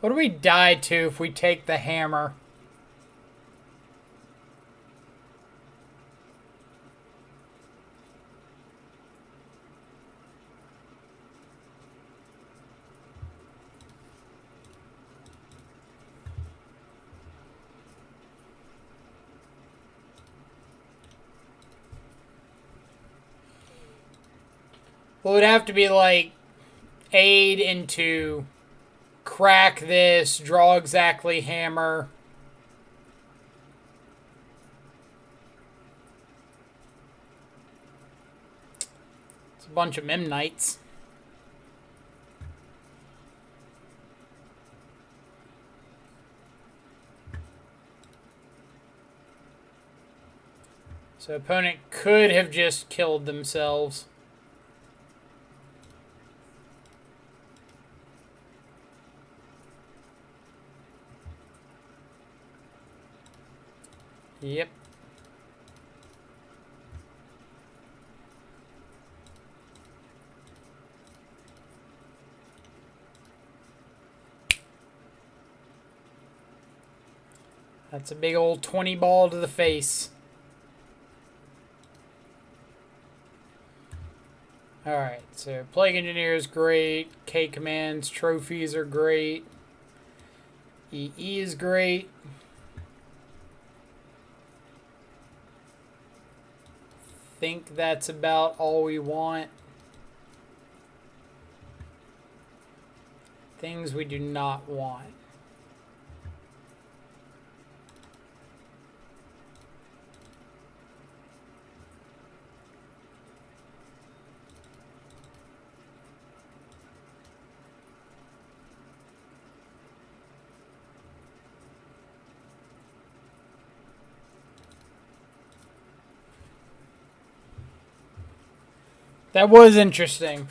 What do we die to if we take the hammer? Well, it would have to be like aid into crack this, draw exactly hammer. It's a bunch of Memnites. So opponent could have just killed themselves. Yep. That's a big old 20 ball to the face. Alright, so Plague Engineer is great. K commands, trophies are great. EE is great. Think that's about all we want. Things we do not want. That was interesting.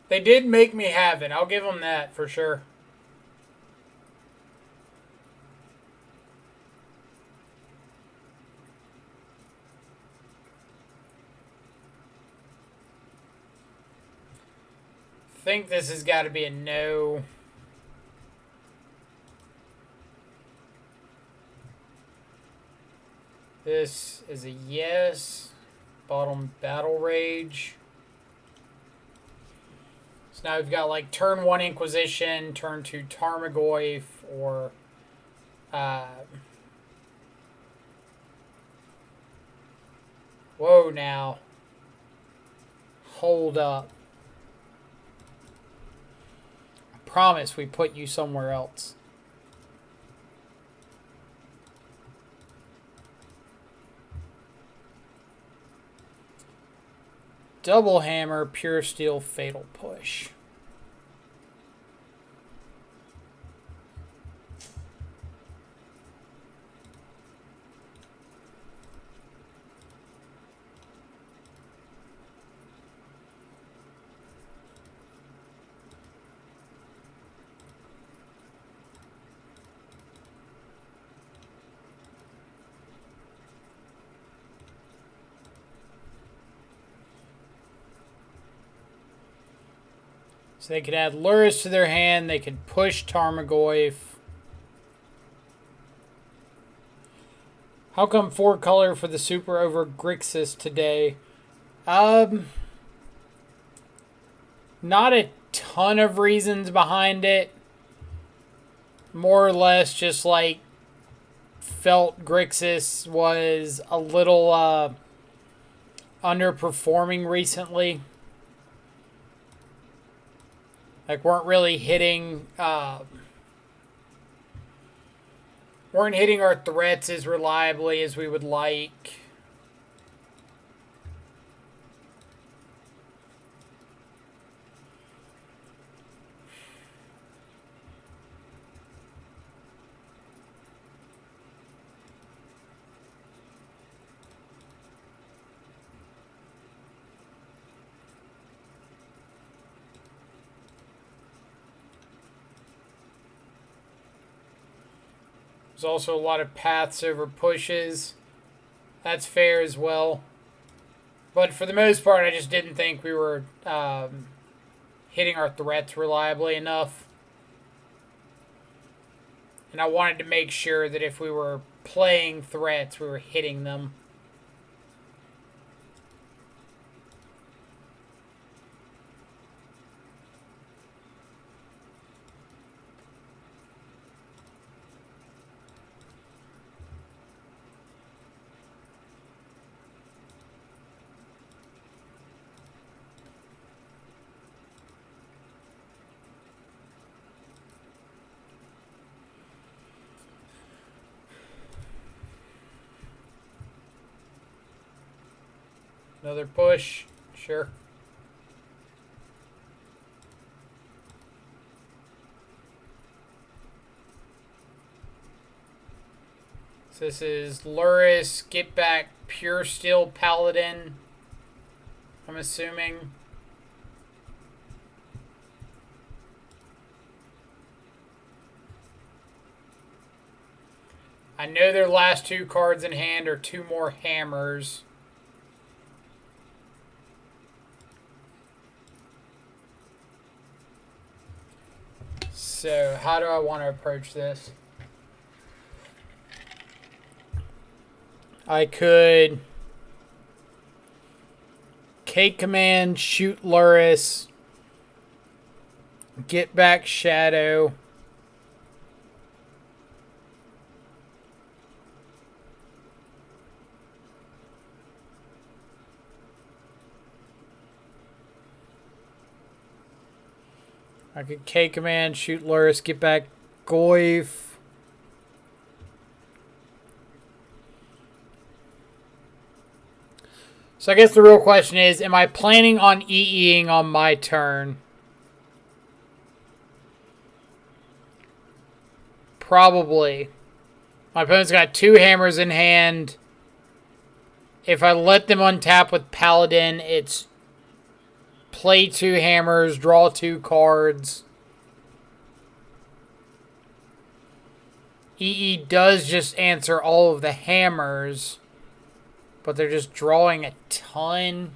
They did make me have it. I'll give them that for sure. I think this has got to be a no. This is a yes. Bottom Battle Rage. So now we've got like turn 1 Inquisition, turn 2 Tarmogoyf, or whoa now. Hold up. I promise we put you somewhere else. Double Hammer, Pure Steel, Fatal Push. So they could add Luris to their hand. They could push Tarmogoyf. How come 4 color for the super over Grixis today? Not a ton of reasons behind it. More or less just like felt Grixis was a little underperforming recently. Like weren't really hitting our threats as reliably as we would like. There's also a lot of paths over pushes. That's fair as well. But for the most part, I just didn't think we were hitting our threats reliably enough. And I wanted to make sure that if we were playing threats, we were hitting them. Another push, sure. So this is Luris, Get Back, Pure Steel Paladin, I'm assuming. I know their last 2 cards in hand are 2 more hammers. So, how do I want to approach this? I could K command, shoot Luris, get back Shadow. I could K command, shoot Luris, get back Goyf. So I guess the real question is, am I planning on EEing on my turn? Probably. My opponent's got 2 hammers in hand. If I let them untap with Paladin, it's play 2 hammers, draw 2 cards. EE does just answer all of the hammers, but they're just drawing a ton.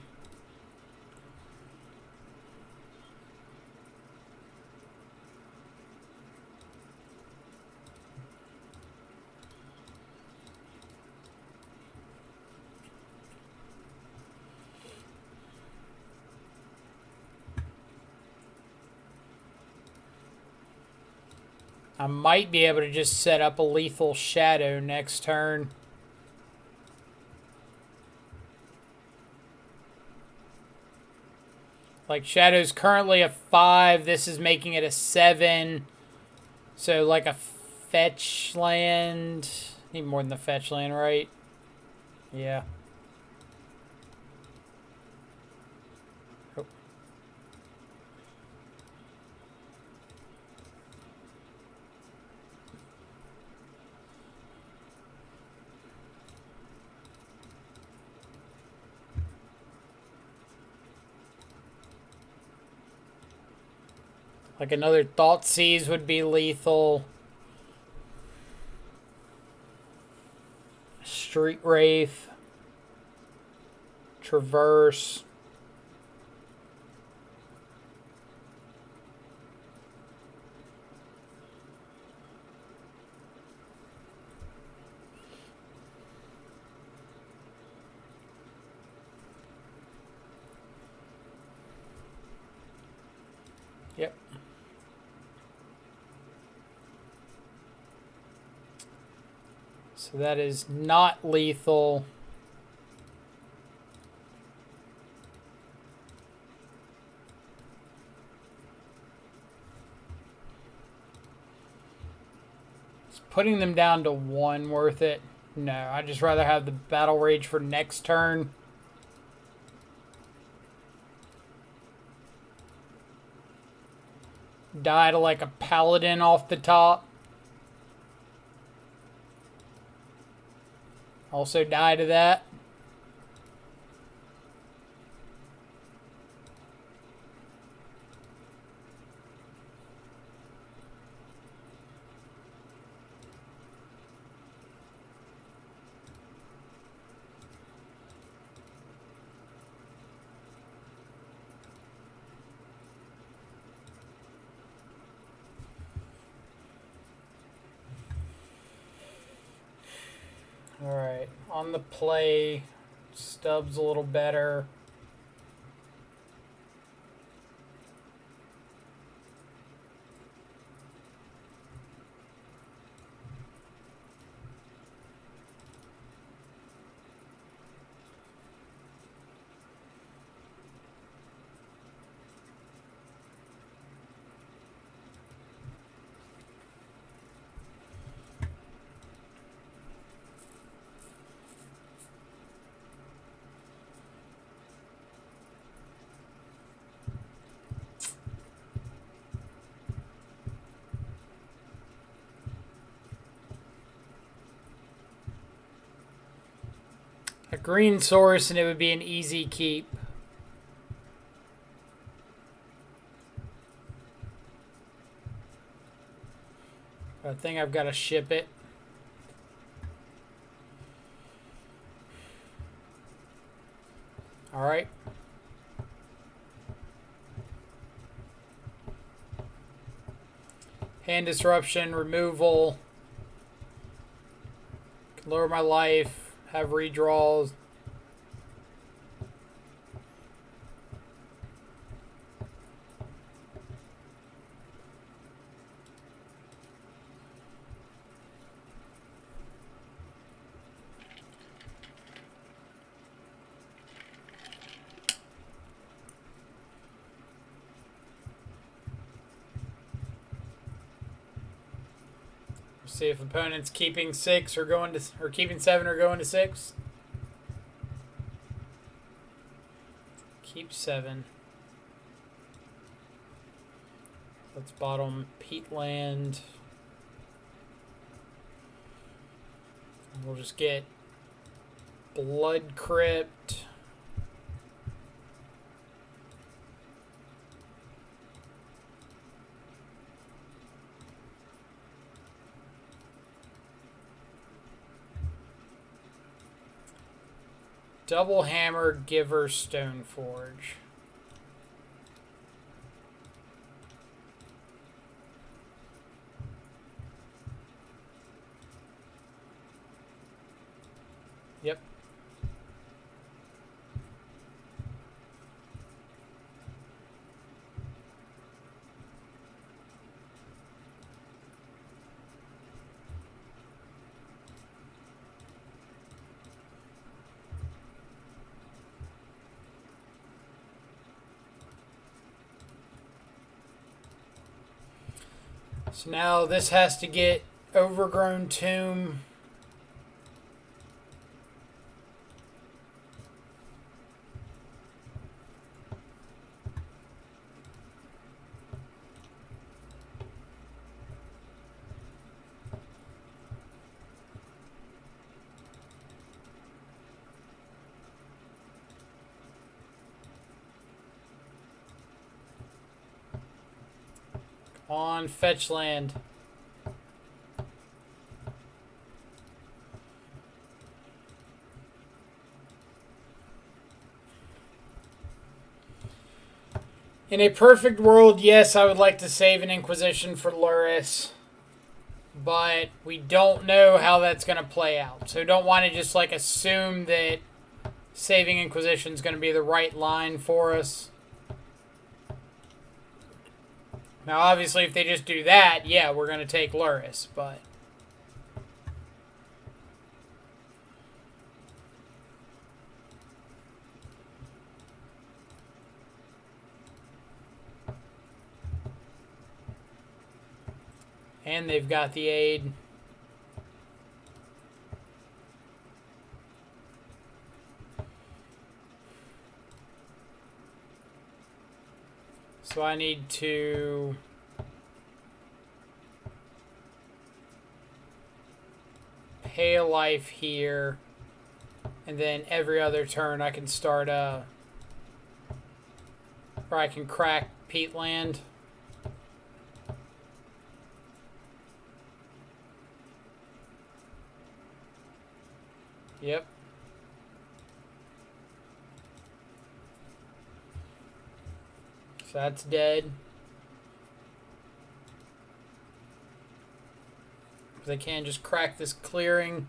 I might be able to just set up a lethal Shadow next turn. Like, Shadow's currently a 5. This is making it a 7. So, like a fetch land. Need more than the fetch land, right? Yeah. Oh. Like another Thoughtseize would be lethal. Street Wraith. Traverse. Yep. So that is not lethal. Is putting them down to 1 worth it? No, I'd just rather have the Battle Rage for next turn. Die to like a Paladin off the top. Also die to that. Alright, on the play, Stubbs a little better. A green source and it would be an easy keep. I think I've got to ship it. Alright. Hand disruption, removal. Can lower my life, have redraws. See if opponent's keeping 6 or going to, or keeping 7 or going to 6. Keep 7. Let's bottom peatland. We'll just get blood crypt. Double hammer giver Stoneforge. Yep. So now this has to get overgrown tomb. On fetch land. In a perfect world, yes, I would like to save an Inquisition for Luris, but we don't know how that's going to play out. So don't want to just like assume that saving Inquisition is going to be the right line for us. Now, obviously, if they just do that, yeah, we're going to take Luris, but... And they've got the aid. So I need to pay a life here, and then every other turn I can start or I can crack peatland. Yep. So that's dead. They can just crack this clearing.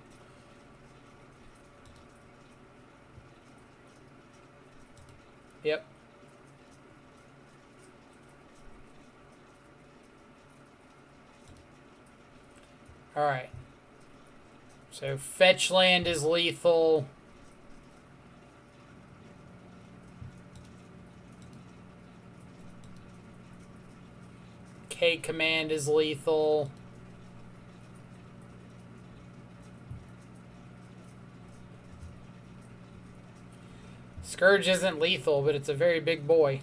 Yep. Alright. So fetch land is lethal. K command is lethal. Scourge isn't lethal, but it's a very big boy.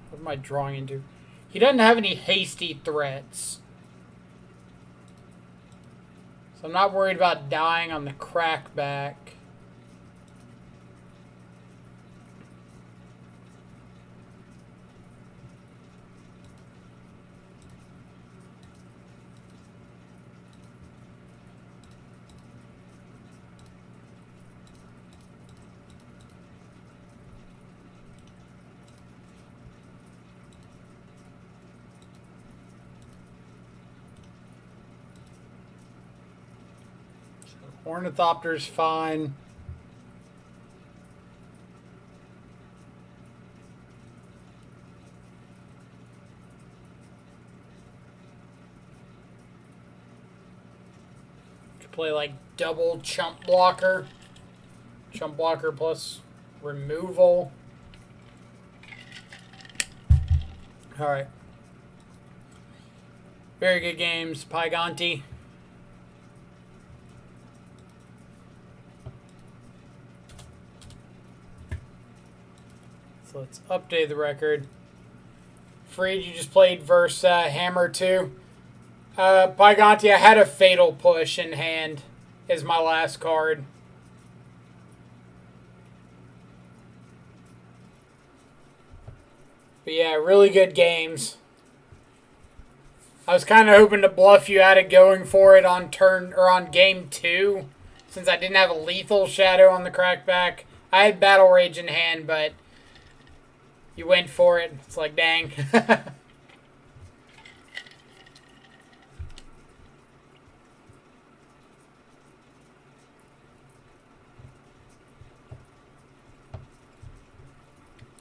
What am I drawing into? He doesn't have any hasty threats. So I'm not worried about dying on the crackback. Ornithopter's fine. Could play like double chump blocker. Chump blocker plus removal. Alright. Very good games, Pyganti. So let's update the record. Freed, you just played versus Hammer 2. Pyganti, I had a Fatal Push in hand as my last card. But yeah, really good games. I was kind of hoping to bluff you out of going for it on turn or on game 2, since I didn't have a lethal shadow on the crackback. I had Battle Rage in hand, but you went for it. It's like, dang.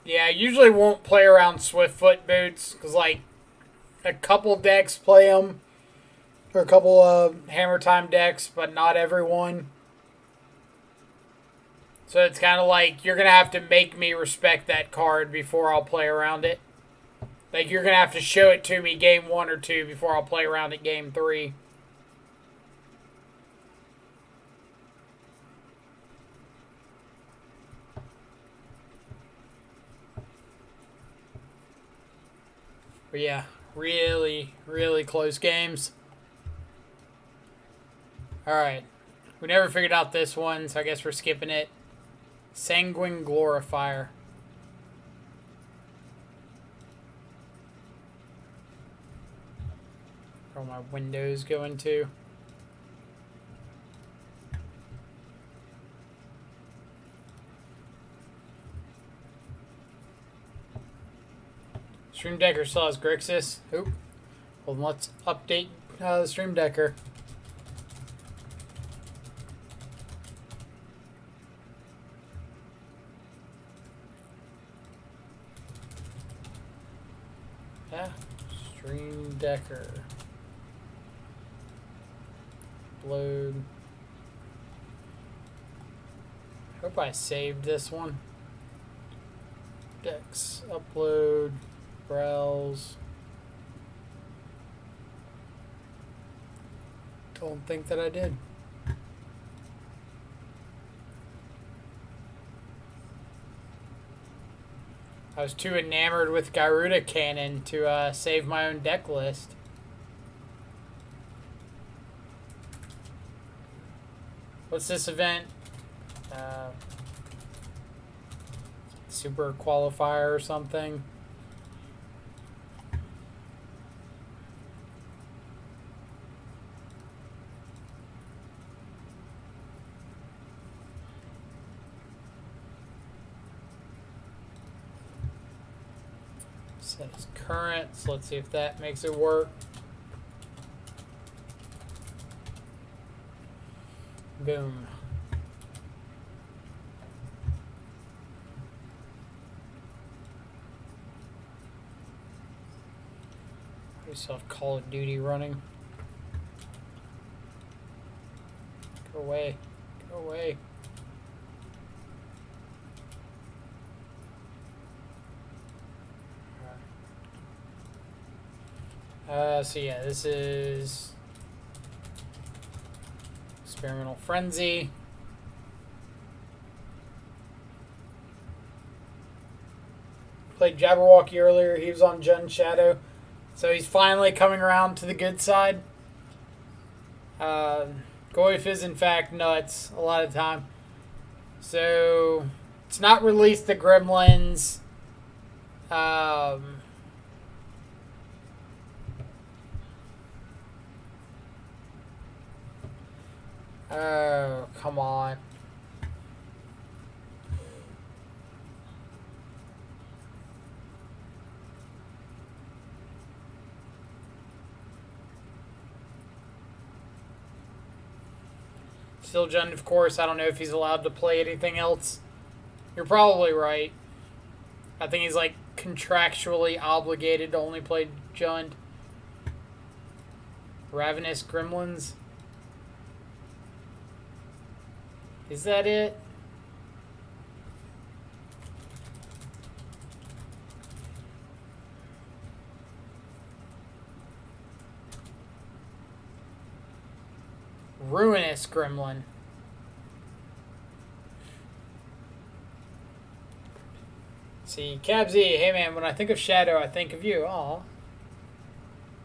Yeah, I usually won't play around Swiftfoot boots because, like, a couple decks play them, or a couple of Hammer Time decks, but not everyone. So it's kind of like you're going to have to make me respect that card before I'll play around it. Like, you're going to have to show it to me game 1 or 2 before I'll play around it game 3. But yeah, really, really close games. Alright. We never figured out this one, so I guess we're skipping it. Sanguine Glorifier. Where all my windows go into. Stream Decker still has Grixis. Oop. Well, let's update the Stream Decker. Yeah. Stream Decker. Load. Hope I saved this one. Dex. Upload. Browse. Don't think that I did. I was too enamored with Garuda Cannon to save my own deck list. What's this event? Super Qualifier or something. Set as current, so let's see if that makes it work. Boom. We still have Call of Duty running. Go away. Go away. So yeah, this is Experimental Frenzy. Played Jabberwocky earlier. He was on Jun Shadow. So he's finally coming around to the good side. Goyf is in fact nuts a lot of the time. So it's not released the Gremlins. Oh, come on. Still Jund, of course. I don't know if he's allowed to play anything else. You're probably right. I think he's like contractually obligated to only play Jund. Ravenous Gremlins. Is that it? Ruinous Gremlin. See, Cabsy, hey man, when I think of Shadow, I think of you. Aw.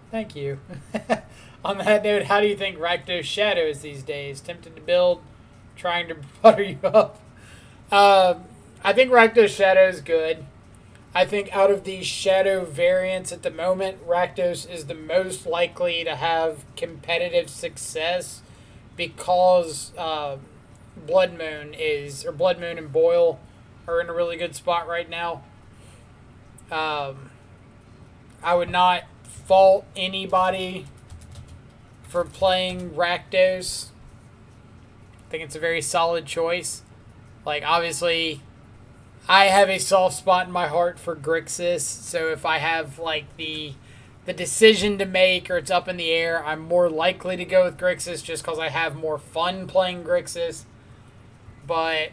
Thank you. On that note, how do you think Rakdos Shadow is these days? Tempted to build, trying to butter you up. I think Rakdos Shadow is good. I think out of these Shadow variants at the moment, Rakdos is the most likely to have competitive success because Blood Moon and Boil are in a really good spot right now. I would not fault anybody for playing Rakdos. I think it's a very solid choice. Like, obviously, I have a soft spot in my heart for Grixis, so if I have, like, the decision to make or it's up in the air, I'm more likely to go with Grixis just because I have more fun playing Grixis. But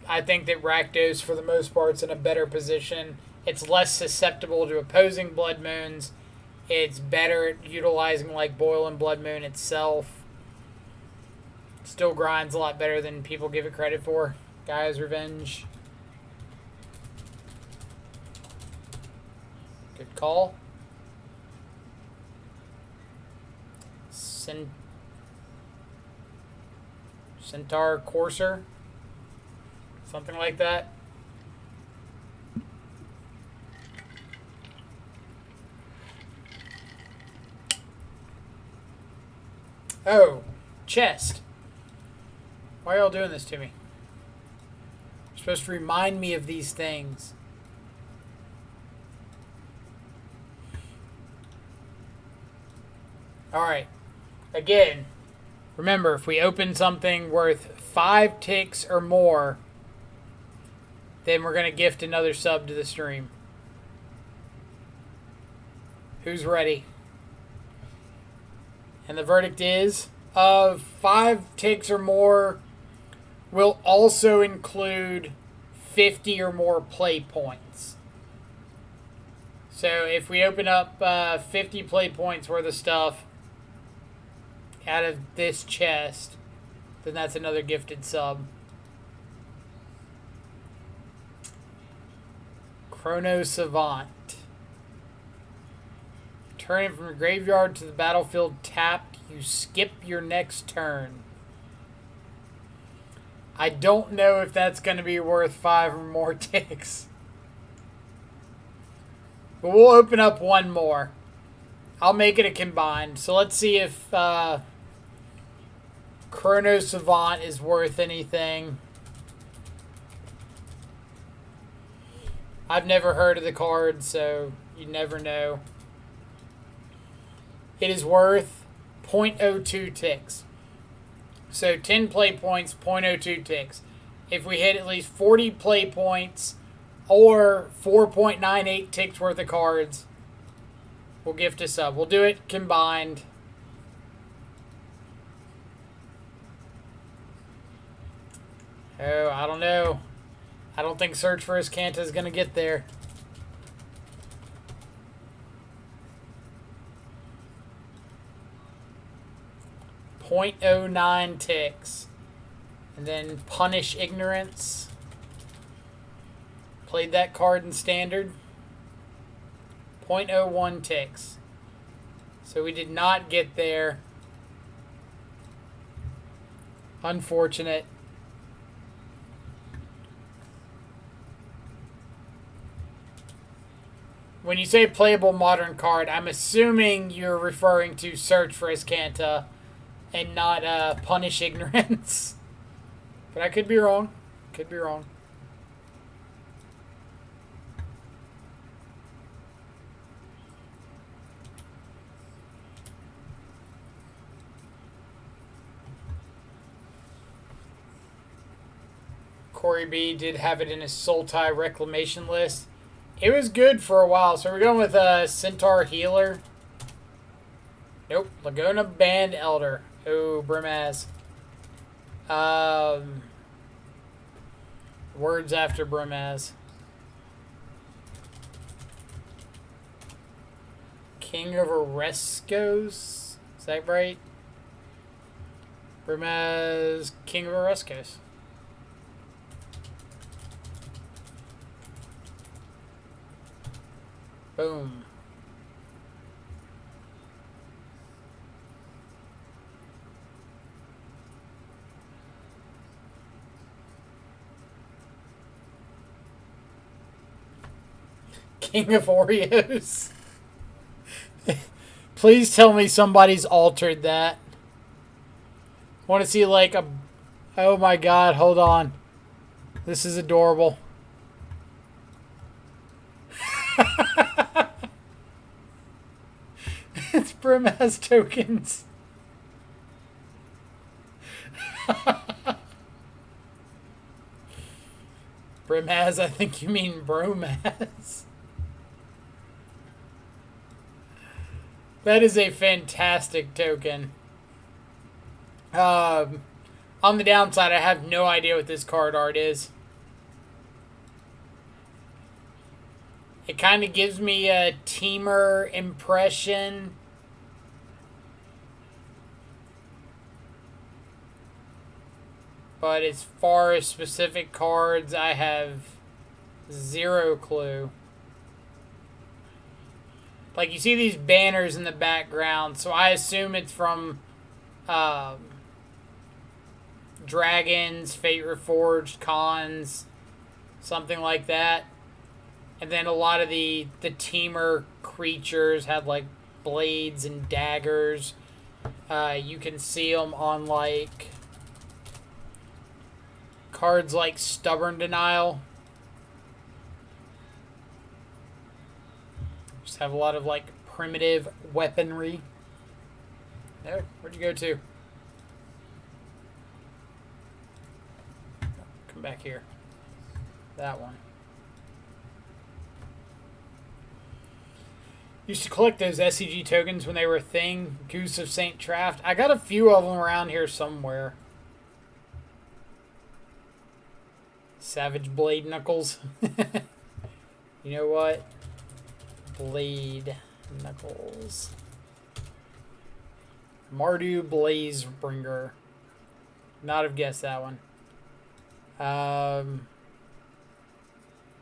I think that Rakdos, for the most part, is in a better position. It's less susceptible to opposing Blood Moons. It's better at utilizing, like, Boil and Blood Moon itself. Still grinds a lot better than people give it credit for. Gaia's Revenge. Good call. Centaur Courser. Something like that. Oh, chest. Why are y'all doing this to me? You're supposed to remind me of these things. Alright. Again, remember, if we open something worth 5 ticks or more, then we're going to gift another sub to the stream. Who's ready? And the verdict is, of 5 ticks or more will also include 50 or more play points. So if we open up 50 play points worth of stuff out of this chest, then that's another gifted sub. Chrono Savant. Turning from the graveyard to the battlefield tapped, you skip your next turn. I don't know if that's going to be worth 5 or more ticks. But we'll open up one more. I'll make it a combined. So let's see if Chrono Savant is worth anything. I've never heard of the card, so you never know. It is worth 0.02 ticks. So 10 play points, 0.02 ticks. If we hit at least 40 play points or 4.98 ticks worth of cards, we'll gift a sub. We'll do it combined. Oh, I don't know. I don't think Search for Azcanta is going to get there. .09 ticks. And then Punish Ignorance. Played that card in Standard. 0.01 ticks. So we did not get there. Unfortunate. When you say playable modern card, I'm assuming you're referring to Search for Azcanta and not Punish Ignorance. But I could be wrong. Could be wrong. Corey B did have it in his Sultai reclamation list. It was good for a while. So we're going with Centaur Healer. Nope. Laguna Band Elder. Oh, Brimaz. Words after Brimaz. King of Oreskos. Is that right? Brimaz, King of Oreskos. Boom. King of Oreos. Please tell me somebody's altered that. I want to see like a... Oh my god, hold on. This is adorable. It's Brimaz tokens. Brimaz, I think you mean Bromaz. That is a fantastic token. On the downside, I have no idea what this card art is. It kind of gives me a teamer impression. But as far as specific cards, I have zero clue. Like, you see these banners in the background, so I assume it's from Dragons, Fate Reforged, Cons, something like that. And then a lot of the teamer creatures have, like, blades and daggers. You can see them on, like, cards like Stubborn Denial. Just have a lot of, like, primitive weaponry. There, where'd you go to? Come back here. That one. Used to collect those SCG tokens when they were a thing. Goose of St. Traft. I got a few of them around here somewhere. Savage Blade Knuckles. You know what? Blade Knuckles. Mardu Blazebringer. Not have guessed that one.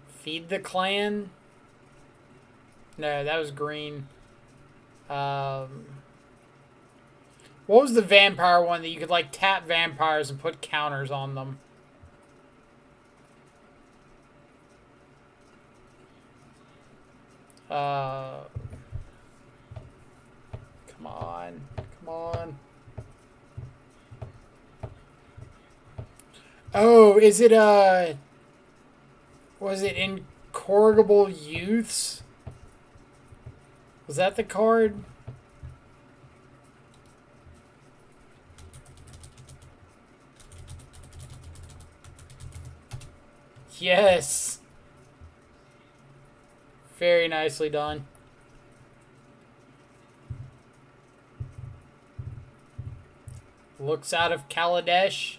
Feed the Clan. No, that was green. What was the vampire one that you could, like, tap vampires and put counters on them? Come on. Come on. Oh, is it, was it Incorrigible Youths? Was that the card? Yes. Very nicely done. Looks out of Kaladesh.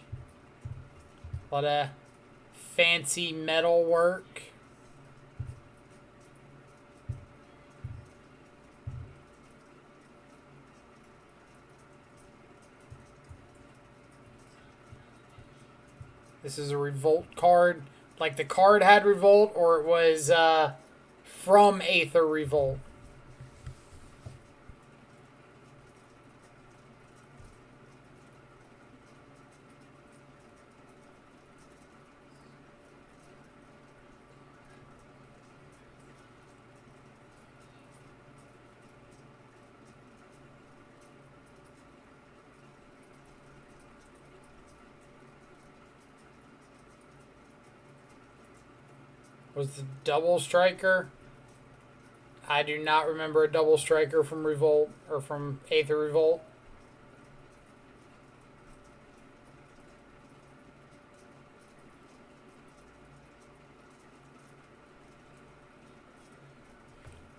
A lot of fancy metal work. This is a Revolt card. Like the card had Revolt, or it was from Aether Revolt. Was the Double Striker? I do not remember a Double Striker from Revolt, or from Aether Revolt.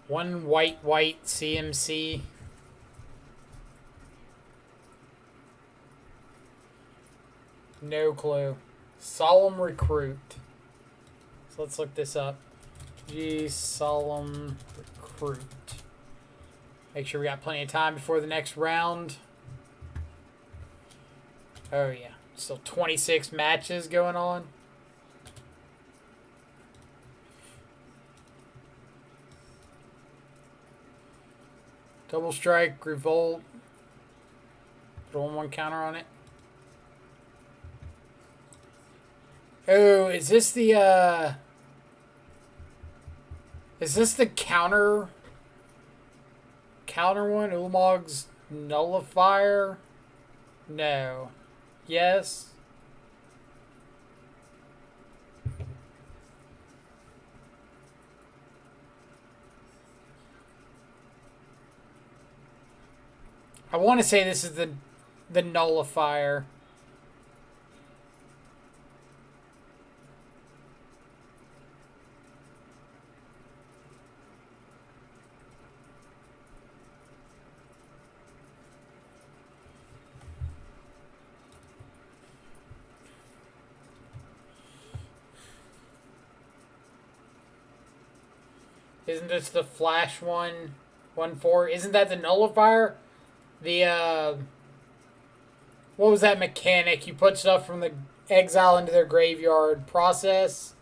One white CMC. No clue. Solemn Recruit. So let's look this up. Solemn Recruit. Make sure we got plenty of time before the next round. Oh yeah. Still 26 matches going on. Double Strike, Revolt. Put one counter on it. Oh, is this the counter one? Ulamog's Nullifier? No. Yes. I want to say this is the Nullifier. Isn't this the Flash 1/4? Isn't that the Nullifier? The what was that mechanic? You put stuff from the exile into their graveyard. Process.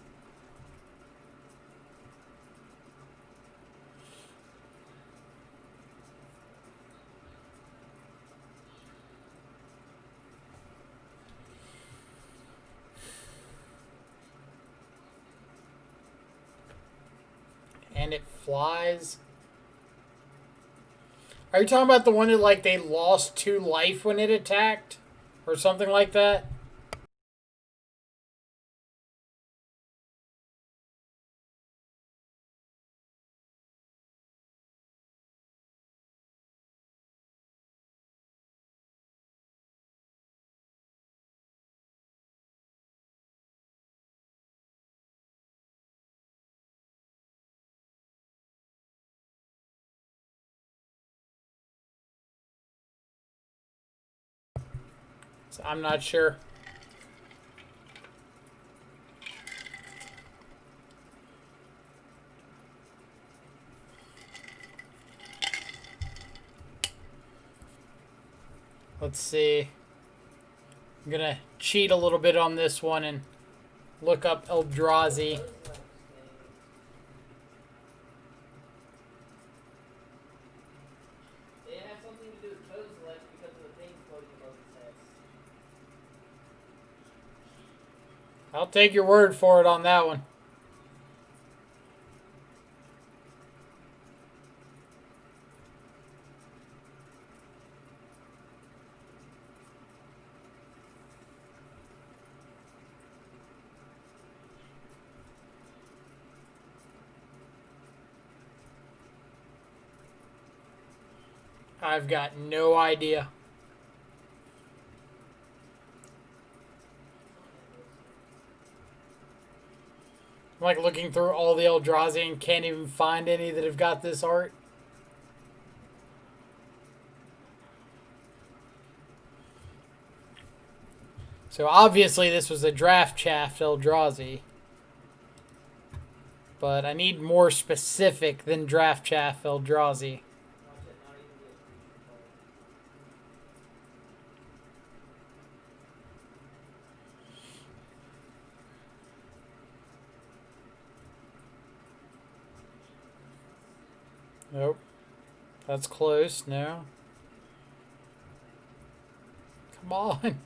And it flies. Are you talking about the one that, like, they lost 2 life when it attacked? Or something like that? So I'm not sure. Let's see. I'm gonna cheat a little bit on this one and look up Eldrazi. It has something to do with code select because of the things floating above his head. I'll take your word for it on that one. I've got no idea. I'm like looking through all the Eldrazi and can't even find any that have got this art. So obviously this was a draft chaff Eldrazi. But I need more specific than draft chaff Eldrazi. Watch it not even be a creature card. Nope. That's close. No. Come on.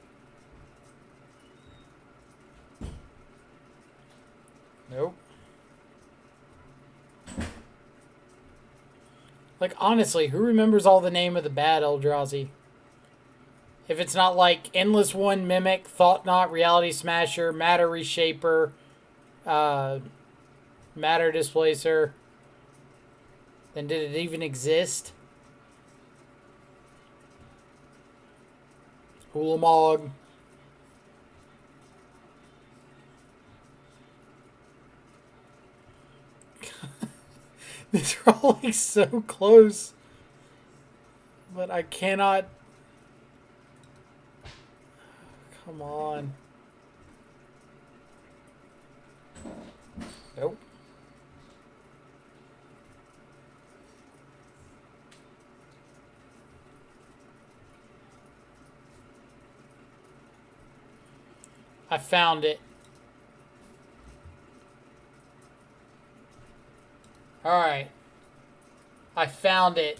Nope. Like, honestly, who remembers all the name of the bad Eldrazi? If it's not like Endless One, Mimic, Thought Knot, Reality Smasher, Matter Reshaper, Matter Displacer, then did it even exist? Ulamog. These are all like so close. But I cannot. Come on. Nope. I found it. Alright. I found it.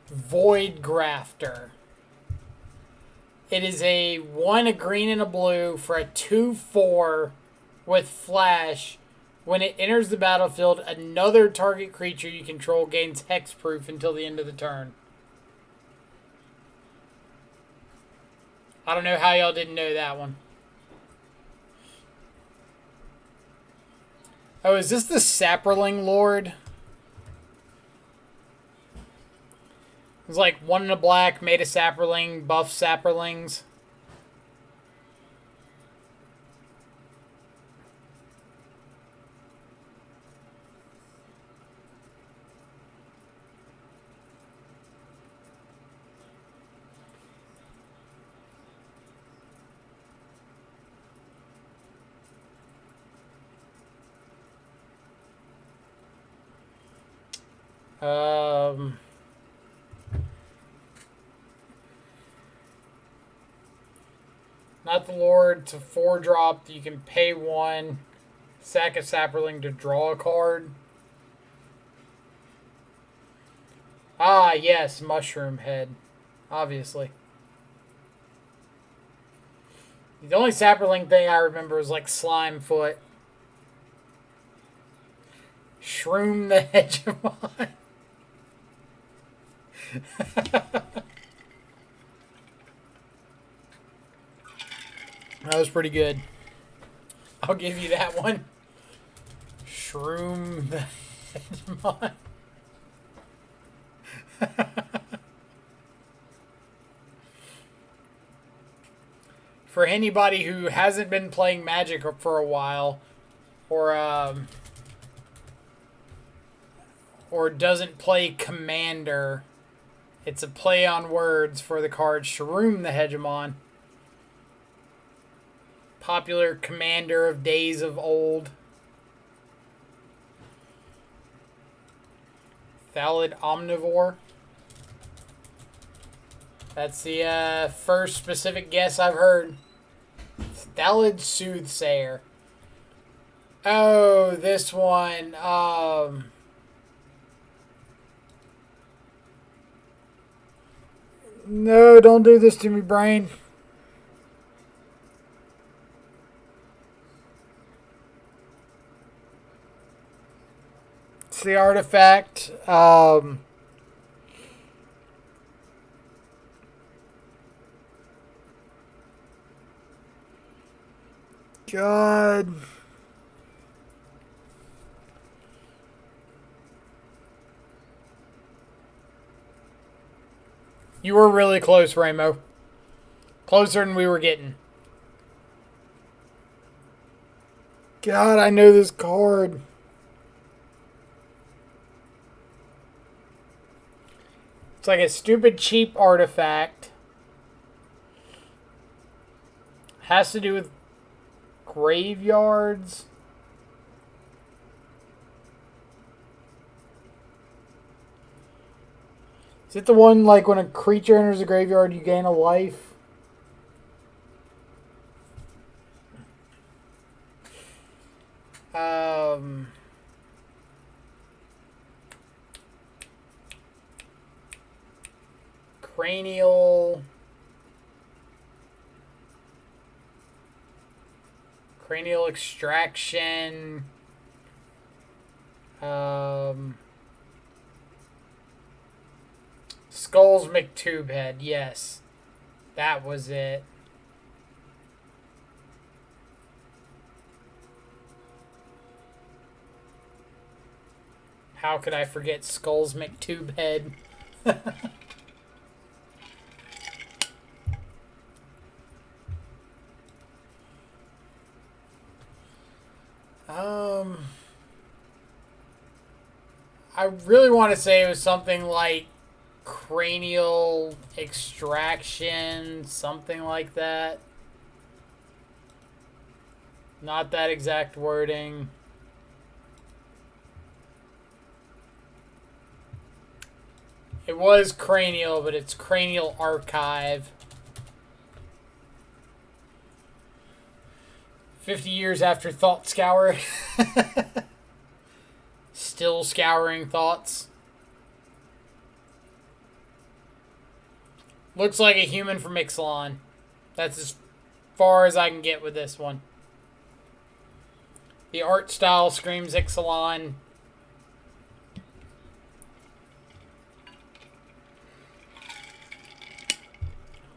Void Grafter. It is a 1 a green and a blue for a 2/4 with flash. When it enters the battlefield, another target creature you control gains hexproof until the end of the turn. I don't know how y'all didn't know that one. Oh, is this the Sapperling Lord? It's like 1 in a black, made a Sapperling, buff Sapperlings. Not the Lord. It's a 4-drop. You can pay 1, sack a Sapperling to draw a card. Ah, yes, Mushroom Head. Obviously. The only Sapperling thing I remember is like Slime Foot. Shroom the Hegemon. That was pretty good. I'll give you that one. Shroom the Hegemon. For anybody who hasn't been playing Magic for a while, or doesn't play Commander, it's a play on words for the card Shroom the Hegemon. Popular commander of days of old. Thallid Omnivore. That's the first specific guess I've heard. Thallid Soothsayer. Oh, this one. No, don't do this to me, brain. It's the artifact. God. You were really close, Ramo. Closer than we were getting. God, I know this card. It's like a stupid cheap artifact. Has to do with graveyards. Is it the one like when a creature enters a graveyard you gain a life? Cranial extraction. Skulls McTubehead, yes. That was it. How could I forget Skulls McTubehead? I really want to say it was something like cranial extraction, something like that. Not that exact wording. It was cranial, but it's cranial archive. 50 years after thought scour. Still scouring thoughts. Looks like a human from Ixalan. That's as far as I can get with this one. The art style screams Ixalan.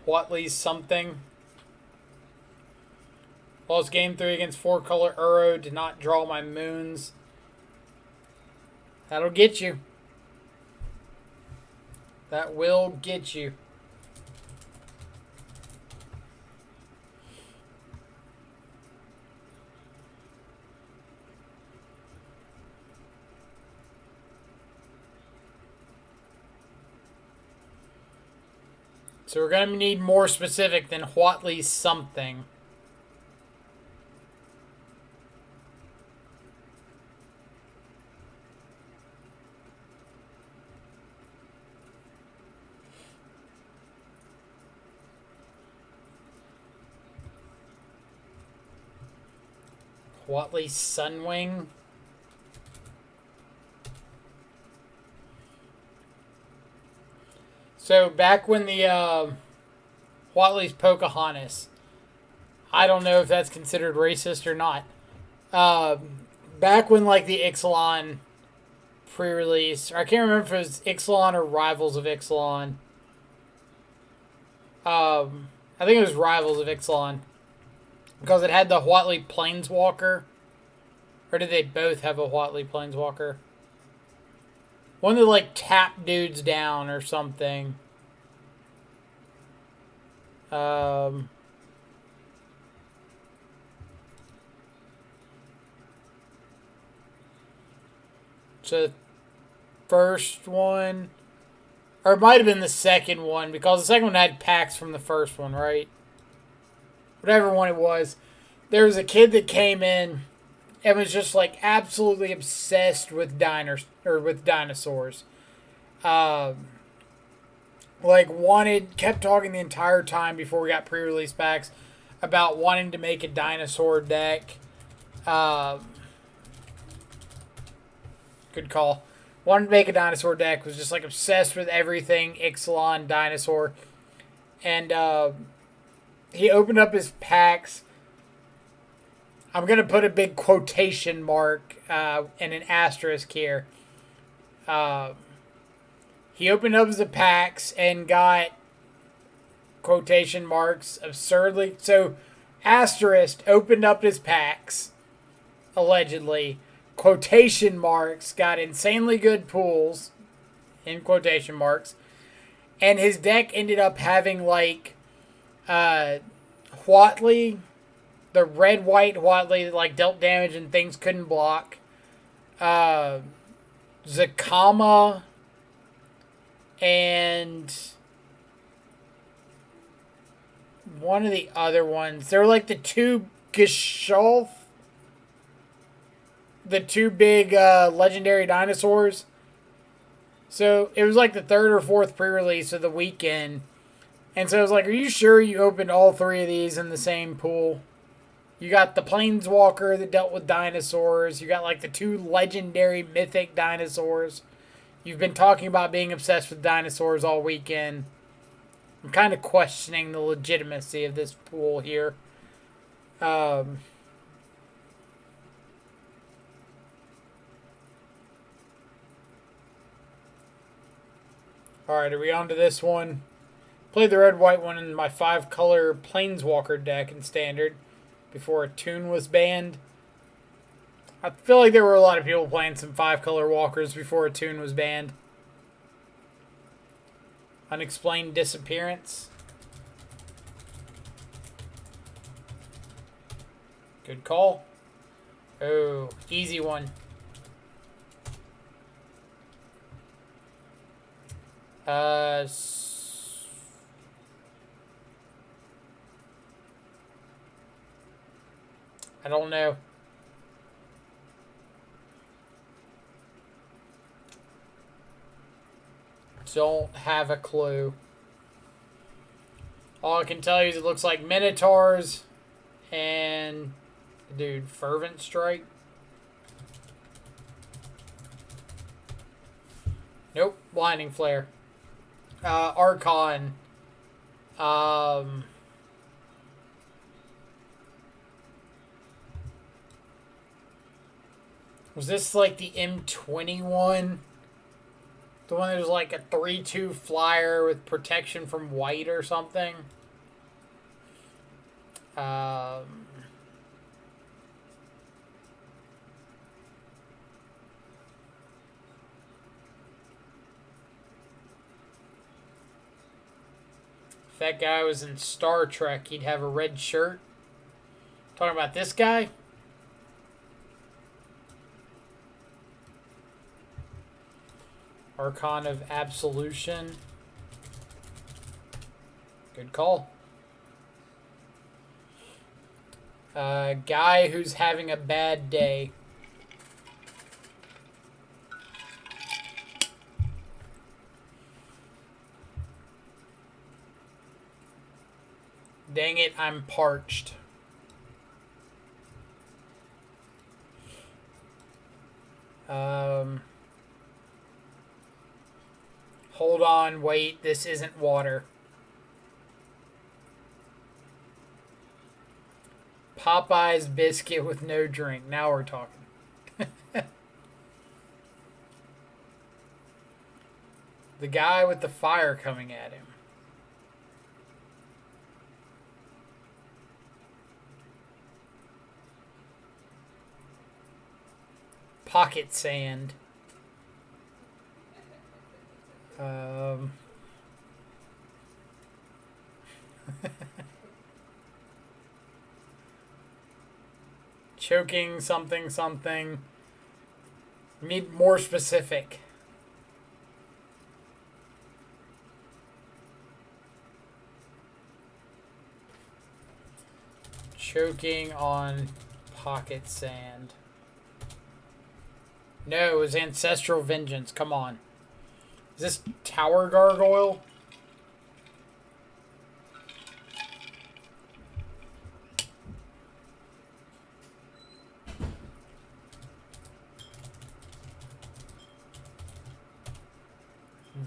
Watley's something. Lost game 3 against 4-color Uro. Did not draw my moons. That'll get you. That will get you. So we're going to need more specific than Watley's something. Watley's Sunwing. So back when the Watley's Pocahontas, I don't know if that's considered racist or not. Back when like the Ixalan pre-release, or I can't remember if it was Ixalan or Rivals of Ixalan. I think it was Rivals of Ixalan. Because it had the Watley Planeswalker. Or did they both have a Watley Planeswalker? One that like tap dudes down or something. So first one, or it might have been the second one, because the second one had packs from the first one, right? Whatever one it was, there was a kid that came in and was just like absolutely obsessed with dinosaurs. Kept talking the entire time before we got pre-release packs about wanting to make a dinosaur deck. Good call. Wanted to make a dinosaur deck, was just like obsessed with everything Ixalan dinosaur. And he opened up his packs. I'm going to put a big quotation mark and an asterisk here. He opened up the packs and got quotation marks absurdly. So, asterisk opened up his packs, allegedly. Quotation marks got insanely good pulls, in quotation marks. And his deck ended up having like Watley, the red-white Watley that like dealt damage and things couldn't block. Zakama and one of the other ones. They were like the two Gesholf, the two big legendary dinosaurs. So it was like the third or fourth pre-release of the weekend. And so I was like, are you sure you opened all three of these in the same pool? You got the Planeswalker that dealt with dinosaurs. You got like the two legendary mythic dinosaurs. You've been talking about being obsessed with dinosaurs all weekend. I'm kind of questioning the legitimacy of this pool here. Alright, are we on to this one? Played the red-white one in my 5-color Planeswalker deck in Standard before a tune was banned. I feel like there were a lot of people playing some 5-color walkers before a tune was banned. Unexplained Disappearance. Good call. Oh, easy one. I don't know. Don't have a clue. All I can tell you is it looks like Minotaurs and, dude, Fervent Strike. Nope, Blinding Flare. Archon. Was this like the M21? The one that was like a 3/2 flyer with protection from white or something? If that guy was in Star Trek, he'd have a red shirt. Talking about this guy? Archon of Absolution. Good call. Guy who's having a bad day. Dang it, I'm parched. Hold on, wait, this isn't water. Popeye's biscuit with no drink. Now we're talking. The guy with the fire coming at him. Pocket sand. Choking something something. Need more specific. Choking on pocket sand. No, it was Ancestral Vengeance. Come on. Is this Tower Gargoyle?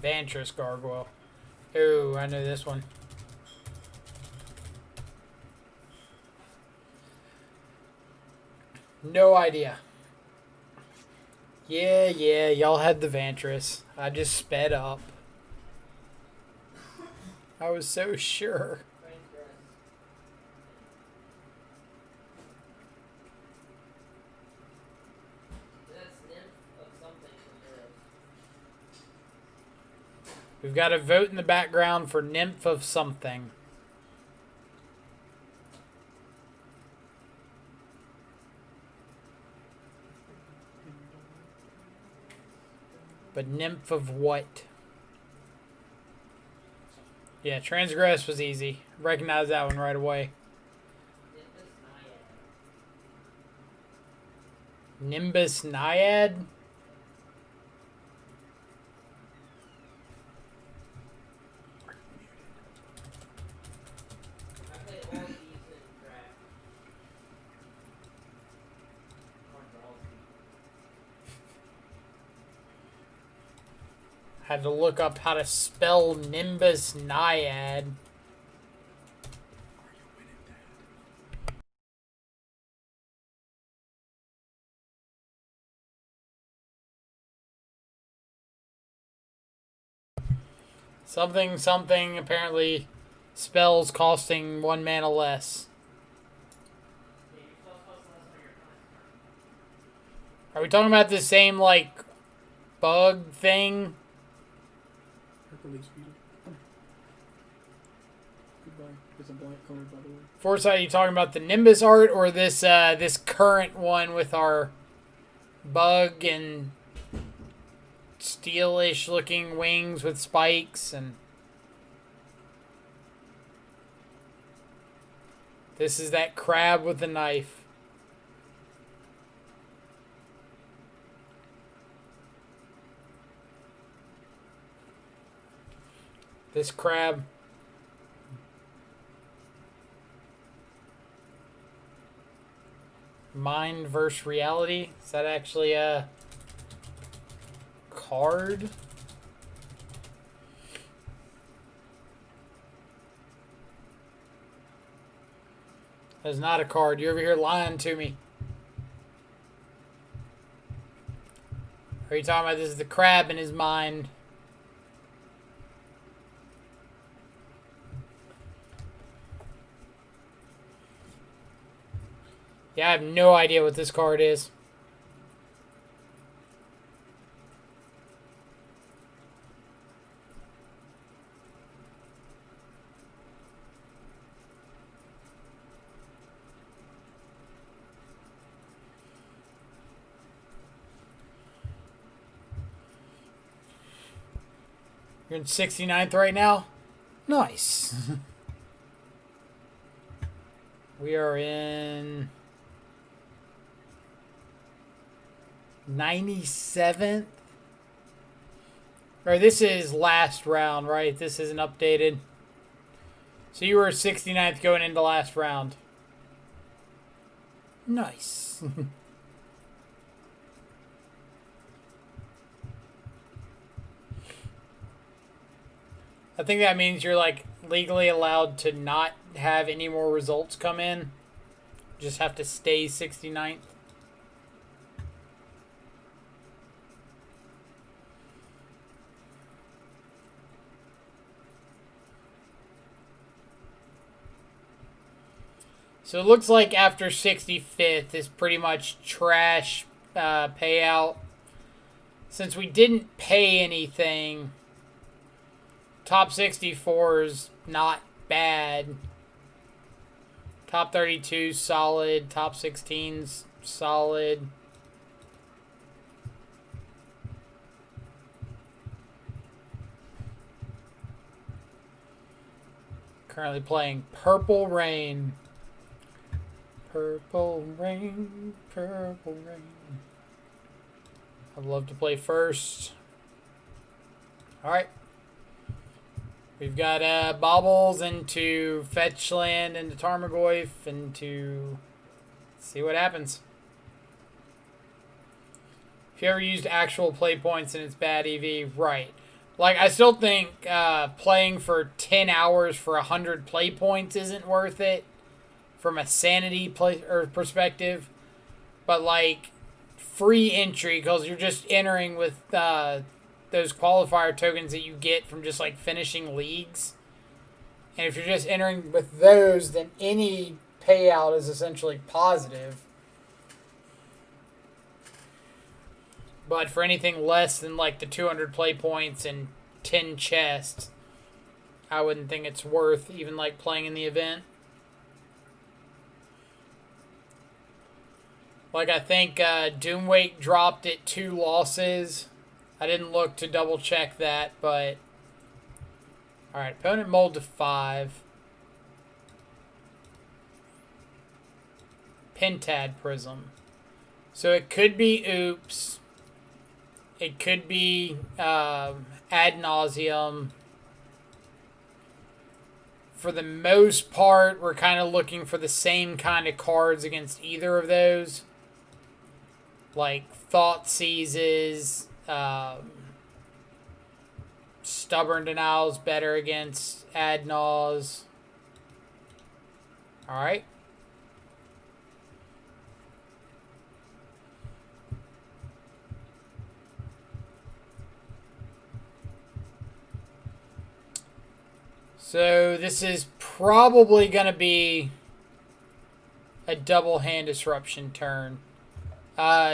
Vantress Gargoyle. Ooh, I know this one. No idea. Yeah, y'all had the Vantress. I just sped up. I was so sure. We've got a vote in the background for Nymph of something. But Nymph of what? Yeah, Transgress was easy. Recognize that one right away. Nimbus Naiad? Had to look up how to spell Nimbus Naiad. Something, something, apparently spells costing 1 mana less. Are we talking about the same, like, bug thing? Hercules Beetle. Goodbye. It's a black card, by the way. Foresight, are you talking about the Nimbus art or this this current one with our bug and steelish looking wings with spikes, and this is that crab with the knife. This crab. Mind versus reality. Is that actually a card? That's not a card. You're over here lying to me. Are you talking about this is the crab in his mind? Yeah, I have no idea what this card is. You're in 69th right now? Nice. We are in 97th. Or this is last round, right? This isn't updated. So you were 69th going into last round. Nice. I think that means you're like legally allowed to not have any more results come in. Just have to stay 69th. So it looks like after 65th is pretty much trash payout. Since we didn't pay anything, top 64 is not bad. Top 32 solid. Top 16's solid. Currently playing Purple Rain. Purple Rain, Purple Rain. I'd love to play first. Alright. We've got Baubles into Fetchland, into Tarmogoyf, into... see what happens. If you ever used actual play points and it's bad EV, right. Like, I still think playing for 10 hours for 100 play points isn't worth it from a sanity perspective. But, like, free entry, because you're just entering with those qualifier tokens that you get from just, like, finishing leagues. And if you're just entering with those, then any payout is essentially positive. But for anything less than, like, the 200 play points and 10 chests, I wouldn't think it's worth even, like, playing in the event. Like, I think Doomwake dropped at 2 losses. I didn't look to double check that, but... Alright, opponent mold to 5. Pentad Prism. So it could be Oops. It could be Ad Nauseum. For the most part, we're kind of looking for the same kind of cards against either of those. Like Thought Seizes, Stubborn Denial's better against Ad Naus. Alright. So this is probably going to be a double hand disruption turn.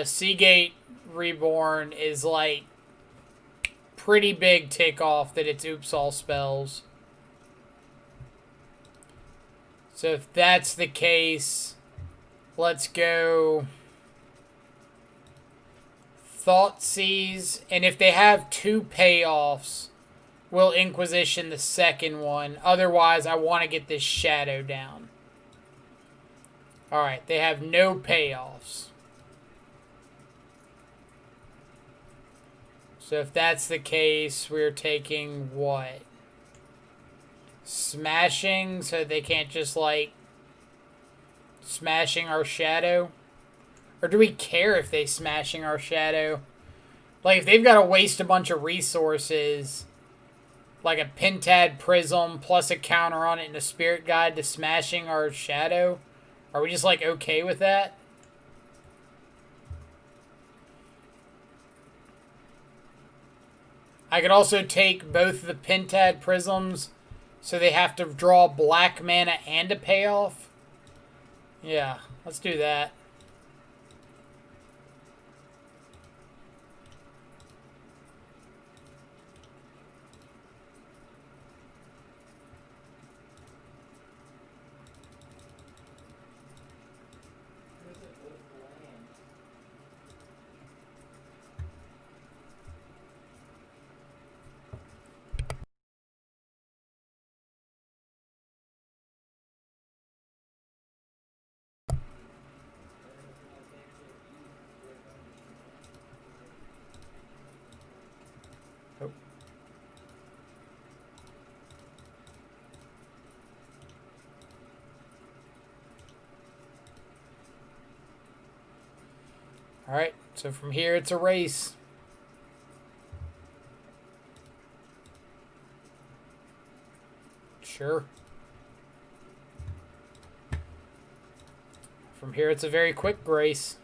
Seagate Reborn is like pretty big tick off that it's Oops All Spells. So if that's the case, let's go Thoughtseize, and if they have 2 payoffs, we'll Inquisition the second one. Otherwise, I want to get this Shadow down. Alright, they have no payoffs. So if that's the case, we're taking what? Smashing, so they can't just, like, smashing our Shadow? Or do we care if they smashing our Shadow? Like, if they've got to waste a bunch of resources, like a Pentad Prism plus a counter on it and a Spirit Guide to smashing our Shadow, are we just, like, okay with that? I could also take both the Pentad Prisms, so they have to draw black mana and a payoff. Yeah, let's do that. Alright, so from here it's a race. Sure. From here it's a very quick race.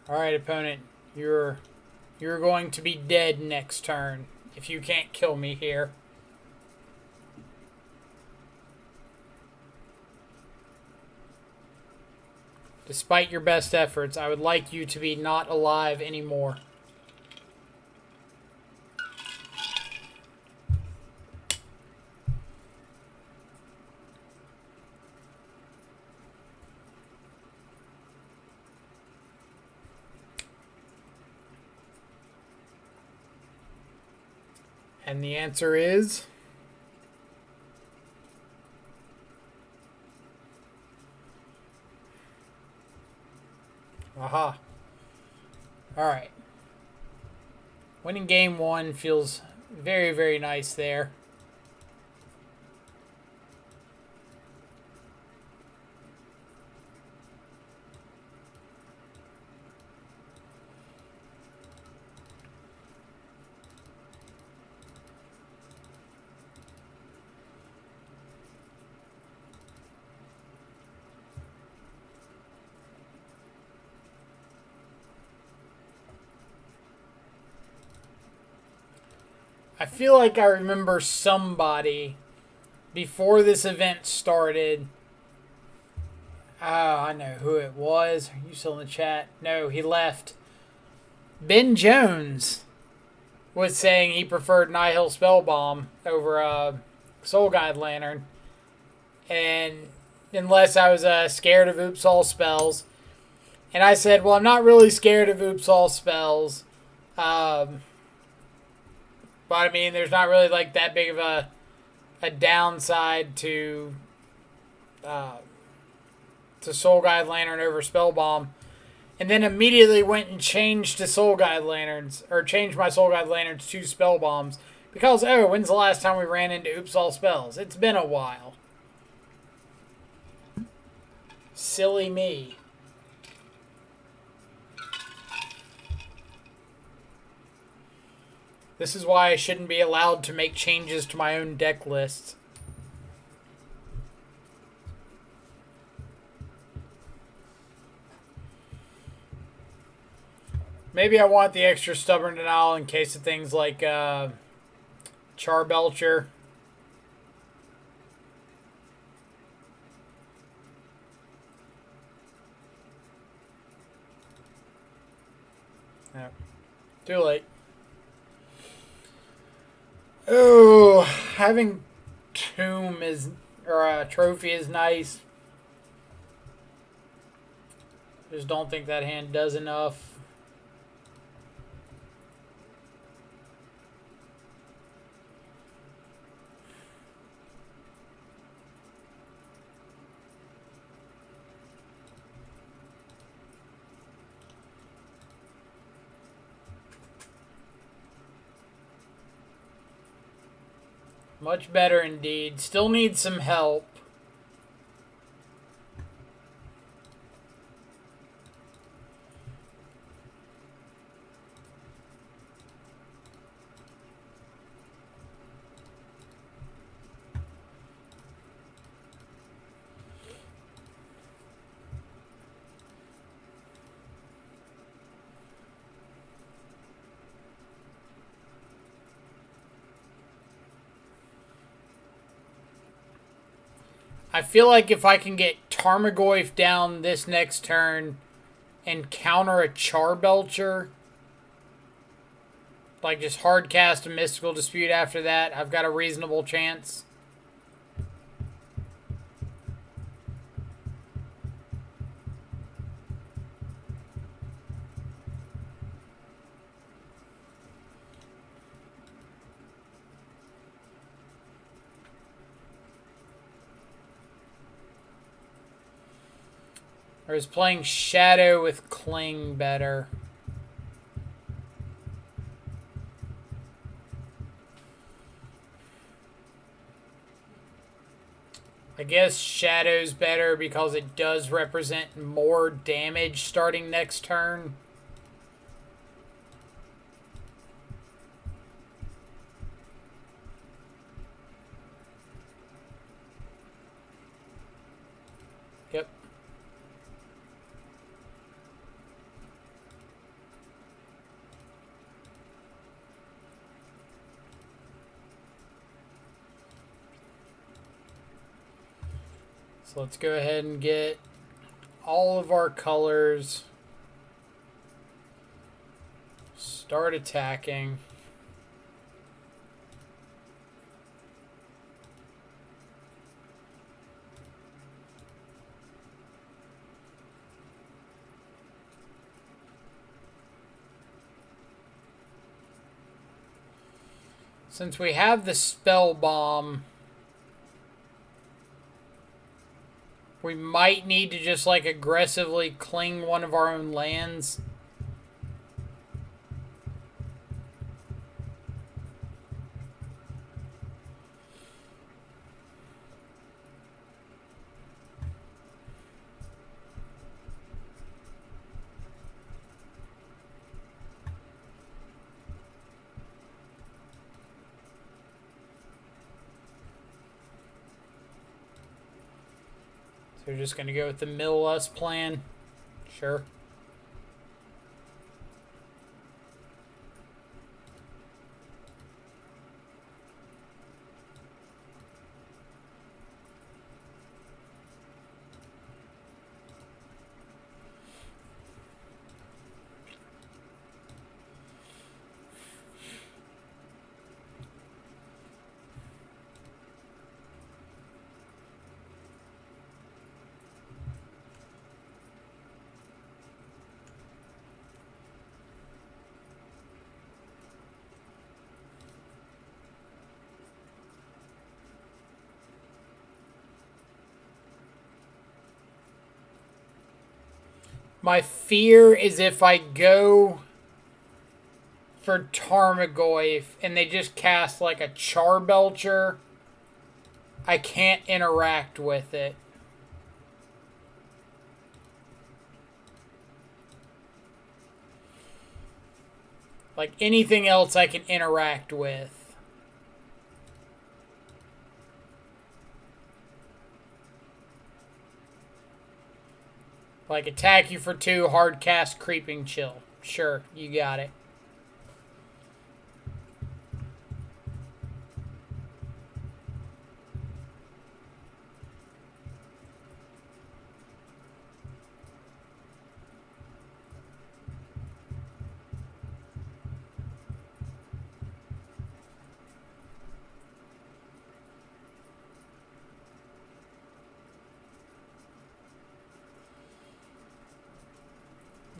Alright, opponent. You're going to be dead next turn if you can't kill me here. Despite your best efforts, I would like you to be not alive anymore. And the answer is... aha. Alright. Winning game 1 feels very, very nice there. I feel like I remember somebody before this event started. Oh, I know who it was. Are you still in the chat? No, he left. Ben Jones was saying he preferred Nihil Spellbomb over Soul Guide Lantern. And unless I was scared of Oops All Spells. And I said, well, I'm not really scared of Oops All Spells. But I mean, there's not really like that big of a downside to Soul Guide Lantern over Spellbomb, and then immediately went and changed to Soul Guide Lanterns, or changed my Soul Guide Lanterns to Spellbombs because when's the last time we ran into Oops All Spells? It's been a while. Silly me. This is why I shouldn't be allowed to make changes to my own deck lists. Maybe I want the extra Stubborn Denial in case of things like Charbelcher. Yeah. Too late. Oh, having tomb is or a trophy is nice. Just don't think that hand does enough. Much better indeed. Still need some help. I feel like if I can get Tarmogoyf down this next turn and counter a Charbelcher, like just hard cast a Mystical Dispute after that, I've got a reasonable chance. Or is playing Shadow with Cling better? I guess Shadow's better because it does represent more damage starting next turn. Yep. So let's go ahead and get all of our colors. Start attacking. Since we have the Spell Bomb, we might need to just like aggressively cling one of our own lands. So we're just going to go with the mill us plan. Sure. My fear is if I go for Tarmogoyf and they just cast like a Charbelcher, I can't interact with it. Like anything else I can interact with. Like attack you for 2, hard cast Creeping Chill. Sure, you got it.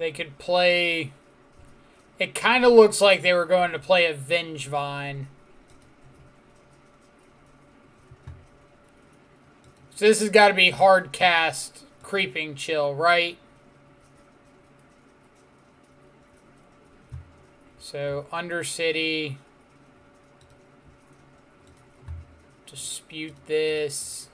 they could play... It kind of looks like they were going to play a Vengevine. So this has got to be hard cast Creeping Chill, right? So Undercity. Dispute this.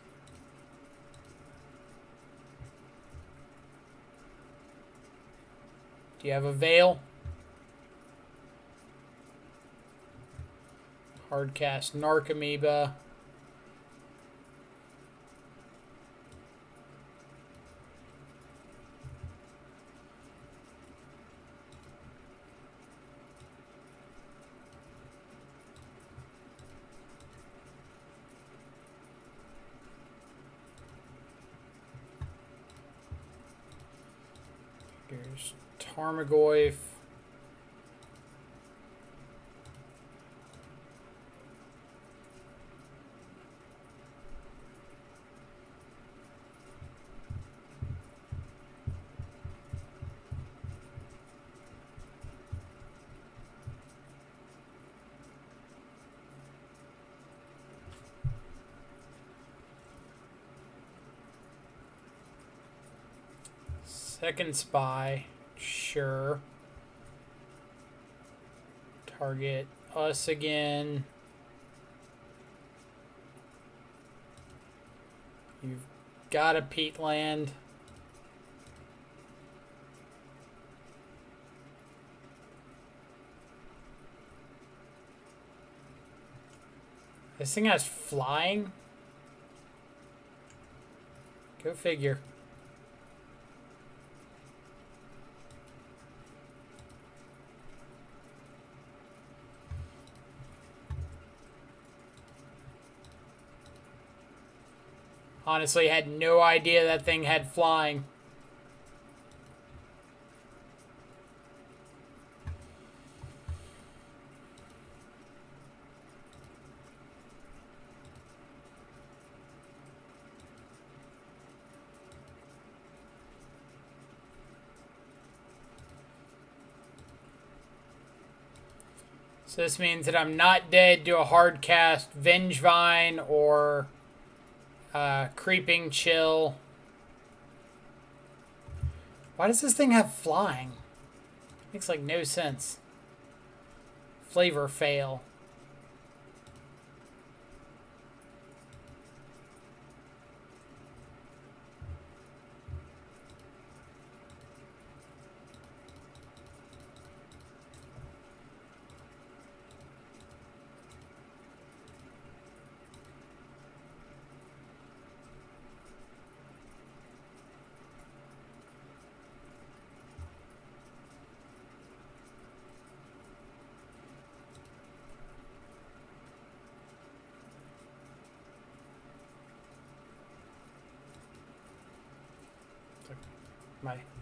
Do you have a Veil? Hardcast Narcomoeba. Here's Tarmogoyf. Second Spy, sure. Target us again. You've got a Peatland. This thing has flying? Go figure. Honestly, had no idea that thing had flying. So this means that I'm not dead to a hard cast Vengevine or Creeping Chill. Why does this thing have flying? Makes like no sense. Flavor fail.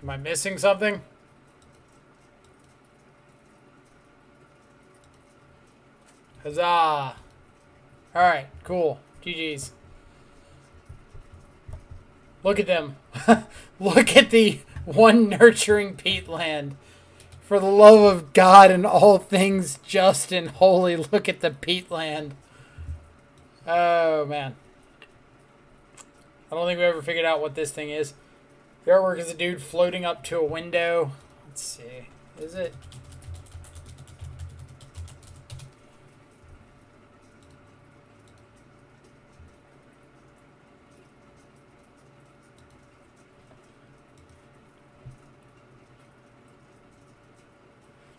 Am I missing something? Huzzah! Alright, cool. GG's. Look at them. Look at the one nurturing peatland. For the love of God and all things just and holy, look at the peatland. Oh, man. I don't think we ever figured out what this thing is. The artwork is a dude floating up to a window. Let's see. Is it?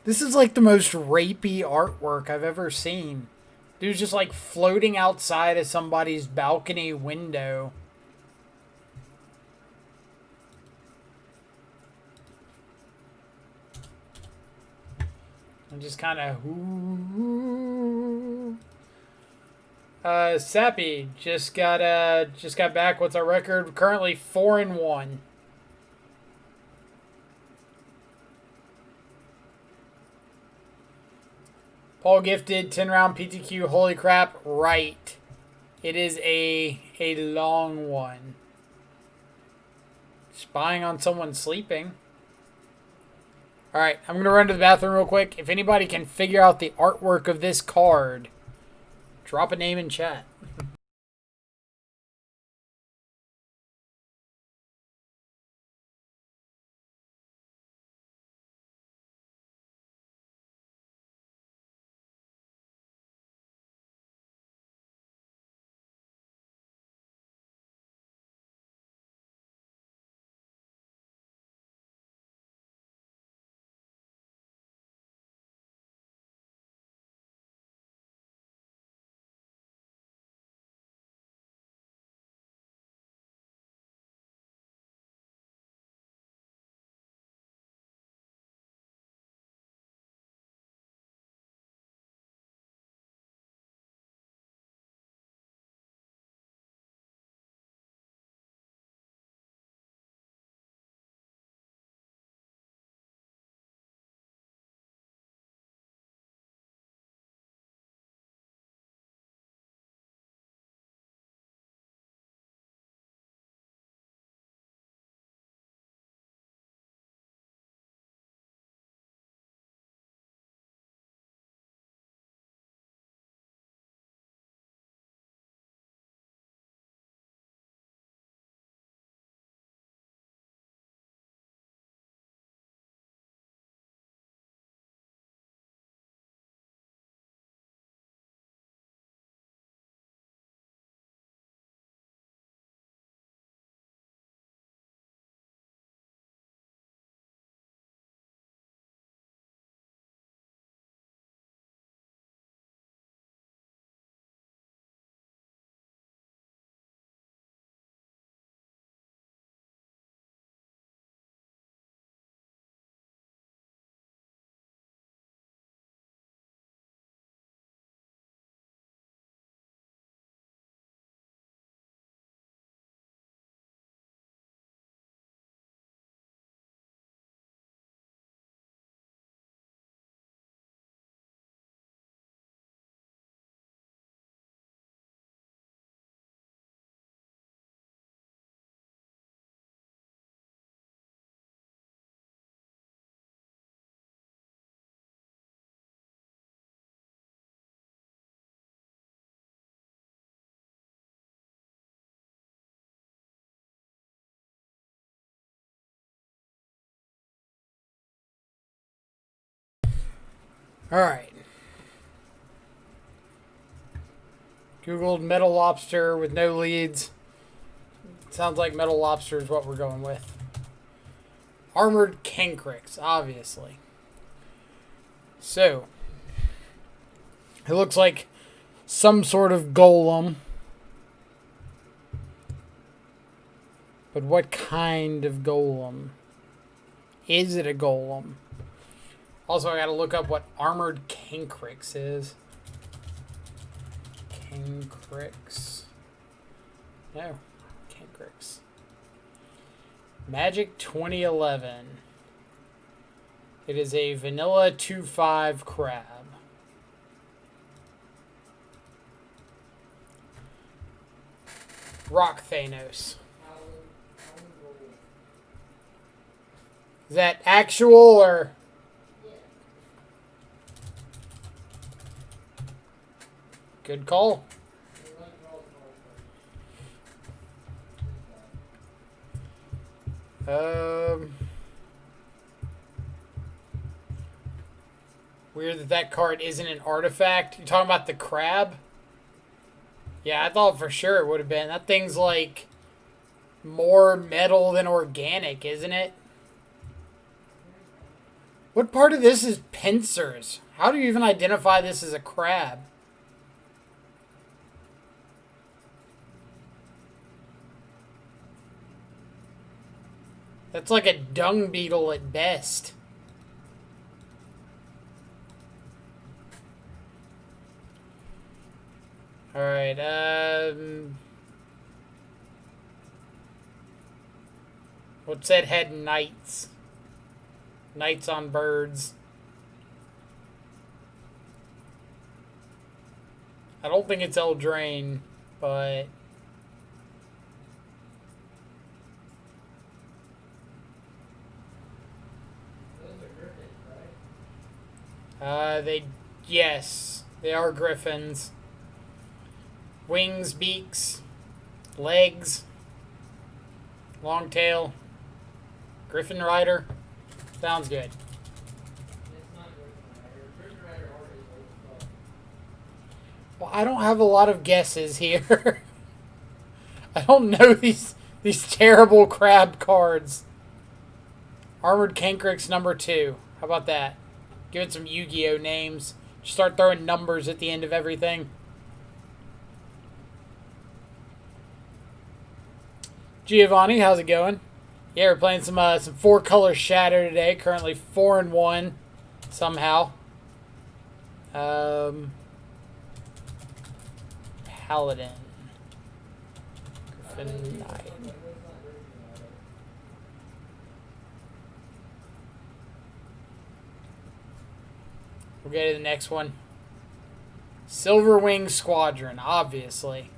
This is like the most rapey artwork I've ever seen. Dude's just like floating outside of somebody's balcony window. And just kind of... Sappy just got back. What's our record? Currently 4-1. Paul gifted 10-round PTQ. Holy crap! Right, it is a long one. Spying on someone sleeping. Alright, I'm going to run to the bathroom real quick. If anybody can figure out the artwork of this card, drop a name in chat. Alright. Googled metal lobster with no leads. Sounds like metal lobster is what we're going with. Armored Cancrix, obviously. So, it looks like some sort of golem. But what kind of golem? Is it a golem? Also, I gotta look up what Armored Cancrix is. Cancrix. No. Cancrix. Magic 2011. It is a vanilla 2/5 crab. Rock Thanos. Is that actual or... Good call. Weird that that card isn't an artifact. You're talking about the crab? Yeah, I thought for sure it would have been. That thing's like more metal than organic, isn't it? What part of this is pincers? How do you even identify this as a crab? That's like a dung beetle at best. Alright, what's that head? Knights. Knights on birds. I don't think it's Eldraine, but... Yes, they are griffins. Wings, beaks, legs, long tail, griffin rider. Sounds good. It's not Griffin Rider. Griffin Rider art is old as fuck. Well, I don't have a lot of guesses here. I don't know these terrible crab cards. Armored Kankrix number 2. How about that? Give it some Yu-Gi-Oh names. Just start throwing numbers at the end of everything. Giovanni, how's it going? Yeah, we're playing some 4-color Shadow today. Currently 4-1 somehow. Paladin. Griffin Knight. We'll go to the next one. Silver Wing Squadron, obviously.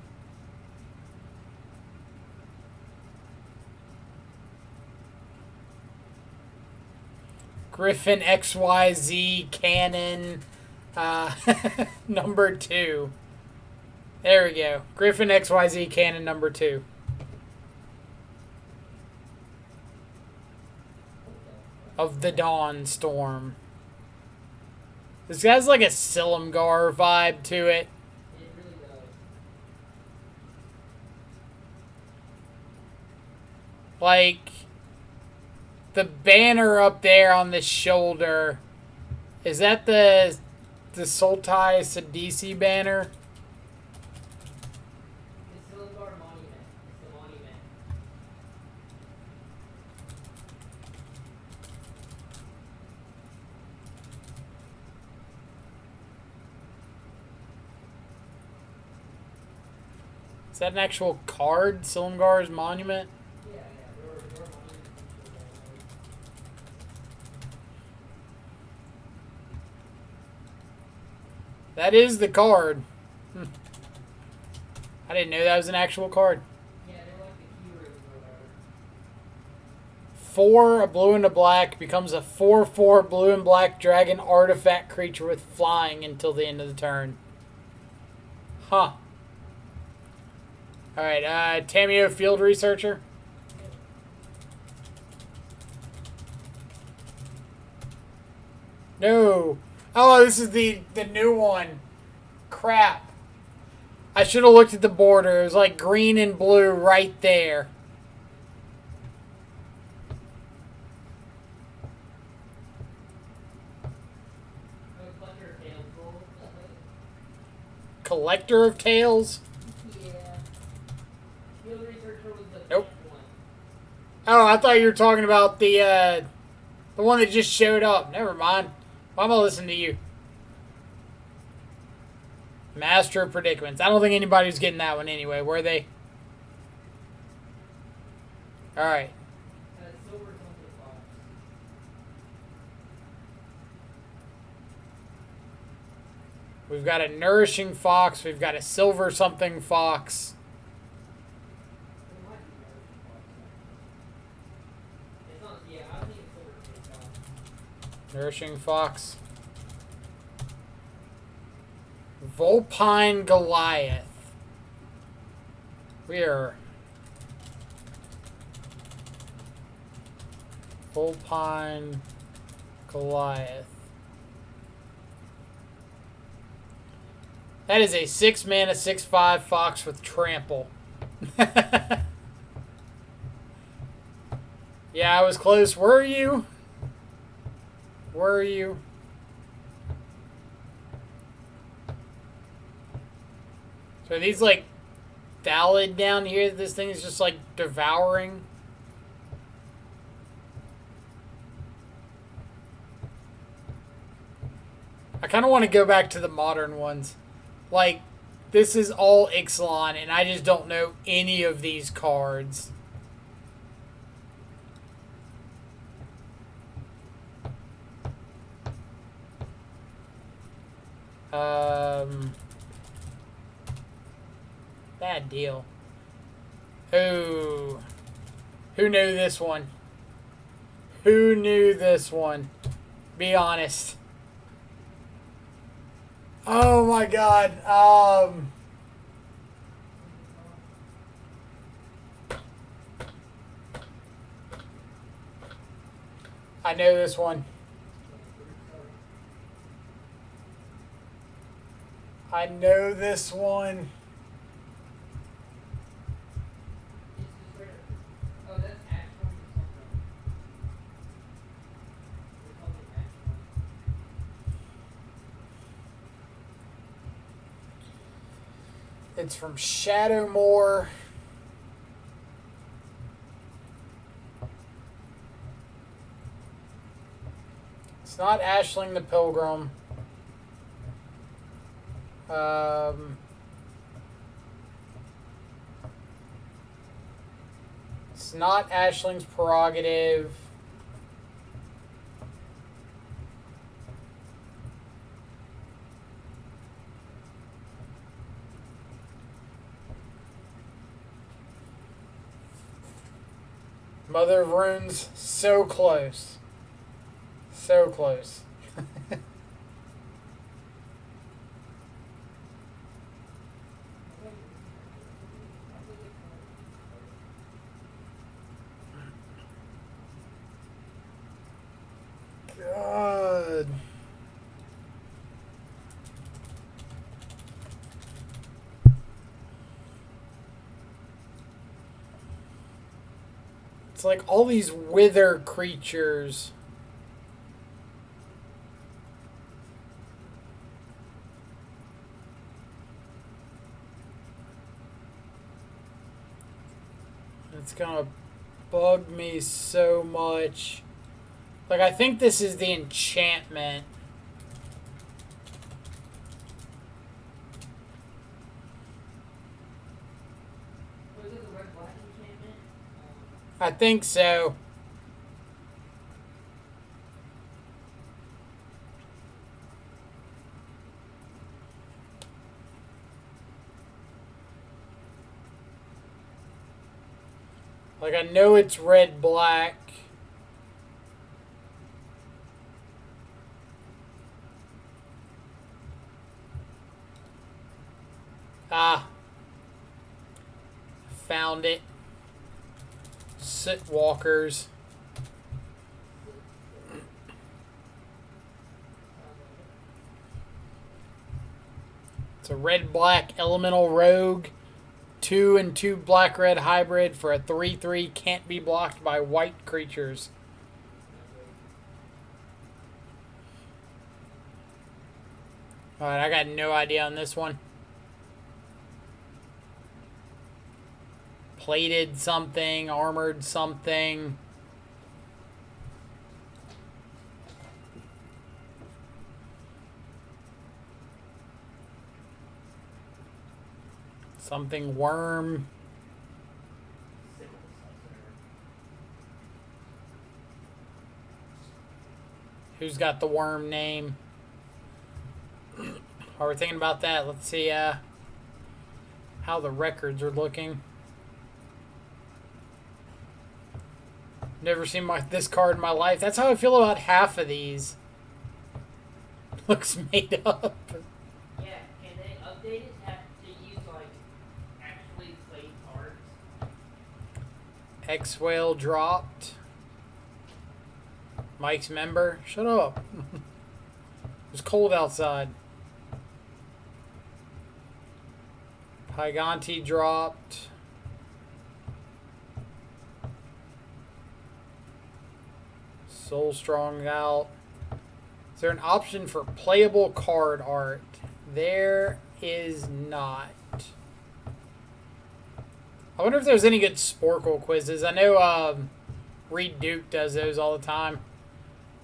Griffin XYZ Cannon number 2. There we go. Griffin XYZ Cannon number 2. Of the Dawn Storm. This guy's like a Silumgar vibe to it. It really does. Like, the banner up there on the shoulder, is that the Sultai Sidisi banner? It's Silumgar Monument. It's the monument. Is that an actual card? Silumgar's monument? Yeah, there were monuments and shit like That is the card. I didn't know that was an actual card. that. Yeah, they're like the keywords or whatever. 4, a blue and a black, becomes a 4/4 blue and black dragon artifact creature with flying until the end of the turn. Huh. Alright, Tamio Field Researcher. No. Oh, this is the new one. Crap. I should have looked at the border. It was like green and blue right there. Collector of Tales roll. Collector of Tales? Yeah. Field Researcher was the Nope. fifth one. Oh, I thought you were talking about the one that just showed up. Never mind. Why am I listening to you? Master of Predicaments. I don't think anybody's getting that one anyway, were they? Alright. Silver something fox. We've got a Nourishing Fox. We've got a Silver something Fox. It might be Nourishing Fox. It's not, yeah, I think it's Silver Fox. Nourishing Fox. Vulpine Goliath. We are... Vulpine Goliath. That is a 6-mana, 6/5 Fox with Trample. Yeah, I was close. Were you? Were you? So are these like Thallid down here? This thing is just like devouring. I kind of want to go back to the modern ones. Like, this is all Ixalan, and I just don't know any of these cards. Bad deal. Oh. Who knew this one? Who knew this one? Be honest. Oh my god. I know this one. I know this one. It's just right. Oh, that's Ashland or something. They call it Ashland. It's from Shadowmoor. It's not Ashling the Pilgrim. It's not Ashling's Prerogative. Mother of Runes, so close. So close. God. It's like all these wither creatures. It's gonna bug me so much. Like, I think this is the enchantment. Was it the red black enchantment? I think so. Like, I know it's red black. Ah. Found it. Soot walkers. It's a red black elemental rogue. 2 and 2 black red hybrid for a 3/3 can't be blocked by white creatures. Alright, I got no idea on this one. Plated something, armored something. Something worm. Who's got the worm name? While we're thinking about that, let's see how the records are looking. Never seen this card in my life. That's how I feel about half of these. Looks made up. Yeah, and they updated to use like actually played cards. X-Whale dropped. Mike's member. Shut up. It was cold outside. Pyganti dropped. Soul Strong out. Is there an option for playable card art? There is not. I wonder if there's any good Sporkle quizzes. I know Reed Duke does those all the time.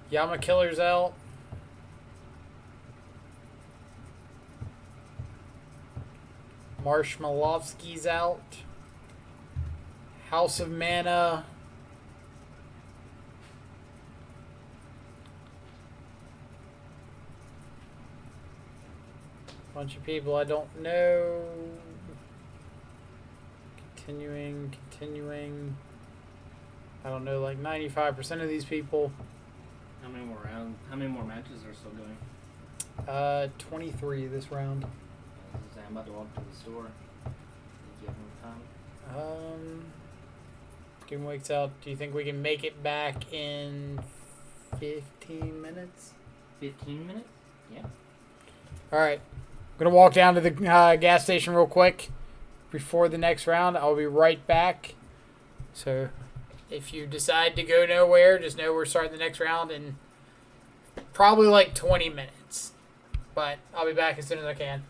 Yama Killer's out. Marshmallovsky's out. House of Mana. Bunch of people I don't know. Continuing. I don't know, like 95% of these people. How many more rounds? How many more matches are still going? 23 this round. I'm about to walk to the store. Think you have enough time? Game wakes out. Do you think we can make it back in 15 minutes? 15 minutes? Yeah. All right. I'm going to walk down to the gas station real quick before the next round. I'll be right back. So if you decide to go nowhere, just know we're starting the next round in probably like 20 minutes. But I'll be back as soon as I can.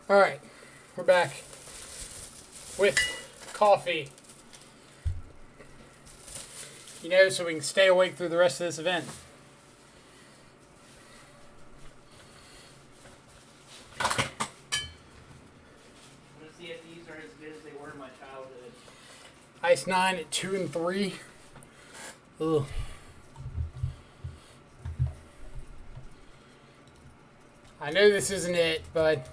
All right, we're back with coffee. You know, so we can stay awake through the rest of this event. I want to see if these are as good as they were in my childhood. Ice 9 at 2 and 3. Ugh. I know this isn't it, but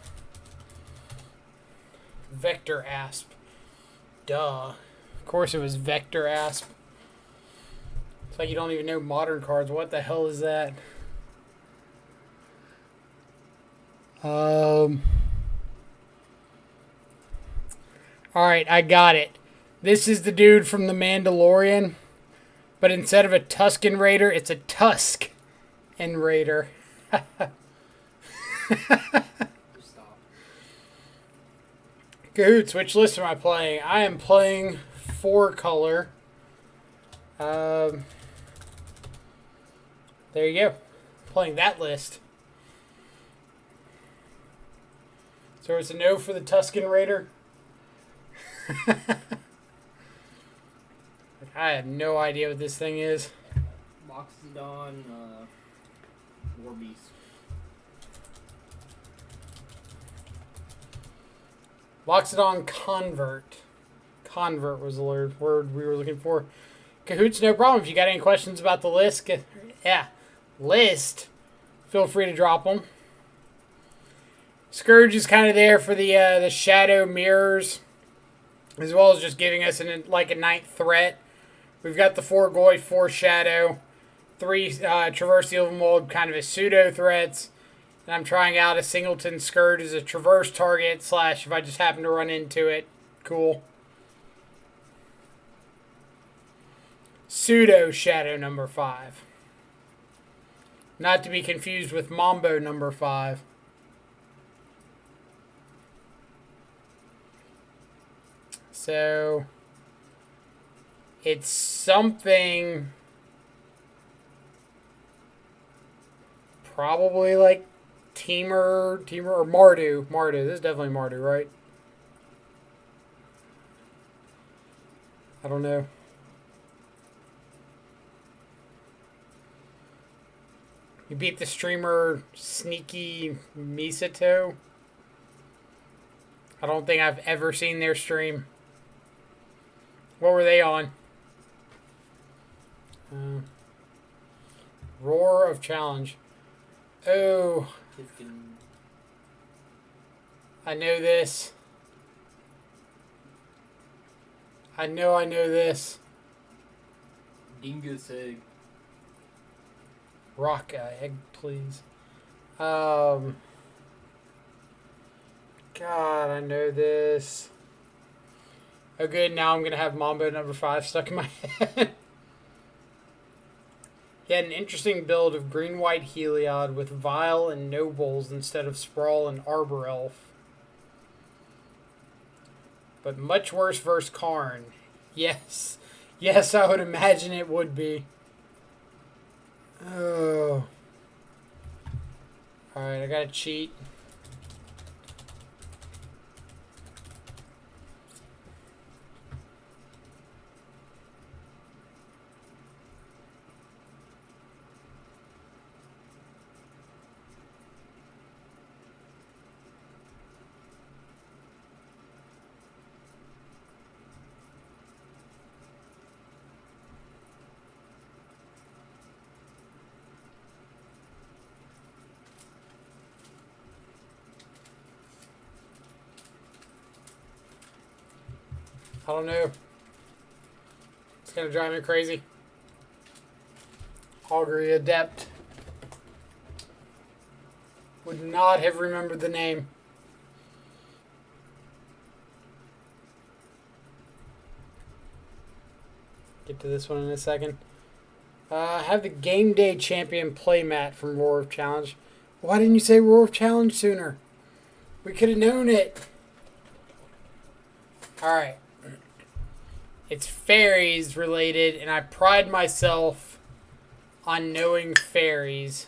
Vector Asp. Duh. Of course it was Vector Asp. It's like you don't even know modern cards. What the hell is that? Alright, I got it. This is the dude from The Mandalorian. But instead of a Tusken Raider, it's a Tusk and Raider. Stop. Cahoots, which list am I playing? I am playing 4-color. There you go. Playing that list. So it's a no for the Tusken Raider. I have no idea what this thing is. Moxidon, War Beast. Loxodon Convert. Convert was the word we were looking for. Cahoots, no problem. If you got any questions about the list, feel free to drop them. Scourge is kind of there for the shadow mirrors, as well as just giving us a ninth threat. We've got the 4 Goy, 4 Shadow, 3 Traverse the Overmold, kind of as pseudo threats. And I'm trying out a Singleton Scourge as a traverse target / if I just happen to run into it. Cool. Pseudo Shadow number 5. Not to be confused with Mambo number 5. So it's something probably like Teamer or Mardu. Mardu. This is definitely Mardu, right? I don't know. You beat the streamer Sneaky Misato. I don't think I've ever seen their stream. What were they on? Roar of Challenge. Oh, Tifkin. I know this. I know this. Dingus Egg. Rock egg, please. God, I know this. Oh, good. Now I'm going to have Mambo number 5 stuck in my head. He had an interesting build of green-white Heliod with Vile and Nobles instead of Sprawl and Arbor Elf. But much worse versus Karn. Yes. Yes, I would imagine it would be. Oh. Alright, I gotta cheat. I don't know. It's gonna drive me crazy. Augury Adept. Would not have remembered the name. Get to this one in a second. I have the Game Day Champion playmat from Roar of Challenge. Why didn't you say Roar of Challenge sooner? We could have known it. Alright. It's fairies related, and I pride myself on knowing fairies.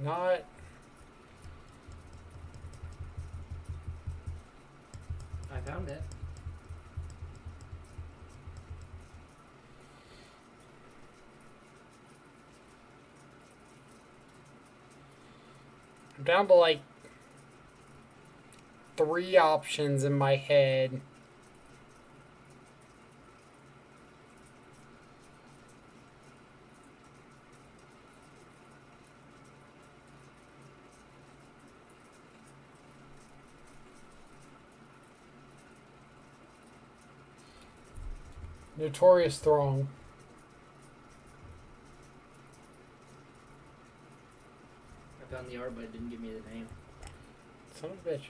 Not. I found it. I'm down to like 3 options in my head. Notorious Throng. I found the art, but it didn't give me the name. Son of a bitch.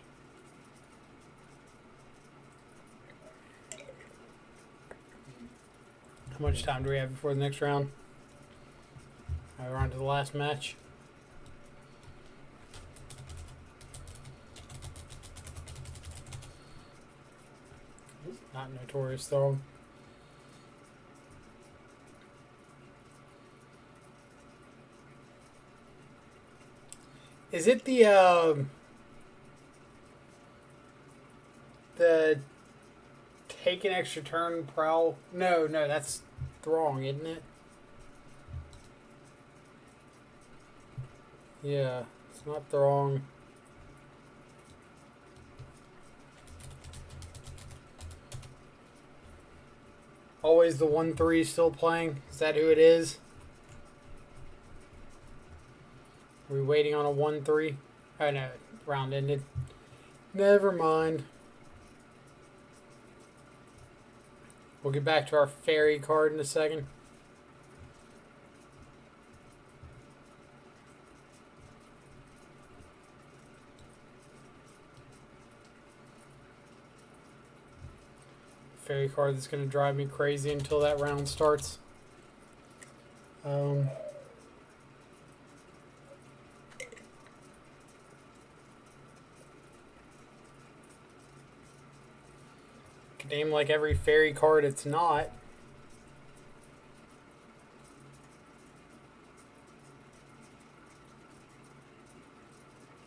How much time do we have before the next round? We're on to the last match. Not Notorious Throng. Is it the take an extra turn prowl? No, that's Throng, isn't it? Yeah, it's not Throng. Always the 1-3 still playing? Is that who it is? Are we waiting on a 1-3? Oh no, round ended. Never mind. We'll get back to our fairy card in a second. Fairy card that's going to drive me crazy until that round starts. Could name like every fairy card it's not.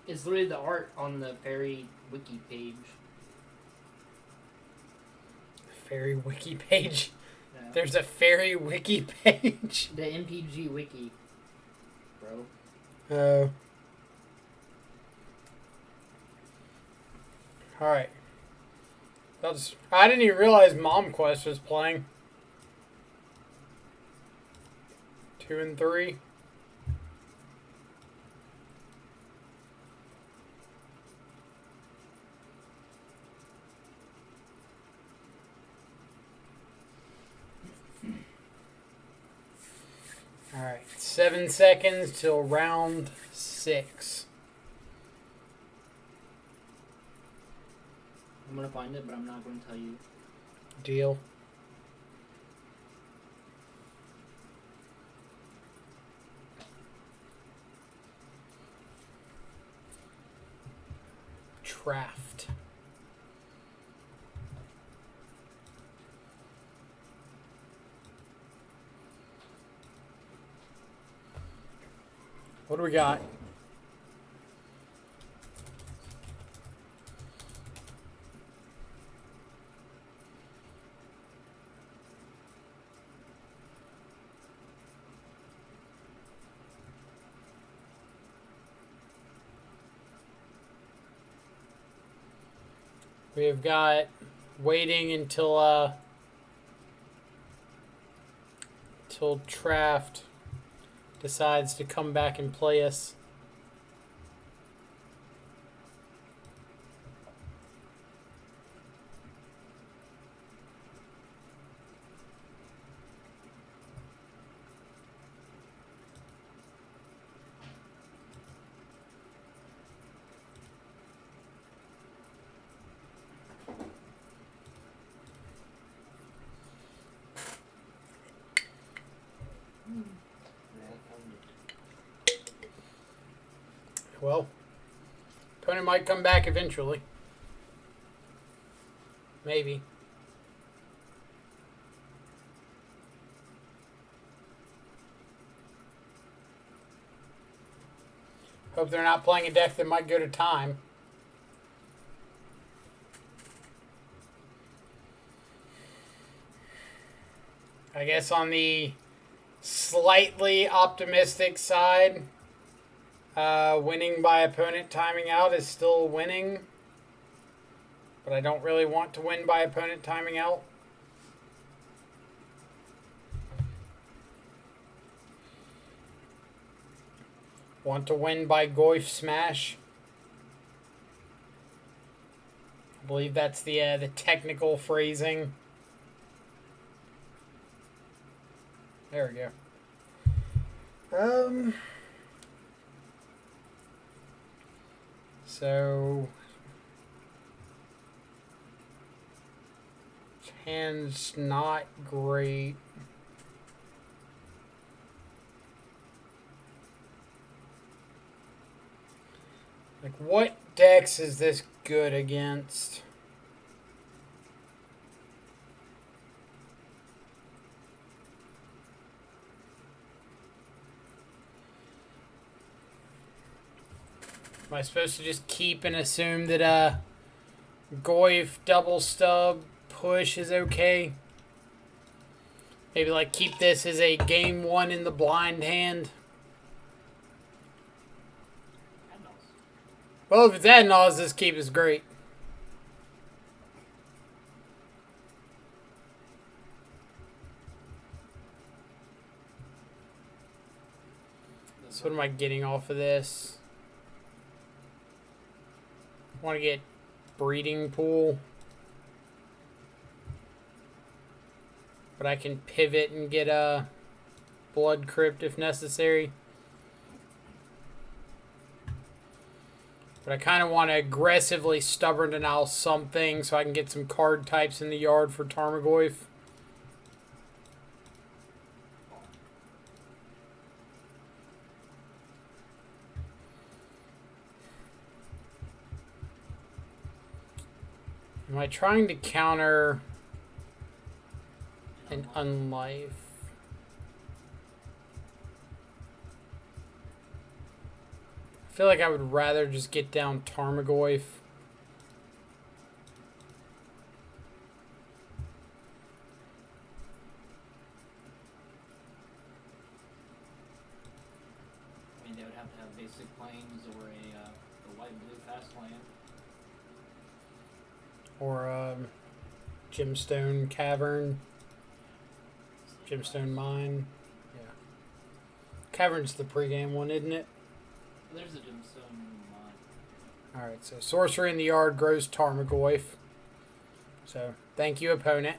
It's literally the art on the fairy wiki page. Fairy wiki page. Yeah. There's a fairy wiki page. The MPG wiki, bro. Oh. Alright. I didn't even realize Mom Quest was playing. 2 and 3. Alright, 7 seconds till round 6. I'm gonna find it, but I'm not gonna tell you. Deal. Draft. What do we got? We've got waiting until till Traft decides to come back and play us. Well, Tony might come back eventually. Maybe. Hope they're not playing a deck that might go to time. I guess on the slightly optimistic side, winning by opponent timing out is still winning. But I don't really want to win by opponent timing out. Want to win by Goif Smash. I believe that's the technical phrasing. There we go. So hand's not great. Like, what decks is this good against? Am I supposed to just keep and assume that Goif double stub push is okay? Maybe like keep this as a game 1 in the blind hand. Well, if it's Adnos, this keep is great. So what am I getting off of this? I want to get breeding pool. But I can pivot and get a blood crypt if necessary. But I kind of want to aggressively stubborn denial something so I can get some card types in the yard for Tarmogoyf. Am I trying to counter an unlife? I feel like I would rather just get down Tarmogoyf. I mean, they would have to have basic planes or a white-blue fast land. Or Gemstone Cavern. Gemstone Mine. Yeah. Cavern's the pregame one, isn't it? There's a gemstone mine. Alright, so sorcery in the yard grows Tarmogoyf. So, thank you, opponent.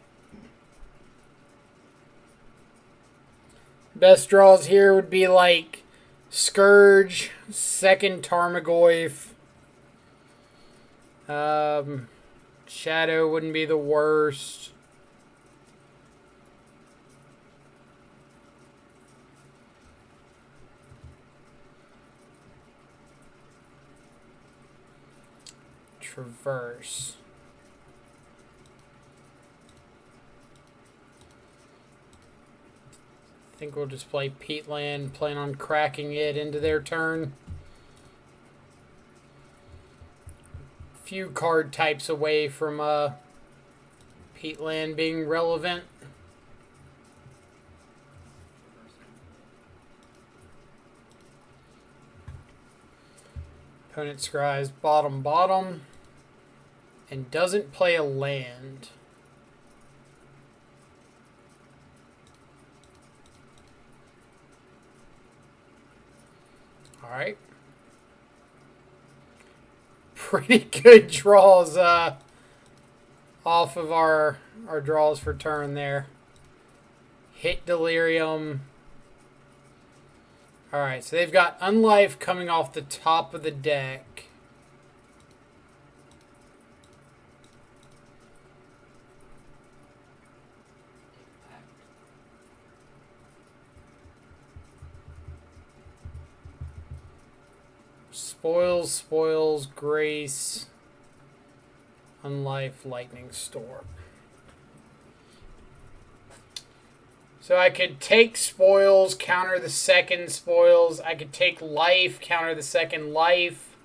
Best draws here would be like Scourge, second Tarmogoyf. Shadow wouldn't be the worst. Traverse. I think we'll just play Peatland, plan on cracking it into their turn. Few card types away from Peatland being relevant. Opponent scries bottom and doesn't play a land. Alright. Pretty good draws off of our draws for turn there. Hit Delirium. Alright, so they've got Unlife coming off the top of the deck. Spoils, Grace, Unlife, Lightning Storm. So I could take spoils, counter the second spoils. I could take life, counter the second life.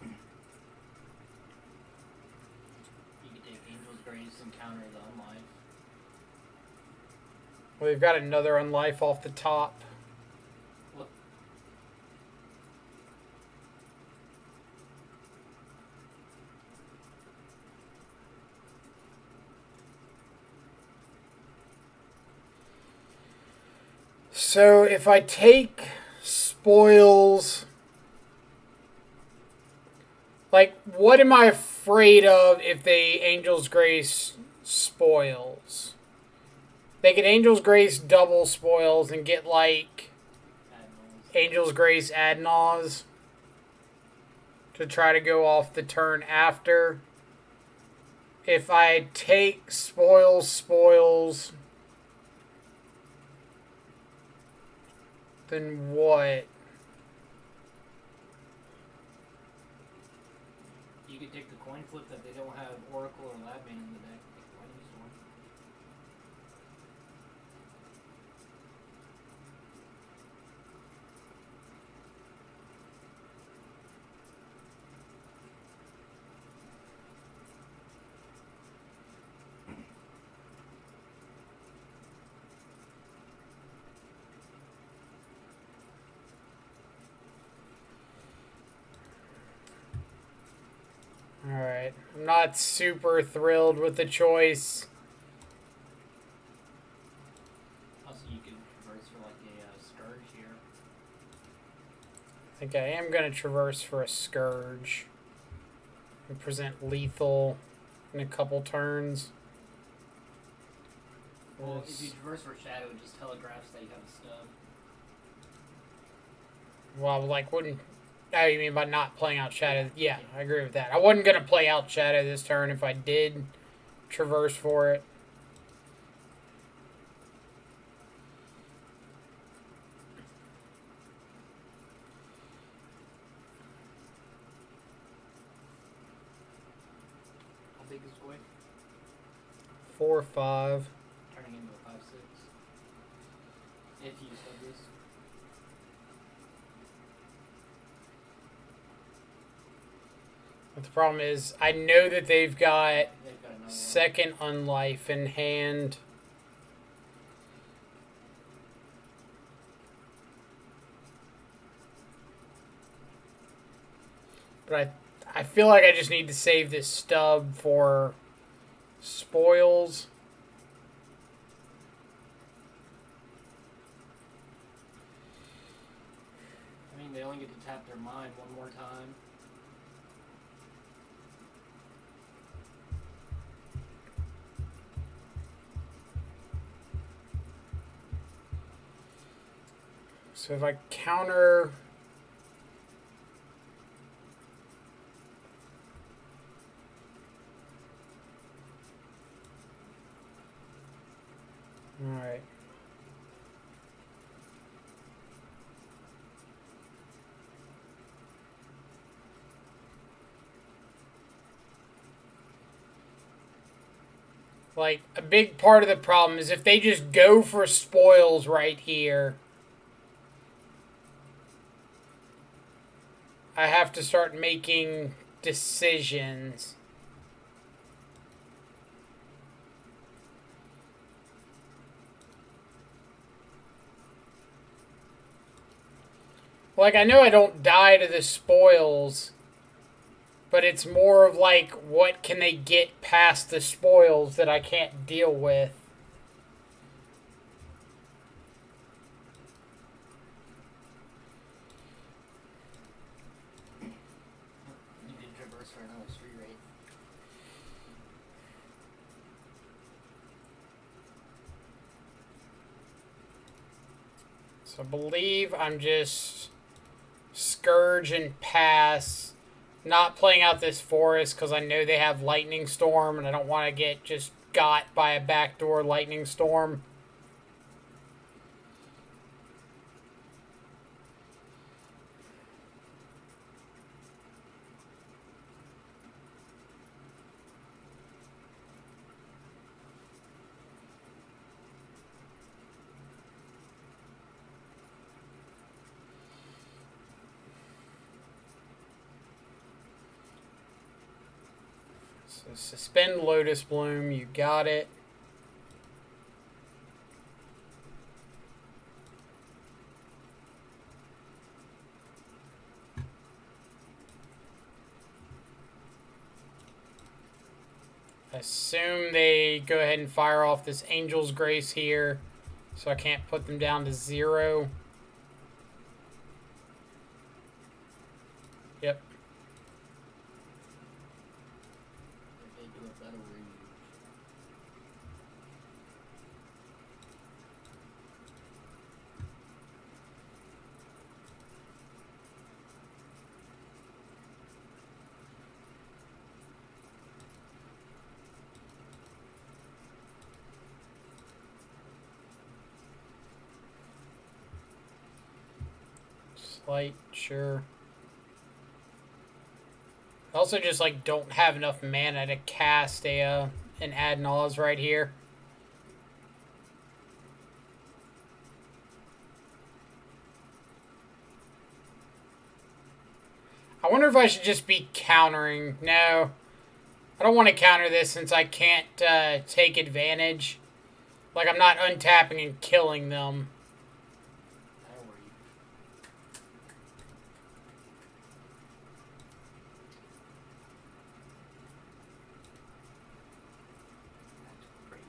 You could take Angel's Grace and counter the Unlife. Well, we've got another unlife off the top. What? So if I take spoils, like, what am I afraid of if they Angel's Grace spoils? They get Angel's Grace double spoils and get, like, Admirals. Angel's Grace ad naus to try to go off the turn after. If I take spoils, then what? You could take the coin flip that they don't have Oracle or Labman in the deck. Lightning Storm. Alright. I'm not super thrilled with the choice. Also, you could reverse for like a Scourge here. I think I am going to traverse for a Scourge. And present lethal in a couple turns. Well, if you traverse for Shadow, it just telegraphs that you have a stub. Well, like, wouldn't... Oh, you mean by not playing out Shadow? Yeah, I agree with that. I wasn't going to play out Shadow this turn if I did traverse for it. How big is Goy? 4 or 5. Turning into a 5/6. If you sub this. But the problem is, I know that they've got They've got another one. second unlife in hand. But I feel like I just need to save this stub for spoils. I mean, they only get to tap their mind one more time. So if I counter... Alright. Like, a big part of the problem is if they just go for spoils right here, I have to start making decisions. Like, I know I don't die to the spoils, but it's more of like, what can they get past the spoils that I can't deal with? You did traverse for another street rate. So I believe I'm just Scourge and pass. Not playing out this forest because I know they have Lightning Storm and I don't want to get just got by a backdoor Lightning Storm. So suspend Lotus Bloom. You got it. Assume they go ahead and fire off this Angel's Grace here, so I can't put them down to 0. Yep. If they do a better read. Slight, sure. I also just like don't have enough mana to cast an Ad Naus right here. I wonder if I should just be countering. No, I don't want to counter this since I can't take advantage. Like, I'm not untapping and killing them. That'll read. That's great.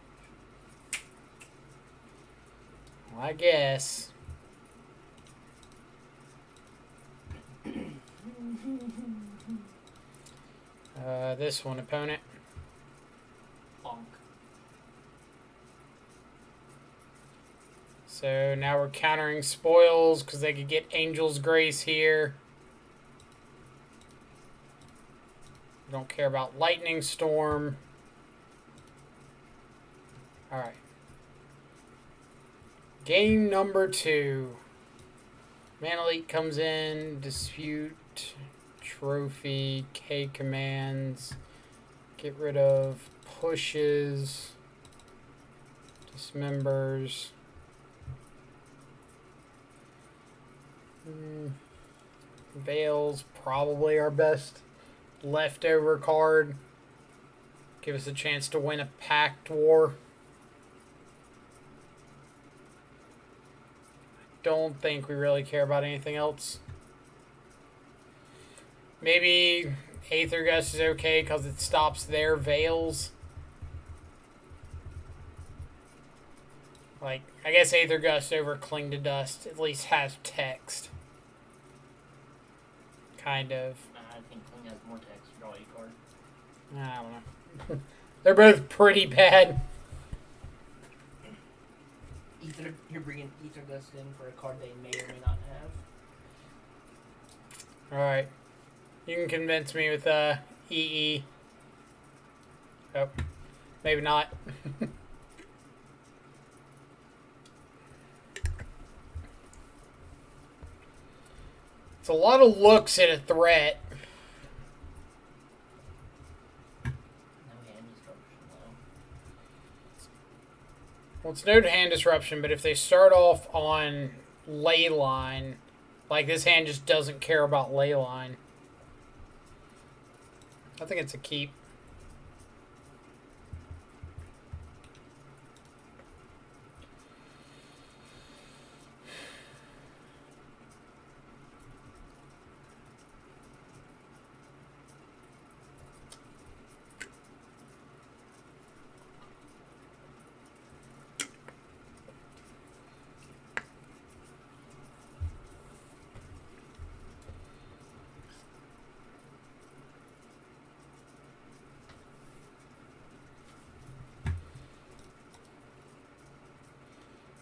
Well, I guess. This one, opponent. Bonk. So now we're countering spoils because they could get Angel's Grace here. Don't care about Lightning Storm. Alright. Game number 2. Mana Leak comes in. Dispute. Trophy. K commands. Get rid of pushes. Dismembers. Veil's probably our best leftover card. Give us a chance to win a Pact War. Don't think we really care about anything else. Maybe Aether Gust is okay because it stops their Veils. Like, I guess Aether Gust over Cling to Dust at least has text. Kind of. I think Kling has more text. Draw a card. I don't know. They're both pretty bad. You're bringing Ether Dust in for a card they may or may not have. Alright. You can convince me with EE. Oh. Maybe not. It's a lot of looks at a threat. No hand disruption though. Well, it's no hand disruption, but if they start off on Leyline, like this hand just doesn't care about Leyline. I think it's a keep.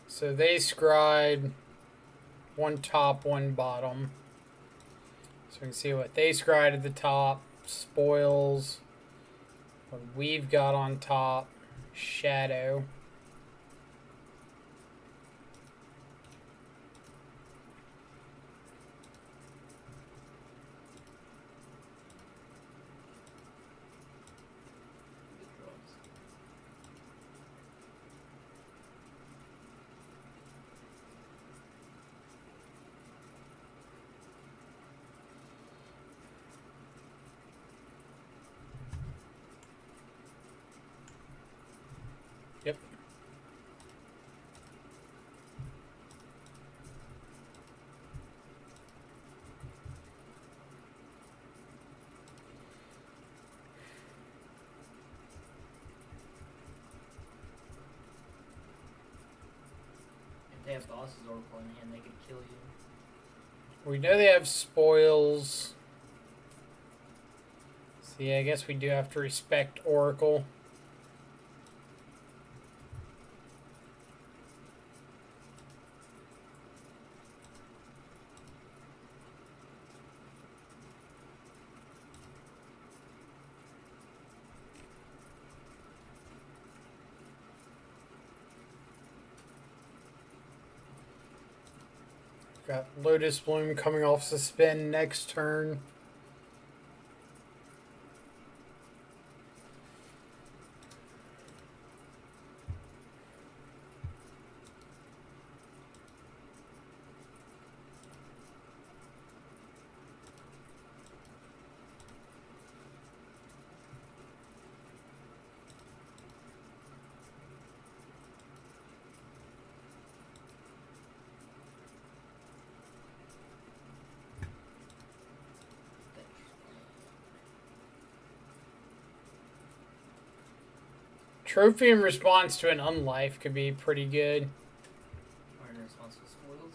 So they scryed one top, one bottom. So we can see what they scryed at the top. Spoils. What we've got on top. Shadow. Yep. If they have bosses Oracle in hand, they could kill you. We know they have spoils. See, I guess we do have to respect Oracle. Got Lotus Bloom coming off suspend next turn. Trophy in response to an unlife could be pretty good. Or in response to spoils.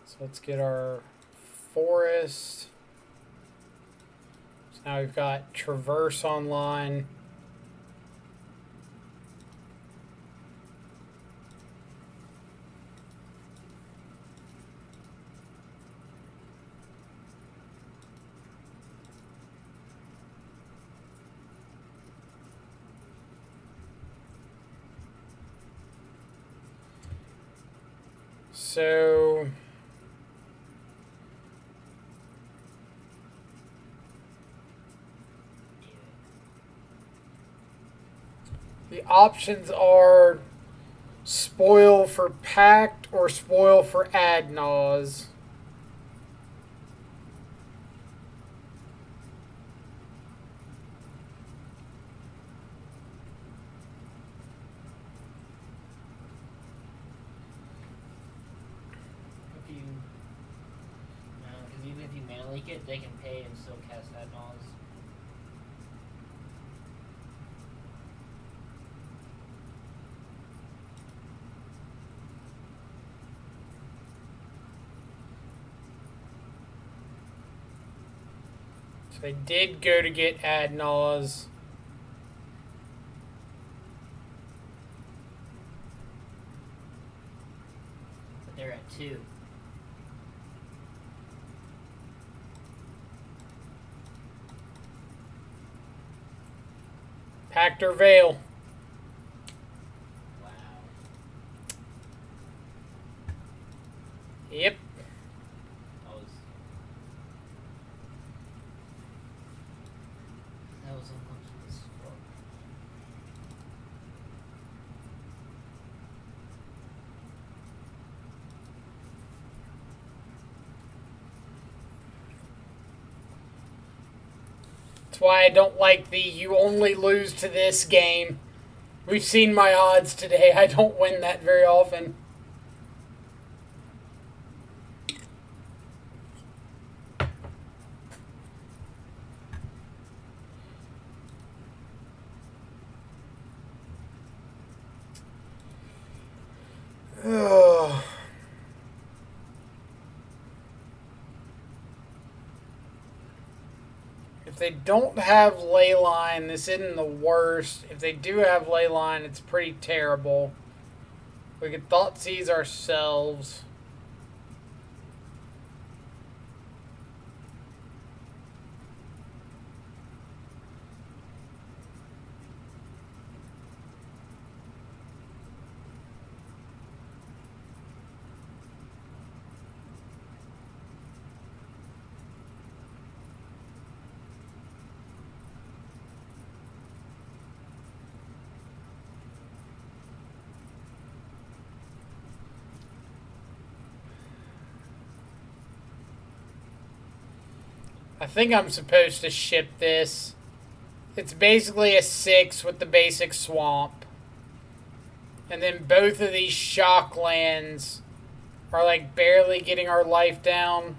So let's get our forest. So now we've got Traverse online. So the options are spoil for Pact or spoil for Adnaz. If you. No, because even if you mana leak it, they can pay and still cast Adnaz. So I did go to get Adnaz. But they're at 2. Pact or Veil. Wow. Yep. That was unlucky as fuck. That's why I don't like the you only lose to this game. We've seen my odds today. I don't win that very often. Ugh. If they don't have Leyline, this isn't the worst. If they do have Leyline, it's pretty terrible. We could Thoughtseize ourselves. I think I'm supposed to ship this. It's basically a 6 with the basic swamp. And then both of these shock lands are like barely getting our life down.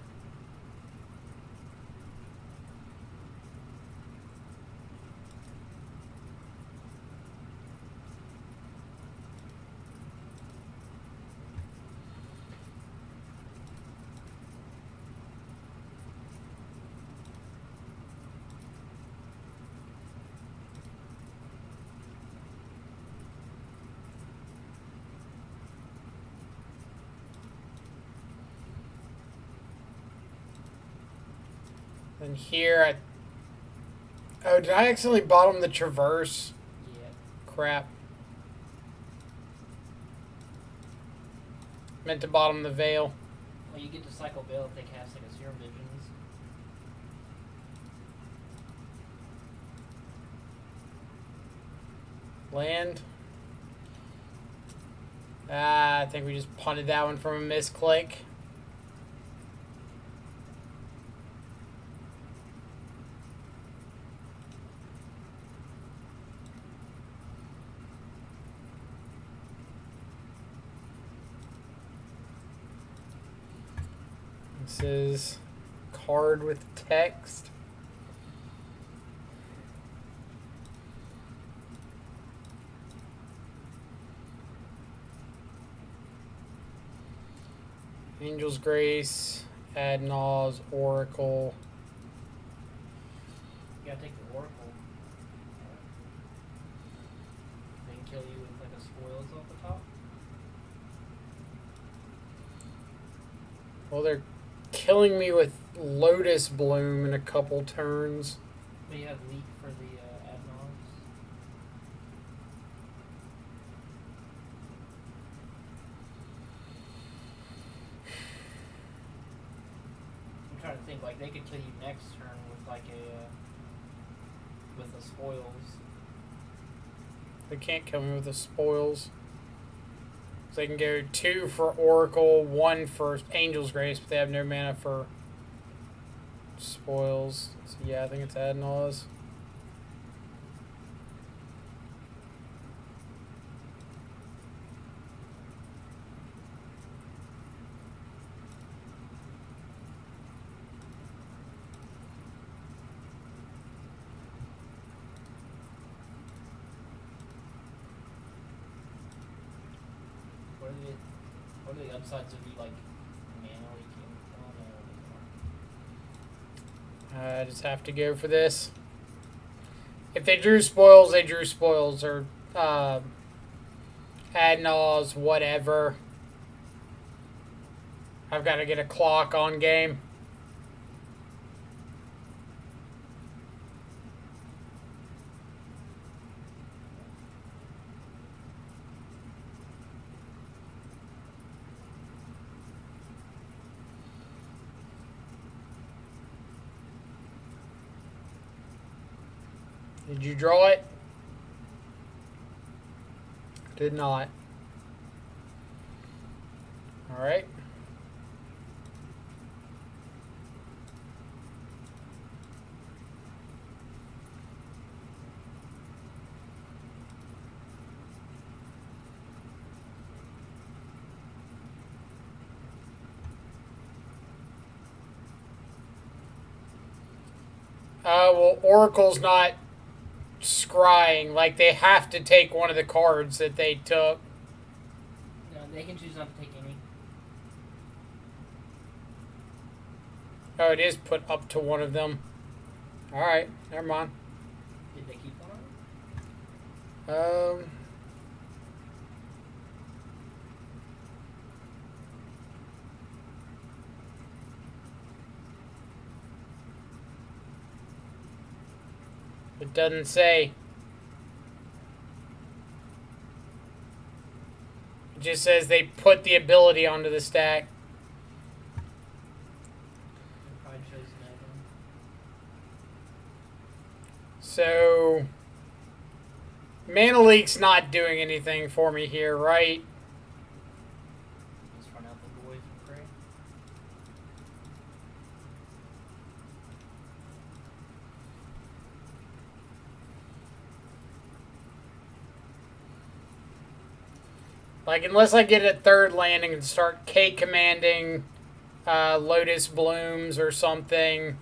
And here, oh, did I accidentally bottom the Traverse? Yeah. Crap. Meant to bottom the Veil. Well, you get to cycle Veil if they cast like a Serum Visions. Land. I think we just punted that one from a misclick. This is card with text. Angel's Grace, Adnaw's Oracle. You gotta take the Oracle. They can kill you with like a spoils off the top. Well, they're killing me with Lotus Bloom in a couple turns. But you have Leak for the Adnons. I'm trying to think, like they could kill you next turn with like with the spoils. They can't kill me with the spoils. So they can go 2 for Oracle, 1 for Angel's Grace, but they have no mana for spoils. So yeah, I think it's Adnaw's. What are the upsides of you like mana leaking? I just have to go for this. If they drew spoils, they drew spoils, or Adnaw's, whatever. I've got to get a clock on game. Did you draw it? Did not. All right. Well, Oracle's not scrying. Like, they have to take one of the cards that they took. No, they can choose not to take any. Oh, it is put up to one of them. Alright, never mind. Did they keep one on? It doesn't say. It just says they put the ability onto the stack. They probably chose Nevin. So, Mana Leak's not doing anything for me here, right? Just run out the boy from Prey. Like, unless I get a third landing and start K commanding Lotus Blooms or something.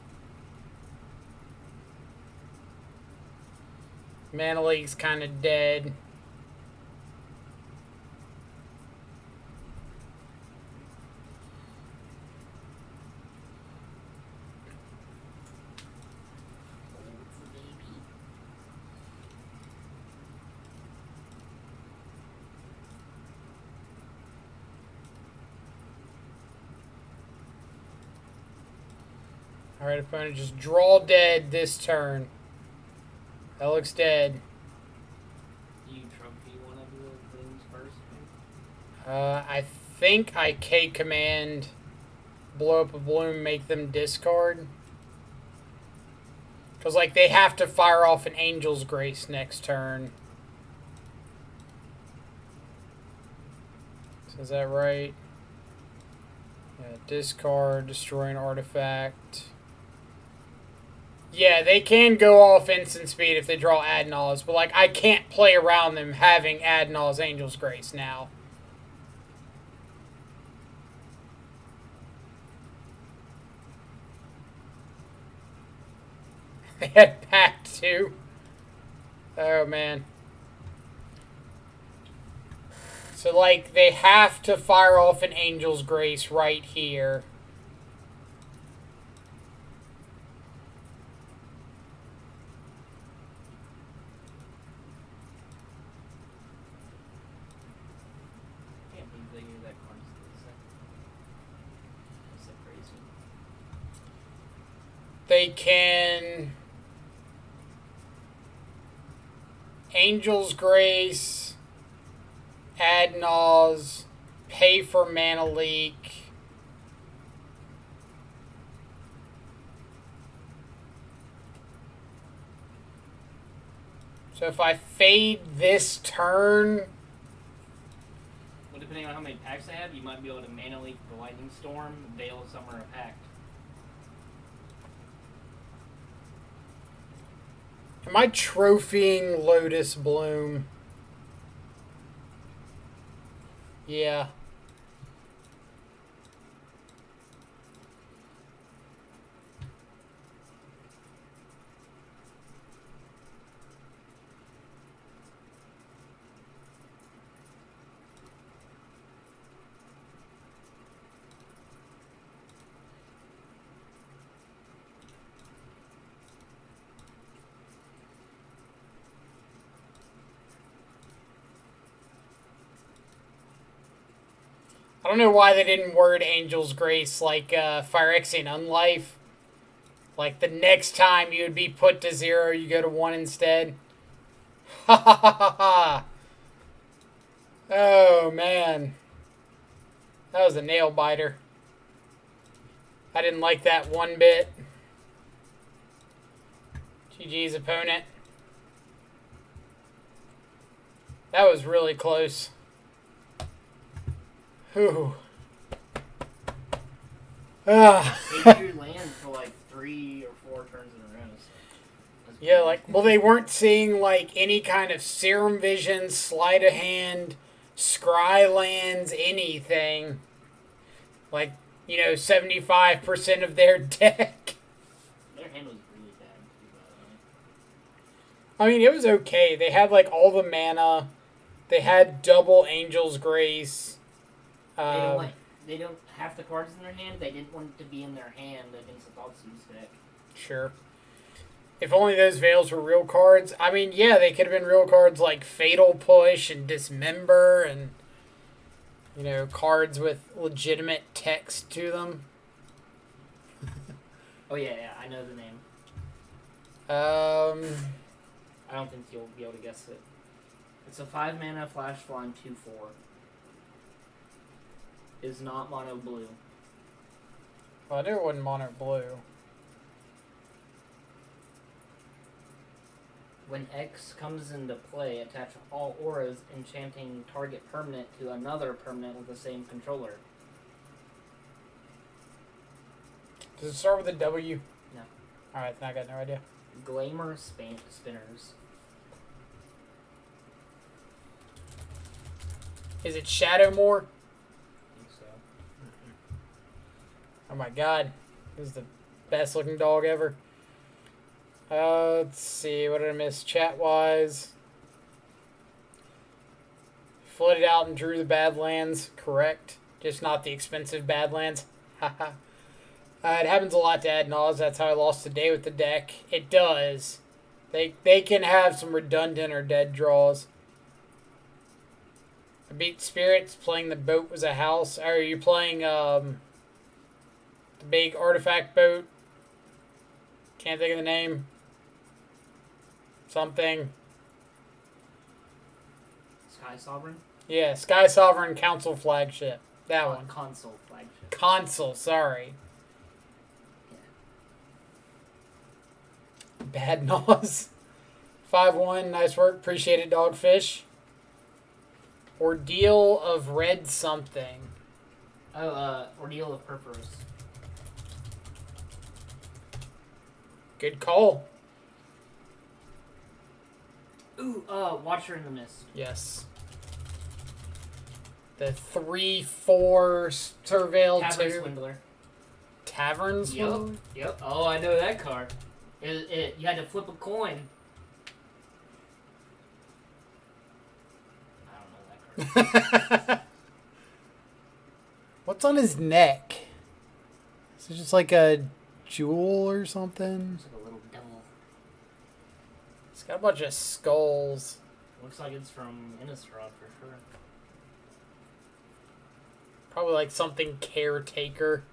Mana Leak's kind of dead. Alright, opponent, just draw dead this turn. That looks dead. Do you trophy one of the things first? I think I K command, blow up a bloom, make them discard. Because, like, they have to fire off an Angel's Grace next turn. So is that right? Yeah, discard, destroy an artifact. Yeah, they can go off instant speed if they draw Adnals, but, like, I can't play around them having Adnals Angel's Grace now. They had Pact too. Oh, man. So, like, they have to fire off an Angel's Grace right here. Can't believe they gave that card to the second. That's so crazy. They can Angel's Grace, Adnals, pay for Mana Leak. So if I fade this turn, Well, depending on how many packs I have, you might be able to Mana Leak the Lightning Storm, Veil of Summer, a Pact. am I trophying Lotus Bloom? Yeah. I don't know why they didn't word Angel's Grace like Phyrexian Unlife. Like, the next time you would be put to 0, you go to 1 instead. Ha ha ha ha ha. Oh, man. That was a nail biter. I didn't like that one bit. GG's opponent. That was really close. Whew. Ah. They do land for like 3 or 4 turns in a row. So Yeah, like, well, they weren't seeing, like, any kind of Serum Vision, Sleight of Hand, Scry lands, anything. Like, 75% of their deck. their hand was really bad too, I mean, it was okay. They had, like, all the mana. They had double Angel's Grace. by the way. They don't have the cards in their hand. They didn't want it to be in their hand against the Thoughtseize deck. Sure. If only those Veils were real cards. I mean, yeah, they could have been real cards like Fatal Push and Dismember and, cards with legitimate text to them. Oh yeah, I know the name. I don't think you'll be able to guess it. It's a 5 mana flash flying 2/4. Is not mono blue. Well, I knew it wasn't mono blue. When X comes into play, attach all auras enchanting target permanent to another permanent with the same controller. Does it start with a W? No. Alright, I got no idea. Glamour Spinners. Is it Shadow more? I think so. Oh my god. This is the best looking dog ever. Let's see. What did I miss chat-wise? Floated out and drew the Badlands. Correct. Just not the expensive Badlands. Haha. It happens a lot to ad nauseam. That's how I lost today with the deck. It does. They can have some redundant or dead draws. I beat Spirits. Playing the boat was a house. Are you playing the big artifact boat? Can't think of the name. Something. Sky Sovereign? Yeah, Sky Sovereign Council flagship. That one. Console flagship. Console, sorry. Bad Nose. 5-1, nice work. Appreciate it, Dogfish. Ordeal of Red something. Oh, Ordeal of Purpose. Good call. Ooh, Watcher in the Mist. Yes. The 3-4 Surveil Tavern 2. Swindler. Tavern Swindler? Yep. Oh, I know that card. You had to flip a coin. I don't know that card. What's on his neck? Is it just like a jewel or something? It's like a little devil. It's got a bunch of skulls. Looks like it's from Innistrad for sure. Probably like something caretaker.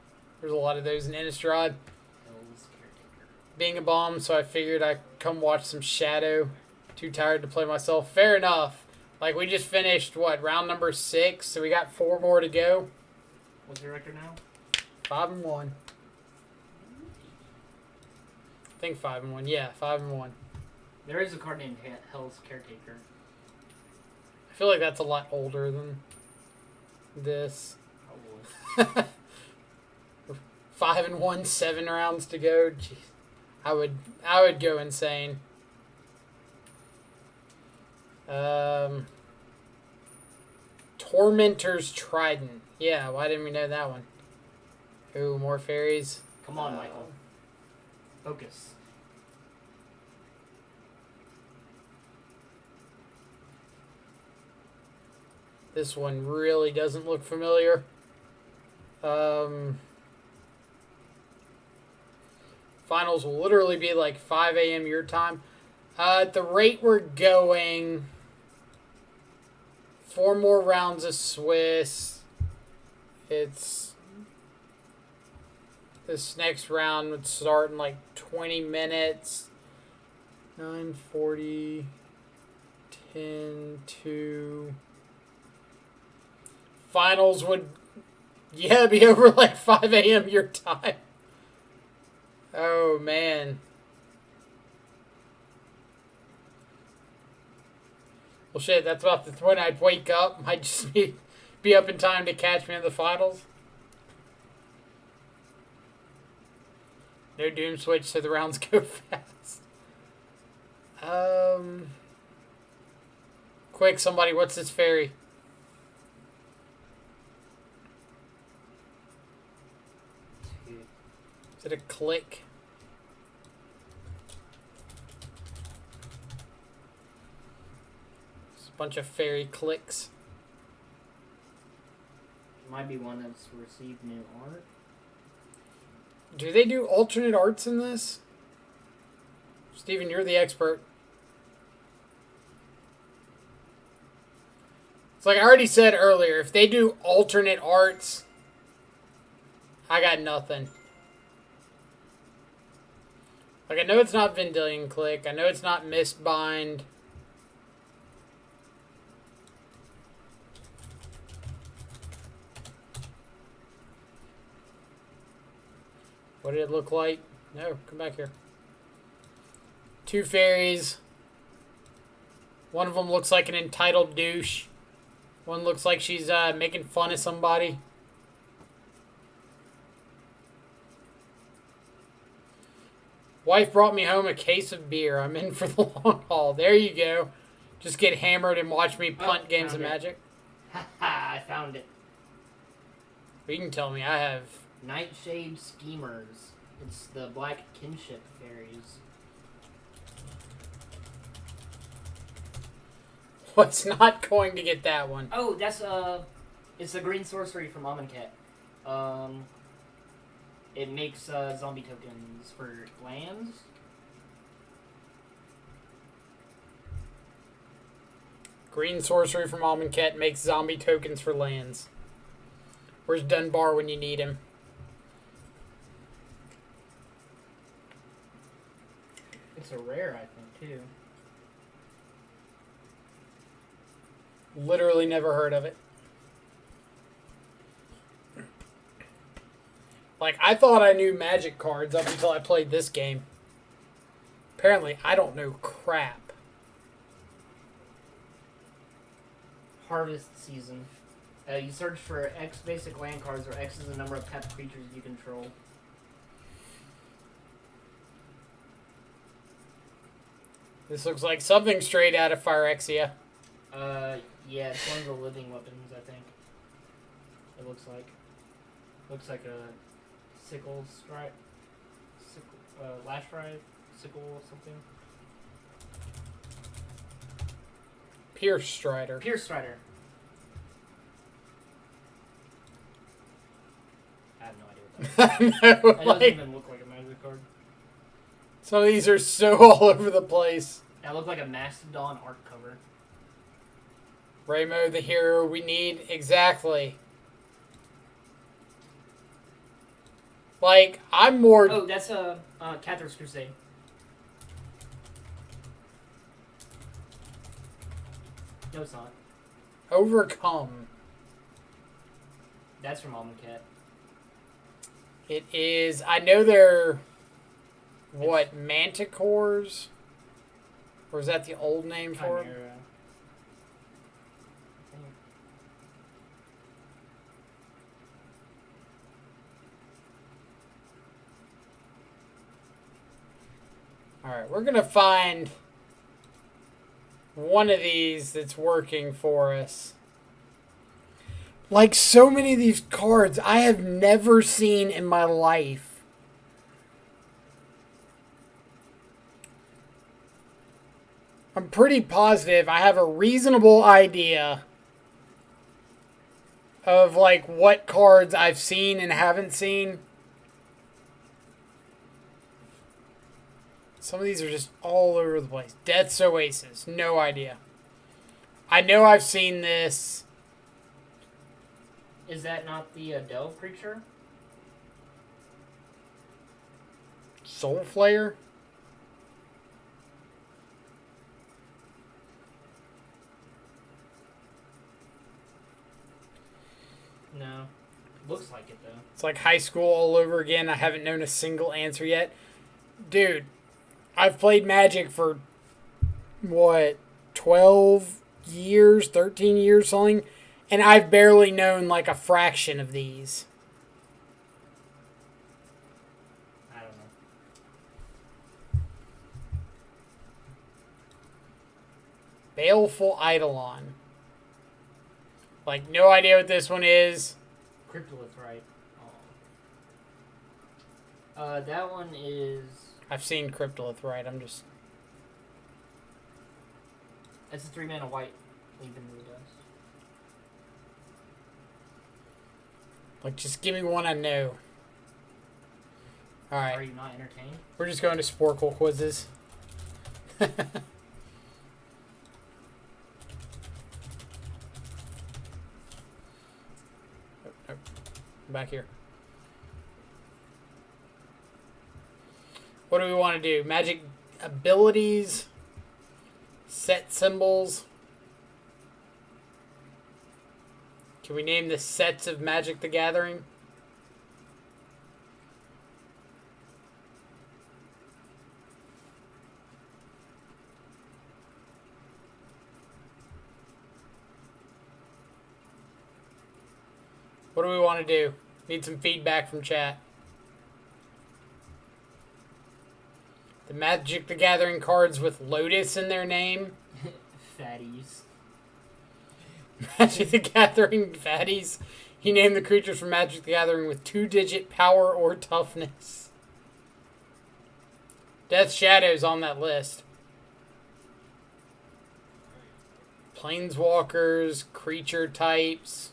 There's a lot of those in Innistrad. Hell's Caretaker. Being a bomb, so I figured I'd come watch some Shadow. Too tired to play myself. Fair enough. Like, we just finished, round number 6, so we got 4 more to go. What's your record now? 5-1. I think 5-1. Yeah, 5-1. There is a card named Hell's Caretaker. I feel like that's a lot older than this. Probably. 5-1, 7 rounds to go. Jeez. I would go insane. Tormentor's Trident. Yeah, why didn't we know that one? Ooh, more fairies. Come on, Michael. Focus. This one really doesn't look familiar. Finals will literally be like 5 a.m. your time. At the rate we're going, 4 more rounds of Swiss. This next round would start in like 20 minutes. 9:40, 10, 2. Finals would, be over like 5 a.m. your time. Oh, man. Well, shit, that's about the point I'd wake up. Might just be up in time to catch me in the finals. No doom switch, so the rounds go fast. Quick, somebody, what's this fairy? Is it a click? It's a bunch of fairy clicks. Might be one that's received new art. Do they do alternate arts in this? Steven, you're the expert. It's like I already said earlier, if they do alternate arts, I got nothing. Like, I know it's not Vendilion Click. I know it's not Mistbind. What did it look like? No, come back here. 2 fairies. One of them looks like an entitled douche. One looks like she's making fun of somebody. Wife brought me home a case of beer. I'm in for the long haul. There you go. Just get hammered and watch me punt games of found it. Magic. Ha ha! I found it. You can tell me I have. Nightshade Schemers. It's the black kinship fairies. What's not going to get that one? Oh, that's it's a green sorcery from Amonkhet. It makes zombie tokens for lands. Green sorcery from Amonkhet makes zombie tokens for lands. Where's Dunbar when you need him? It's a rare, I think, too. Literally never heard of it. Like, I thought I knew Magic cards up until I played this game. Apparently, I don't know crap. Harvest season. You search for X basic land cards, where X is the number of tapped creatures you control. This looks like something straight out of Phyrexia. Yeah, it's one of the living weapons, I think. It looks like. Looks like a sickle strike. Lash drive? Sickle something? Pierce Strider. Pierce Strider. I have no idea what that is. No, It doesn't like, even look like a magic card. some of these are so all over the place. That looked like a Mastodon art cover. Raymo, the hero we need. Exactly. Like, I'm more... Oh, that's a Cathar's Crusade. No, it's not. Overcome. That's from Amonkhet. It is... I know they're... What, manticores? Or is that the old name for it? Chimera. Alright, we're going to find one of these that's working for us. Like so many of these cards I have never seen in my life. I'm pretty positive I have a reasonable idea of like what cards I've seen and haven't seen. Some of these are just all over the place. Death's Oasis. No idea. I know I've seen this. Is that not the Delve creature? Soul Flayer? No. Looks like it, though. It's like high school all over again. I haven't known a single answer yet. Dude, I've played Magic for, what, 12 years, 13 years, something, and I've barely known like a fraction of these. I don't know. Baleful Eidolon. Like, no idea what this one is. Cryptolith, right? Oh. That one is... I've seen Cryptolith, right? I'm just... It's a 3-mana white. Leave in the dust. Like, just give me one I know. Are Alright, you not entertained? we're just going to Sporkle quizzes. Back here. What do we want to do? Magic abilities, set symbols. Can we name the sets of Magic the Gathering? What do we want to do? Need some feedback from chat. The Magic the Gathering cards with Lotus in their name. Fatties. Magic the Gathering fatties. He named the creatures from Magic the Gathering with 2-digit power or toughness. Death Shadow's on that list. Planeswalkers, creature types.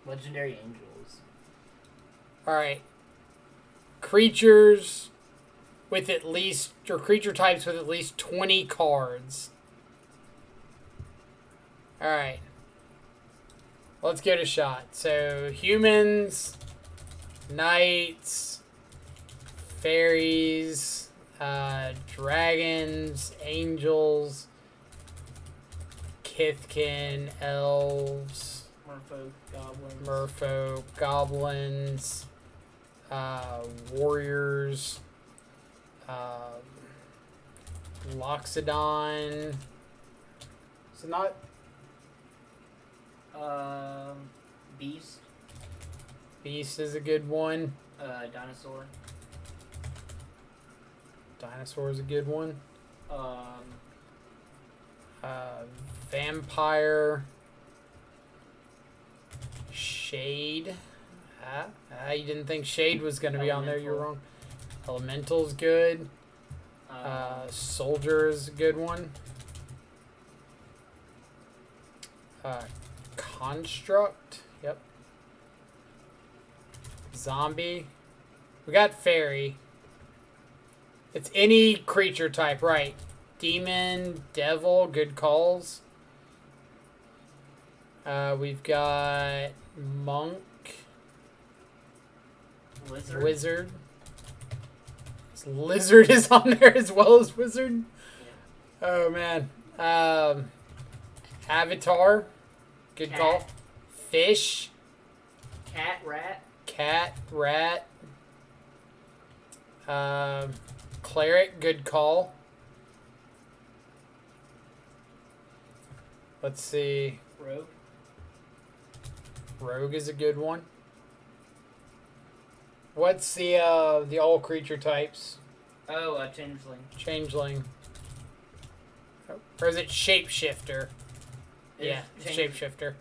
Legendary Angels. Alright. Creatures with at least, or creature types with at least 20 cards. Alright. Let's give it a shot. So, humans, knights, fairies, dragons, angels, Kithkin, elves, merfolk, goblins, warriors, Loxodon. Is it not? Beast. Beast is a good one. Dinosaur. Dinosaur is a good one. Um, Vampire. Shade. You didn't think Shade was going to be on there. You're wrong. Elemental's good. Soldier is a good one. Construct. Yep. Zombie. We got fairy. It's any creature type, right? Demon, devil, good calls. We've got monk. Wizard. Lizard is on there as well as wizard. Yeah. Oh man. Avatar. Good call. Fish. Cat, rat. Cat, rat. Cleric, good call. Let's see. Rogue. Rogue is a good one. What's the all creature types? Oh, changeling. Changeling. Or is it shapeshifter? Yeah, it's shapeshifter.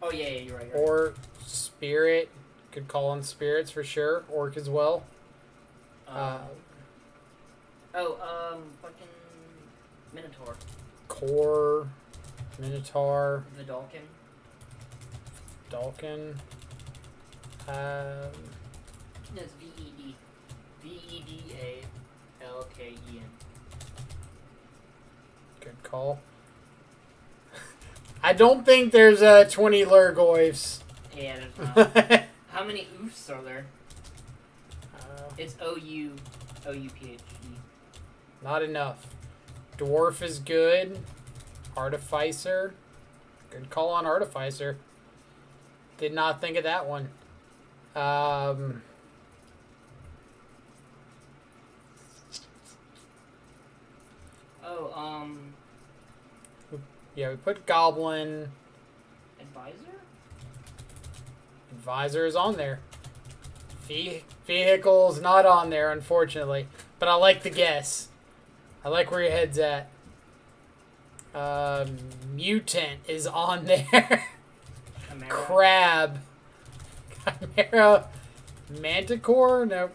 Oh yeah, you're right. Or spirit. Could call on spirits for sure. Orc as well. Fucking Minotaur. Core. Minotaur. The Dalkin. Dalkin. No, it's VED. VEDALKEN. Good call. I don't think there's 20 Lurgoyfs. Yeah, there's not. How many oofs are there? It's OUPHE. Not enough. Dwarf is good. Artificer. Good call on Artificer. Did not think of that one. Yeah, we put Goblin. Advisor? Advisor is on there. Vehicle's not on there, unfortunately. But I like the guess. I like where your head's at. Mutant is on there. Chimera. Crab. Chimera. Manticore? Nope.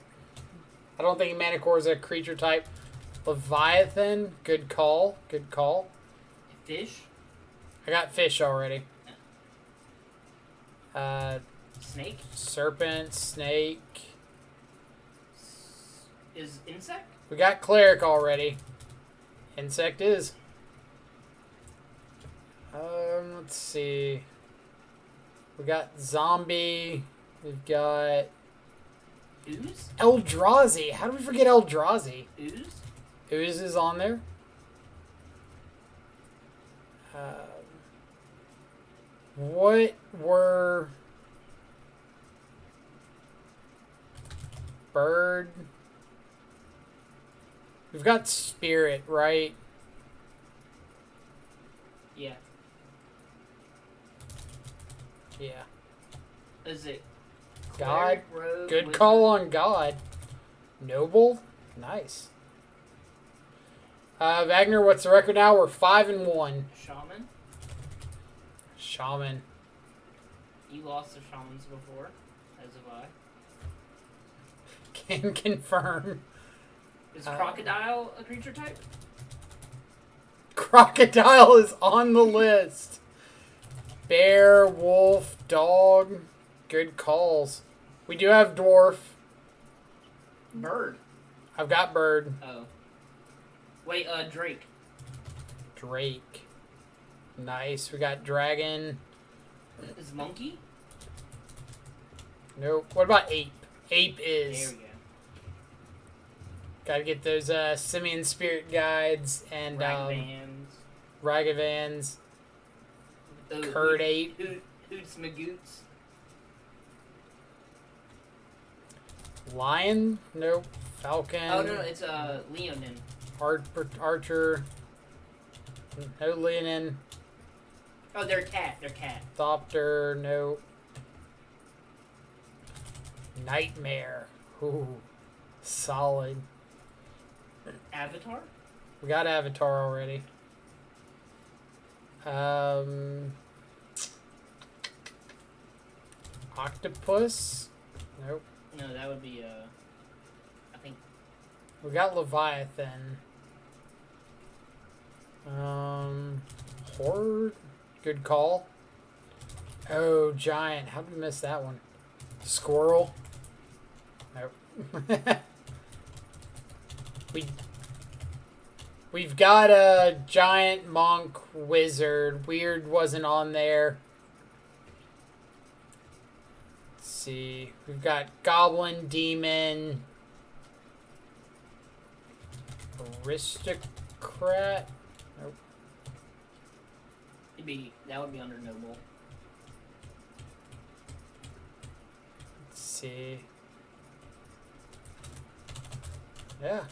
I don't think Manticore is a creature type. Leviathan. Good call. Good call. Fish? I got fish already. Snake? Serpent. Snake. Is insect? We got cleric already. Insect is. Let's see. We got zombie. We've got Ooze? Eldrazi. How do we forget Eldrazi? Ooze? Ooze is on there. What were bird? We've got spirit, right? Yeah. Yeah. Is it God? cleric, rogue, Good wizard? call on God. Noble? Nice. Wagner, what's the record now? We're 5-1. Shaman? Shaman. You lost to shamans before, as have I. Can confirm. Is crocodile a creature type? Crocodile is on the list. Bear, wolf, dog. Good calls. We do have dwarf. Bird. I've got bird. Oh. Wait, Drake. Drake. Nice. We got dragon. Is monkey? Nope. What about ape? Ape There is. we go. Gotta get those simian spirit guides and Ragvans. Ragavans. Those Curd ape. Hoots Magoots. Lion? Nope. Falcon. Oh, no, it's Leonin. Archer. No Leonin. Oh, they're cat. They're cat. Thopter. Nope. Nightmare. Ooh. Solid. Avatar? We got Avatar already. Octopus? Nope. No, that would be, I think... We got Leviathan. Horde? Good call. Oh, giant. How did we miss that one? Squirrel? Nope. We've got a giant monk wizard. Weird wasn't on there. Let's see. We've got goblin, demon, aristocrat. Nope. That would be under noble. Let's see. Yeah.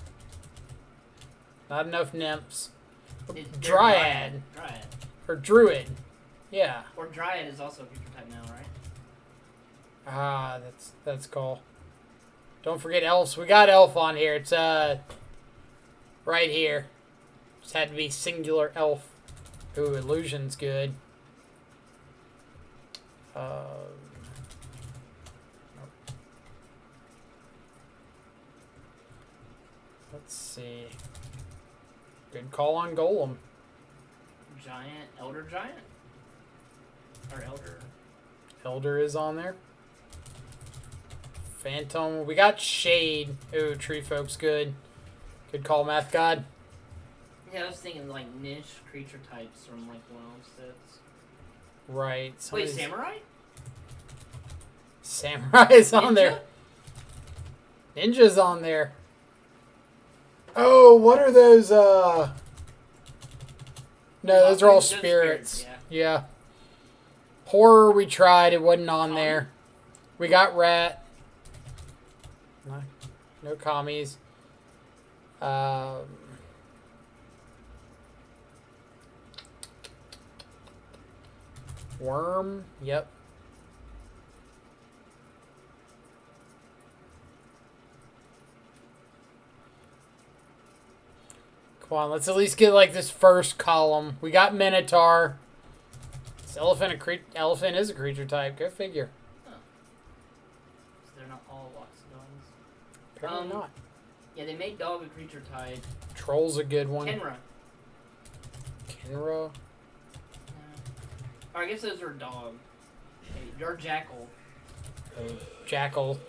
Not enough nymphs. They're Dryad. Dryad. Or druid. Yeah. Or Dryad is also a creature type now, right? Ah, that's cool. Don't forget elves. We got elf on here. It's right here. Just had to be singular elf. Ooh, illusion's good. Let's see. Good call on Golem. Giant, Elder Giant? Or Elder. Elder is on there. Phantom. We got Shade. Ooh, Tree Folk's good. Good call, Math God. Yeah, I was thinking like niche creature types from like one of sets. Right. Wait, Samurai? Samurai is on Ninja? there. Ninja's on there. Oh, what are those? No, those are all Those spirits. yeah. Yeah. Horror we tried. It wasn't on Kami? there. We got Rat. No commies. Worm. Yep. Come on, let's at least get like this first column. We got Minotaur. This elephant is a creature type. Go figure. So they're not all Loxodons. Apparently not. Yeah, they made dog a creature type. Troll's a good one. Kenra. Kenra. Or I guess those are dog. Or jackal. Jackal.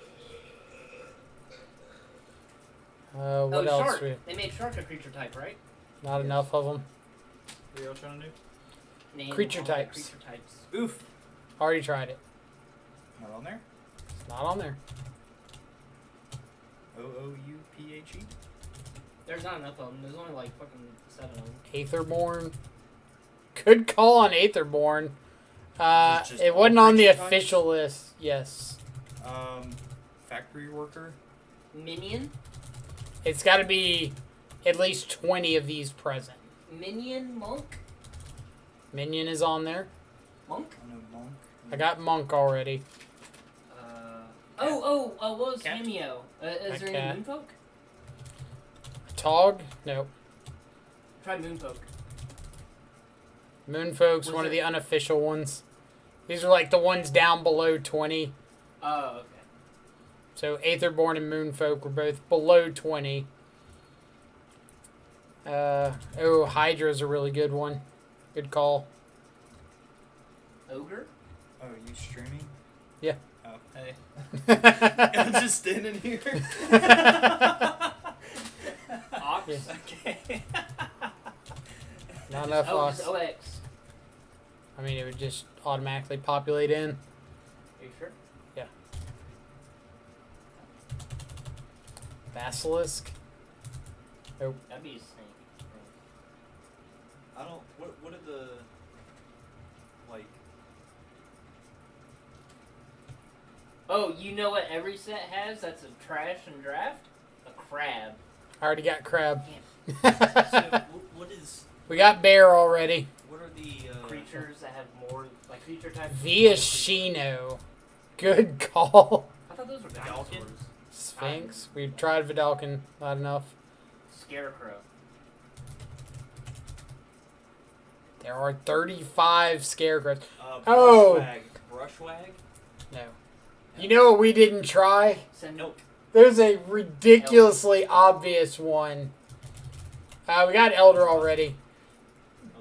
What else? Shark. They made shark a creature type, right? Not enough of them. What are y'all trying to do? Name Creature all the types. Creature types. Oof. Already tried it. Not on there? It's not on there. OOUPHE? There's not enough of them. There's only like fucking 7 of them. Aetherborn. Good call on Aetherborn. Is it just It all wasn't on the creature types? official list. Yes. Factory worker? Minion? It's got to be at least 20 of these present. Minion? Monk? Minion is on there. Monk? I know monk. I got Monk already. What was Cat? Cameo? Is A there cat. any Moonfolk? Tog? Nope. Try Moonfolk. Moonfolk's Was one of it- the unofficial ones. These are like the ones down below 20. Oh, okay. So Aetherborn and Moonfolk were both below 20. Hydra's a really good one. Good call. Ogre? Oh, are you streaming? Yeah. Oh, hey. I'm just standing here. Ox? Okay. Not enough Oh, ox. it's OX. I mean, it would just automatically populate in. Are you sure? Basilisk. That'd be a snake. I don't. What are the like? Oh, you know what every set has that's a trash and draft? A crab. I already got crab. So what is? We got bear already. What are the Creatures that have more, like creature types. Viashino. Good call. I thought those were Vidalkin? dinosaurs. Sphinx. We've tried Vidalkin. Not enough. Scarecrow. There are 35 scarecrows. Brushwag. Brushwag? No. You know what we didn't try? Send Nope. There's a ridiculously obvious one. We got Elder already.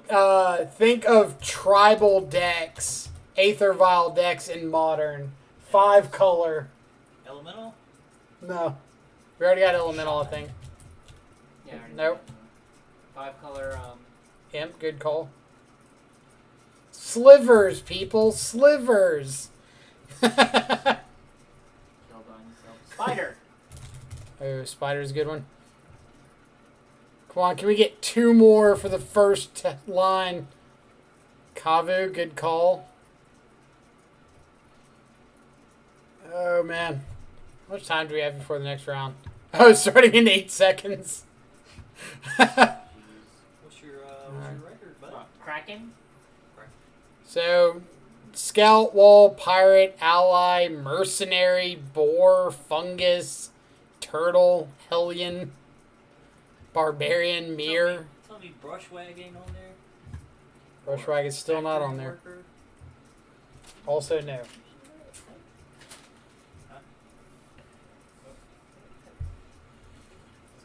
Think of tribal decks, Aether Vial decks in Modern. 5 color. Elemental? No. We already got Elemental, I think. Yeah. I already Nope. know that. 5 color. Imp, good call. Slivers, people. Slivers. Spellbind itself. Spider. Oh, Spider's a good one. Come on, can we get 2 more for the first line? Kavu, good call. Oh, man. How much time do we have before the next round? Oh, starting in 8 seconds. What's your record, bud? Kraken. So, Scout, Wall, Pirate, Ally, Mercenary, Boar, Fungus, Turtle, Hellion, Barbarian, Mirror. Tell me Brushwag ain't on there? Brushwag is still not on Factory there. worker? Also, no.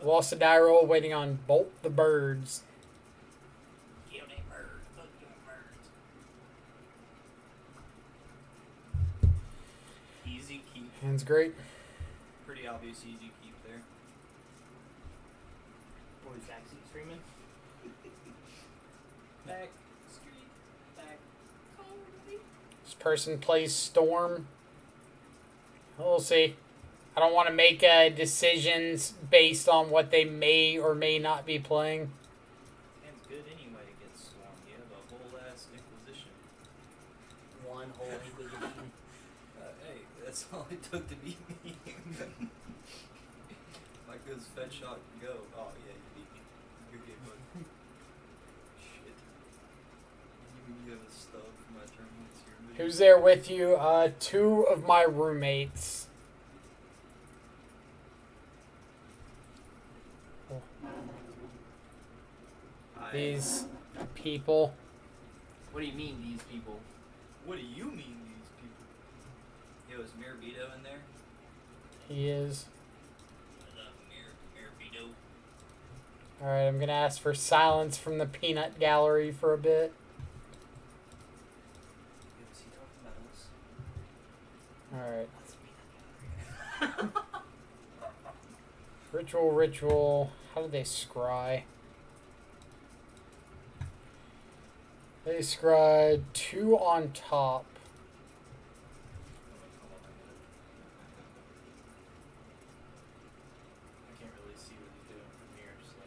Lost a die roll, waiting on Bolt the Birds. Kill them birds. Fuck them birds. Easy keep. Hand's great. Pretty obvious easy keep there. What is Jackson streaming? Back street. Back. This person plays Storm. We'll see. I don't want to make decisions based on what they may or may not be playing. Hand's good anyway against Swarm. You have a whole ass Inquisition. One whole Inquisition. Hey, that's all it took to beat me. Like this fed shot can go. Oh yeah, you beat me. Good game, bud. Shit. You have a stub for my turn once here. Who's there with you? 2 of my roommates. These people. What do you mean, these people? What do you mean, these people? Yo, is Mirabito in there? He is. I love Mirabito. Alright, I'm going to ask for silence from the peanut gallery for a bit. Yo, is he talking about us? Alright. Ritual. How do they scry? They scry 2 on top. I can't really see what he's doing from here, so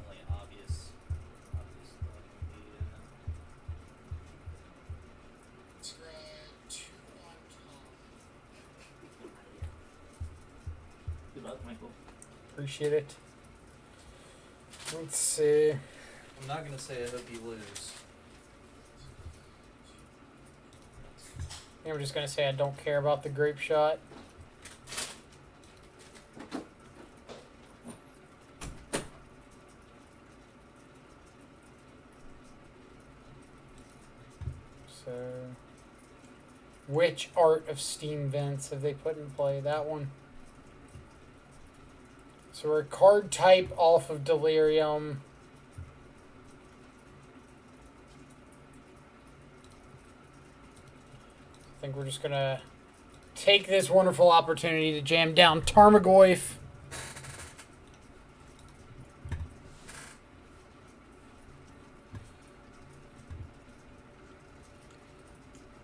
only obvious stuff would be Scry 2 on top. Good luck, Michael. Appreciate it. Let's see. I'm not gonna say I hope you lose. I'm just going to say I don't care about the grape shot. So, Which art of steam vents have they put in play? That one. So we're card type off of Delirium. I think we're just going to take this wonderful opportunity to jam down Tarmogoyf.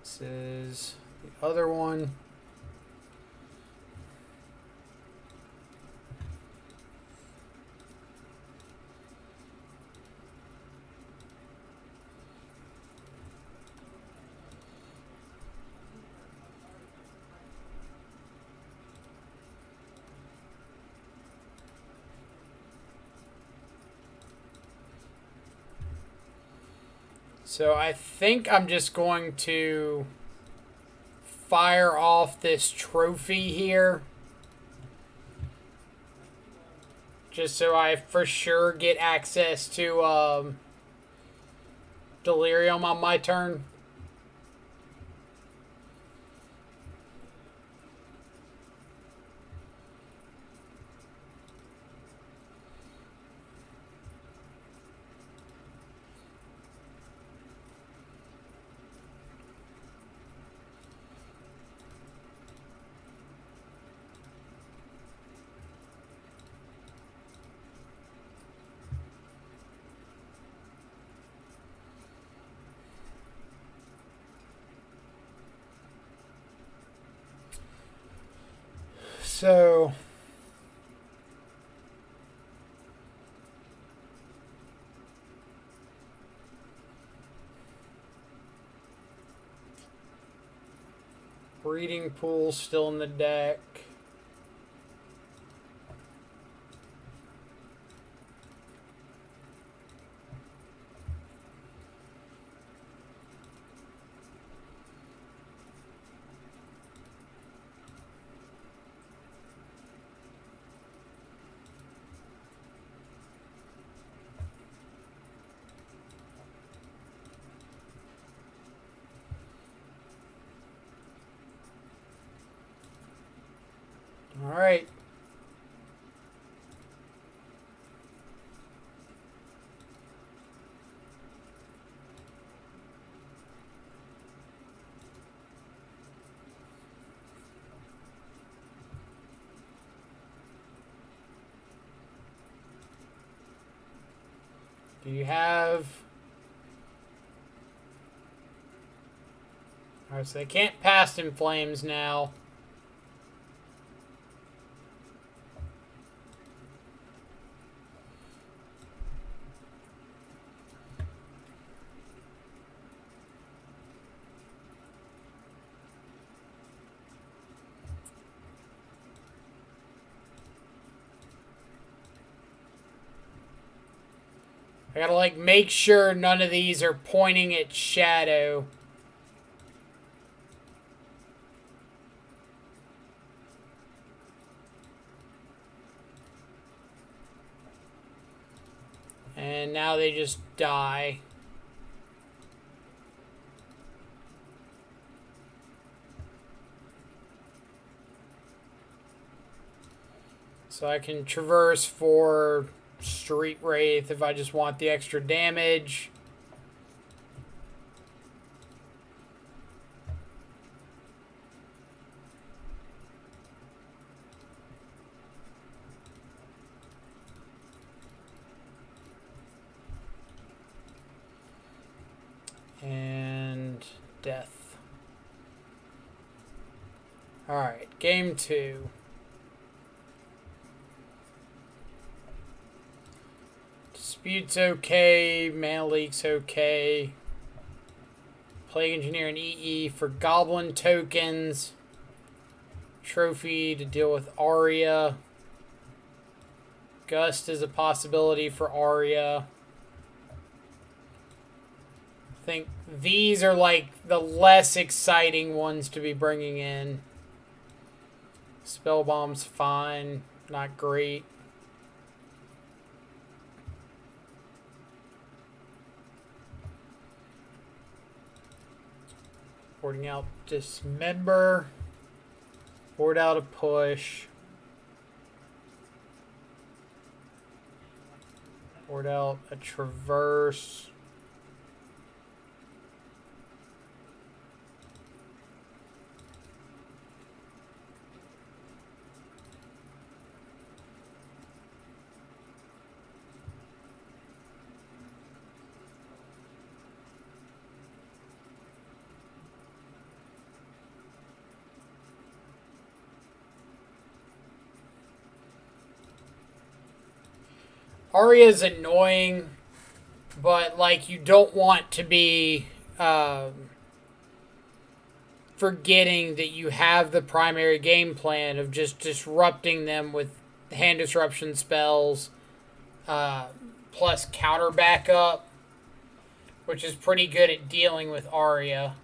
This is the other one. So I think I'm just going to fire off this trophy here. Just so I for sure get access to Delirium on my turn. So breeding pool still in the deck. All right. Do you have... Alright, so they can't pass in flames now. I gotta, like, make sure none of these are pointing at shadow. And now they just die. So I can traverse for Street Wraith if I just want the extra damage. And death. Alright, game 2. Dispute's okay, Mana Leak's okay. Plague Engineer and EE for Goblin tokens. Trophy to deal with Aria. Gust is a possibility for Aria. I think these are like the less exciting ones to be bringing in. Spellbomb's fine, not great. Boarding out Dismember. Board out a push. Board out a Traverse. Arya's annoying, but like you don't want to be forgetting that you have the primary game plan of just disrupting them with hand disruption spells, plus counter backup, which is pretty good at dealing with Arya.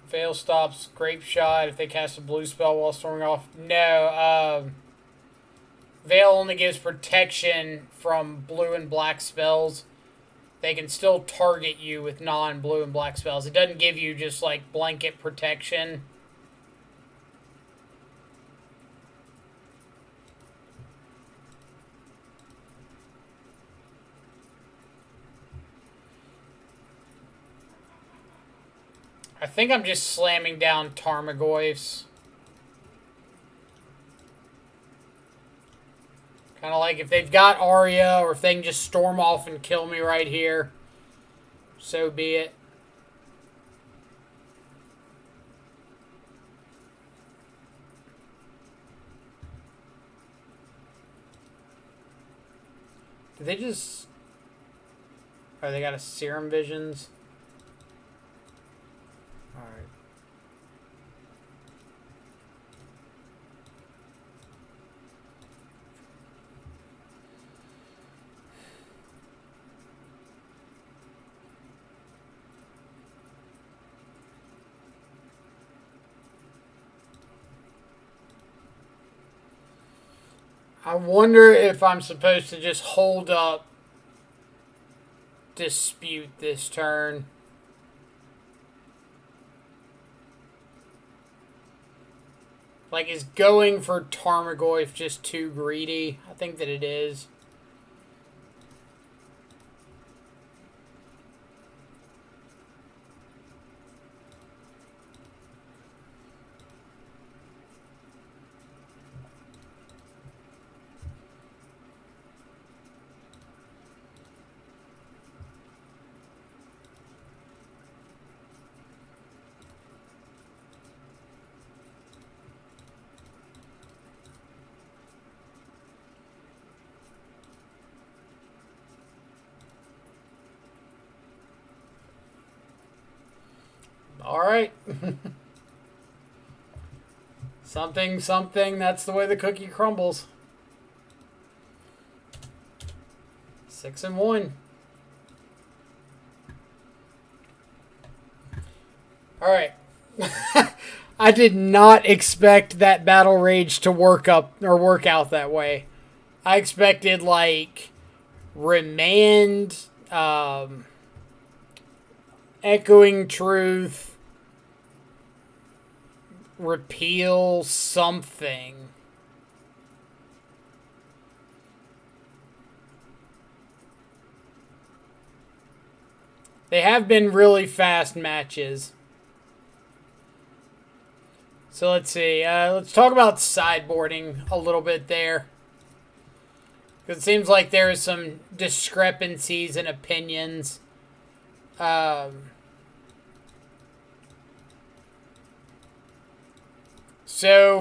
Fail stops Grape Shot if they cast a blue spell while storming off. No, Veil only gives protection from blue and black spells. They can still target you with non-blue and black spells. It doesn't give you just like blanket protection. I think I'm just slamming down Tarmogoyfs. Kind of like if they've got Arya, or if they can just storm off and kill me right here, so be it. Did they just... Oh, they got a Serum Visions? Alright. I wonder if I'm supposed to just hold up Dispute this turn. Like, is going for Tarmogoyf just too greedy? I think that it is. All right. Something, that's the way the cookie crumbles. 6-1. All right. I did not expect that Battle Rage to work out that way. I expected like Remand, Echoing Truth, repeal something. They have been really fast matches. So let's see. Let's talk about sideboarding a little bit there. Because it seems like there is some discrepancies in opinions. So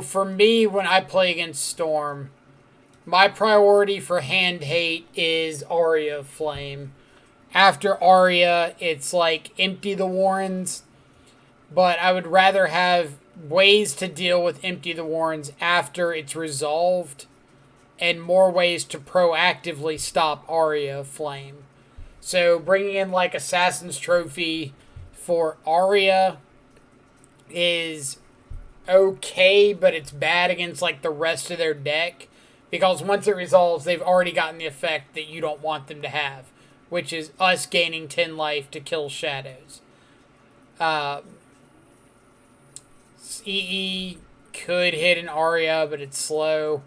for me, when I play against Storm, my priority for hand hate is Aria Flame. After Aria, it's like empty the Warrens. But I would rather have ways to deal with empty the Warrens after it's resolved, and more ways to proactively stop Aria Flame. So bringing in like Assassin's Trophy for Aria is okay, but it's bad against like the rest of their deck, because once it resolves, they've already gotten the effect that you don't want them to have, which is us gaining 10 life to kill shadows. EE could hit an Aria, but it's slow.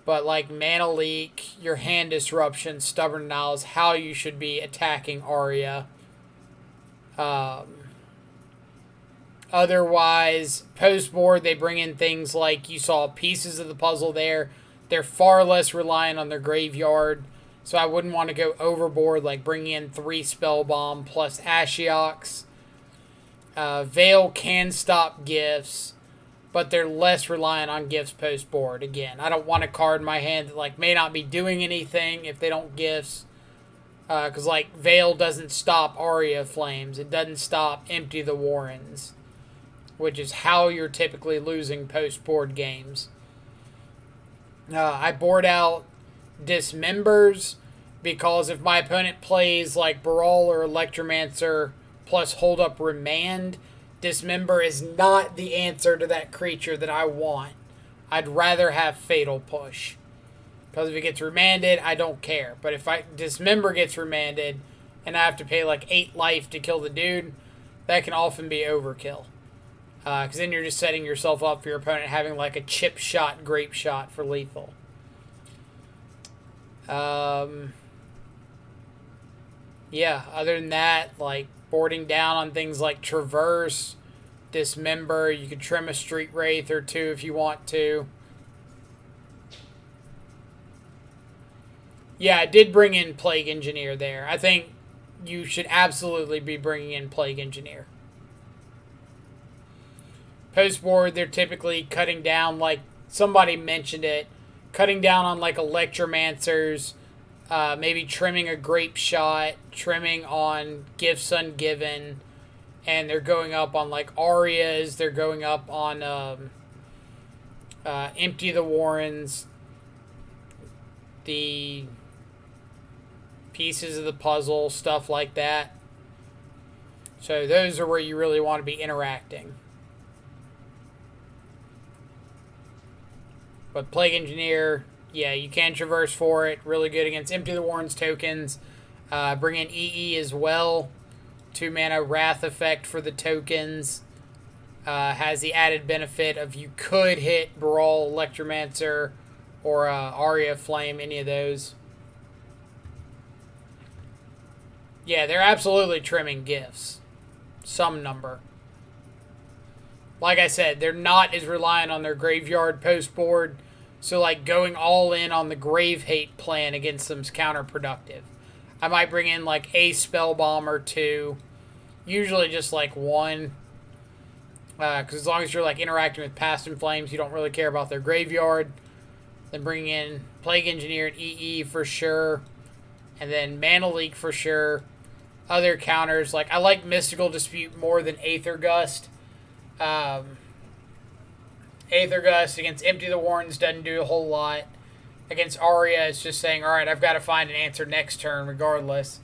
But like Mana Leak, your Hand Disruption, Stubborn Denial is how you should be attacking Aria. Otherwise, post-board, they bring in things like you saw pieces of the puzzle there. They're far less reliant on their graveyard, so I wouldn't want to go overboard, like bringing in 3 Spell Bomb plus Ashiok's. Veil can stop gifts, but they're less reliant on gifts post-board. Again, I don't want a card in my hand that like may not be doing anything if they don't gifts. Because like Veil doesn't stop Aria Flames. It doesn't stop Empty the Warrens, which is how you're typically losing post-board games. I board out Dismembers because if my opponent plays like Brawl or Electromancer plus Hold Up Remand, Dismember is not the answer to that creature that I want. I'd rather have Fatal Push. Because if it gets remanded, I don't care. But if Dismember gets remanded and I have to pay like 8 life to kill the dude, that can often be overkill. Because then you're just setting yourself up for your opponent having like a chip shot, grape shot for lethal. Yeah, other than that, like boarding down on things like Traverse, Dismember, you could trim a Street Wraith or 2 if you want to. Yeah, I did bring in Plague Engineer there. I think you should absolutely be bringing in Plague Engineer. Post-board, they're typically cutting down, like somebody mentioned it, cutting down on like Electromancers, maybe trimming a Grape Shot, trimming on Gifts Ungiven, and they're going up on like Arias, they're going up on Empty the Warrens, the pieces of the puzzle, stuff like that. So those are where you really want to be interacting. But Plague Engineer, yeah, you can traverse for it. Really good against Empty the Warrens tokens. Bring in EE as well. 2 mana Wrath effect for the tokens. Has the added benefit of you could hit Brawl, Electromancer, or Aria Flame, any of those. Yeah, they're absolutely trimming gifts. Some number. Like I said, they're not as reliant on their graveyard post-board, so like going all in on the Grave Hate plan against them is counterproductive. I might bring in like a Spell Bomb or 2, usually just like 1, because as long as you're like interacting with Past in Flames, you don't really care about their graveyard. Then bring in Plague Engineer and EE for sure, and then Mana Leak for sure. Other counters, like I like Mystical Dispute more than Aether Gust. Aether Gust against Empty the Warrens doesn't do a whole lot. Against Aria, it's just saying, alright, I've got to find an answer next turn regardless.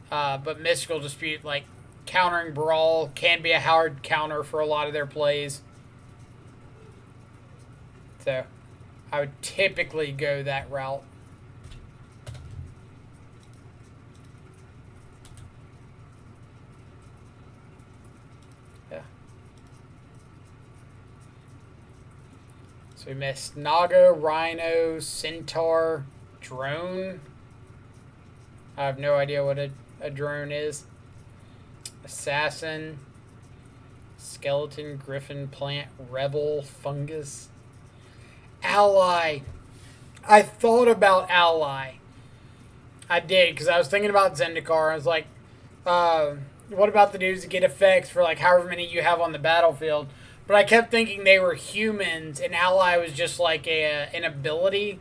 But Mystical Dispute, like countering Brawl, can be a hard counter for a lot of their plays. So, I would typically go that route. So we missed Naga, Rhino, Centaur, Drone. I have no idea what a drone is. Assassin. Skeleton, Griffin, Plant, Rebel, Fungus. Ally. I thought about Ally. I did, because I was thinking about Zendikar. I was like, what about the dudes that get effects for like however many you have on the battlefield? But I kept thinking they were humans, and Ally was just like an ability.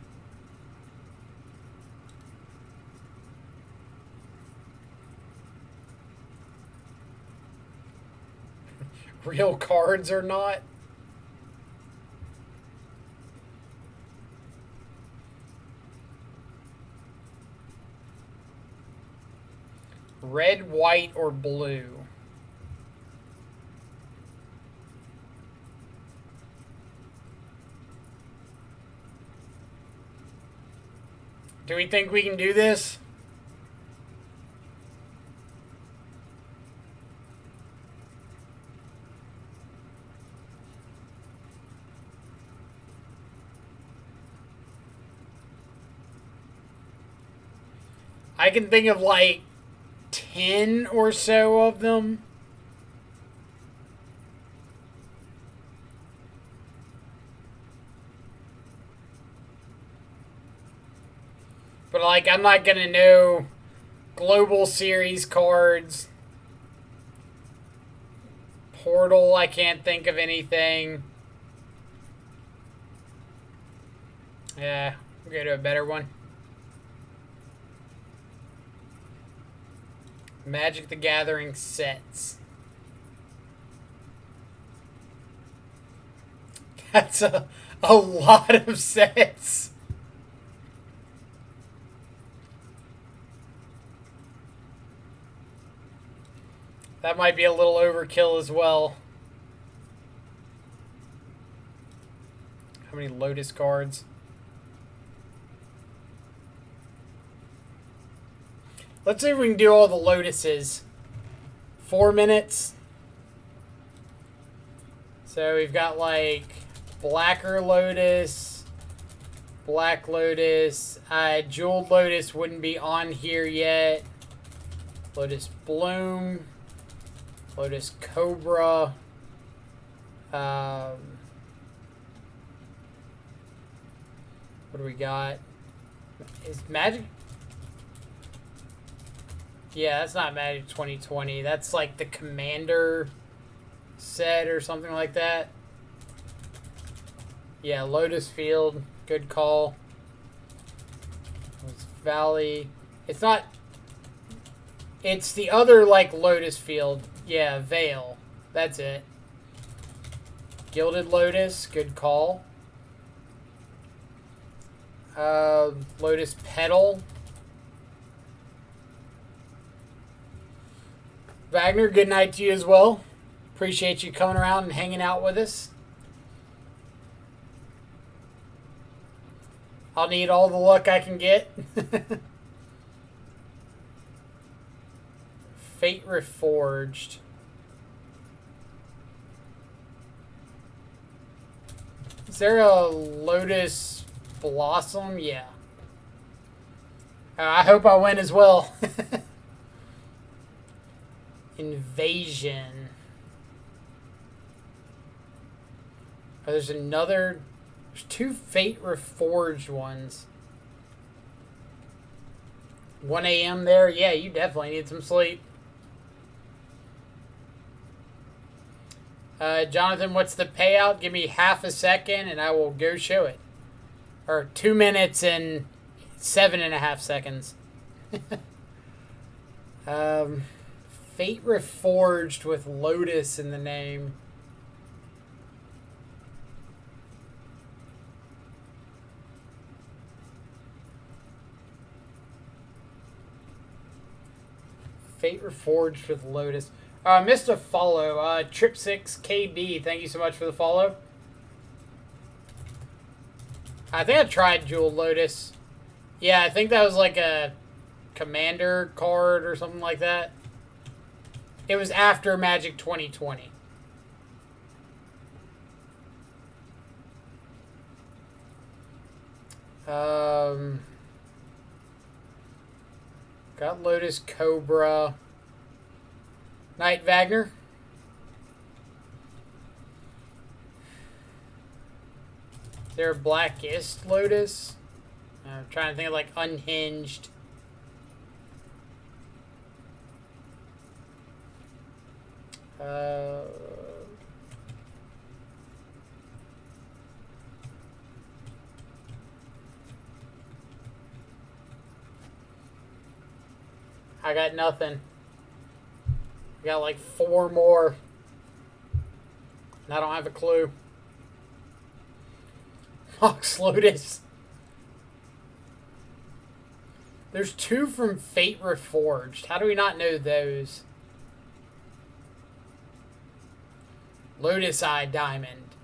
Real cards or not. Red, white, or blue? Do we think we can do this? I can think of like 10 or so of them. But like, I'm not gonna know Global Series cards. Portal, I can't think of anything. Yeah, we'll go to a better one. Magic the Gathering sets. That's a lot of sets. That might be a little overkill as well. How many Lotus cards? Let's see if we can do all the Lotuses. 4 minutes. So we've got like Blacker Lotus, Black Lotus, Jeweled Lotus wouldn't be on here yet. Lotus Bloom, Lotus Cobra, what do we got? Is Magic... Yeah, that's not Magic 2020. That's like the Commander set or something like that. Yeah, Lotus Field. Good call. It's Valley. It's not... It's the other, like, Lotus Field. Yeah, Veil. That's it. Gilded Lotus. Good call. Lotus Petal. Wagner, good night to you as well. Appreciate you coming around and hanging out with us. I'll need all the luck I can get. Fate Reforged. Is there a Lotus Blossom? Yeah. I hope I win as well. Invasion. Oh, there's another... There's 2 Fate Reforged ones. 1 a.m. there? Yeah, you definitely need some sleep. Jonathan, what's the payout? Give me half a second and I will go show it. Or 2 minutes and 7.5 seconds. Fate Reforged with Lotus in the name. Fate Reforged with Lotus. Missed a follow. Trip6KB, thank you so much for the follow. I think I tried Jewel Lotus. Yeah, I think that was like a Commander card or something like that. It was after Magic 2020. Got Lotus Cobra. Night Wagner. there a Blackest Lotus? I'm trying to think of like Unhinged. I got nothing. I got like 4 more. And I don't have a clue. Fox Lotus. There's 2 from Fate Reforged. How do we not know those? Lotus Eye Diamond.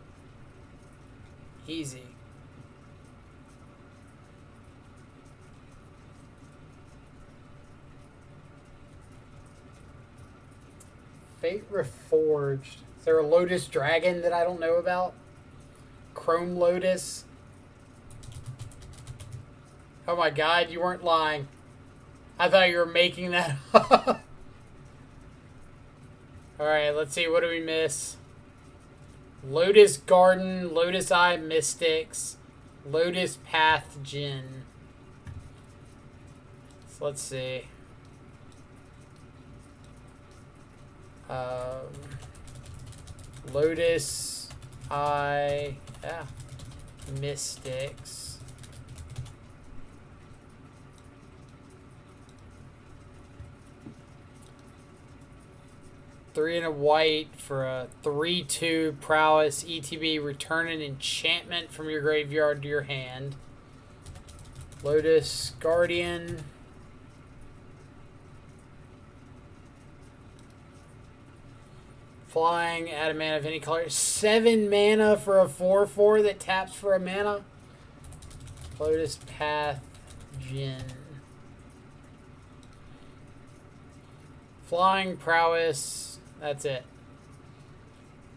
Easy. Fate Reforged. Is there a Lotus Dragon that I don't know about? Chrome Lotus. Oh my god, you weren't lying. I thought you were making that up. Alright, let's see. What do we miss? Lotus Garden, Lotus Eye Mystics, Lotus Path Djinn. So let's see. Lotus Eye, Mystics. Three and a white for a 3/2 prowess ETB. Return an enchantment from your graveyard to your hand. Lotus Guardian. Flying, add a mana of any color. 7 mana for a 4/4 that taps for a mana. Lotus Path Djinn. Flying, prowess. That's it.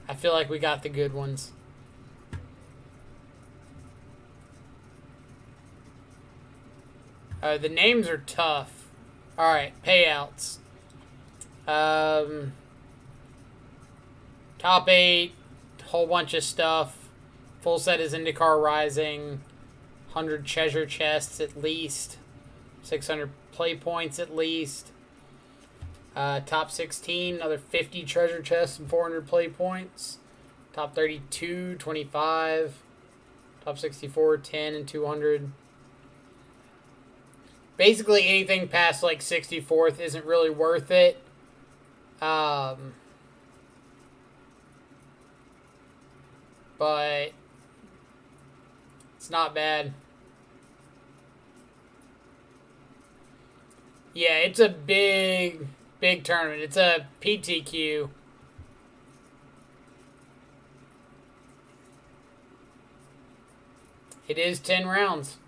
I feel like we got the good ones. The names are tough. Alright, payouts. Top 8, whole bunch of stuff. Full set is IndyCar Rising. 100 treasure chests at least. 600 play points at least. Top 16, another 50 treasure chests and 400 play points. Top 32, 25. Top 64, 10 and 200. Basically anything past like 64th isn't really worth it. But it's not bad. Yeah, it's a big tournament. It's a PTQ. It is 10 rounds.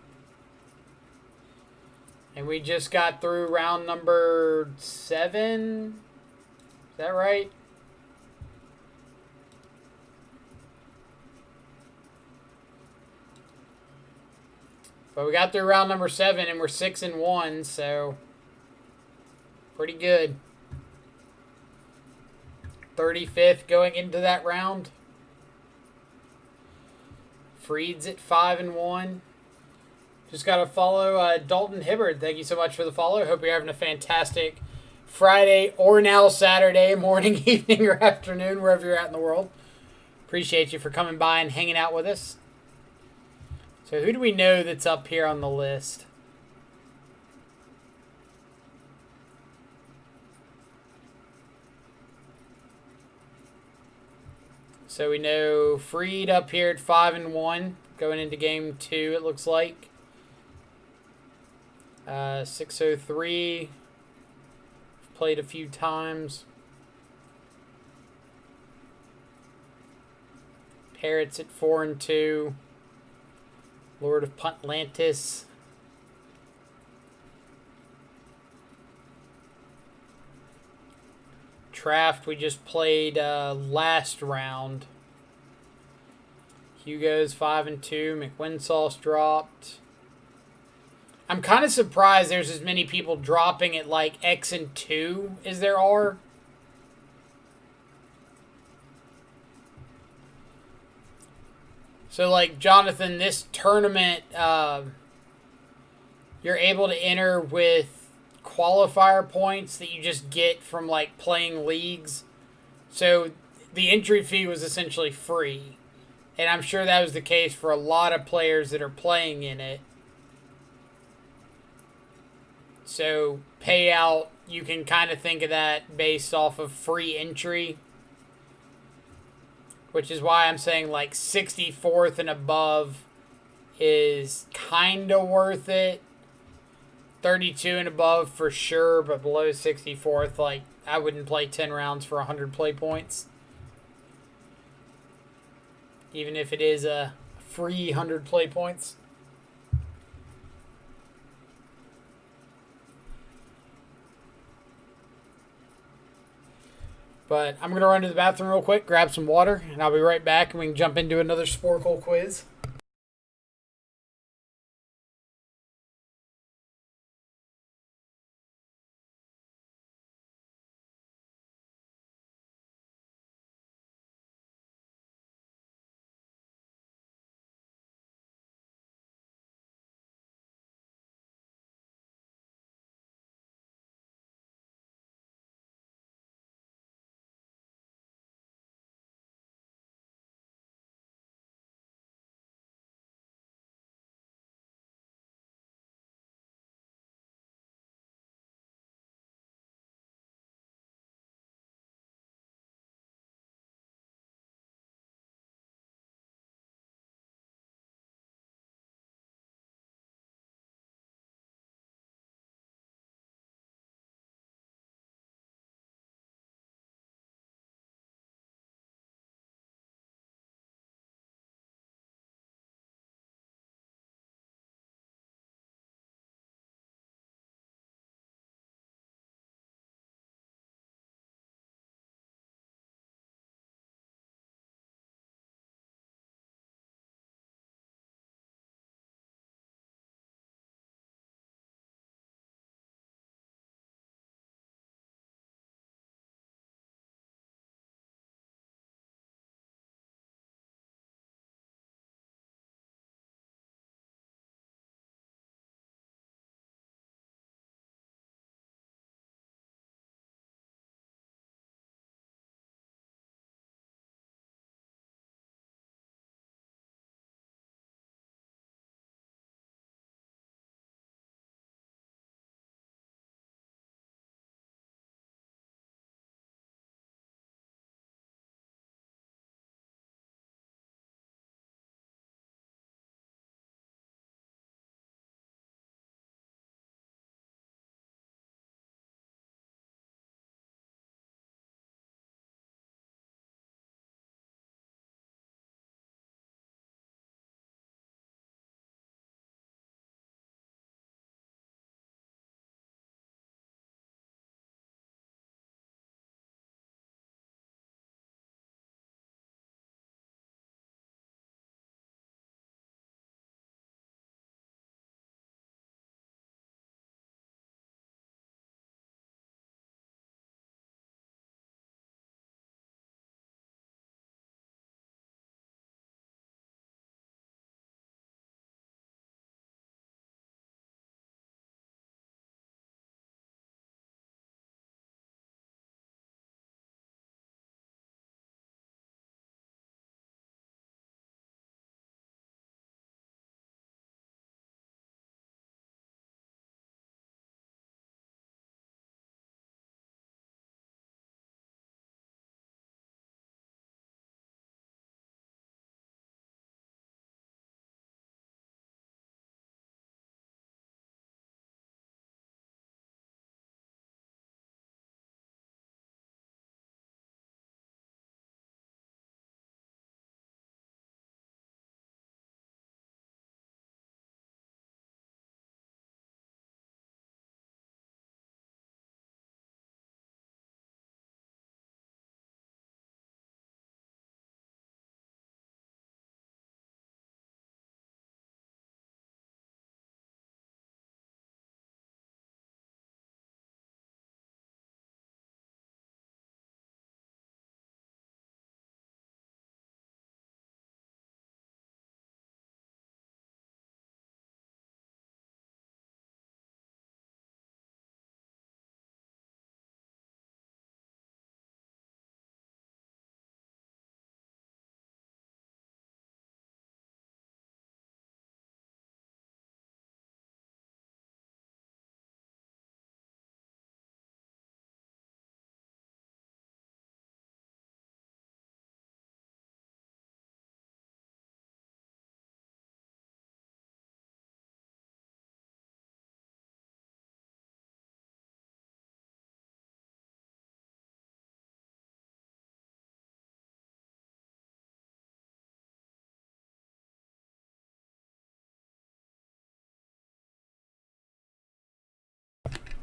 And we just got through round number 7. Is that right? But we got through round number 7 and we're 6-1, so pretty good. 35th going into that round. Freed's at 5-1. Just got to follow Dalton Hibbard. Thank you so much for the follow. Hope you're having a fantastic Friday or now Saturday morning, evening, or afternoon, wherever you're at in the world. Appreciate you for coming by and hanging out with us. So who do we know that's up here on the list? So we know Freed up here at 5-1, going into game 2, it looks like. 603, played a few times. Parrots at 4-2. Lord of Puntlantis. Traft we just played last round. Hugo's 5-2. McWinsauce dropped. I'm kind of surprised there's as many people dropping at like X and 2 as there are. So, like, Jonathan, this tournament, you're able to enter with qualifier points that you just get from, like, playing leagues. So, the entry fee was essentially free. And I'm sure that was the case for a lot of players that are playing in it. So, payout, you can kind of think of that based off of free entry. Which is why I'm saying, like, 64th and above is kind of worth it. 32 and above for sure, but below 64th, like, I wouldn't play 10 rounds for 100 play points. Even if it is a free 100 play points. But I'm going to run to the bathroom real quick, grab some water, and I'll be right back, and we can jump into another Sporkle quiz.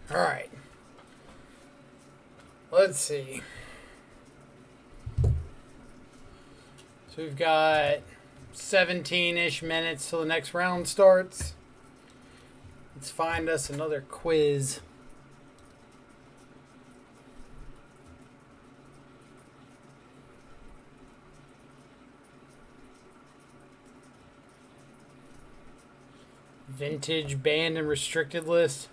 All right. Let's see. So we've got 17-ish minutes till the next round starts. Let's find us another quiz. Vintage, banned, and restricted list.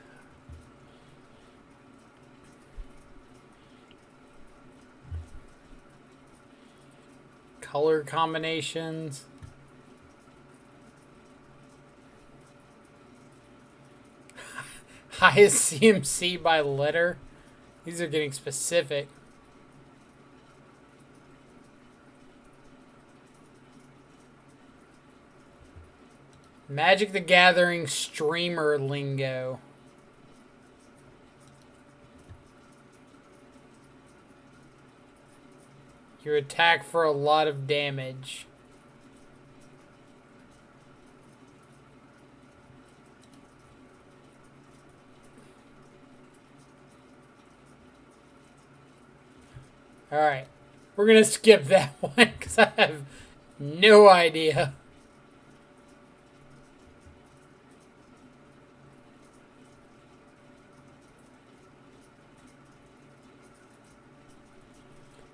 Color combinations. Highest CMC by letter. These are getting specific. Magic the Gathering streamer lingo. You attack for a lot of damage. Alright. We're going to skip that one because I have no idea.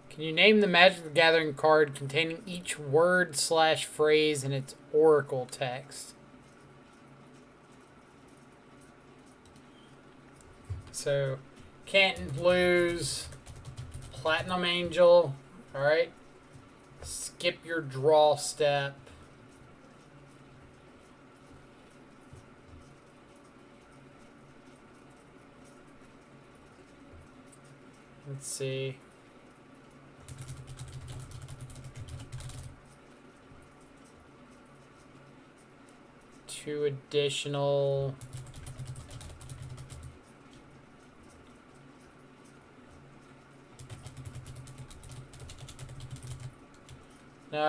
Can you name the Magic the Gathering card containing each word/phrase in its oracle text? So, Canton Blues, Platinum Angel, alright. Skip your draw step. Let's see. Two additional.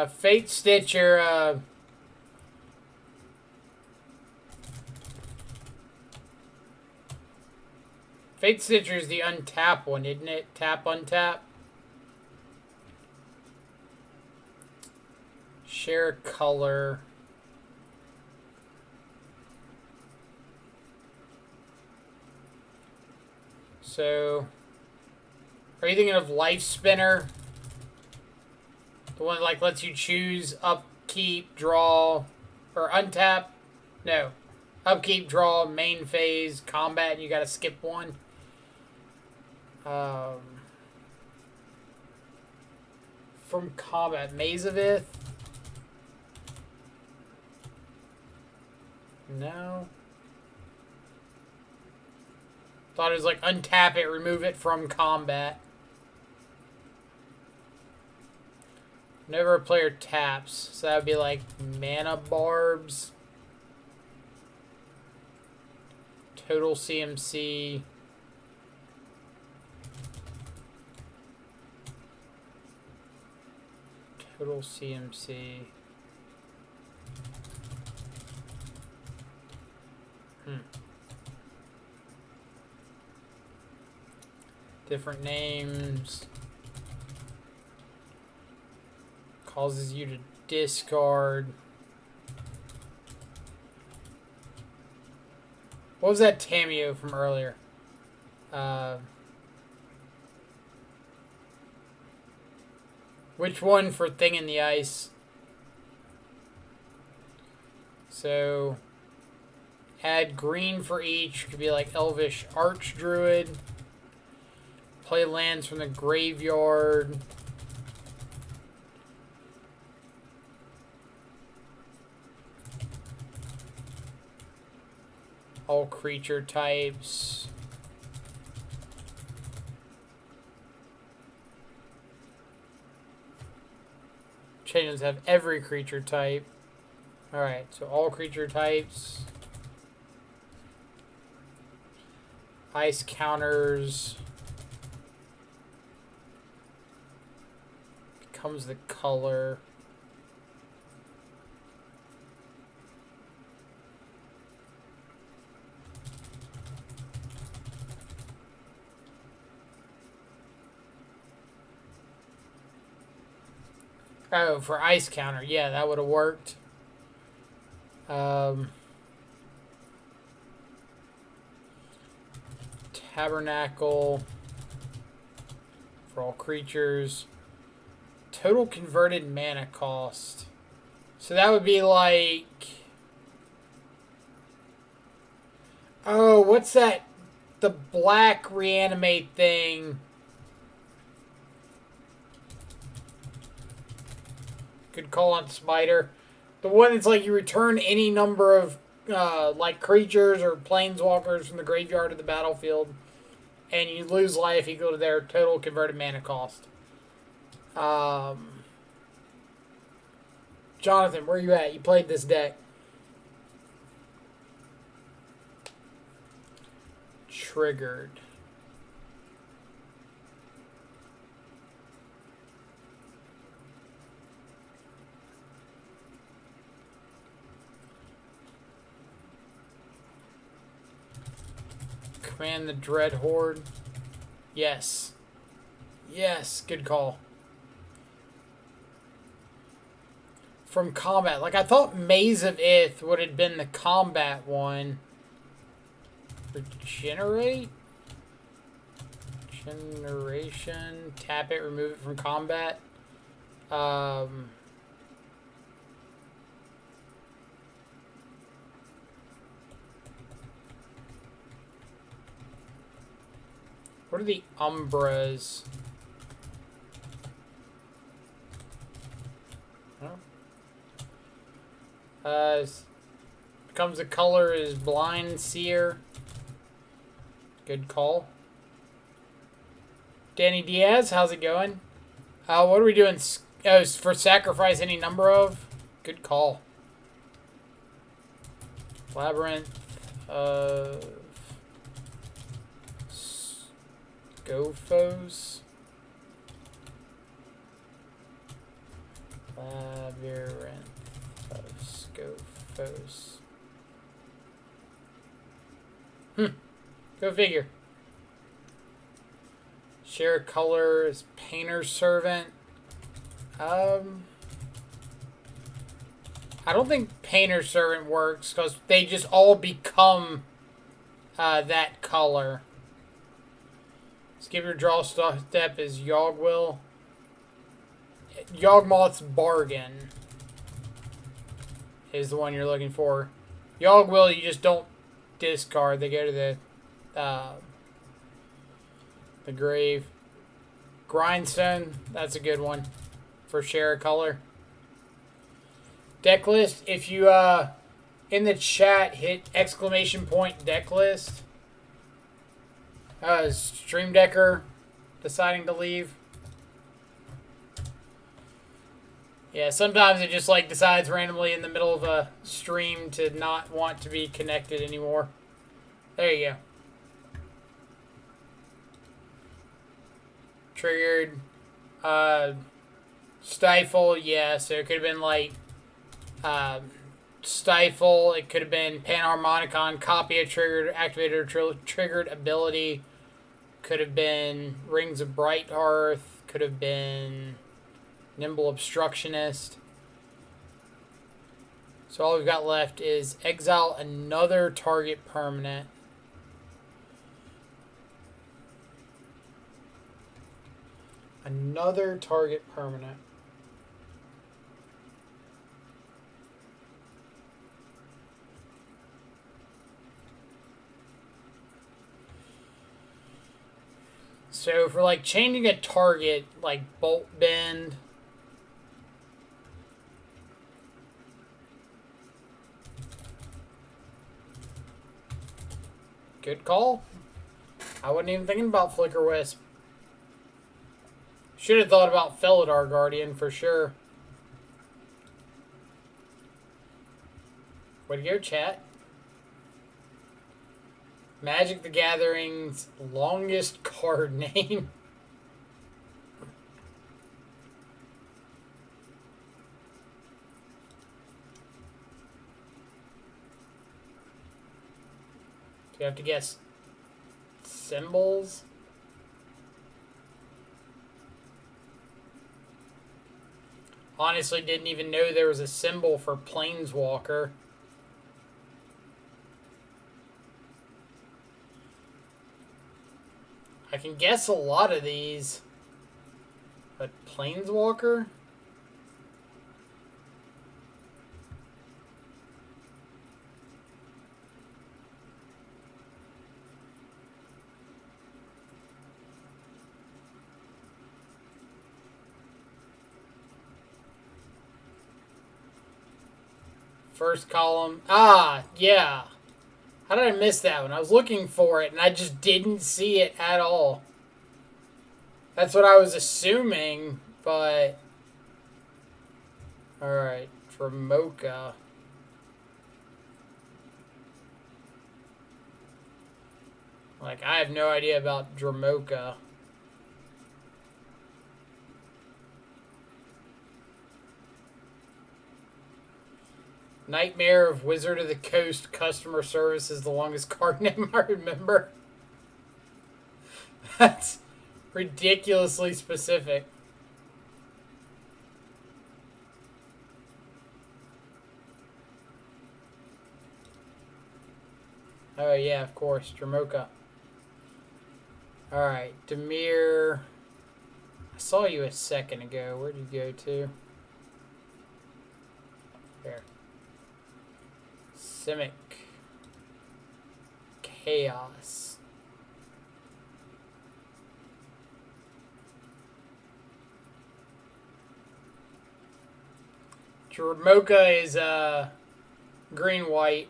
Fate Stitcher. Fate Stitcher is the untap one, isn't it? Tap, untap. Share color. So, are you thinking of Life Spinner? The one that like lets you choose upkeep, draw, or untap? No. Upkeep, draw, main phase, combat, and you gotta skip one. From combat, Mazavith? No. Thought it was like untap it, remove it from combat. Whenever a player taps, so that would be like Mana Barbs, Total CMC, Total CMC. Different names. Causes you to discard. What was that Tameo from earlier? Which one for Thing in the Ice? So, add green for each. Could be like Elvish Archdruid. Play lands from the graveyard. All creature types. Chains have every creature type. Alright, so all creature types. Ice counters. Becomes the color. Oh, for ice counter. Yeah, that would have worked. Tabernacle for all creatures. Total converted mana cost. So that would be like... Oh, what's that? The black reanimate thing. Good call on Spider. The one that's like you return any number of like creatures or planeswalkers from the graveyard to the battlefield, and you lose life equal to their total converted mana cost. Jonathan, where you at? You played this deck. Triggered. Command the Dread Horde. Yes. Yes, good call. From combat. Like, I thought Maze of Ith would have been the combat one. Regenerate? Generation. Tap it, remove it from combat. What are the Umbras? Becomes a color is Blind Seer. Good call. Danny Diaz, how's it going? What are we doing? Oh, for sacrifice any number of? Good call. Labyrinth of Scophos. Labyrinth of Scophos. Go figure. Share color is Painter's Servant. I don't think Painter's Servant works because they just all become that color. Skip your draw step is Yogwill. Yawgmoth's Bargain is the one you're looking for. Yogwill, you just don't discard. They go to the grave. Grindstone, that's a good one for share a color. Deck list, if you in the chat hit exclamation point deck list. Stream Decker deciding to leave. Yeah, sometimes it just like decides randomly in the middle of a stream to not want to be connected anymore. There you go. Triggered. Stifle, yeah, so it could have been like Stifle, it could have been Panharmonicon, copy a triggered, activated or triggered ability. Could have been Rings of Brighthearth, could have been Nimble Obstructionist. So all we've got left is exile another target permanent. Another target permanent. So for like changing a target, like Bolt Bend. Good call. I wasn't even thinking about Flicker Wisp. Should have thought about Felidar Guardian for sure. Way to go, chat. Magic the Gathering's longest card name. Do you have to guess symbols? Honestly, didn't even know there was a symbol for Planeswalker. I can guess a lot of these. But Planeswalker? First column. Ah, yeah. How did I miss that one? I was looking for it and I just didn't see it at all. That's what I was assuming, but... Alright, Dramoka. Like, I have no idea about Dramoka. Nightmare of Wizard of the Coast customer service is the longest card name I remember. That's ridiculously specific. Oh yeah, of course, Dramoka. Alright, Demir. I saw you a second ago. Where'd you go to? There. Simic. Chaos. Dramoka is green-white.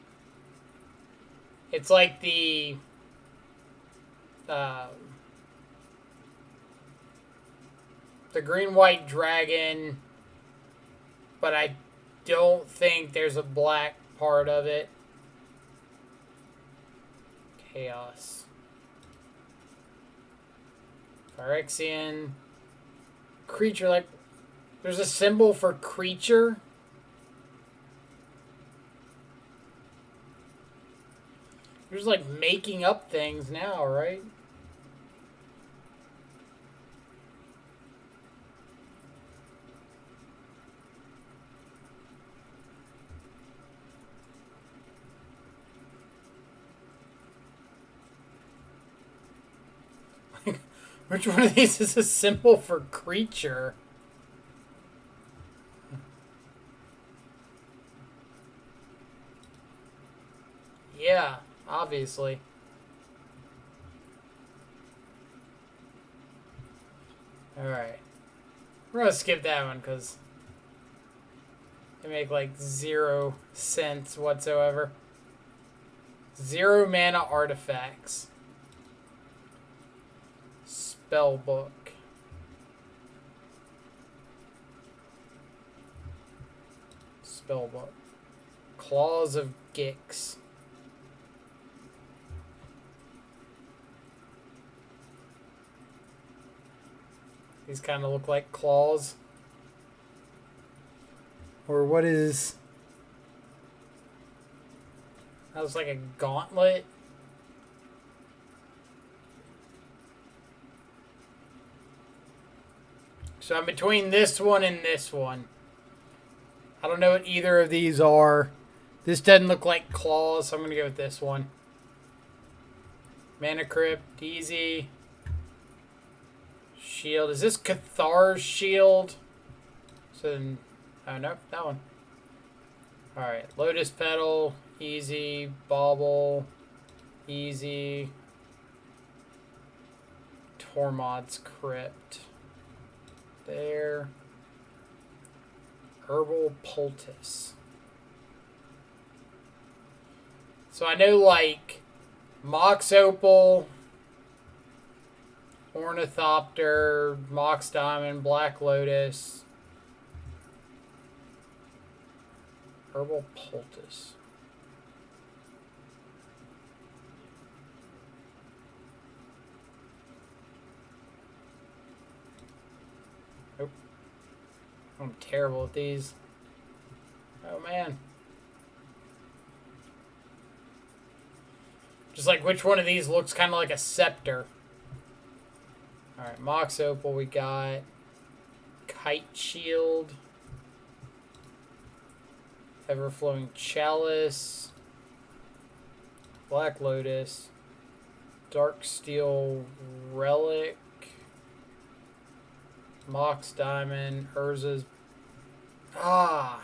It's like the green-white dragon, but I don't think there's a black part of it. Chaos. Phyrexian. Creature, like, there's a symbol for creature. You're just like making up things now, right? Which one of these is a symbol for creature? Yeah, obviously. Alright. We're gonna skip that one because they make like 0 sense whatsoever. 0 mana artifacts. Spellbook. Spellbook. Claws of Gix. These kind of look like claws. Or what is... That was like a gauntlet. So I'm between this one and this one. I don't know what either of these are. This doesn't look like claws, so I'm going to go with this one. Mana Crypt, easy. Shield. Is this Cathar's shield? So then... Oh, nope, that one. Alright, Lotus Petal, easy. Bauble, easy. Tormod's Crypt. There. Herbal Poultice. So I know, like, Mox Opal, Ornithopter, Mox Diamond, Black Lotus, Herbal Poultice. Nope. I'm terrible at these. Oh, man. Just like which one of these looks kind of like a scepter. Alright, Mox Opal we got. Kite Shield. Everflowing Chalice, Black Lotus, Dark Steel Relic, Mox Diamond, Urza's. Ah!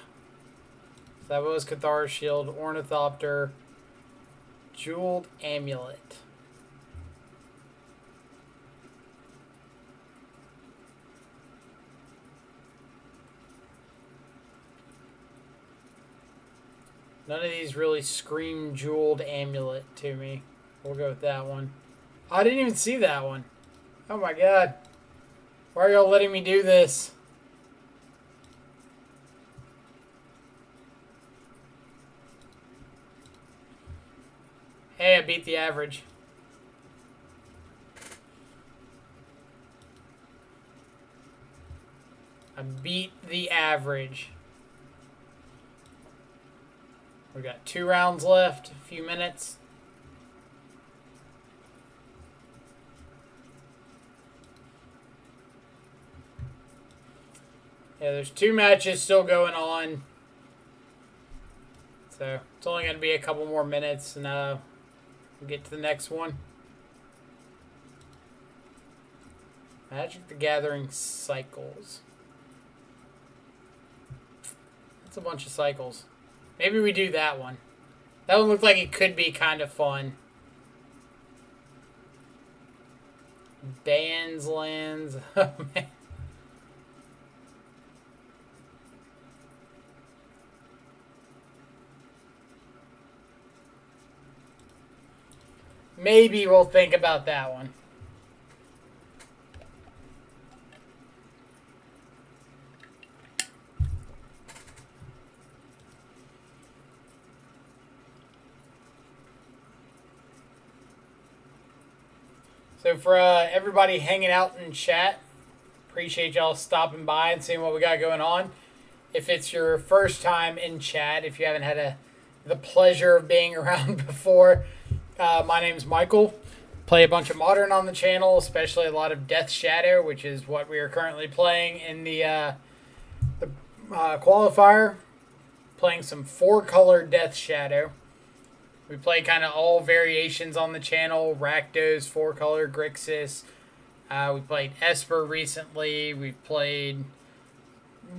So that was Cathar's Shield, Ornithopter, Jeweled Amulet. None of these really scream Jeweled Amulet to me. We'll go with that one. I didn't even see that one. Oh my god. Why are y'all letting me do this? Hey, I beat the average. I beat the average. We got 2 rounds left, a few minutes. Yeah, there's 2 matches still going on. So it's only going to be a couple more minutes and we'll get to the next one. Magic the Gathering cycles. That's a bunch of cycles. Maybe we do that one. That one looked like it could be kind of fun. Bands, lands. Oh, man. Maybe we'll think about that one. So for everybody hanging out in chat, appreciate y'all stopping by and seeing what we got going on. If it's your first time in chat, if you haven't had the pleasure of being around before, my name's Michael. Play a bunch of Modern on the channel, especially a lot of Death Shadow, which is what we are currently playing in the qualifier. Playing some 4-color Death Shadow. We play kind of all variations on the channel. Rakdos, 4-color, Grixis. We played Esper recently. We've played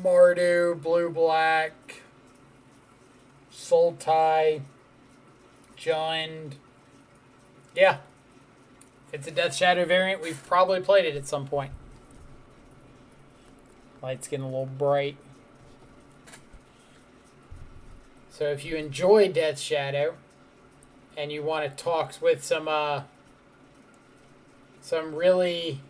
Mardu, Blue-Black, Sultai, Jund. Yeah. If it's a Death Shadow variant, we've probably played it at some point. Light's getting a little bright. So if you enjoy Death Shadow and you want to talk with some really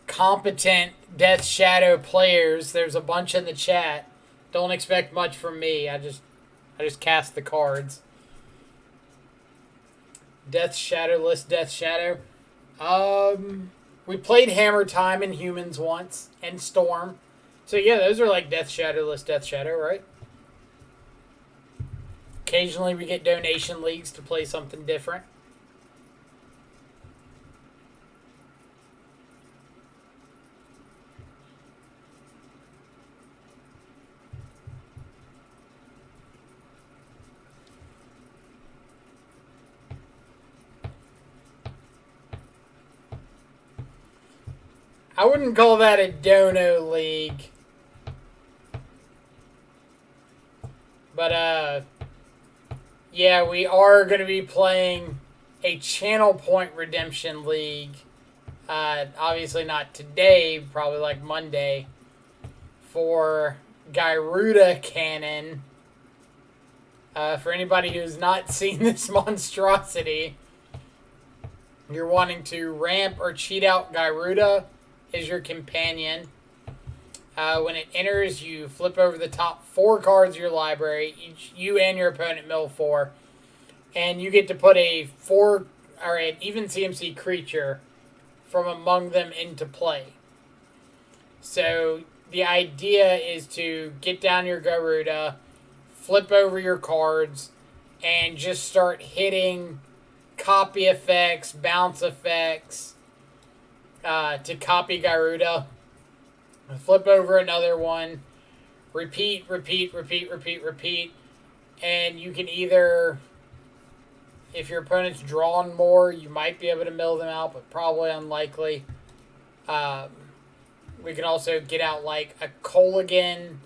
competent Death Shadow players, there's a bunch in the chat. Don't expect much from me. I just cast the cards. Death Shadowless Death Shadow. We played Hammer Time in Humans once and Storm. So yeah, those are like Death Shadowless Death Shadow, right? Occasionally we get donation leagues to play something different. I wouldn't call that a dono league. But, yeah, we are going to be playing a Channel Point Redemption League. Obviously not today, probably like Monday. For Gyruda Cannon. For anybody who's not seen this monstrosity, you're wanting to ramp or cheat out Gyruda is your companion. When it enters, you flip over the top 4 cards of your library. Each you and your opponent mill 4, and you get to put a 4 or an even CMC creature from among them into play. So the idea is to get down your Garuda, flip over your cards, and just start hitting copy effects, bounce effects to copy Garuda. Flip over another one. Repeat, repeat, repeat, repeat, repeat. and you can either, if your opponent's drawn more, you might be able to mill them out, but probably unlikely. We can also get out like a Kolaghan.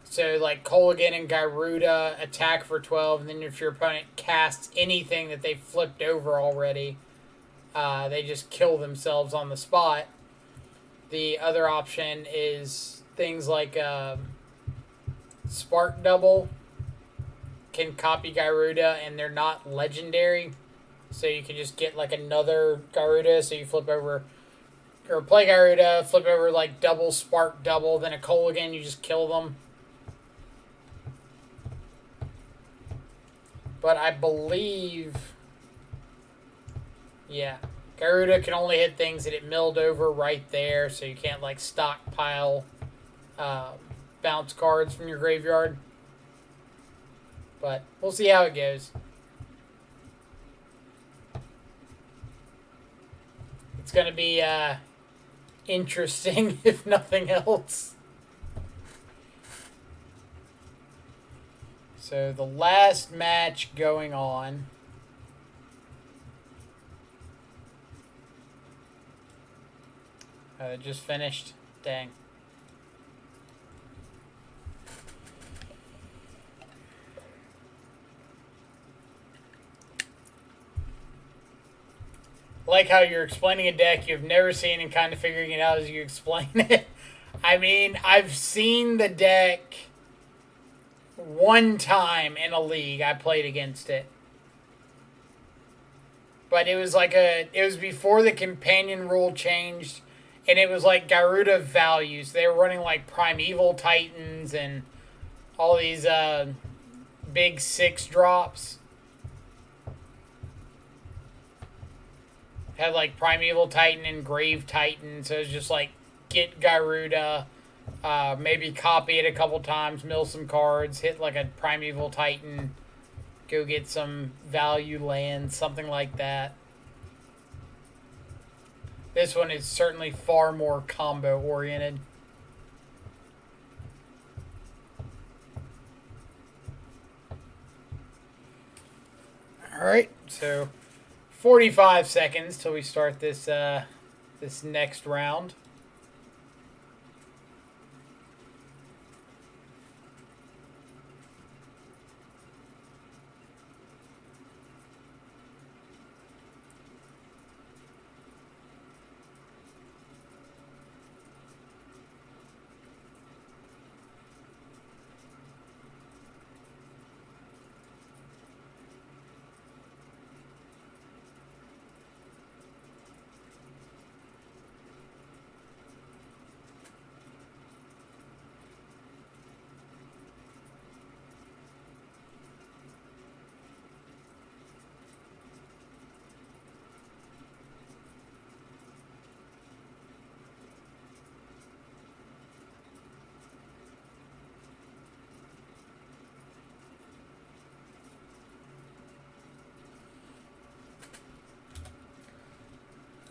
So like Kolaghan and Gyruda attack for 12, and then if your opponent casts anything that they flipped over already, they just kill themselves on the spot. The other option is things like Spark Double can copy Gyruda, and they're not legendary. So you can just get like another Gyruda, so you flip over, or play Gyruda, flip over like double, Spark Double, then a Kolaghan, you just kill them. But I believe, yeah, Gyruda can only hit things that it milled over right there, so you can't like stockpile bounce cards from your graveyard. But we'll see how it goes. It's going to be interesting, if nothing else. So the last match going on. It just finished. Dang. I like how you're explaining a deck you've never seen and kind of figuring it out as you explain it. I mean, I've seen the deck one time in a league. I played against it. But it was like it was before the companion rule changed, and it was like Gyruda values. They were running like Primeval Titans and all these big 6 drops. Had like Primeval Titan and Grave Titan, so it was just like get Gyruda, maybe copy it a couple times, mill some cards, hit like a Primeval Titan, go get some value lands, something like that. This one is certainly far more combo oriented. Alright, so 45 seconds till we start this this next round.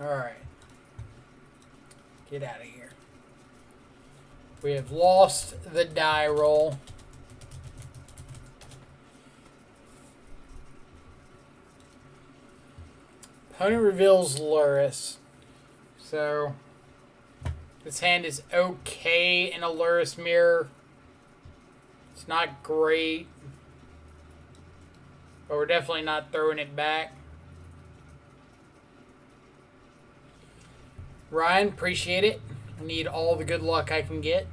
Alright. Get out of here. We have lost the die roll. Opponent reveals Lurrus. So, this hand is okay in a Lurrus mirror. It's not great. But we're definitely not throwing it back. Ryan, appreciate it. I need all the good luck I can get.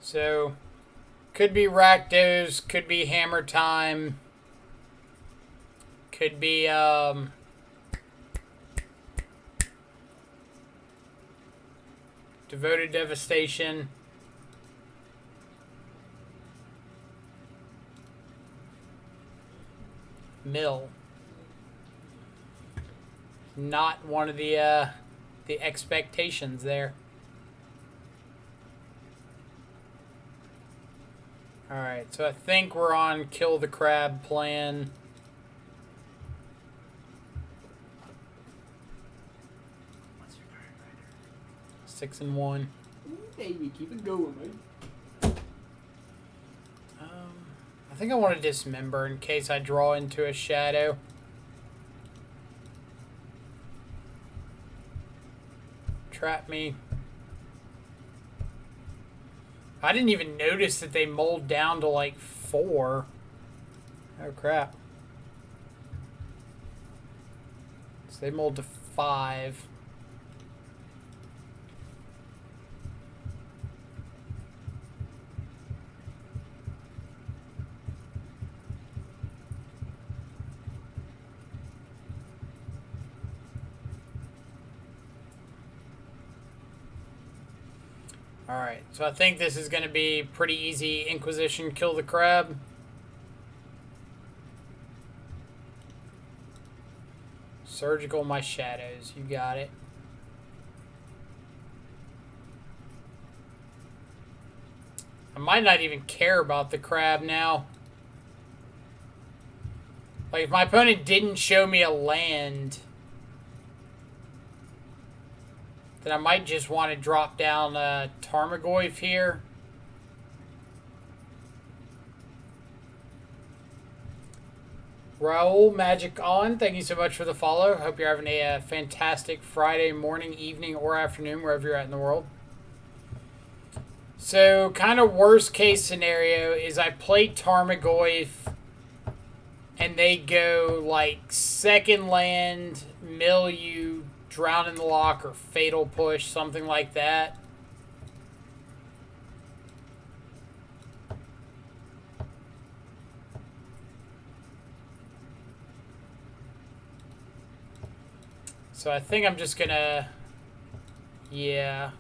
So, Could be Rakdos, could be Hammer Time, could be Devoted Devastation. Mill. Not one of the expectations there. Alright, so I think we're on Kill the Crab plan. What's your card rider? 6 and 1. Ooh, baby, keep it going, man. I think I want to dismember in case I draw into a shadow. Trap me. I didn't even notice that they mold down to like 4. Oh crap. So they mold to 5. Alright, so I think this is going to be pretty easy. Inquisition, kill the crab. Surgical my shadows, you got it. I might not even care about the crab now. Like, if my opponent didn't show me a land, then I might just want to drop down Tarmogoyf here. Raul Magic On, thank you so much for the follow. Hope you're having a fantastic Friday morning, evening, or afternoon, wherever you're at in the world. So, kind of worst case scenario is I play Tarmogoyf and they go like second land, Milieu, Drown in the Lock, or Fatal Push, something like that. So I think I'm just gonna, yeah,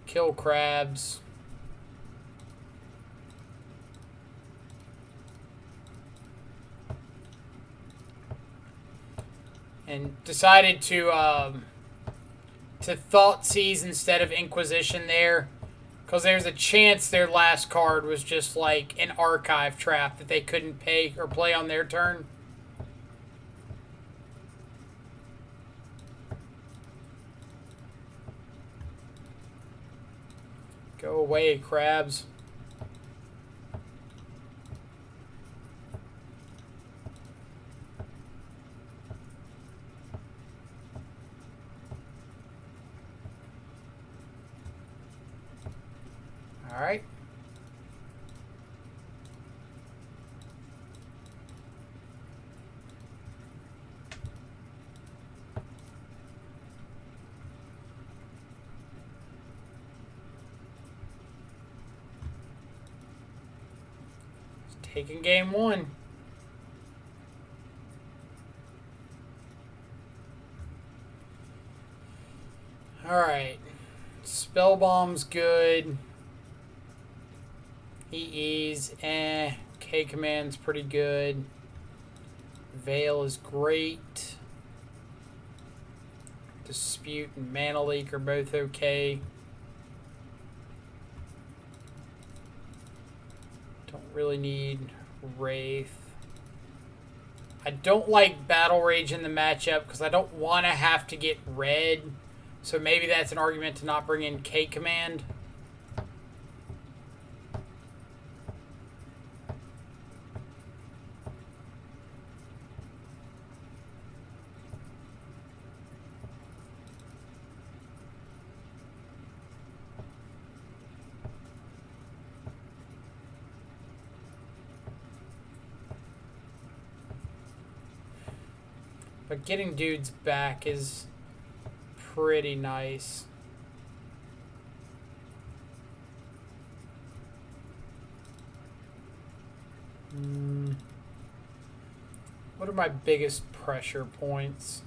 kill crabs. And decided to Thoughtseize instead of Inquisition there, because there's a chance their last card was just like an archive trap that they couldn't pay or play on their turn. Go away, crabs. All right. Taking game 1. Alright. Spellbomb's good. EE's K-Command's pretty good. Veil is great. Dispute and Mana Leak are both okay. Don't really need Wraith. I don't like Battle Rage in the matchup because I don't want to have to get red. So maybe that's an argument to not bring in K-Command. But getting dudes back is pretty nice. What are my biggest pressure points?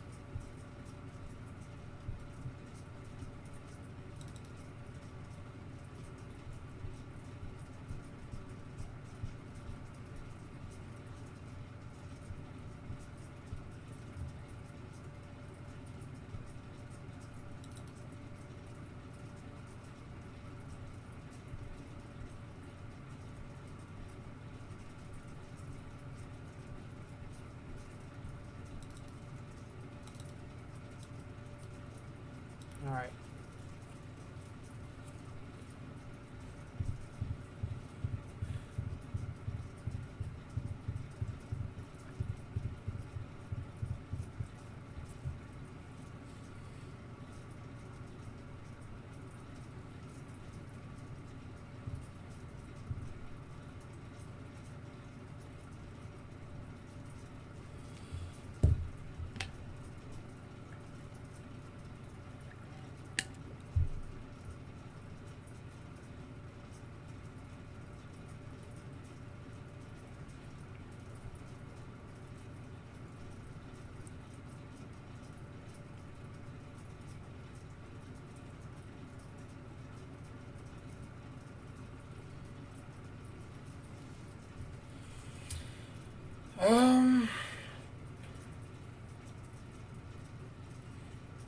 All right.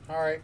All right.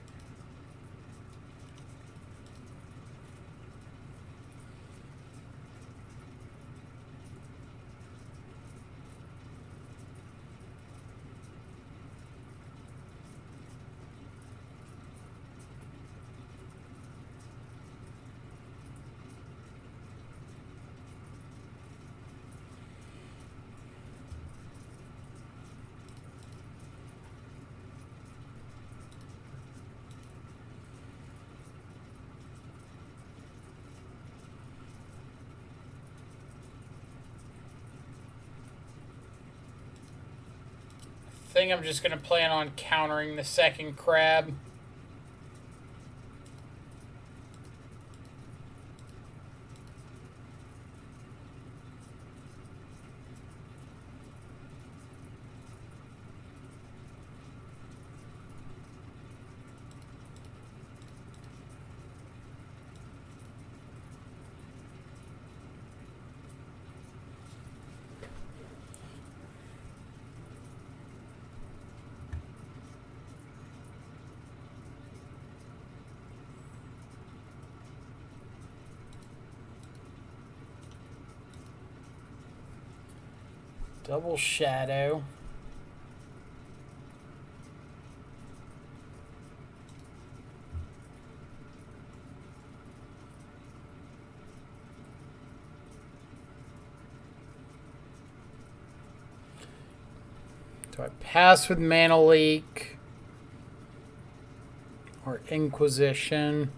I think I'm just going to plan on countering the second crab. Double shadow. Do I pass with Mana Leak or Inquisition?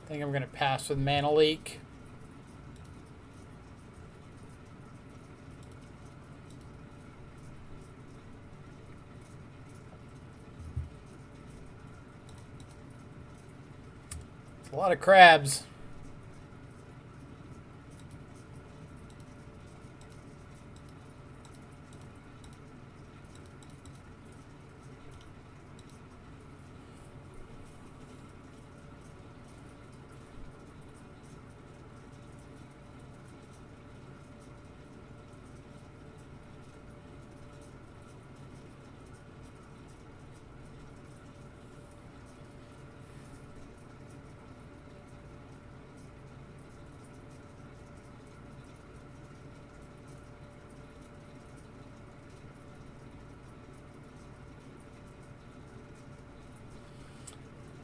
I think I'm going to pass with Mana Leak. It's a lot of crabs.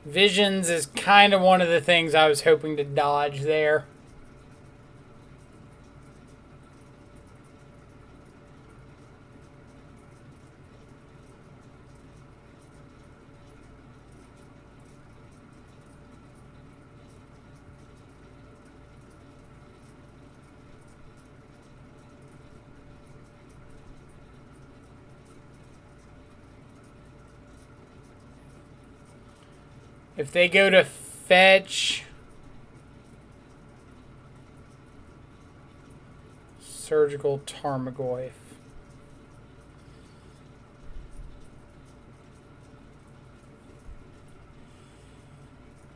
Visions is kind of one of the things I was hoping to dodge there. If they go to fetch surgical Tarmogoyf.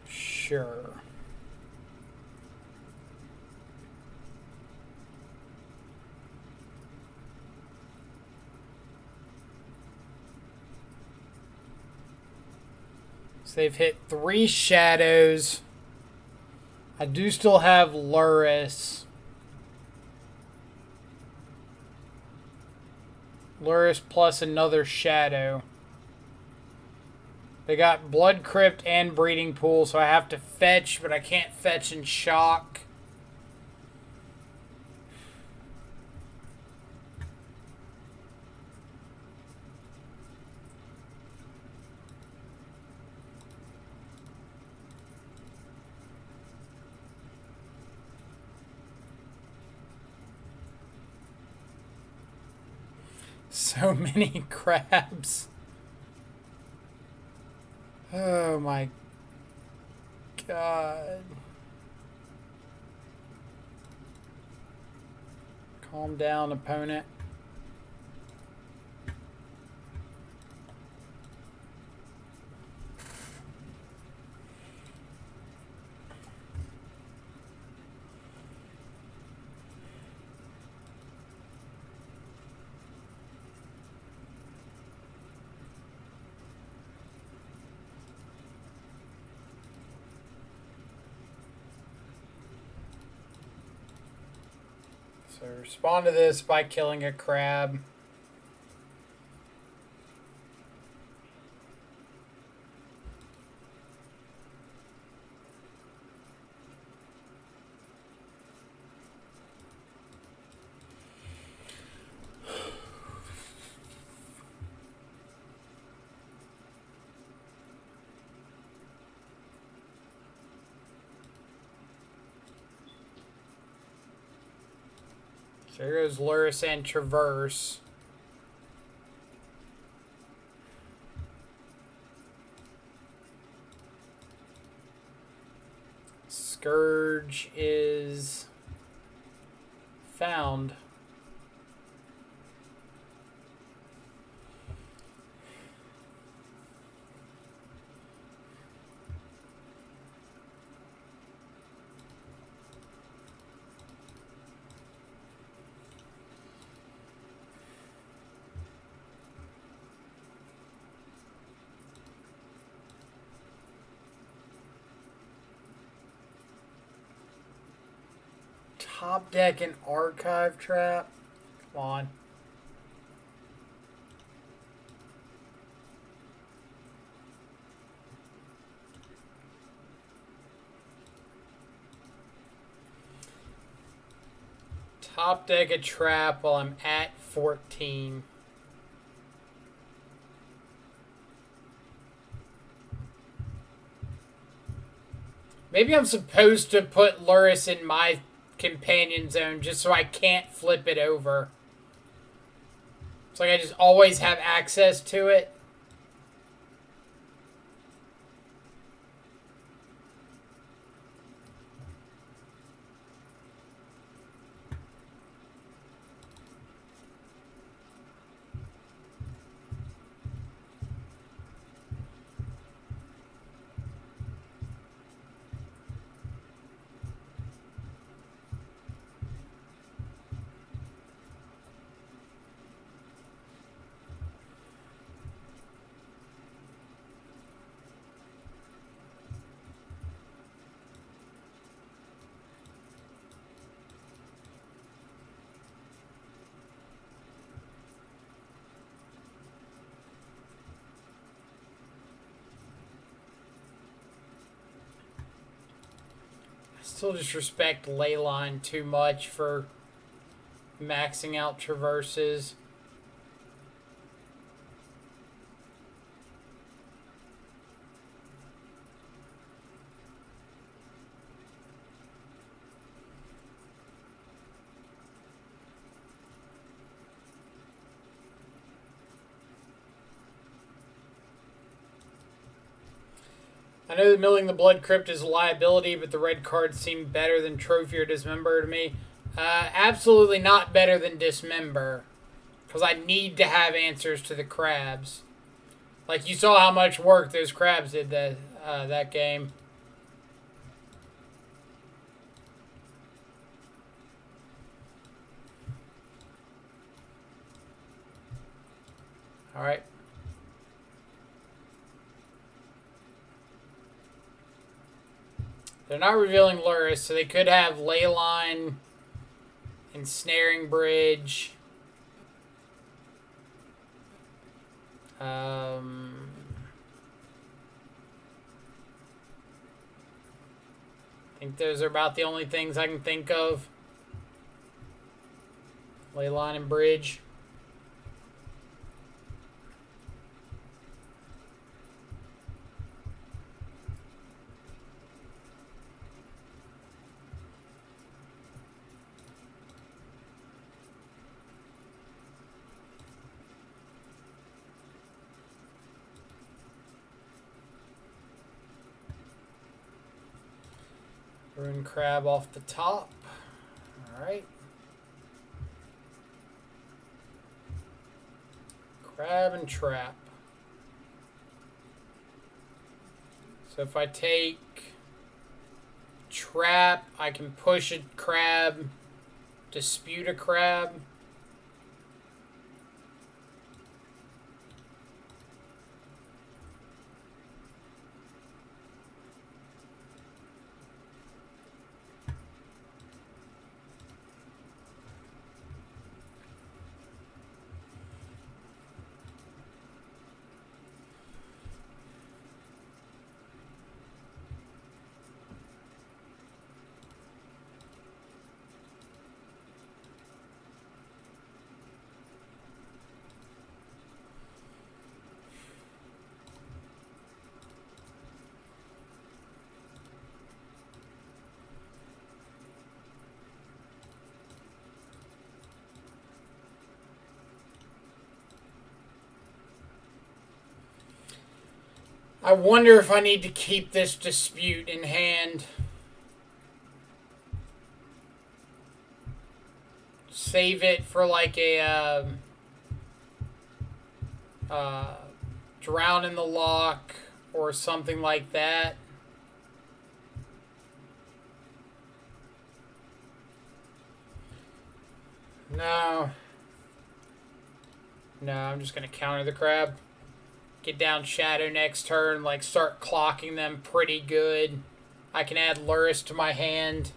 Sure. So they've hit 3 shadows. I do still have Luris. Luris plus another shadow. They got Blood Crypt and Breeding Pool, so I have to fetch, but I can't fetch and shock. So many crabs. Oh my god. Calm down, opponent. So respond to this by killing a crab. So here goes Luris and Traverse. Scourge is found. Top deck and archive trap. Come on. Top deck a trap while I'm at 14. Maybe I'm supposed to put Luris in my companion zone just so I can't flip it over. It's like I just always have access to it. Still just respect Leyline too much for maxing out traverses. I know that milling the blood crypt is a liability, but the red cards seem better than trophy or dismember to me. Absolutely not better than dismember, because I need to have answers to the crabs. Like, you saw how much work those crabs did that game. All right. They're not revealing Luris, so they could have Leyline, Ensnaring Bridge. I think those are about the only things I can think of. Leyline and Bridge. Rune Crab off the top. Alright. Crab and Trap. So if I take Trap, I can push a crab, dispute a crab. I wonder if I need to keep this dispute in hand. Save it for like a drown in the lock or something like that. No. No, I'm just going to counter the crab. Get down Shadow next turn, like start clocking them pretty good. I can add Luris to my hand.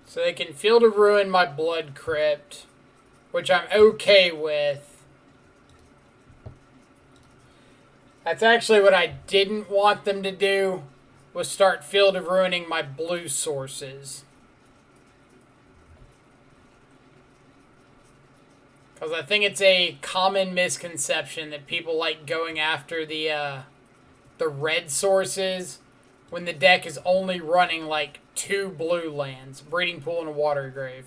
So they can Field of Ruin my Blood Crypt, which I'm okay with. That's actually what I didn't want them to do, was start Field of Ruining my blue sources. Because I think it's a common misconception that people like going after the red sources when the deck is only running like 2 blue lands, Breeding Pool and a Water Grave.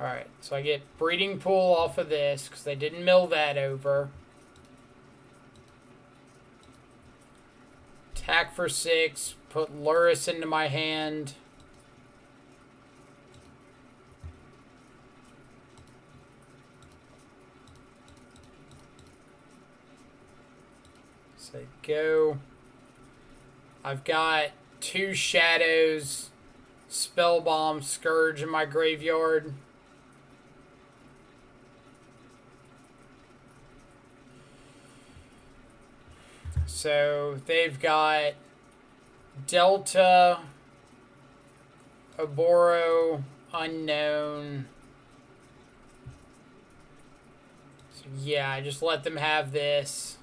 Alright, so I get Breeding Pool off of this because they didn't mill that over. Attack for 6, put Luris into my hand. So go. I've got 2 Shadows, Spellbomb, Scourge in my graveyard. So they've got Delta, Oboro, unknown. So yeah, I just let them have this.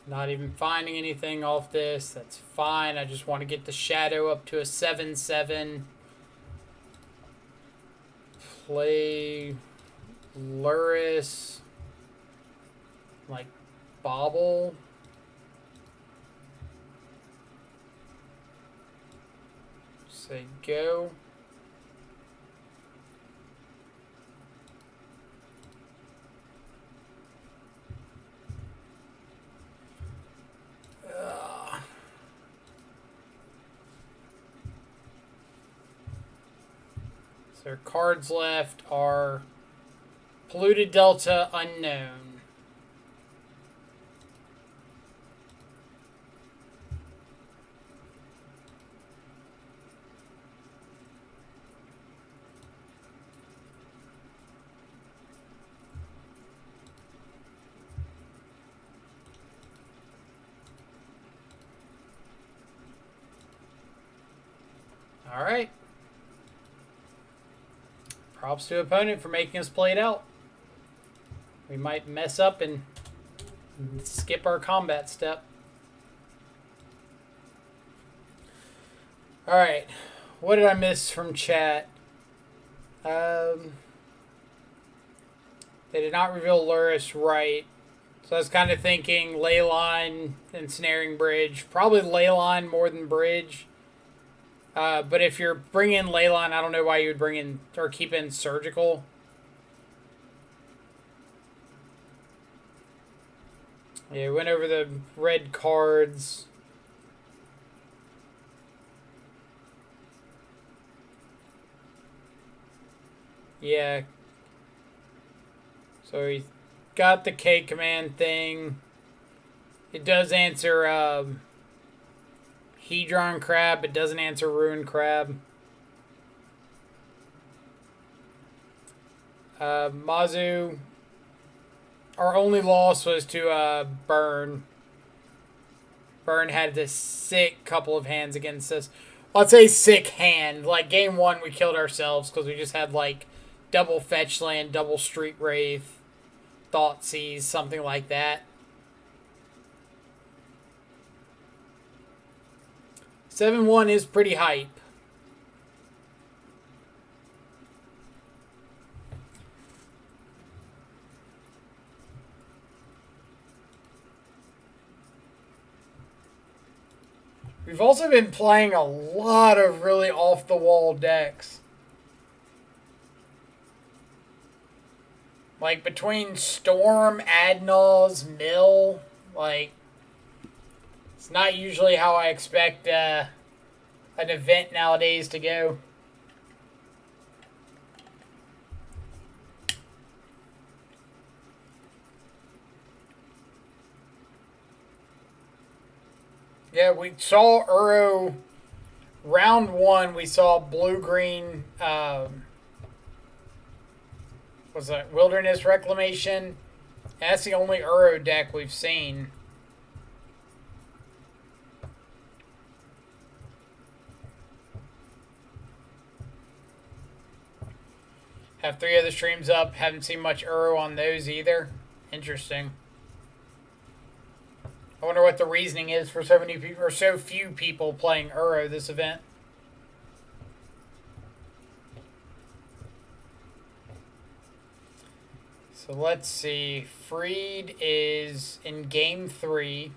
Not even finding anything off this. That's fine. I just want to get the shadow up to a 7/7. Play Luris. Like Bobble. Say go. So cards left are Polluted Delta, unknown. All right. Props to opponent for making us play it out. We might mess up and skip our combat step. All right. What did I miss from chat? They did not reveal Luris right. So I was kind of thinking Leyline and Snaring Bridge. Probably Leyline more than Bridge. But if you're bringing Leyline, I don't know why you would bring in or keep in Surgical. Yeah, we went over the red cards. Yeah. So we got the K command thing. It does answer Hedron Crab. It doesn't answer Ruin Crab. Mazu. Our only loss was to Burn. Burn had this sick couple of hands against us. Well, I'd say sick hand. Like game one, we killed ourselves because we just had like double fetch land, double street wraith, Thoughtseize, something like that. 7-1 is pretty hype. We've also been playing a lot of really off-the-wall decks. Like, between Storm, Adnals, Mill, like, it's not usually how I expect an event nowadays to go. Yeah, we saw Uro round one. We saw blue-green, was that Wilderness Reclamation? That's the only Uro deck we've seen. Have 3 other streams up. Haven't seen much Uro on those either. Interesting. I wonder what the reasoning is for so many people or so few people playing Uro this event. So let's see. Freed is in game 3.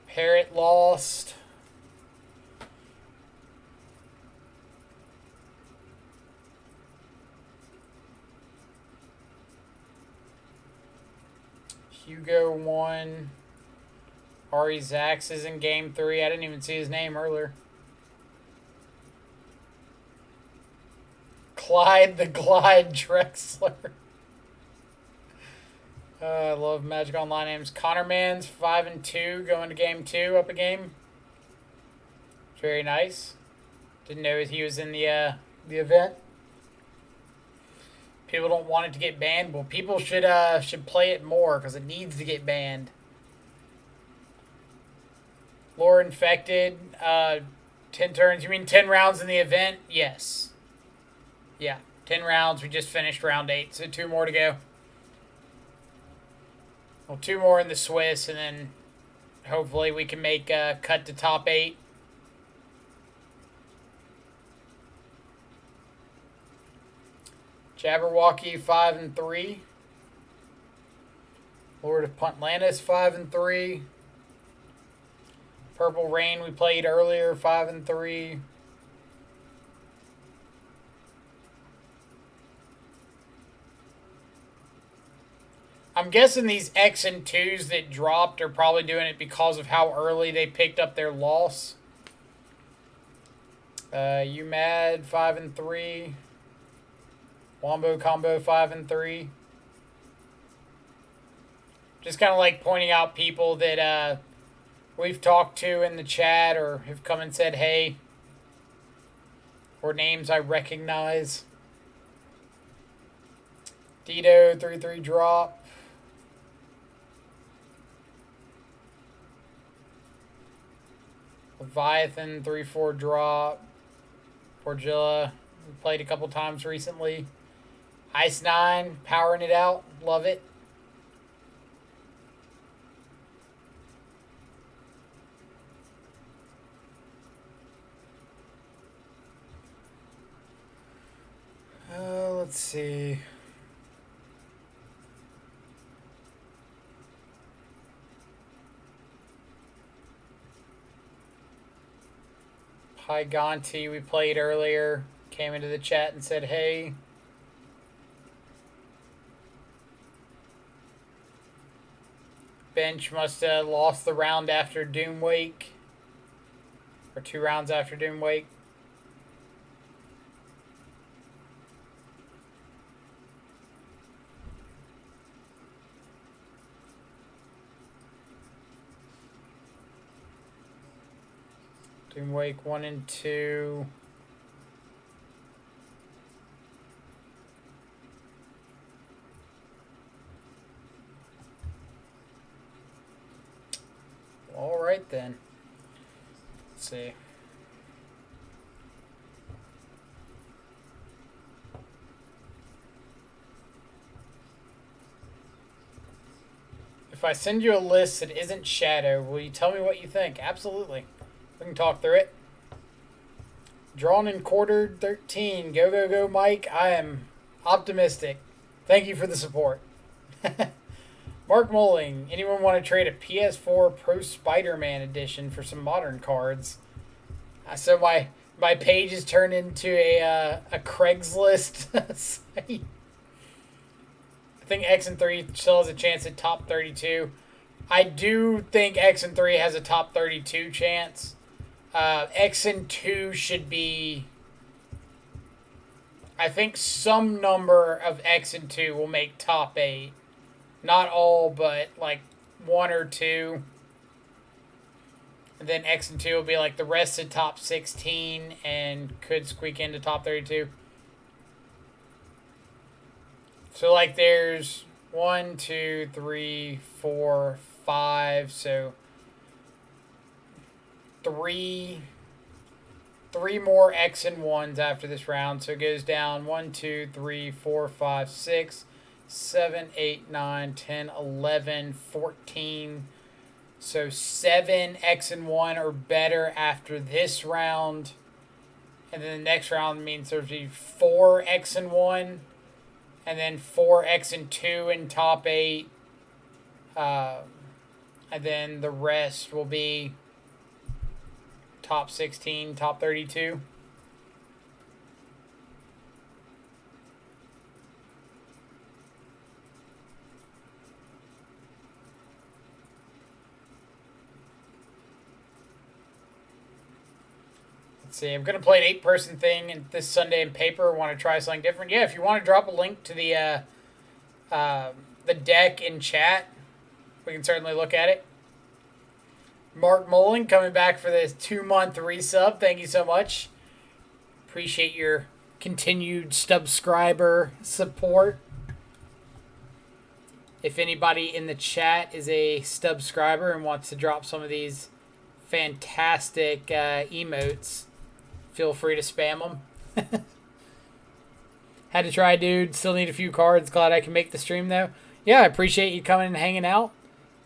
Parrot lost. Hugo won. Ari Zax is in Game 3. I didn't even see his name earlier. Clyde the Glide Drexler. I love Magic Online names. Connor Mann's 5-2 going to Game 2 up a game. Very nice. Didn't know he was in the event. People don't want it to get banned. Well, people should play it more because it needs to get banned. Lore Infected, 10 turns. You mean 10 rounds in the event? Yes. Yeah, 10 rounds. We just finished round 8, so 2 more to go. Well, 2 more in the Swiss, and then hopefully we can make a cut to top 8. Jabberwocky 5-3. Lord of Puntlantis 5-3. Purple Rain we played earlier 5-3. I'm guessing these X and 2s that dropped are probably doing it because of how early they picked up their loss. You Mad 5-3. Wombo Combo 5-3. Just kind of like pointing out people that we've talked to in the chat or have come and said hey, or names I recognize. Dito 3-3 drop. Leviathan 3-4 drop. Porgilla, we played a couple times recently. Ice 9 powering it out, love it. Let's see. Pygonti we played earlier. Came into the chat and said hey. Bench must have lost the round after Doomwake. Or 2 rounds after Doomwake. Doomwake 1 and 2. All right then. Let's see. If I send you a list that isn't Shadow, will you tell me what you think? Absolutely. We can talk through it. Drawn and quartered 13. Go, go, go, Mike. I am optimistic. Thank you for the support. Mark Mulling. Anyone want to trade a PS4 Pro Spider-Man edition for some modern cards? So my page has turned into a Craigslist site. I think X and 3 still has a chance at top 32. I do think X and 3 has a top 32 chance. X and 2 should be... I think some number of X and 2 will make top 8. Not all, but like 1 or 2. And then X and 2 will be like the rest of top 16 and could squeak into top 32. So like there's 1, 2, 3, 4, 5. So three more X and 1s after this round. So it goes down 1, 2, 3, 4, 5, 6, 7, 8, 9, 10, 11, 14. So 7 X and 1 or better after this round. And then the next round means there'll be 4 X and 1. And then 4 X and 2 in top 8. And then the rest will be top 16, top 32. see, I'm gonna play an 8-person thing this Sunday in paper. Want to try something different? Yeah, if you want to drop a link to the deck in chat, we can certainly look at it. Mark Mullen coming back for this 2-month resub. Thank you so much. Appreciate your continued subscriber support. If anybody in the chat is a subscriber and wants to drop some of these fantastic emotes, feel free to spam them. Had to try, dude. Still need a few cards. Glad I can make the stream, though. Yeah, I appreciate you coming and hanging out.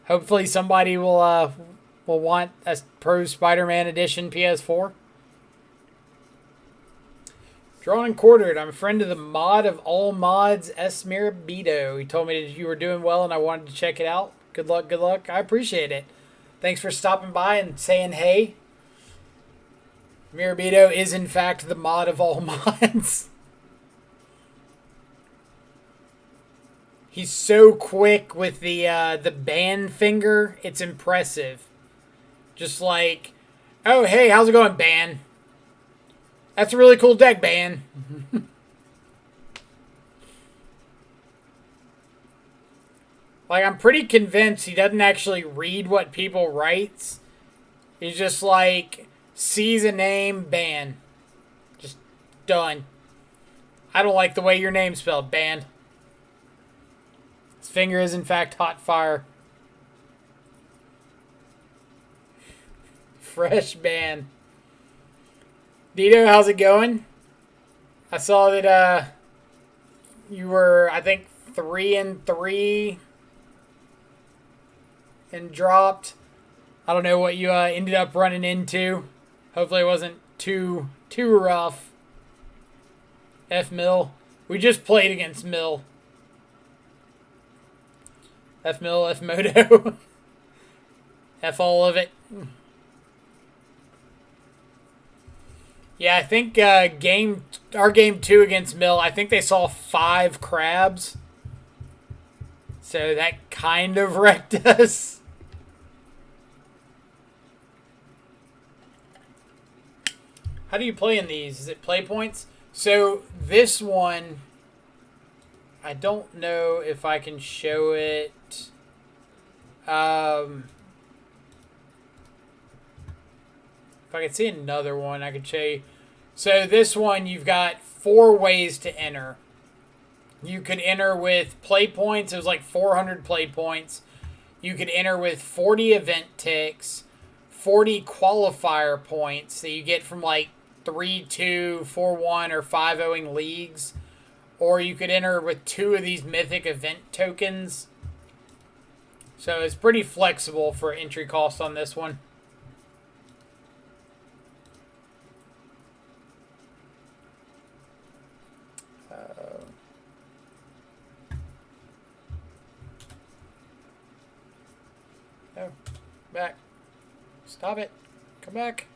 Hopefully somebody will want a Pro Spider-Man Edition PS4. Drawn and quartered. I'm a friend of the mod of all mods, S. Mirabito. He told me that you were doing well and I wanted to check it out. Good luck, good luck. I appreciate it. Thanks for stopping by and saying hey. Mirabito is in fact the mod of all mods. He's so quick with the ban finger. It's impressive. Just like, oh, hey, how's it going, Ban? That's a really cool deck, Ban. Like, I'm pretty convinced he doesn't actually read what people writes. He's just like, sees a name, Ban. Just done. I don't like the way your name's spelled, Ban. His finger is, in fact, hot fire. Fresh Ban. Dito, how's it going? I saw that you were, I think, 3-3 and dropped. I don't know what you ended up running into. Hopefully it wasn't too rough. F Mill. We just played against Mill. F Mill, F Moto. F all of it. Yeah, I think our game 2 against Mill, I think they saw 5 crabs. So that kind of wrecked us. How do you play in these? Is it play points? So this one, I don't know if I can show it. If I could see another one, I could show you. So this one, you've got 4 ways to enter. You could enter with play points. It was like 400 play points. You could enter with 40 event ticks, 40 qualifier points that you get from like 3-2, 4-1, or 5-0ing leagues. Or you could enter with 2 of these mythic event tokens. So it's pretty flexible for entry cost on this one. No. Back. Stop it. Come back.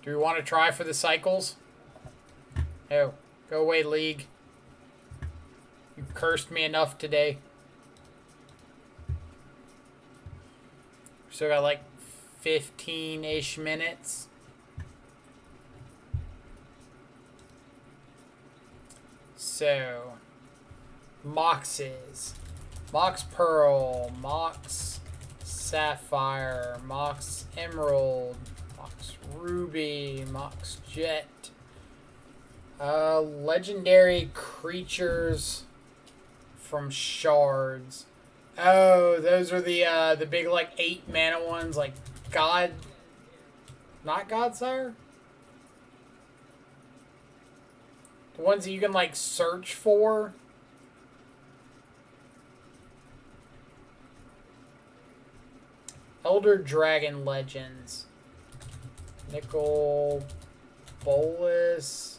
Do we want to try for the cycles? No. Go away, League. You cursed me enough today. Still got like 15-ish minutes. So, Moxes. Mox Pearl, Mox Sapphire, Mox Emerald, Mox Ruby, Mox Jet. Legendary creatures from shards. Oh, those are the big like 8 mana ones, like God, not Godsire? The ones that you can like search for. Elder Dragon Legends. Nickel Bolus.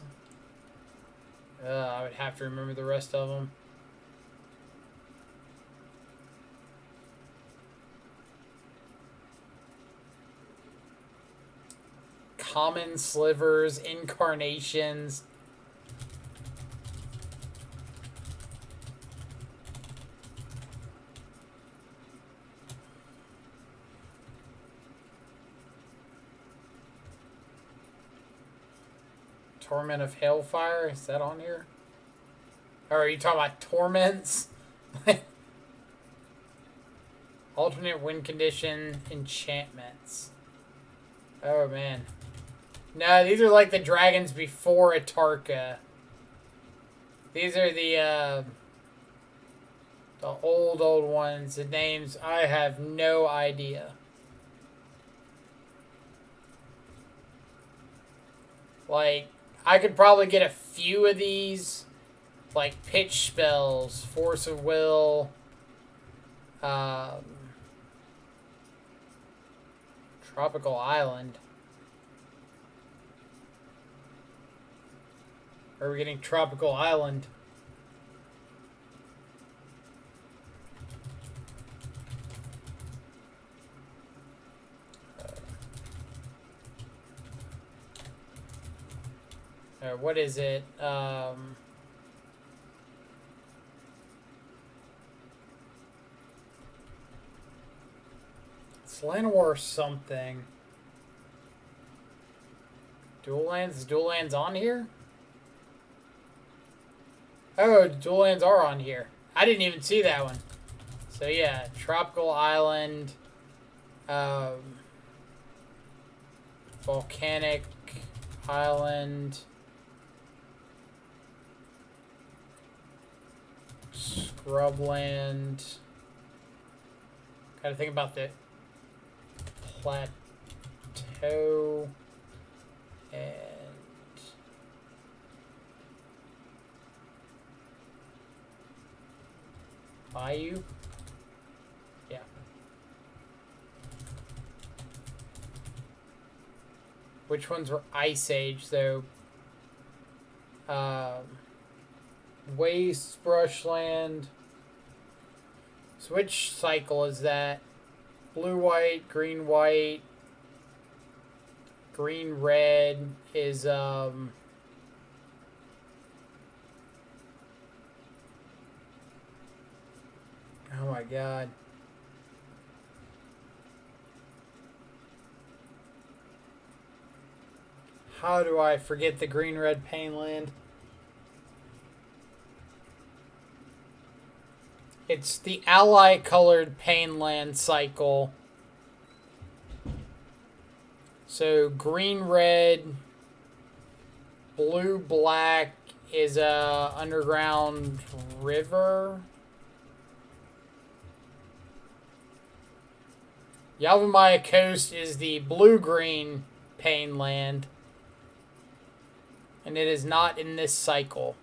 I would have to remember the rest of them. Common Slivers, Incarnations. Torment of Hailfire. Is that on here? Or are you talking about torments? Alternate win condition enchantments. Oh, man. No, these are like the dragons before Atarka. These are the old ones. The names, I have no idea. Like, I could probably get a few of these. Like, pitch spells, force of will, Tropical Island. Are we getting Tropical Island? What is it? Llanowar something. Dual lands? Is dual lands on here? Oh, dual lands are on here. I didn't even see that one. So yeah, Tropical Island, Volcanic Island, Scrubland. Gotta think about the plateau and bayou. Yeah. Which ones were Ice Age though? Waste, Brushland. So which cycle is that? Blue, white, green, white, green, red is, oh my god. How do I forget the green, red Painland? It's the ally-colored Painland cycle. So green, red, blue, black is a underground river. Yavimaya Coast is the blue-green Painland, and it is not in this cycle.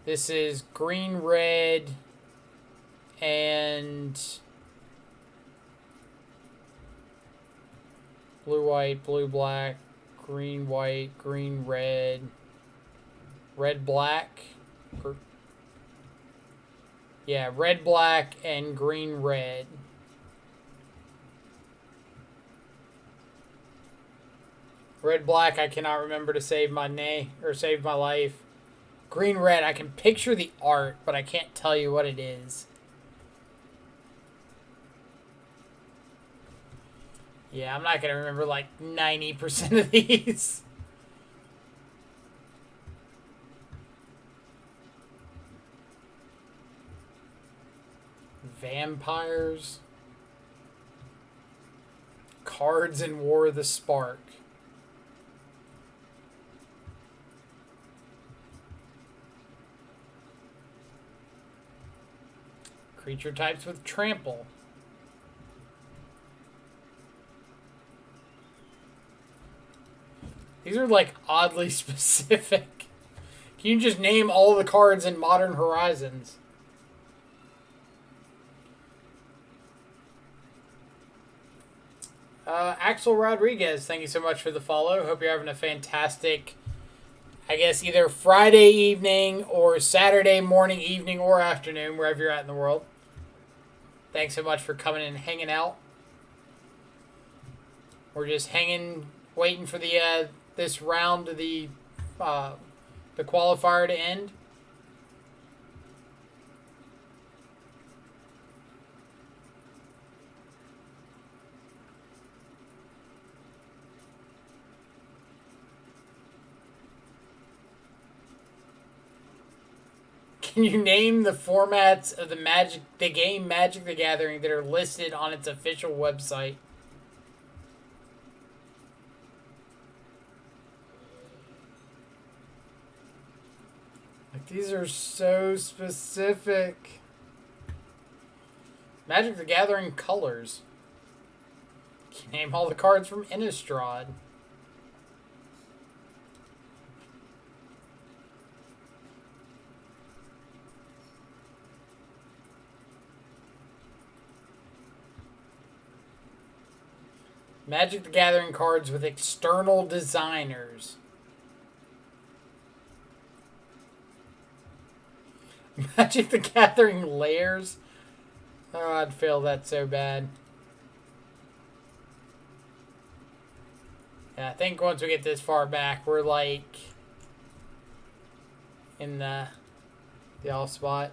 This is green, red, and blue, white, blue, black, green, white, green, red, red, black. Yeah, red, black, and green, red. Red, black, I cannot remember to save my name or save my life. Green, red, I can picture the art, but I can't tell you what it is. Yeah, I'm not going to remember like 90% of these. Vampires. Cards in War of the Spark. Creature types with trample. These are like oddly specific. Can you just name all the cards in Modern Horizons? Axel Rodriguez, thank you so much for the follow. Hope you're having a fantastic, I guess, either Friday evening or Saturday morning, evening, or afternoon, wherever you're at in the world. Thanks so much for coming and hanging out. We're just hanging, waiting for the this round of the qualifier to end. Can you name the formats of the game Magic the Gathering that are listed on its official website? Like, these are so specific. Magic the Gathering colors. Can you name all the cards from Innistrad? Magic the Gathering cards with external designers. Magic the Gathering layers. Oh, I'd fail that so bad. Yeah, I think once we get this far back, we're like in the off spot.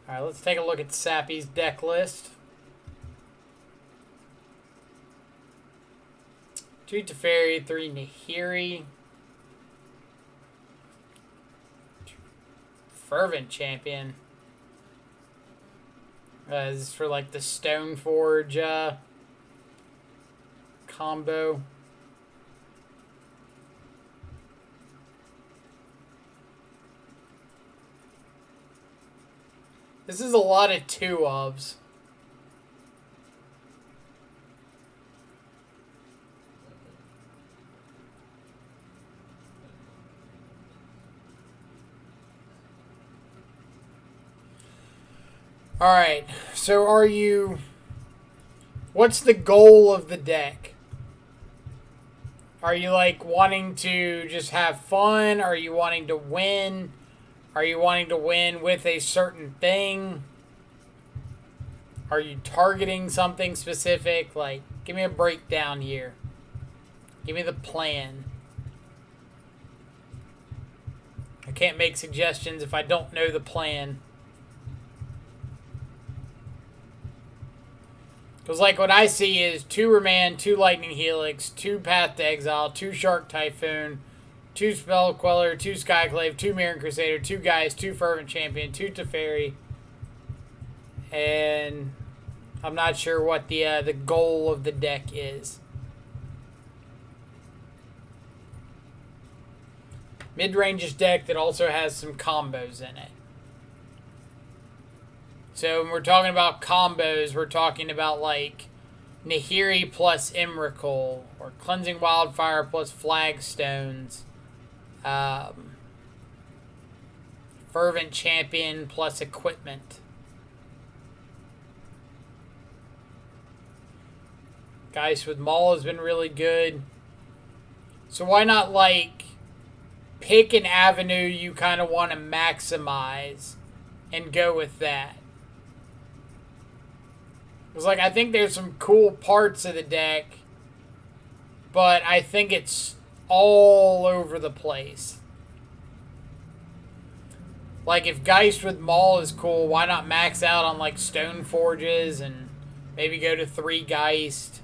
Alright, let's take a look at Sappy's deck list. 2 Teferi, 3 Nahiri. Fervent Champion. This is for like the Stoneforge combo. This is a lot of 2-ofs. Alright, so what's the goal of the deck? Are you like wanting to just have fun? Are you wanting to win? Are you wanting to win with a certain thing? Are you targeting something specific? Like, give me a breakdown here. Give me the plan. I can't make suggestions if I don't know the plan. Because, like, what I see is 2 Remand, 2 Lightning Helix, 2 Path to Exile, 2 Shark Typhoon, 2 Spell Queller, 2 Skyclave, 2 Mirror Crusader, 2 Geist, 2 Fervent Champion, 2 Teferi. And I'm not sure what the goal of the deck is. Mid-range deck that also has some combos in it. So when we're talking about combos, we're talking about like Nahiri plus Emrakul, or Cleansing Wildfire plus Flagstones, Fervent Champion plus Equipment. Geist with Maul has been really good. So why not like pick an avenue you kind of want to maximize and go with that? Because, like, I think there's some cool parts of the deck, but I think it's all over the place. Like, if Geist with Maul is cool, why not max out on, like, Stone Forges and maybe go to 3 Geist?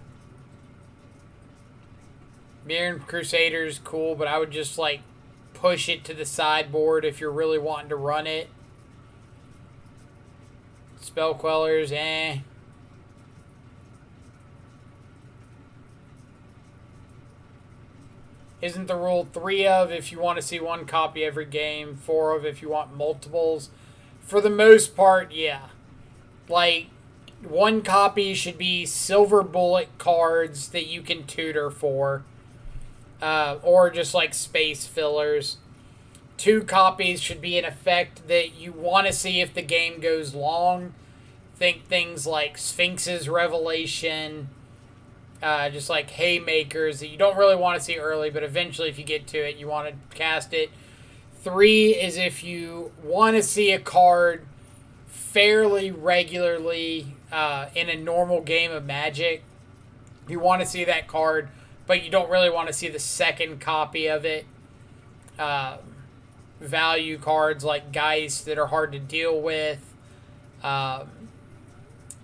Mirror Crusader's cool, but I would just, like, push it to the sideboard if you're really wanting to run it. Spell Quellers, eh. Isn't the rule 3 of if you want to see 1 copy every game, 4 of if you want multiples? For the most part, yeah. Like, 1 copy should be silver bullet cards that you can tutor for. Or just like space fillers. 2 copies should be an effect that you want to see if the game goes long. Think things like Sphinx's Revelation. Just like haymakers that you don't really want to see early, but eventually if you get to it, you want to cast it. 3 is if you want to see a card fairly regularly in a normal game of Magic. You want to see that card, but you don't really want to see the second copy of it. Value cards like Geist that are hard to deal with.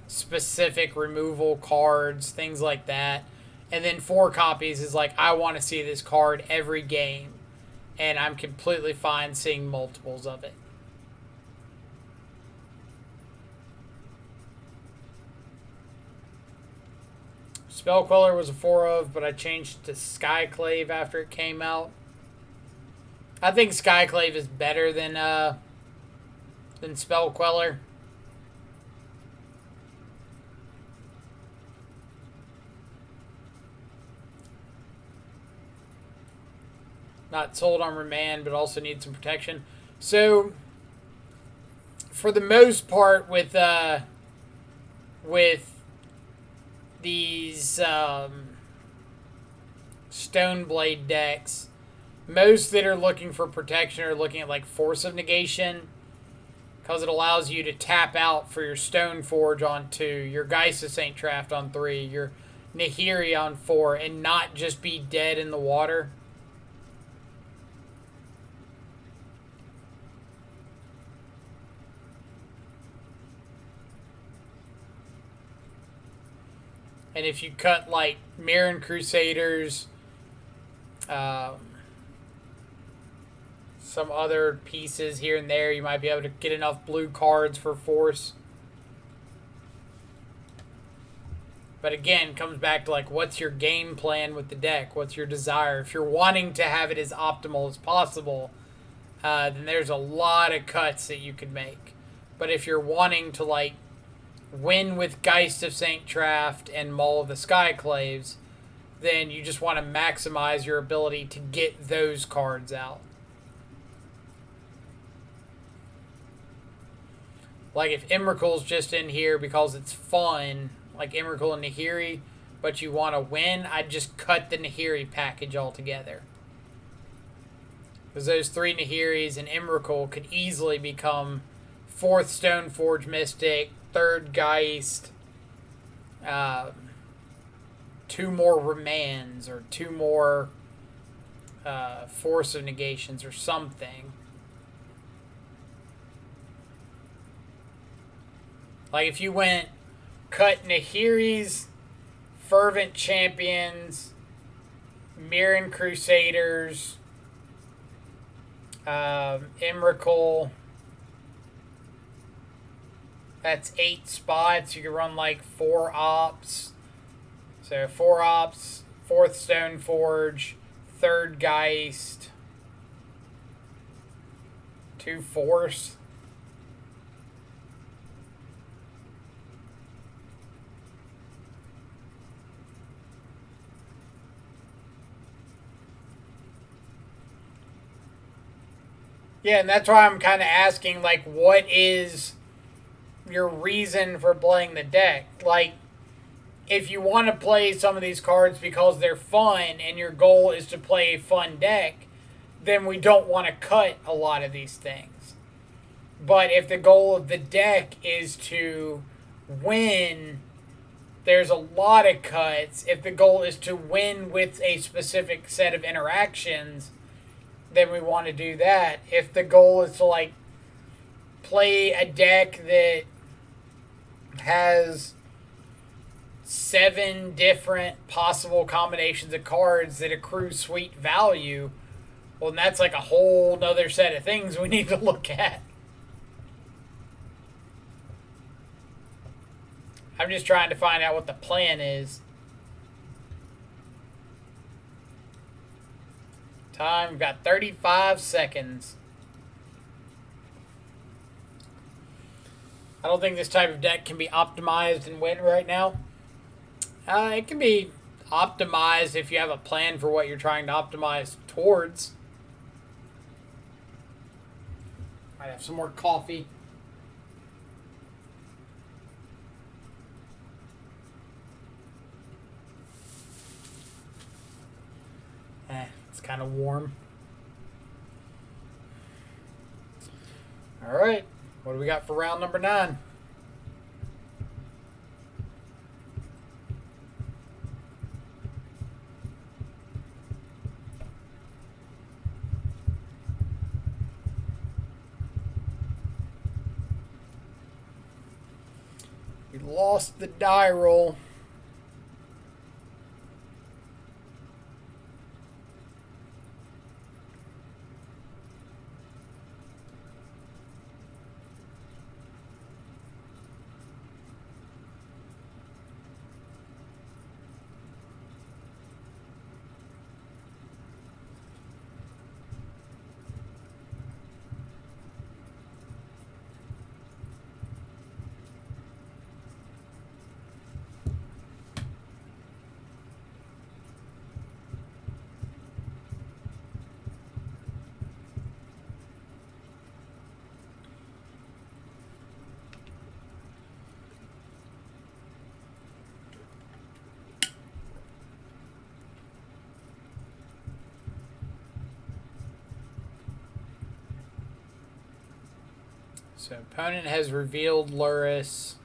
Specific removal cards, things like that. And then 4 copies is like, I want to see this card every game. and I'm completely fine seeing multiples of it. Spellqueller was a 4 of, but I changed to Skyclave after it came out. I think Skyclave is better than Spellqueller. Not sold on remand, but also need some protection. So, for the most part, with these Stoneblade decks, most that are looking for protection are looking at like Force of Negation, because it allows you to tap out for your Stoneforge on 2, your Geist of St. Traft on 3, your Nahiri on 4, and not just be dead in the water. And if you cut like Mirren Crusaders, some other pieces here and there, you might be able to get enough blue cards for Force. But again, comes back to like, what's your game plan with the deck? What's your desire? If you're wanting to have it as optimal as possible, then there's a lot of cuts that you could make. But if you're wanting to like win with Geist of St. Traft and Maul of the Skyclaves, then you just want to maximize your ability to get those cards out. Like if Emrakul's just in here because it's fun, like Emrakul and Nahiri, but you want to win, I'd just cut the Nahiri package altogether. Because those 3 Nahiris and Emrakul could easily become 4th Stoneforge Mystic, 3rd Geist, 2 more Remands, or 2 more Force of Negations, or something. Like if you went cut Nahiri's, Fervent Champions, Mirren Crusaders, Emrakul. That's 8 spots. You can run like 4 ops. So 4 ops, 4th Stoneforge, 3rd Geist, 2 Force. Yeah, and that's why I'm kind of asking, like, what is your reason for playing the deck? Like, if you want to play some of these cards because they're fun and your goal is to play a fun deck, then we don't want to cut a lot of these things. But if the goal of the deck is to win, there's a lot of cuts. If the goal is to win with a specific set of interactions, then we want to do that. If the goal is to like play a deck that has 7 different possible combinations of cards that accrue sweet value, well, then that's like a whole nother set of things we need to look at. I'm just trying to find out what the plan is. Time, we've got 35 seconds. I don't think this type of deck can be optimized and win right now. It can be optimized if you have a plan for what you're trying to optimize towards. Might have some more coffee. It's kind of warm. All right. What do we got for round number 9? We lost the die roll. So opponent has revealed Luris.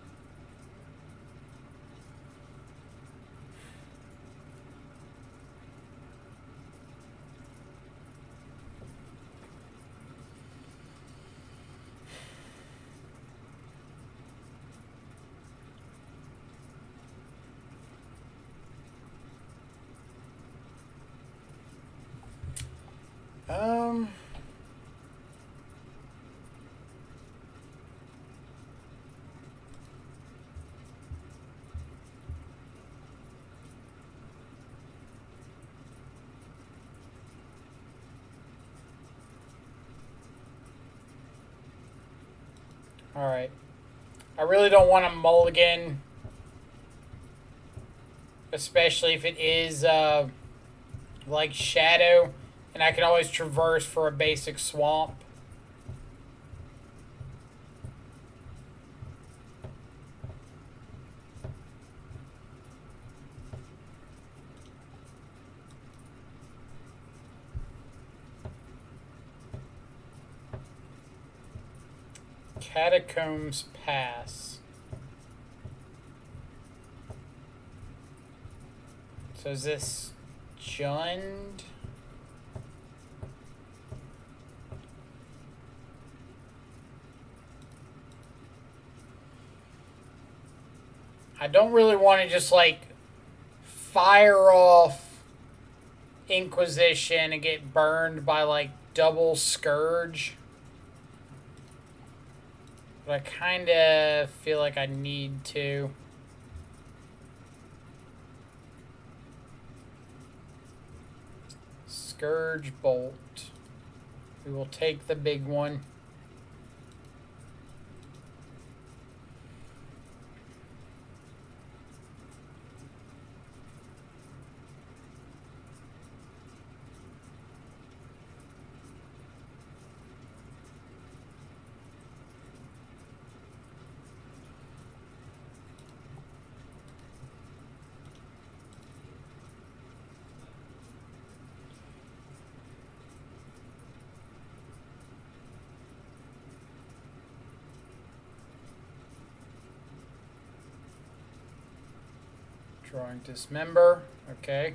Um... Alright. I really don't want to mulligan. Especially if it is, like Shadow. And I can always traverse for a basic swamp. Catacombs Pass. So is this Jund? I don't really want to just like fire off Inquisition and get burned by like double Scourge. But I kind of feel like I need to. Scourge Bolt. We will take the big one. Drawing Dismember. Okay.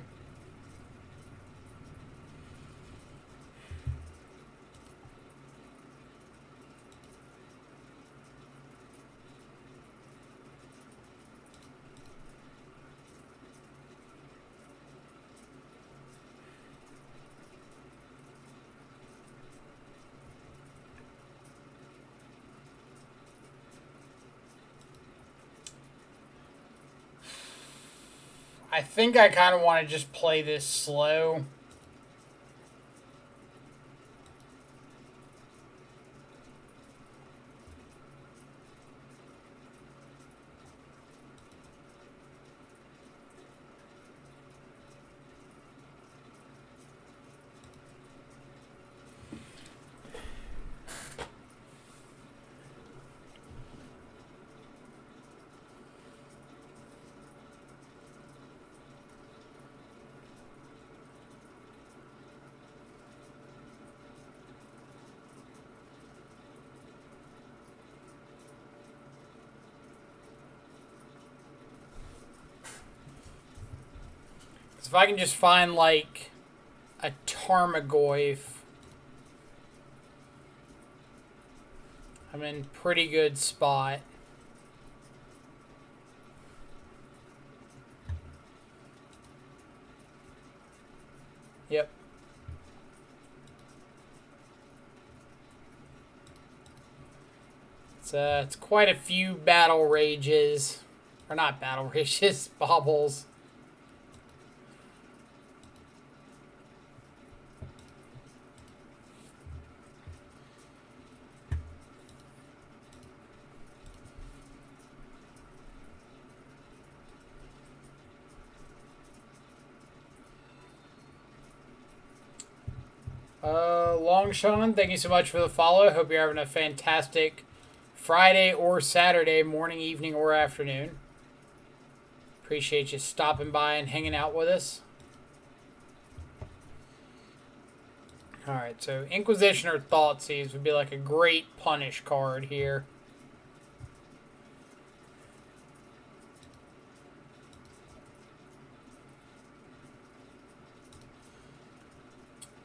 I think I kind of want to just play this slow. If I can just find, like, a Tarmogoyf, I'm in pretty good spot. Yep. It's quite a few battle rages. Or not battle rages, baubles. Longshan, thank you so much for the follow. Hope you're having a fantastic Friday or Saturday morning, evening, or afternoon. Appreciate you stopping by and hanging out with us. Alright, so Inquisition or Thoughtseize would be like a great punish card here.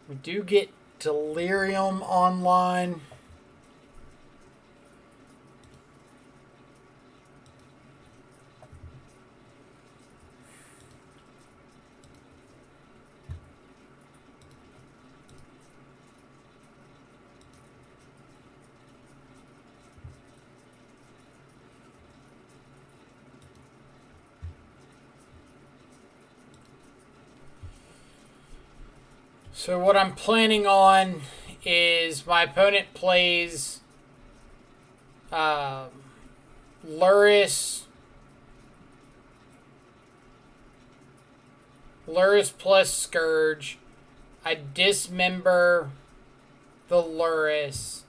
We do get Delirium online. So what I'm planning on is my opponent plays Luris plus Scourge. I dismember the Luris,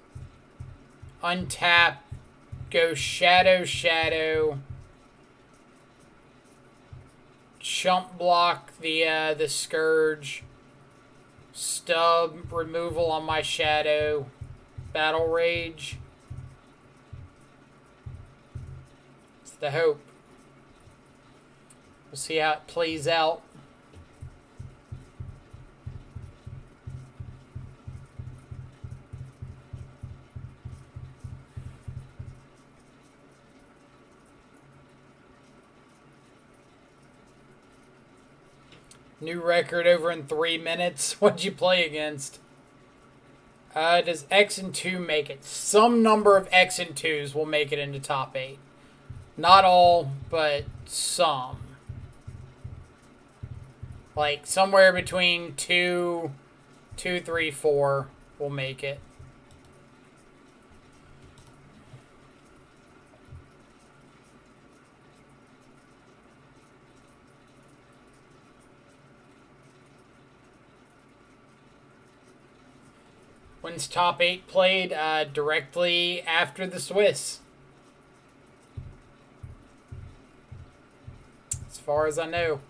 untap, go Shadow, chump block the Scourge, stub removal on my Shadow, Battle Rage. It's the hope. We'll see how it plays out. New record over in 3 minutes. What'd you play against? Does X and 2 make it? Some number of X and 2s will make it into top 8. Not all, but some. Like somewhere between 2, 3, 4 will make it. When's top 8 played? Directly after the Swiss. As far as I know.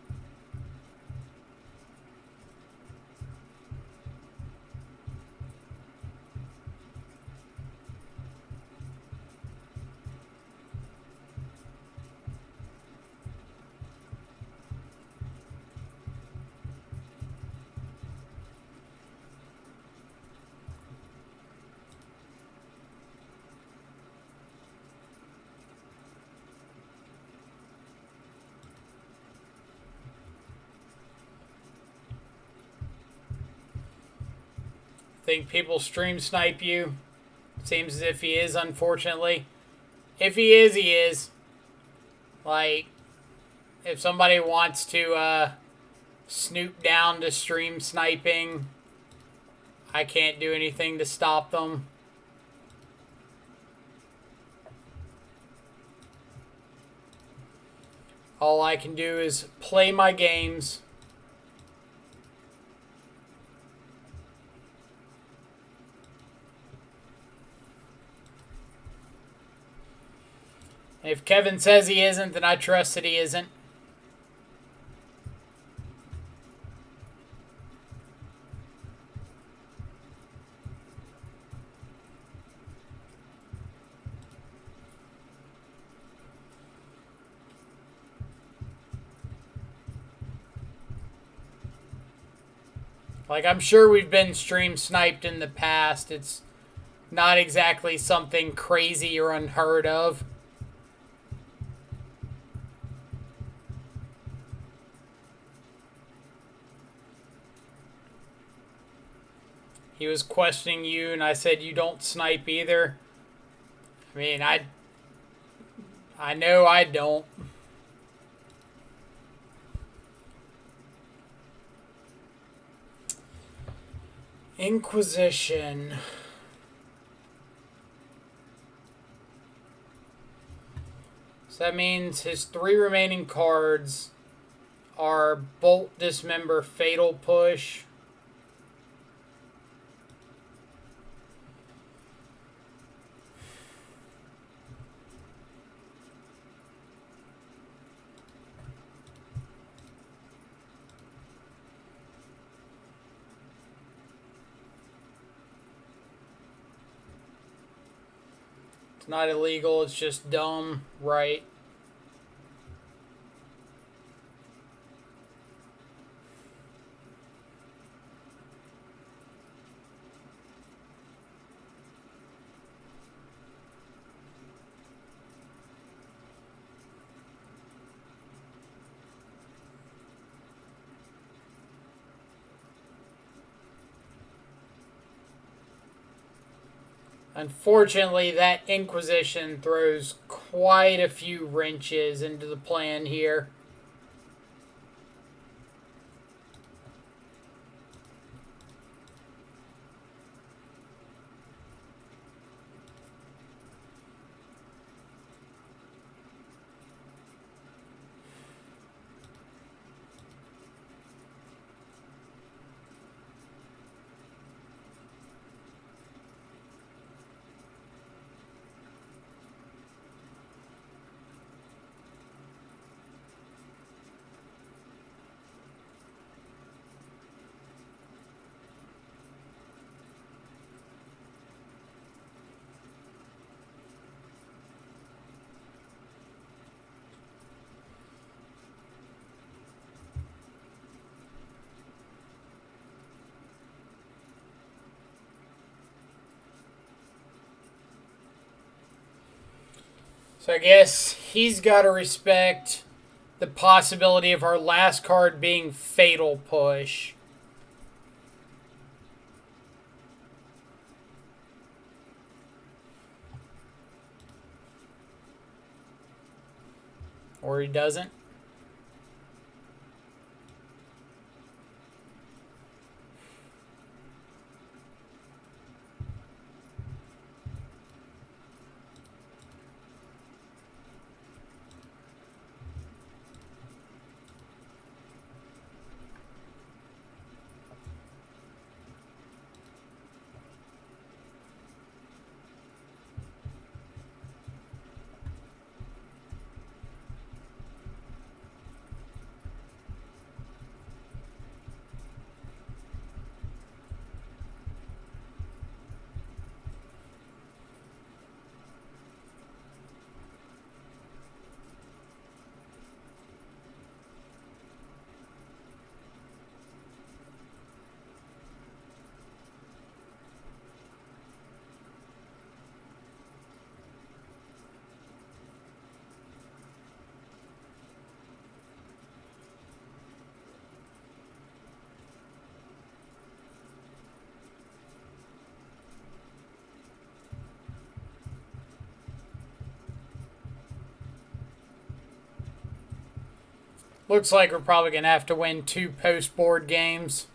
Think people stream snipe you? Seems as if he is, unfortunately. If he is, he is. Like, if somebody wants to snoop down to stream sniping, I can't do anything to stop them. All I can do is play my games. If Kevin says he isn't, then I trust that he isn't. Like, I'm sure we've been stream sniped in the past. It's not exactly something crazy or unheard of. He was questioning you, and I said you don't snipe either. I mean, I know I don't. Inquisition. So that means his 3 remaining cards are Bolt, Dismember, Fatal Push. It's not illegal, it's just dumb, right? Unfortunately, that Inquisition throws quite a few wrenches into the plan here. So I guess he's got to respect the possibility of our last card being Fatal Push. Or he doesn't. Looks like we're probably going to have to win 2 post-board games.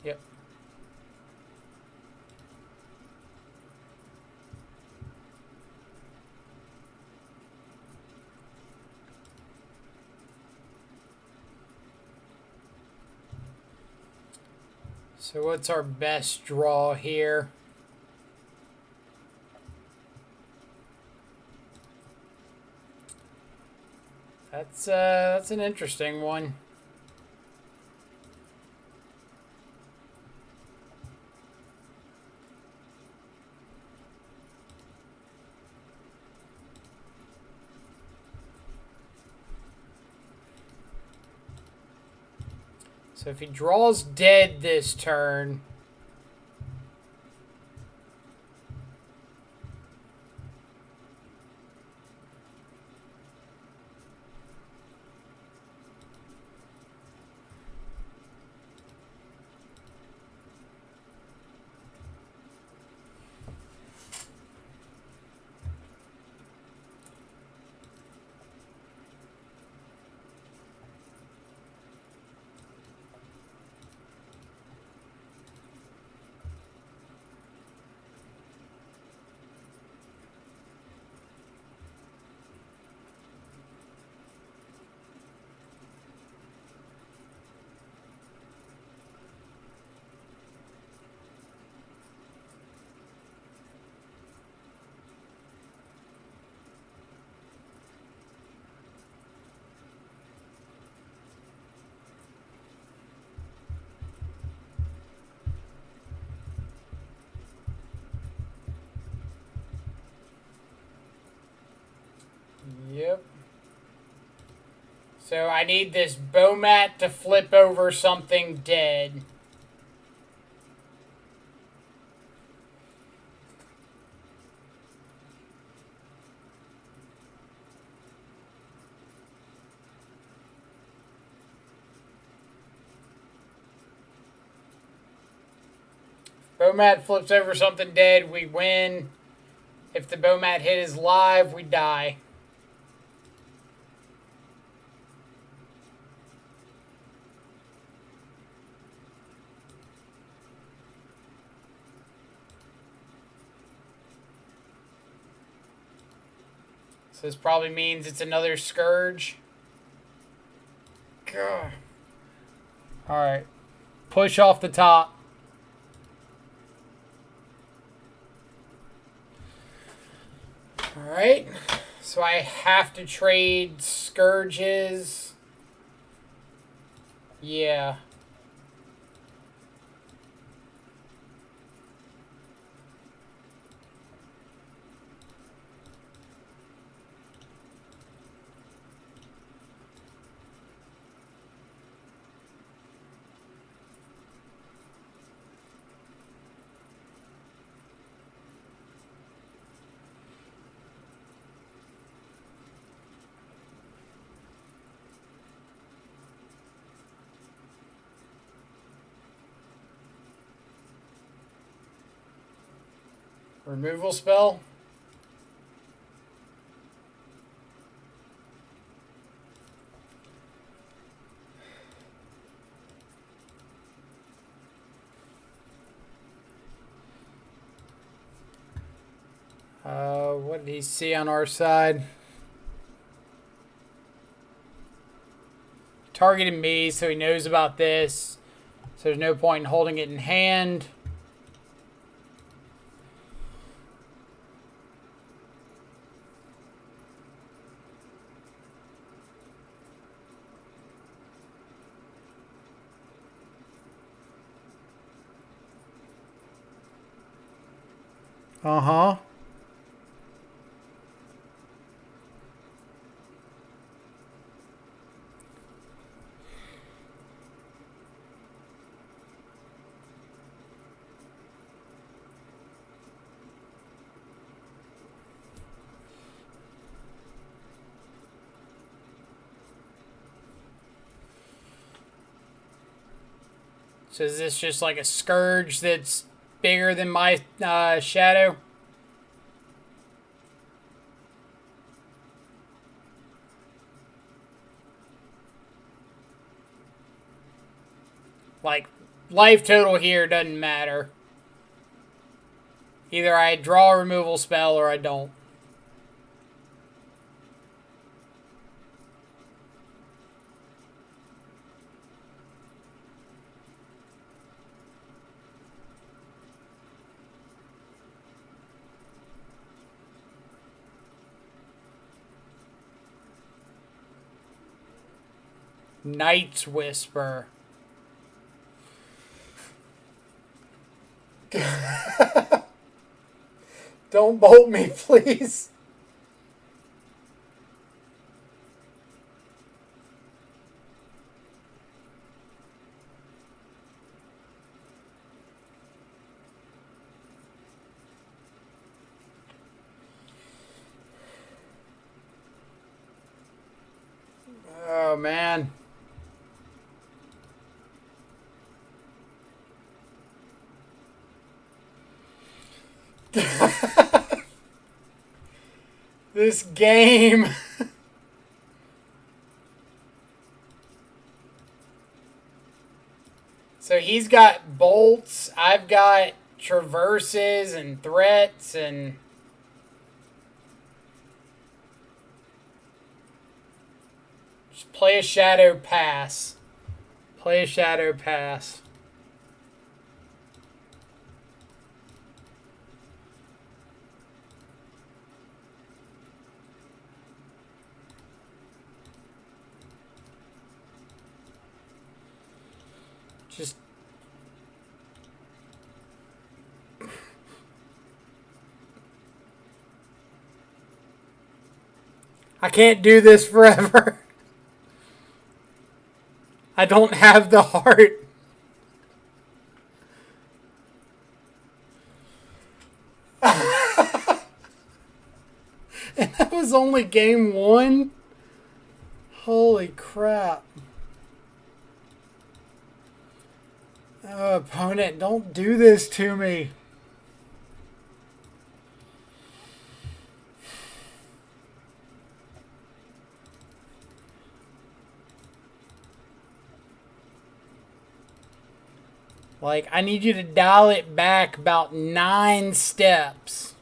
Yep. So what's our best draw here? That's an interesting one. So if he draws dead this turn, So I need this bow mat to flip over something dead. Bow mat flips over something dead, we win. If the bow mat hit is live, we die. So this probably means it's another Scourge. Gah. Alright. Push off the top. Alright. So I have to trade Scourges. Yeah. Removal spell. What did he see on our side? Targeted me, so he knows about this. So there's no point in holding it in hand. Uh-huh. So is this just like a Scourge that's bigger than my Shadow? Like, life total here doesn't matter. Either I draw a removal spell or I don't. Night's Whisper. Don't bolt me, please. Oh, man. This game. So he's got bolts. I've got traverses and threats and... Just play a Shadow pass. Play a Shadow pass. Just... I can't do this forever. I don't have the heart. And that was only game 1? Holy crap. Oh, opponent, don't do this to me. Like, I need you to dial it back about 9 steps.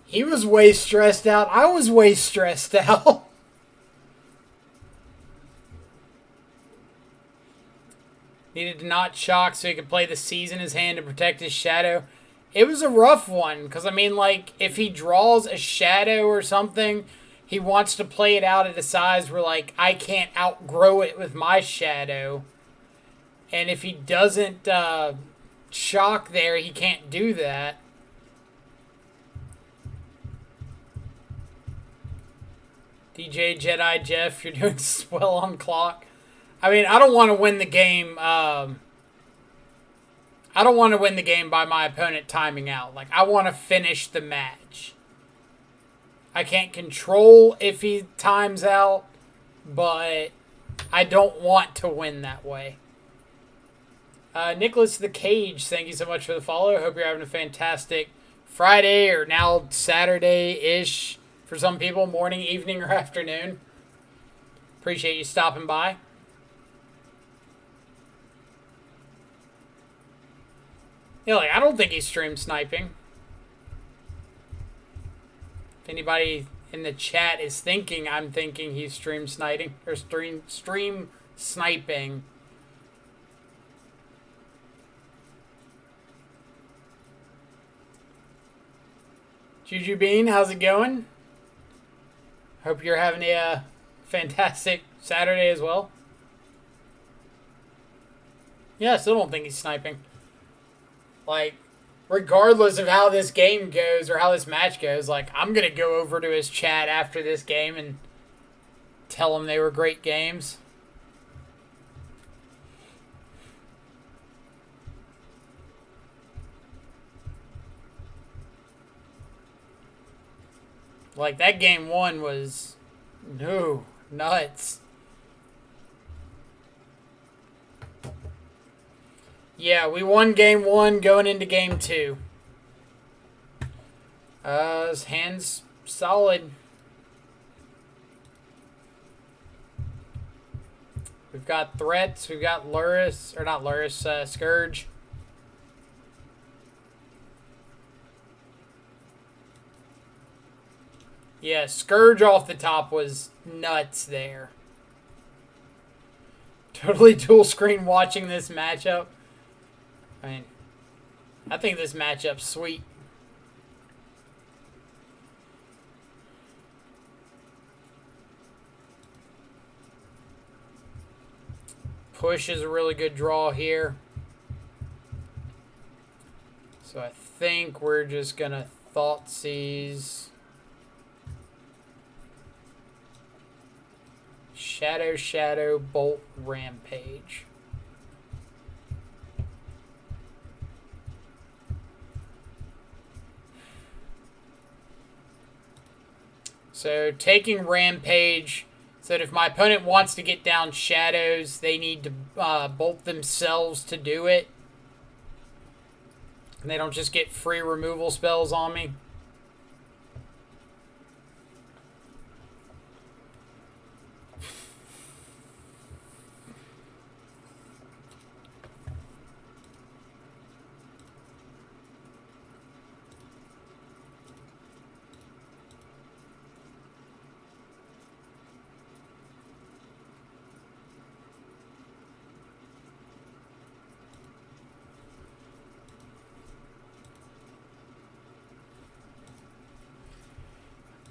He was way stressed out. I was way stressed out. Needed to not shock so he could play the Seize in his hand to protect his shadow. It was a rough one, because, I mean, like, if he draws a shadow or something, he wants to play it out at a size where, like, I can't outgrow it with my shadow. And if he doesn't shock there, he can't do that. DJ Jedi Jeff, you're doing swell on clock. I mean, I don't want to win the game. I don't want to win the game by my opponent timing out. Like, I want to finish the match. I can't control if he times out, but I don't want to win that way. Nicholas the Cage, thank you so much for the follow. Hope you're having a fantastic Friday, or now Saturday-ish for some people, morning, evening, or afternoon. Appreciate you stopping by. Yeah, like, I don't think he's stream sniping. If anybody in the chat is thinking, I'm thinking he's stream sniping or stream sniping. Juju Bean, how's it going? Hope you're having a fantastic Saturday as well. Yeah, I still don't think he's sniping. Like, regardless of how this game goes or how this match goes, like, I'm going to go over to his chat after this game and tell him they were great games. Like, that game 1 was nuts. Yeah, we won game 1 going into game 2. His hand's solid. We've got threats. We've got Luris, or not Luris, Scourge. Yeah, Scourge off the top was nuts there. Totally dual screen watching this matchup. I mean, I think this matchup's sweet. Push is a really good draw here. So I think we're just going to Thoughtseize. Shadow, Bolt, Rampage. So taking Rampage, so that if my opponent wants to get down shadows, they need to bolt themselves to do it. And they don't just get free removal spells on me.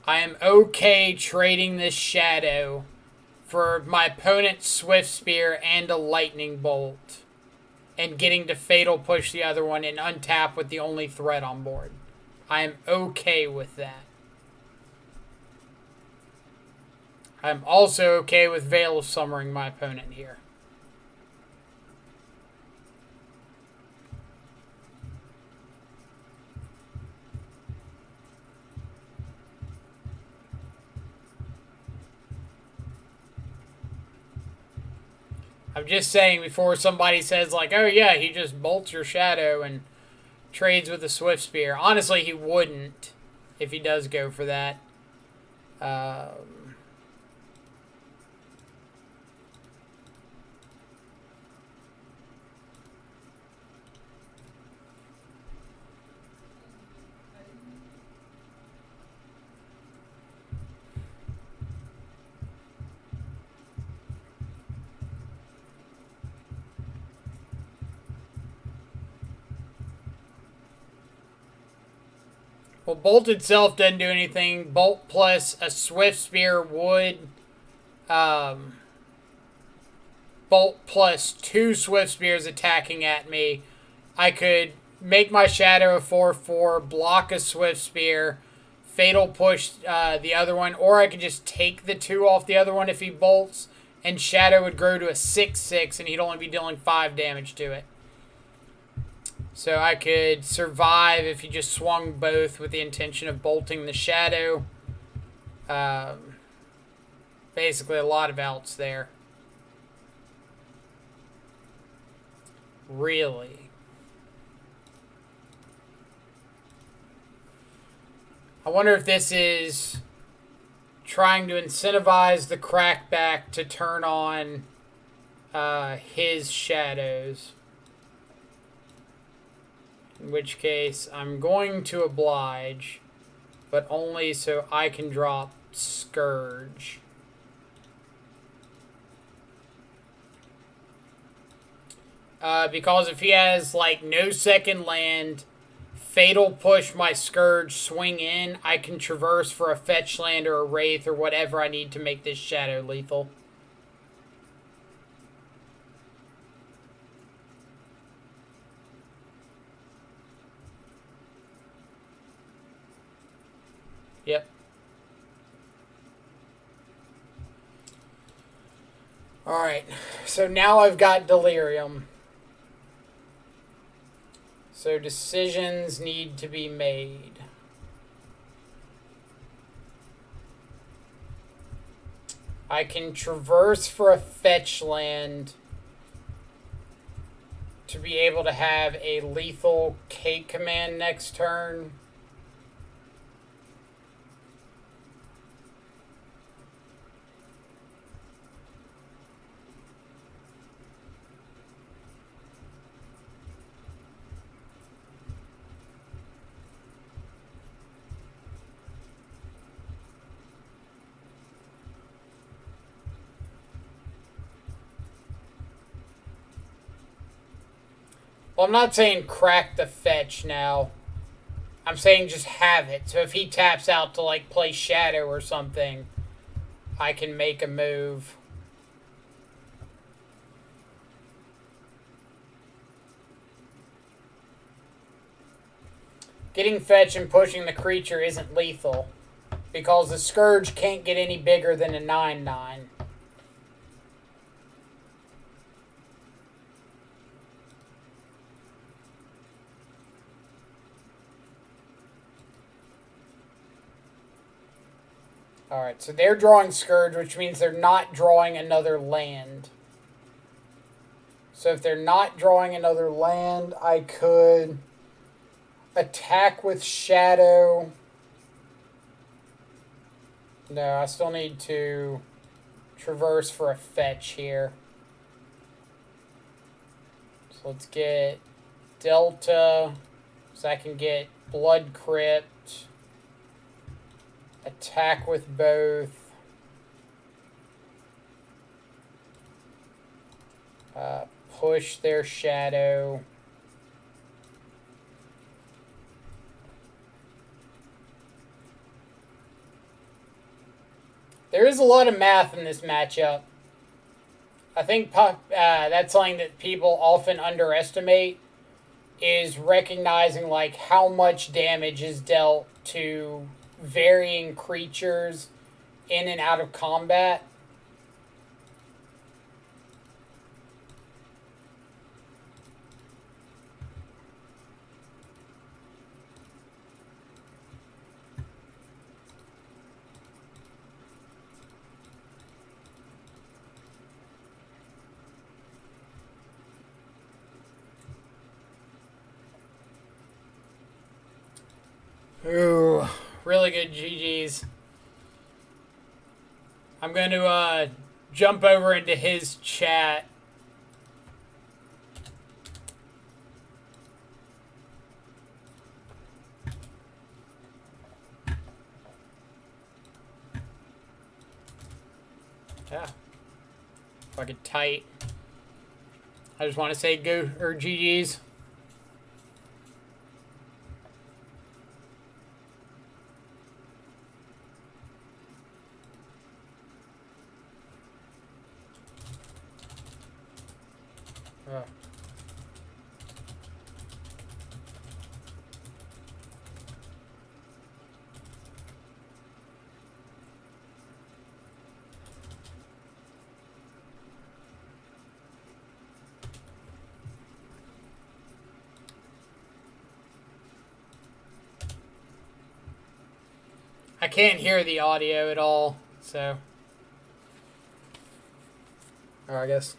I am okay trading this shadow for my opponent's Swift Spear and a Lightning Bolt, and getting to Fatal Push the other one and untap with the only threat on board. I am okay with that. I'm also okay with Veil of Summering my opponent here. I'm just saying before somebody says like, oh yeah, he just bolts your shadow and trades with a Swift Spear. Honestly, he wouldn't if he does go for that. Well, Bolt itself doesn't do anything. Bolt plus a Swift Spear would... Bolt plus 2 Swift Spears attacking at me. I could make my Shadow a 4/4, block a Swift Spear, Fatal Push the other one, or I could just take the 2 off the other one if he bolts, and Shadow would grow to a 6/6, and he'd only be dealing 5 damage to it. So I could survive if you just swung both with the intention of bolting the Shadow. Basically a lot of outs there. Really. I wonder if this is trying to incentivize the crackback to turn on his shadows. In which case, I'm going to oblige, but only so I can drop Scourge. Because if he has, like, no second land, Fatal Push my Scourge, swing in, I can traverse for a fetch land or a Wraith or whatever I need to make this Shadow lethal. Yep. Alright, so now I've got Delirium. So decisions need to be made. I can traverse for a fetch land to be able to have a lethal K command next turn. Well, I'm not saying crack the fetch now. I'm saying just have it. So if he taps out to, like, play Shadow or something, I can make a move. Getting fetch and pushing the creature isn't lethal, because the Scourge can't get any bigger than a 9/9. Alright, so they're drawing Scourge, which means they're not drawing another land. So if they're not drawing another land, I could attack with Shadow. No, I still need to traverse for a fetch here. So let's get Delta, so I can get Blood Crypt. Attack with both. Push their Shadow. There is a lot of math in this matchup. I think that's something that people often underestimate is recognizing like how much damage is dealt to varying creatures in and out of combat. Ooh, really good GGs. I'm going to jump over into his chat. Yeah. Fucking tight. I just want to say go or GGs. I can't hear the audio at all, so. Or I guess.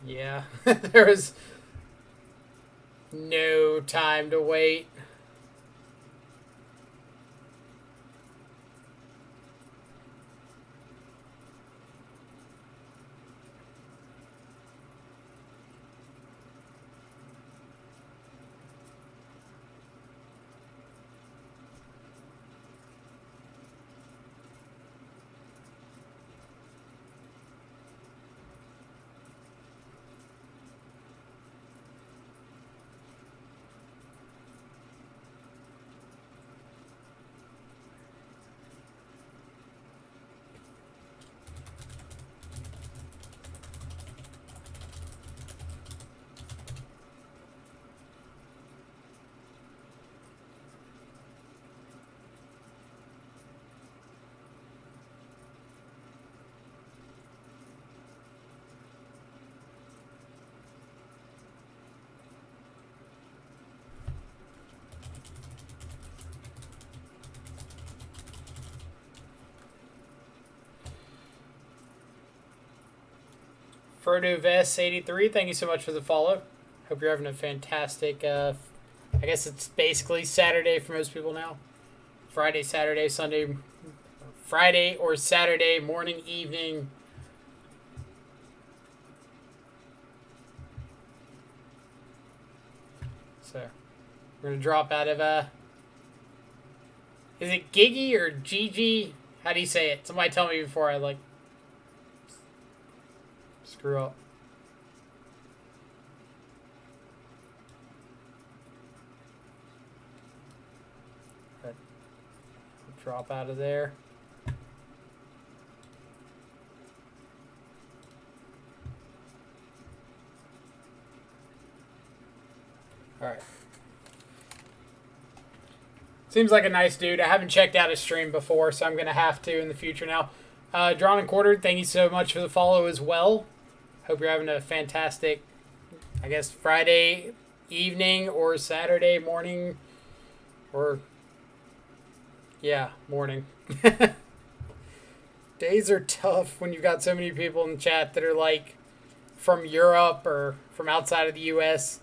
Yeah, there was no time to wait. Frodo Vest 83, thank you so much for the follow. Hope you're having a fantastic, I guess it's basically Saturday for most people now. Friday, Saturday, Sunday, Friday or Saturday morning, evening. So, we're going to drop out of, is it Gigi or Gigi? How do you say it? Somebody tell me before I, screw up. But drop out of there. All right. Seems like a nice dude. I haven't checked out his stream before, so I'm going to have to in the future now. Drawn and Quartered, thank you so much for the follow as well. Hope you're having a fantastic, I guess, Friday evening or Saturday morning. Or, yeah, morning. Days are tough when you've got so many people in the chat that are like from Europe or from outside of the U.S.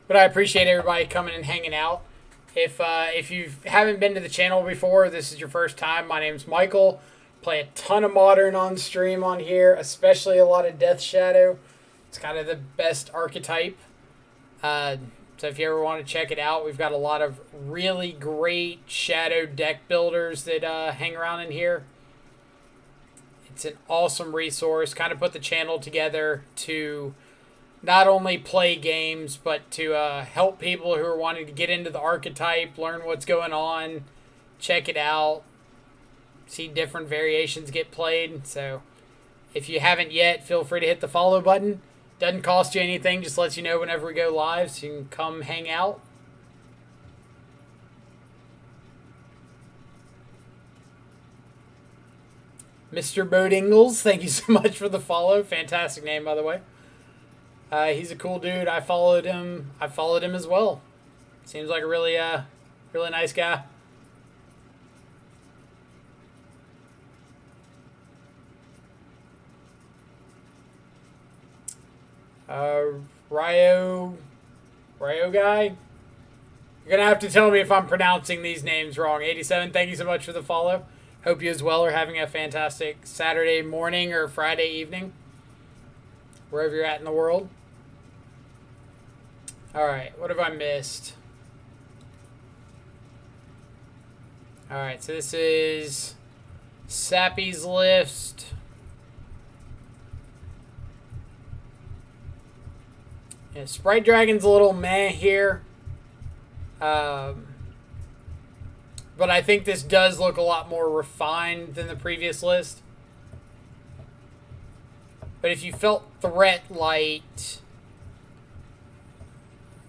But I appreciate everybody coming and hanging out. If you haven't been to the channel before, this is your first time. My name's Michael. Play a ton of Modern on stream on here, especially a lot of Death Shadow. It's kind of the best archetype. So if you ever want to check it out, we've got a lot of really great Shadow deck builders that hang around in here. It's an awesome resource. Kind of put the channel together to not only play games, but to help people who are wanting to get into the archetype, learn what's going on, check it out, see different variations get played. So if you haven't yet, feel free to hit the follow button. Doesn't cost you anything, just lets you know whenever we go live, so you can come hang out. Mr. Bode Ingles, thank you so much for the follow. Fantastic name, by the way. He's a cool dude. I followed him. I followed him as well. Seems like a really, really nice guy. Ryo guy. You're gonna have to tell me if I'm pronouncing these names wrong. 87. Thank you so much for the follow. Hope you as well are having a fantastic Saturday morning or Friday evening, wherever you're at in the world. All right, what have I missed? All right, so this is Sappy's list. Yeah, Sprite Dragon's a little meh here. But I think this does look a lot more refined than the previous list. But if you felt threat light,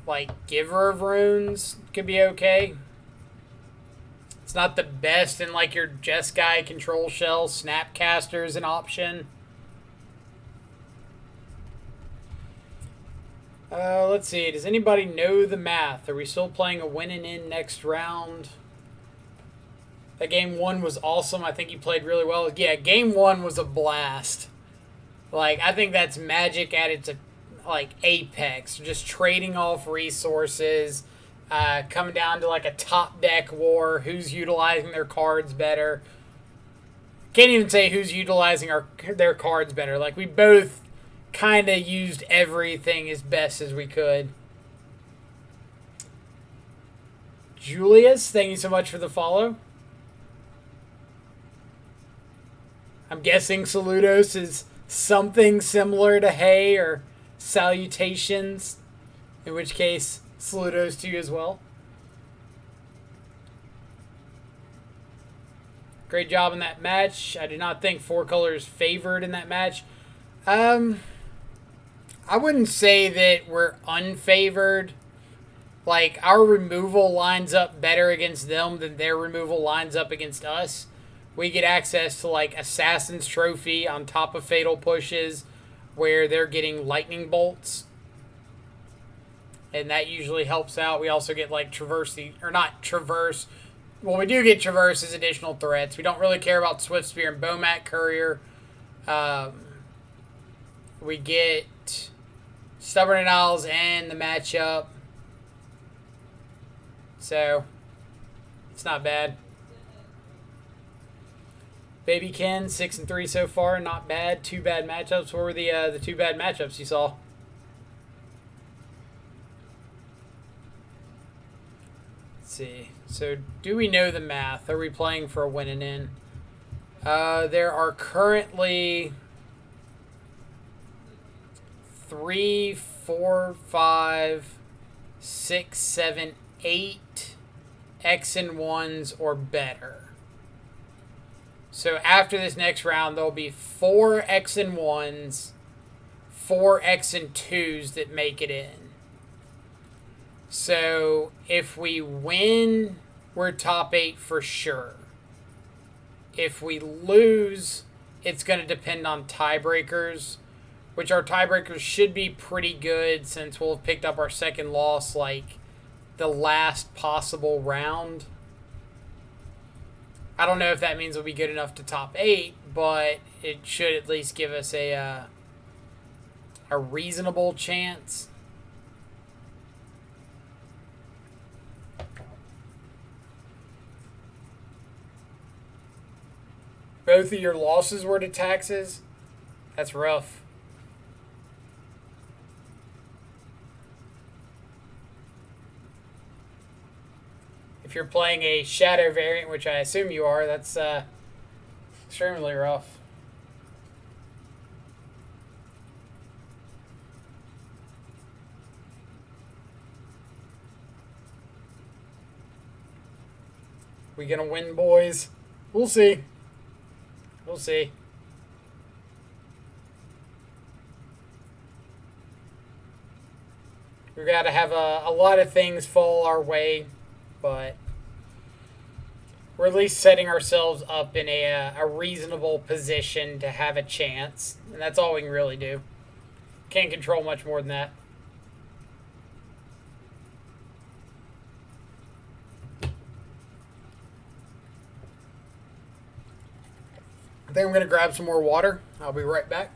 like Giver of Runes could be okay. It's not the best in like your Jeskai control shell. Snapcaster is an option. Let's see. Does anybody know the math? Are we still playing a winning in next round? That game 1 was awesome. I think you played really well. Yeah, game 1 was a blast. Like, I think that's Magic at its like apex. Just trading off resources, coming down to like a top deck war. Who's utilizing their cards better? Can't even say who's utilizing their cards better. Like, we both kind of used everything as best as we could. Julius, thank you so much for the follow. I'm guessing Saludos is something similar to Hey or Salutations, in which case Saludos to you as well. Great job in that match. I do not think 4 colors favored in that match. I wouldn't say that we're unfavored. Like, our removal lines up better against them than their removal lines up against us. We get access to, like, Assassin's Trophy on top of Fatal Pushes, where they're getting Lightning Bolts. And that usually helps out. We also get, like, Traverse, or not Traverse. Well, we do get Traverse as additional threats. We don't really care about Swift Spear and Bomat Courier. We get Stubborn Owls and the matchup. So, it's not bad. Baby Ken, 6-3 so far. Not bad. 2 bad matchups. What were the 2 bad matchups you saw? Let's see. So, do we know the math? Are we playing for a win and in? There are currently 3, 4, 5, 6, 7, 8 X and 1s or better. So after this next round, there'll be 4 X and 1s, 4 X and 2s that make it in. So if we win, we're top 8 for sure. If we lose, it's going to depend on tiebreakers, which our tiebreakers should be pretty good since we'll have picked up our second loss like the last possible round. I don't know if that means we'll be good enough to top 8, but it should at least give us a reasonable chance. Both of your losses were to taxes? That's rough. If you're playing a shadow variant, which I assume you are, that's extremely rough. We gonna win, boys? We'll see. We'll see. We've got to have a lot of things fall our way, but we're at least setting ourselves up in a reasonable position to have a chance. And that's all we can really do. Can't control much more than that. I think I'm going to grab some more water. I'll be right back.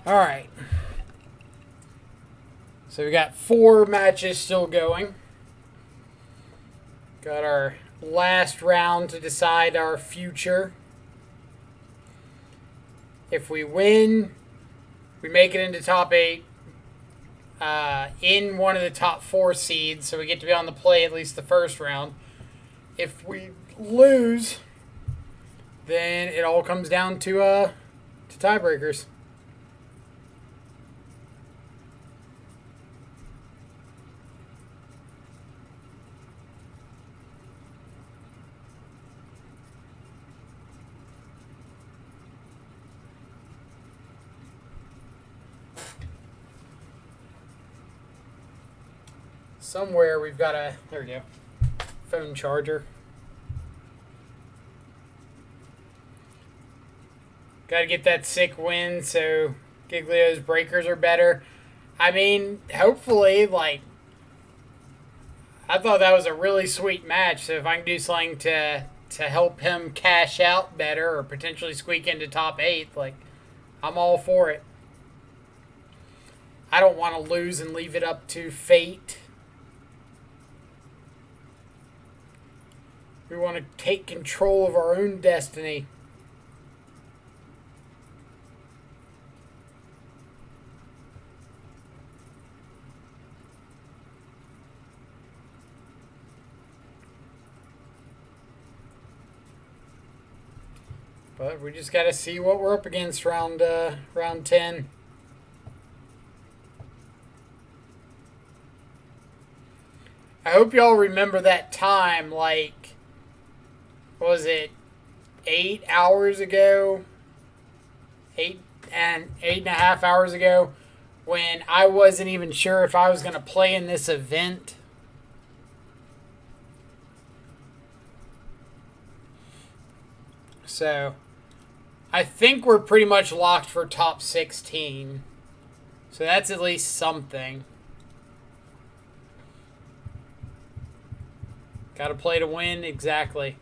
All right. So we got 4 matches still going. Got our last round to decide our future. If we win, we make it into top 8 in one of the top 4 seeds, so we get to be on the play at least the first round. If we lose, then it all comes down to tiebreakers. Somewhere we've got a, there we go, phone charger. Got to get that sick win, so Giglio's breakers are better. I mean, hopefully, like, I thought that was a really sweet match. So if I can do something to help him cash out better or potentially squeak into top 8, like, I'm all for it. I don't want to lose and leave it up to fate. We want to take control of our own destiny. But we just got to see what we're up against round 10. I hope y'all remember that time, like, what was it, 8 hours ago? 8.5 hours ago, when I wasn't even sure if I was going to play in this event. So, I think we're pretty much locked for top 16. So that's at least something. Got to play to win, exactly.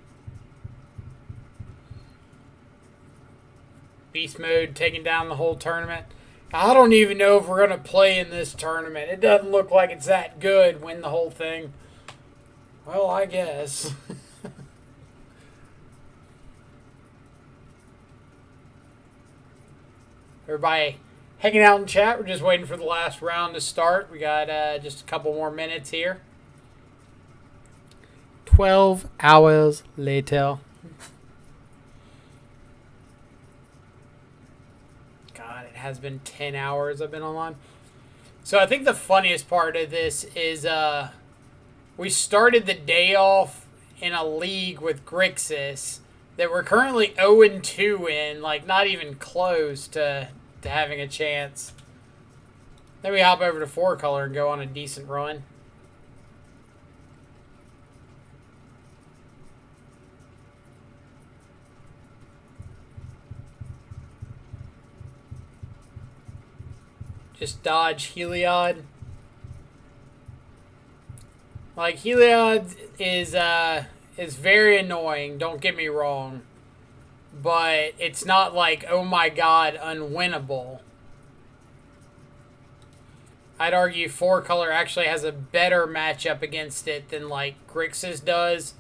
Beast mode taking down the whole tournament. I don't even know if we're going to play in this tournament. It doesn't look like it's that good, win the whole thing. Well, I guess. Everybody hanging out in chat. We're just waiting for the last round to start. We got just a couple more minutes here. 12 hours later. God, it has been 10 hours I've been online. So I think the funniest part of this is we started the day off in a league with Grixis that we're currently 0-2 in, like not even close to having a chance. Then we hop over to 4-color and go on a decent run. Just dodge Heliod. Like, Heliod is very annoying, don't get me wrong. But it's not like, oh my god, unwinnable. I'd argue 4-color actually has a better matchup against it than, like, Grixis does.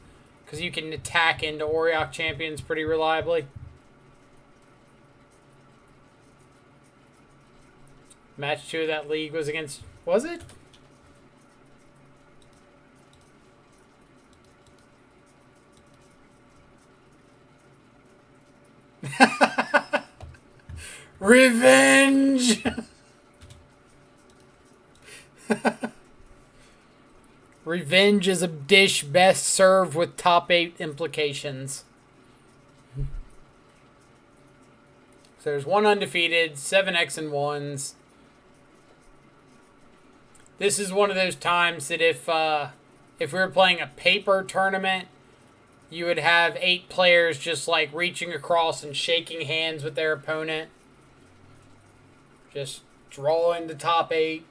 Because you can attack into Auriok champions pretty reliably. Match 2 of that league was against... Was it? Revenge! Revenge is a dish best served with top 8 implications. So there's 1 undefeated, 7 X and 1s. This is one of those times that if we were playing a paper tournament, you would have 8 players just like reaching across and shaking hands with their opponent. Just drawing the top 8.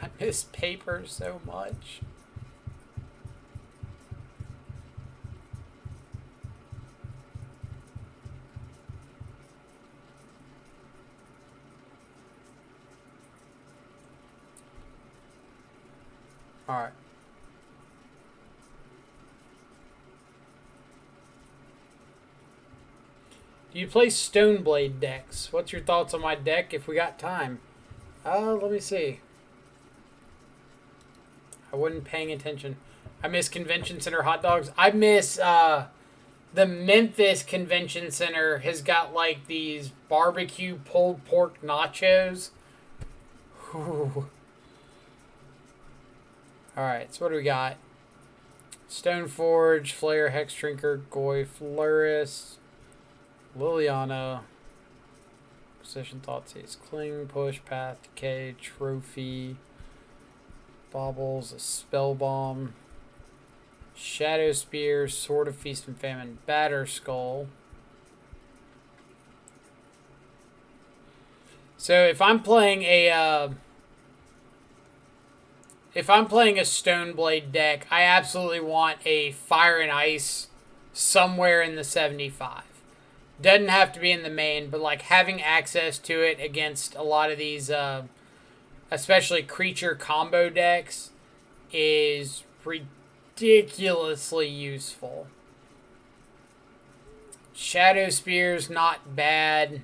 I miss paper so much. All right. Do you play Stoneblade decks? What's your thoughts on my deck if we got time? Let me see. I wasn't paying attention. I miss Convention Center hot dogs. I miss the Memphis Convention Center has got like these barbecue pulled pork nachos. Whew. Alright, so what do we got? Stoneforge, Flare, Hex Drinker, Goy, Florist, Liliana, Position Thoughtseize, Cling, Push, Path, Decay, Trophy, Baubles, a Spell Bomb, Shadow Spear, Sword of Feast and Famine, Batter Skull, So if I'm playing a Stoneblade deck, I absolutely want a Fire and Ice somewhere in the 75. Doesn't have to be in the main, but like having access to it against a lot of these, especially creature combo decks, is ridiculously useful. Shadow Spear's not bad.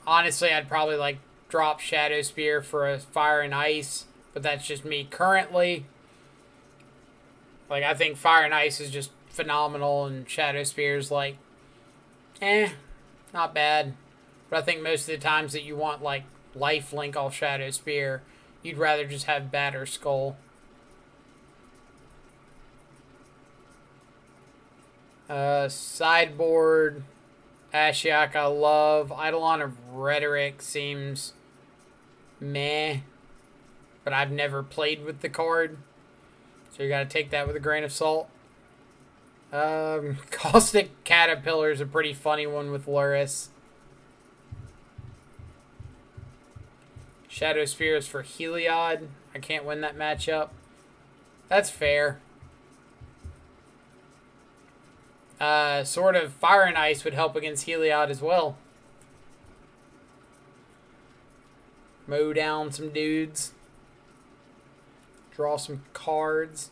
Honestly, I'd probably like drop Shadow Spear for a Fire and Ice, but that's just me currently. Like, I think Fire and Ice is just phenomenal, and Shadow Spear's like, not bad. But I think most of the times that you want like life link off Shadow Spear, you'd rather just have Batter Skull. Sideboard, Ashiok I love. Eidolon of Rhetoric seems meh, but I've never played with the card, so you gotta take that with a grain of salt. Caustic Caterpillar is a pretty funny one with Luris. Shadow Spear is for Heliod. I can't win that matchup. That's fair. Sort of Fire and Ice would help against Heliod as well. Mow down some dudes. Draw some cards.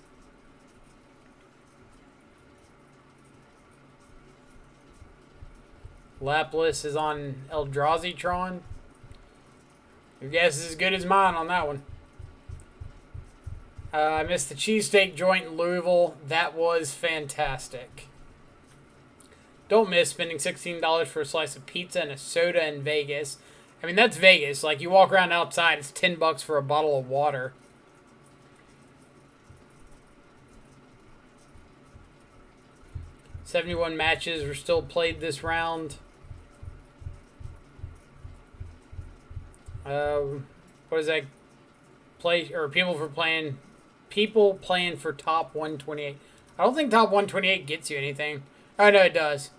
Lapis is on Eldrazi-tron. Your guess is as good as mine on that one. I missed the cheesesteak joint in Louisville. That was fantastic. Don't miss spending $16 for a slice of pizza and a soda in Vegas. I mean, that's Vegas. Like, you walk around outside, it's $10 for a bottle of water. $71 matches were still played this round. What is that? People playing for top 128. I don't think top 128 gets you anything. Oh, no, it does.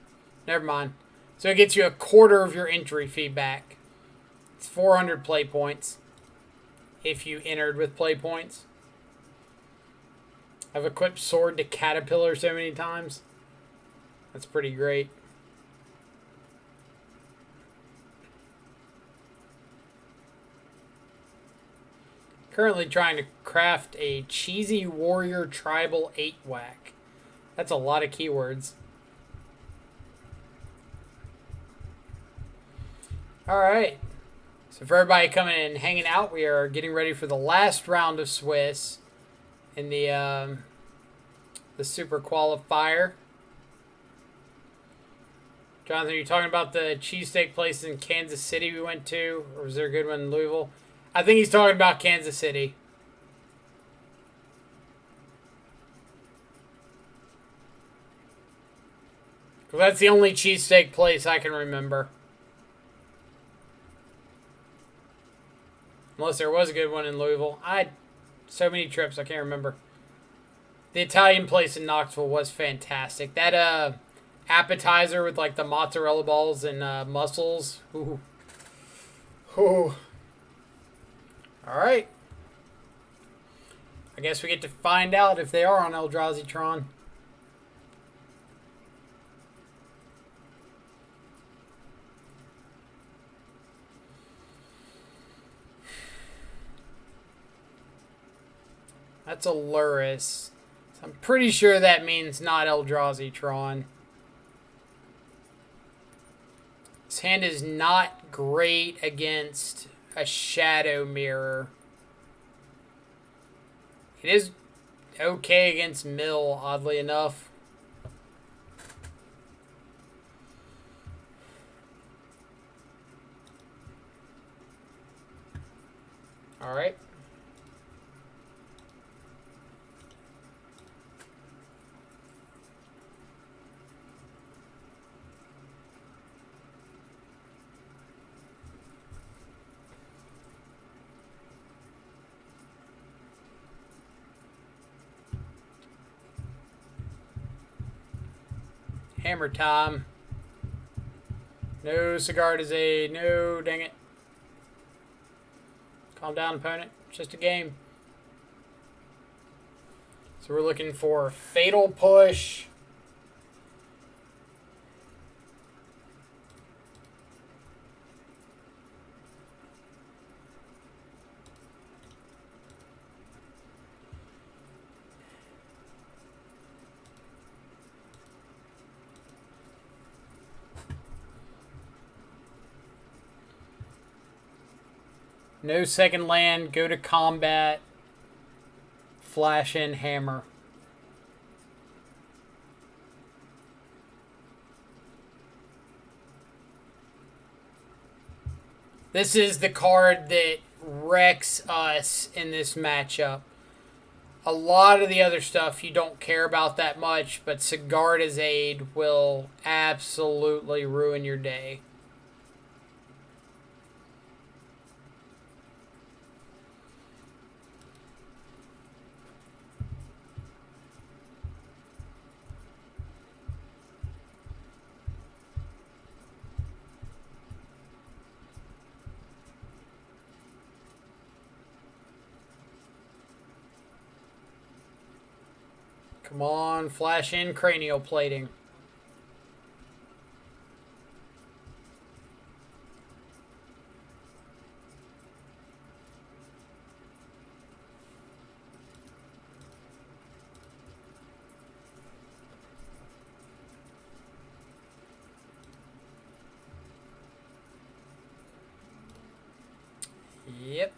Never mind. So it gets you a quarter of your entry fee back. It's 400 play points if you entered with play points. I've equipped Sword to Caterpillar so many times. That's pretty great. Currently trying to craft a cheesy warrior tribal 8-whack. That's a lot of keywords. Alright. So for everybody coming in and hanging out, we are getting ready for the last round of Swiss in the Super Qualifier. Jonathan, are you talking about the cheesesteak place in Kansas City we went to? Or was there a good one in Louisville? I think he's talking about Kansas City. Because that's the only cheesesteak place I can remember. Unless there was a good one in Louisville. I had so many trips, I can't remember. The Italian place in Knoxville was fantastic. That appetizer with like the mozzarella balls and mussels. Ooh. Ooh. Alright. I guess we get to find out if they are on Eldrazi-tron. That's a Luris. So I'm pretty sure that means not Eldrazi-tron. This hand is not great against a Shadow Mirror. It is okay against Mill, oddly enough. Alright. Hammer time. No cigar is a no. Dang it. Calm down, opponent. It's just a game. So we're looking for Fatal Push. No second land. Go to combat. Flash in hammer. This is the card that wrecks us in this matchup. A lot of the other stuff you don't care about that much, but Sigarda's Aid will absolutely ruin your day. Come on, flash in cranial plating. Yep.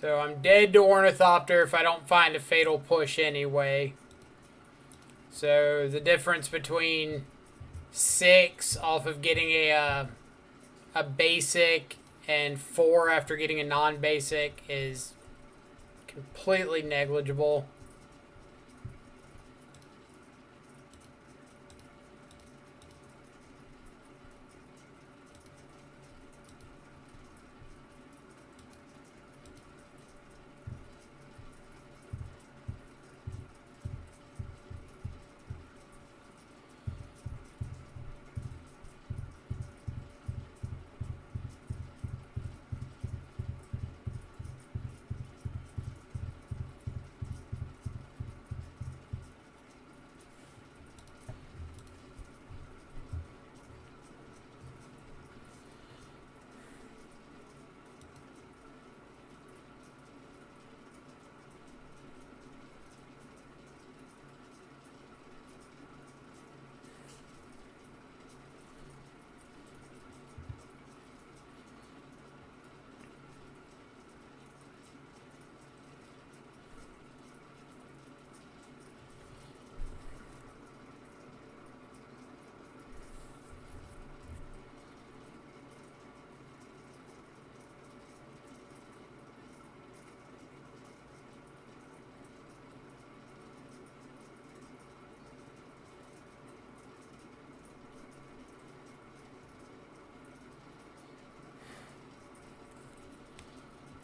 So I'm dead to Ornithopter if I don't find a Fatal Push anyway. So the difference between 6 off of getting a basic and 4 after getting a non-basic is completely negligible.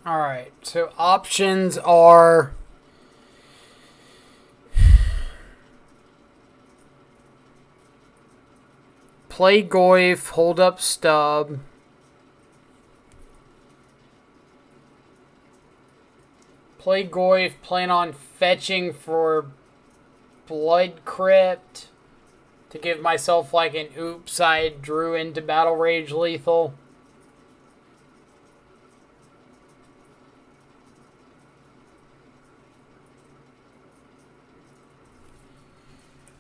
Alright, so options are play Goyf, hold up stub. Play Goyf, plan on fetching for Blood Crypt to give myself like an oops, I drew into Battle Rage lethal.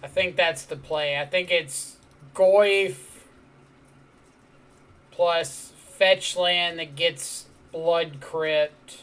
I think that's the play. I think it's Goyf plus fetch land that gets Blood Crypt.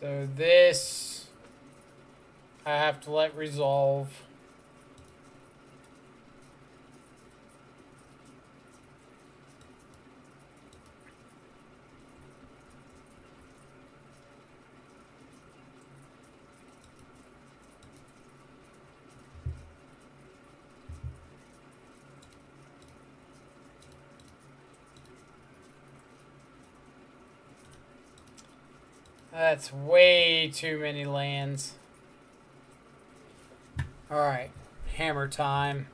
So this I have to let resolve. That's way too many lands. Alright, hammer time.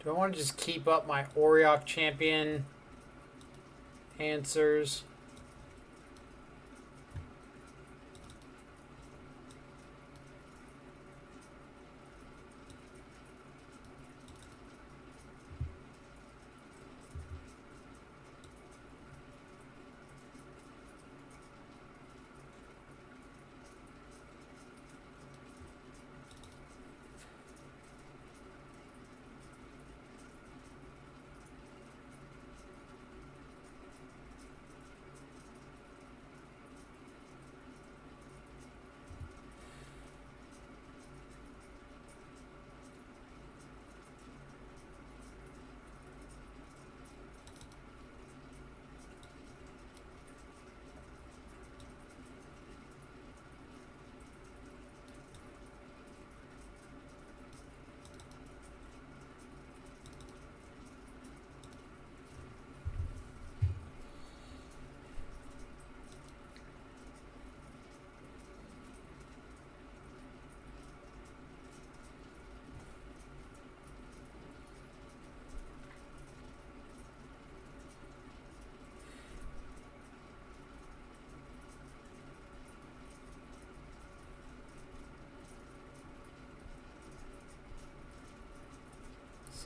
Do I want to just keep up my Oriok champion answers?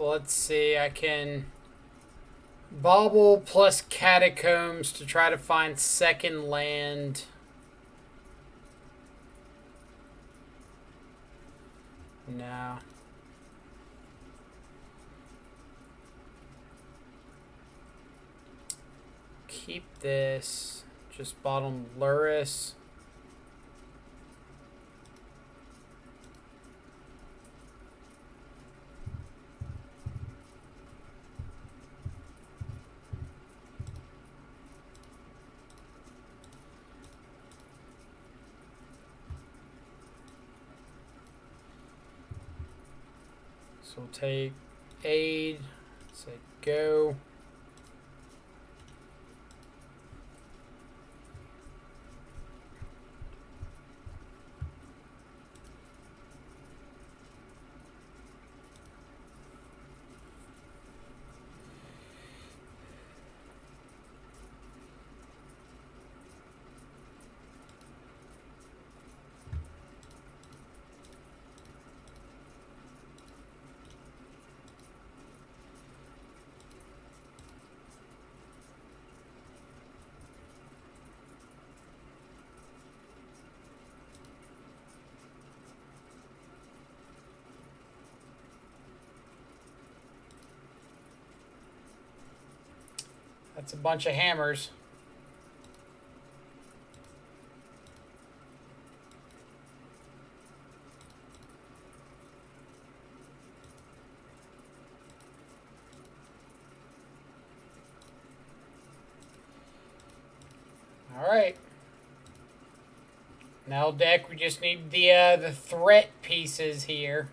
So let's see, I can bauble plus catacombs to try to find second land. No. Keep this. Just bottom Luris. So we'll take aid, say go. That's a bunch of hammers. All right. Now deck, we just need the threat pieces here.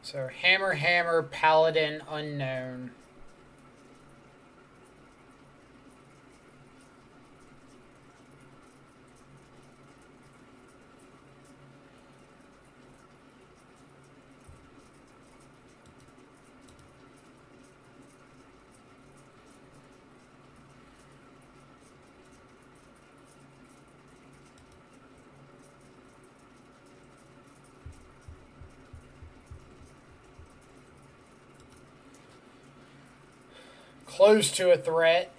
So hammer, hammer, paladin, unknown. Close to a threat.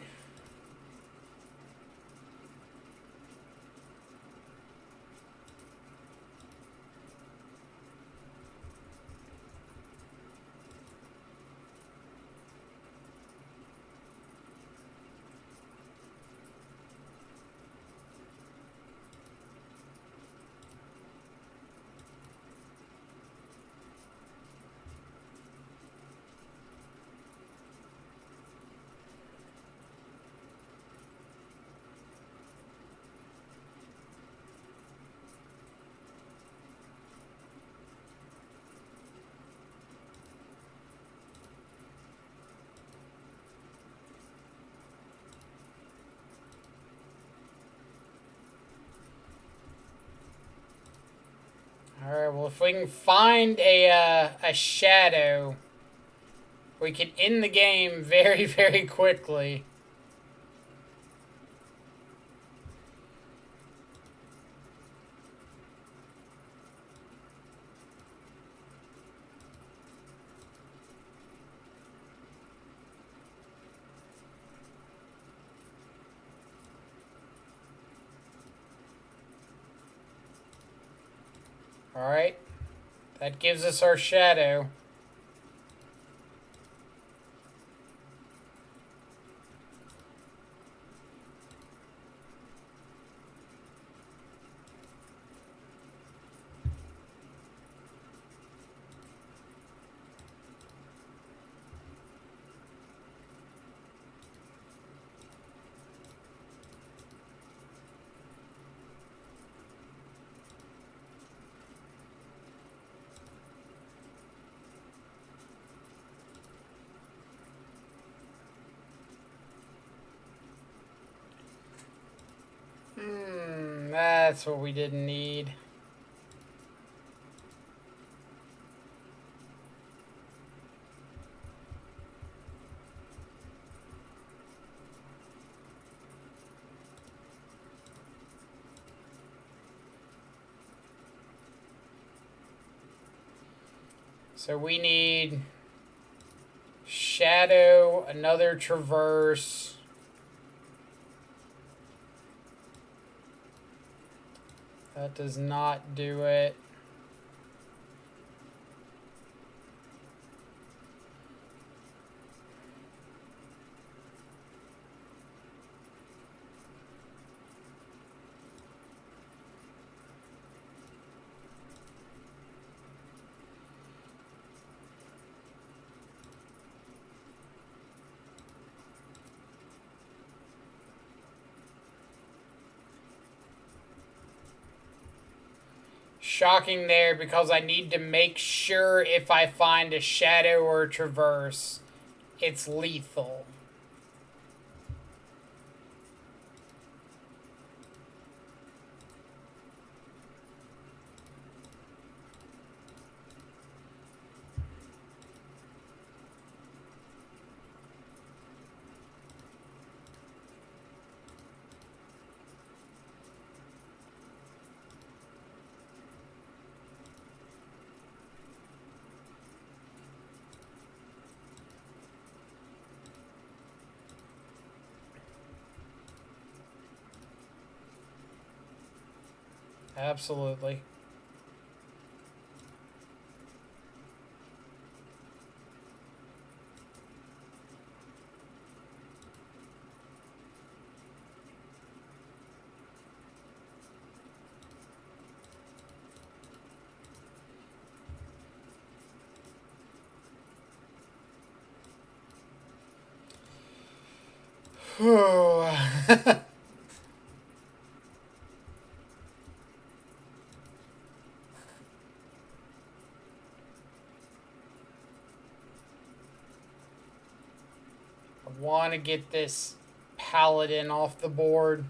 Alright, well, if we can find a shadow, we can end the game very, very quickly. Alright, that gives us our shadow. That's what we didn't need. So we need shadow, another traverse. That does not do it. Shocking there, because I need to make sure if I find a shadow or a traverse, it's lethal. Absolutely. I want to get this paladin off the board.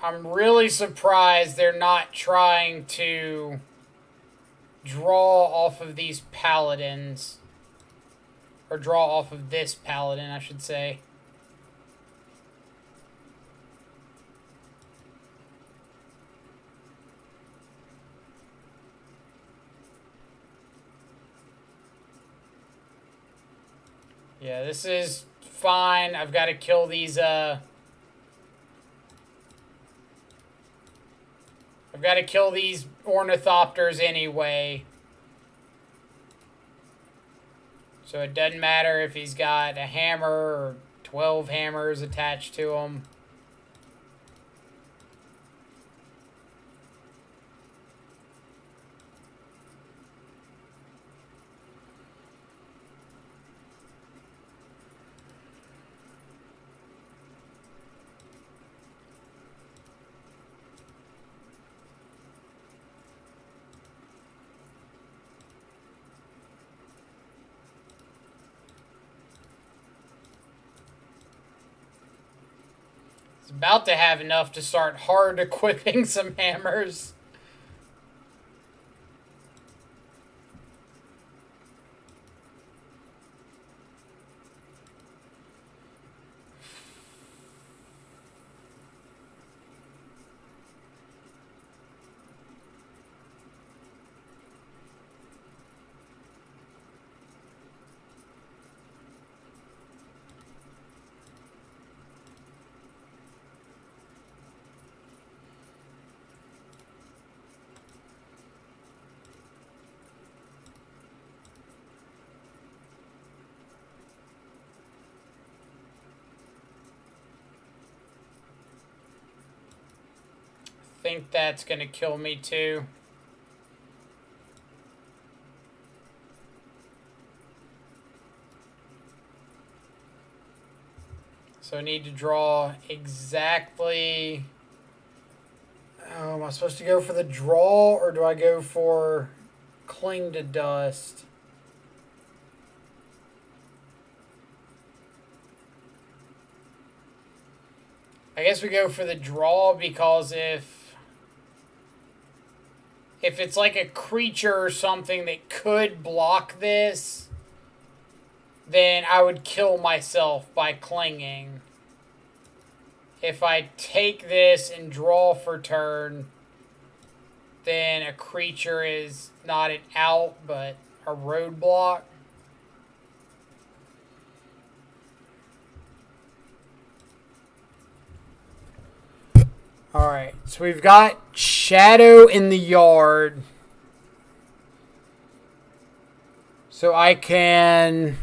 I'm really surprised they're not trying to draw off of these paladins. Or draw off of this paladin, I should say. Yeah, this is fine. I've got to kill these, I've got to kill these ornithopters anyway. So it doesn't matter if he's got a hammer or 12 hammers attached to him. It's about to have enough to start hard equipping some hammers. I think that's going to kill me too. So I need to draw exactly... Oh, am I supposed to go for the draw or do I go for cling to dust? I guess we go for the draw because if it's like a creature or something that could block this, then I would kill myself by clinging. If I take this and draw for turn, then a creature is not an out, but a roadblock. Alright, so we've got shadow in the yard. So I can...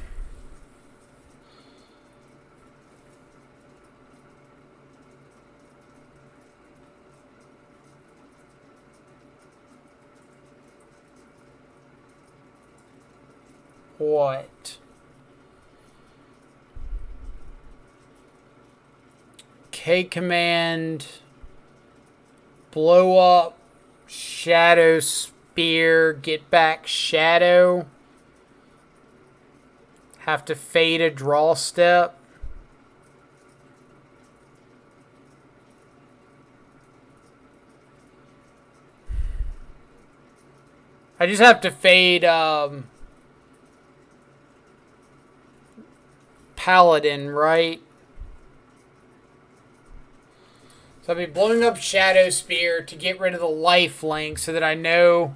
What? K command... Blow up, shadow spear, get back shadow. Have to fade a draw step. I just have to fade Paladin, right? So I'll be blowing up Shadow Spear to get rid of the life link so that I know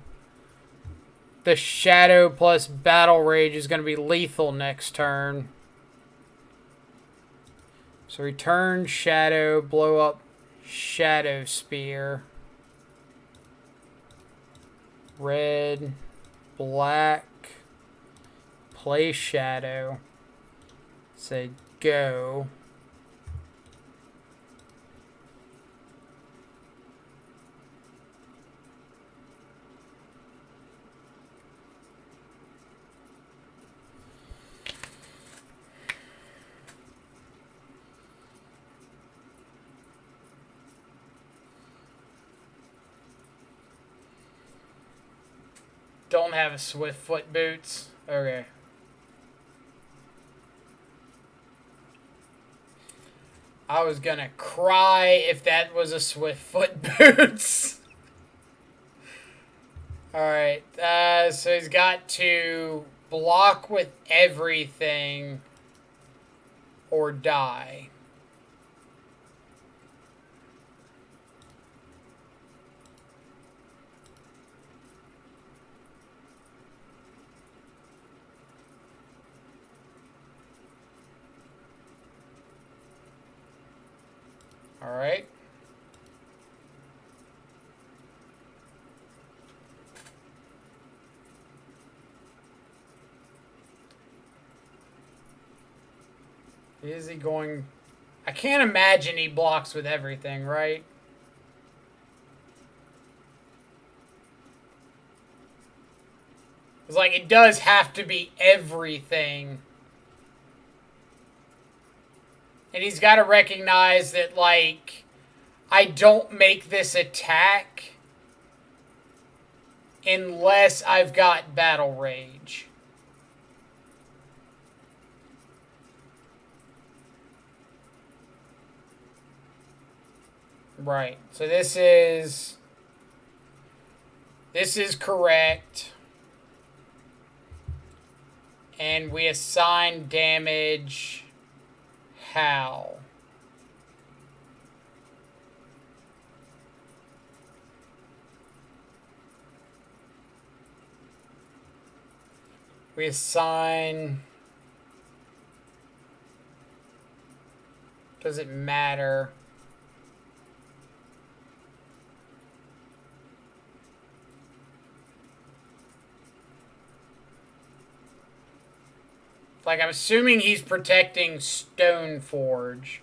the Shadow plus Battle Rage is going to be lethal next turn. So return Shadow, blow up Shadow Spear. Red, black, play Shadow. Say go. Don't have a swift foot boots. Okay. I was gonna cry if that was a swift foot boots. Alright, so he's got to block with everything or die. Alright. Is he going... I can't imagine he blocks with everything, right? It's like, it does have to be everything. And he's got to recognize that, like, I don't make this attack unless I've got Battle Rage. Right. So this is correct. And we assign damage how? We assign... Does it matter? Like, I'm assuming he's protecting Stoneforge.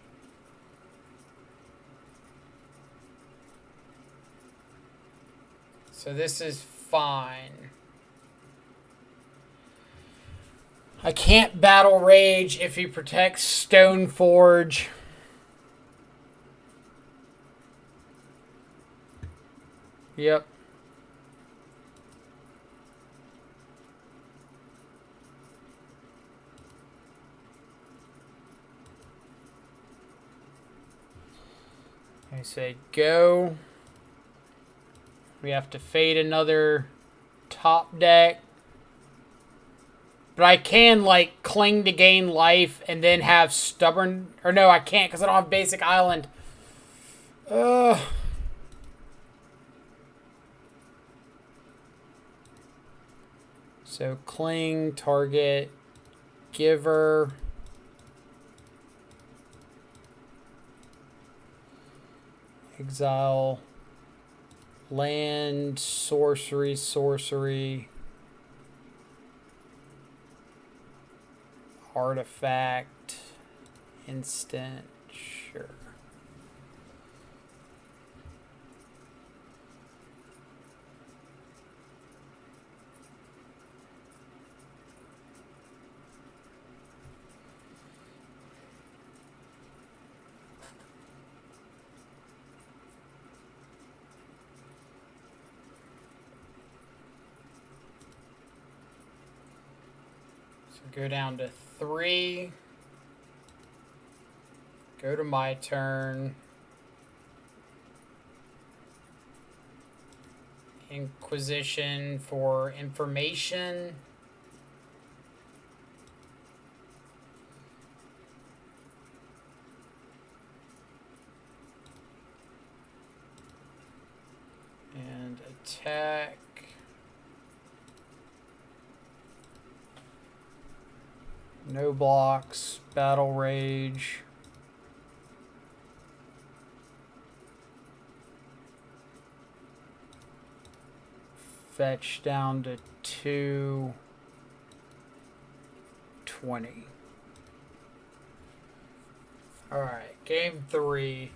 So this is fine. I can't Battle Rage if he protects Stoneforge. Yep. I say go. We have to fade another top deck. But I can, like, cling to gain life and then have stubborn... Or no, I can't because I don't have basic island. So cling, target, giver... Exile, land, sorcery, artifact, instant, sure. Go down to 3. Go to my turn. Inquisition for information. And attack. No blocks, Battle Rage. Fetch down to 220. All right, game 3.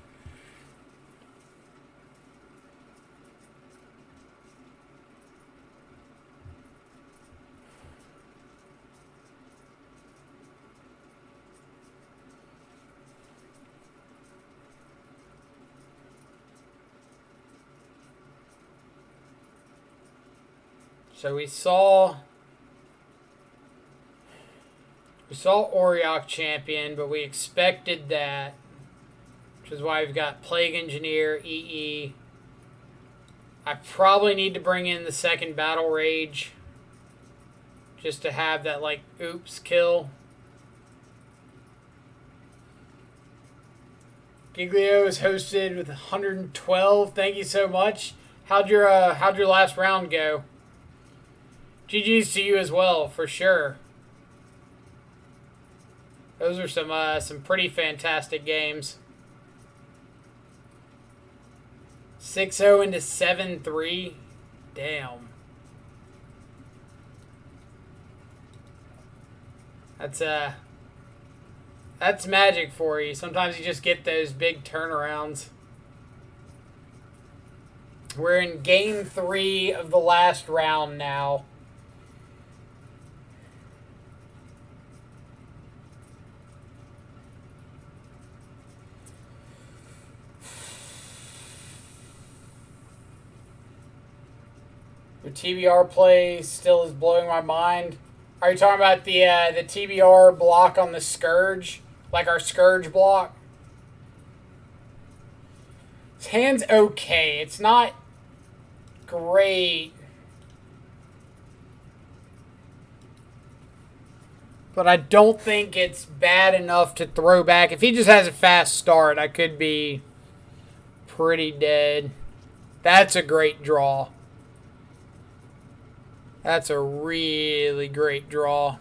So we saw Oriok champion, but we expected that, which is why we've got Plague Engineer, EE. I probably need to bring in the second Battle Rage just to have that, like, oops kill. Giglio is hosted with 112. Thank you so much. How'd your last round go? GG's to you as well, for sure. Those are some pretty fantastic games. 6-0 into 7-3. Damn. That's magic for you. Sometimes you just get those big turnarounds. We're in game 3 of the last round now. Your TBR play still is blowing my mind. Are you talking about the TBR block on the Scourge? Like our Scourge block? His hand's okay. It's not great. But I don't think it's bad enough to throw back. If he just has a fast start, I could be pretty dead. That's a great draw. That's a really great draw.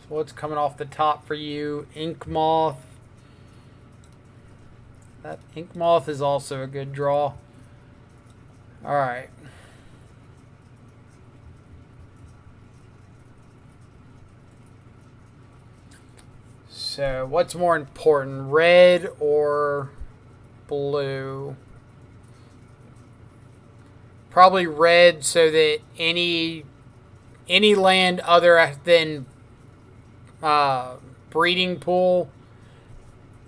So what's coming off the top for you? Ink Moth. That Ink Moth is also a good draw. All right. So what's more important, red or blue? Probably red, so that any land other than breeding pool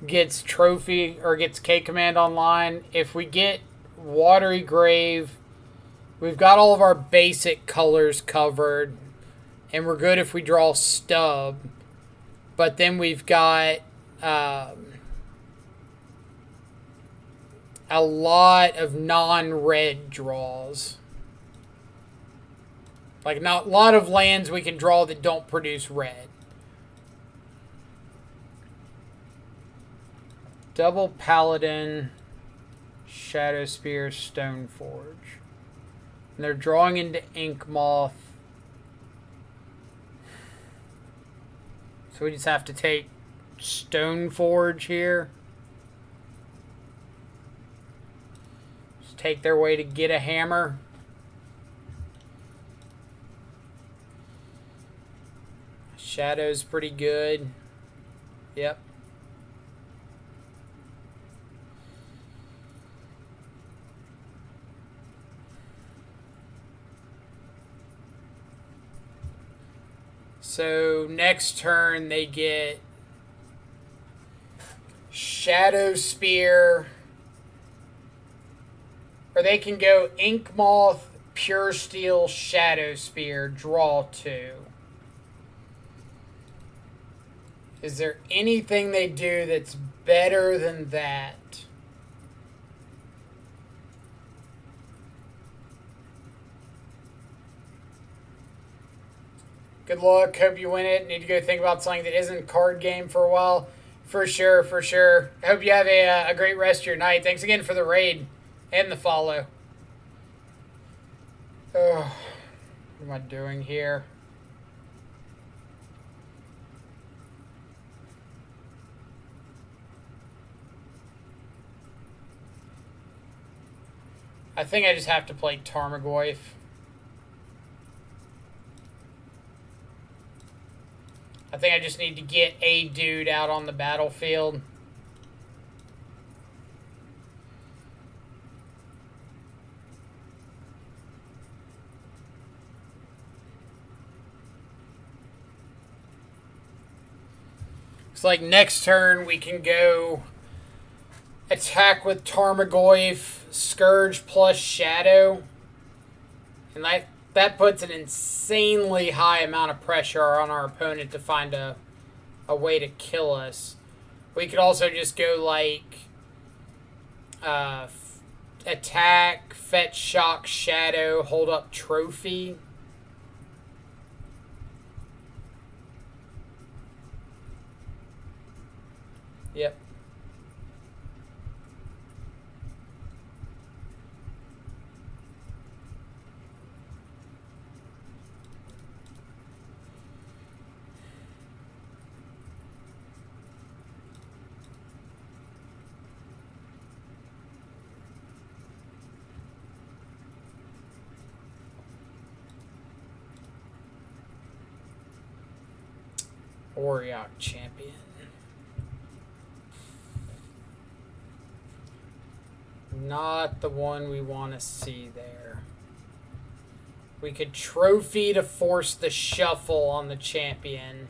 gets trophy or gets K command online. If we get watery grave, we've got all of our basic colors covered, and we're good if we draw stub. But then we've got a lot of non-red draws. Like, not a lot of lands we can draw that don't produce red. Double Paladin, Shadow Spear, Stoneforge. And they're drawing into Ink Moth. So we just have to take Stoneforge here. Take their way to get a hammer. Shadow's pretty good. Yep. So next turn they get Shadow Spear. Or they can go Ink Moth, Pure Steel, Shadow Spear, draw 2. Is there anything they do that's better than that? Good luck. Hope you win it. Need to go think about something that isn't card game for a while. For sure, for sure. I hope you have a great rest of your night. Thanks again for the raid. And the follow. Oh, what am I doing here? I think I just have to play Tarmogoyf. I think I just need to get a dude out on the battlefield. Looks like next turn we can go attack with Tarmogoyf, Scourge plus Shadow. And that puts an insanely high amount of pressure on our opponent to find a way to kill us. We could also just go like attack, fetch, shock, shadow, hold up trophy. Yep. Auriok champion. Not the one we want to see there. We could trophy to force the shuffle on the champion.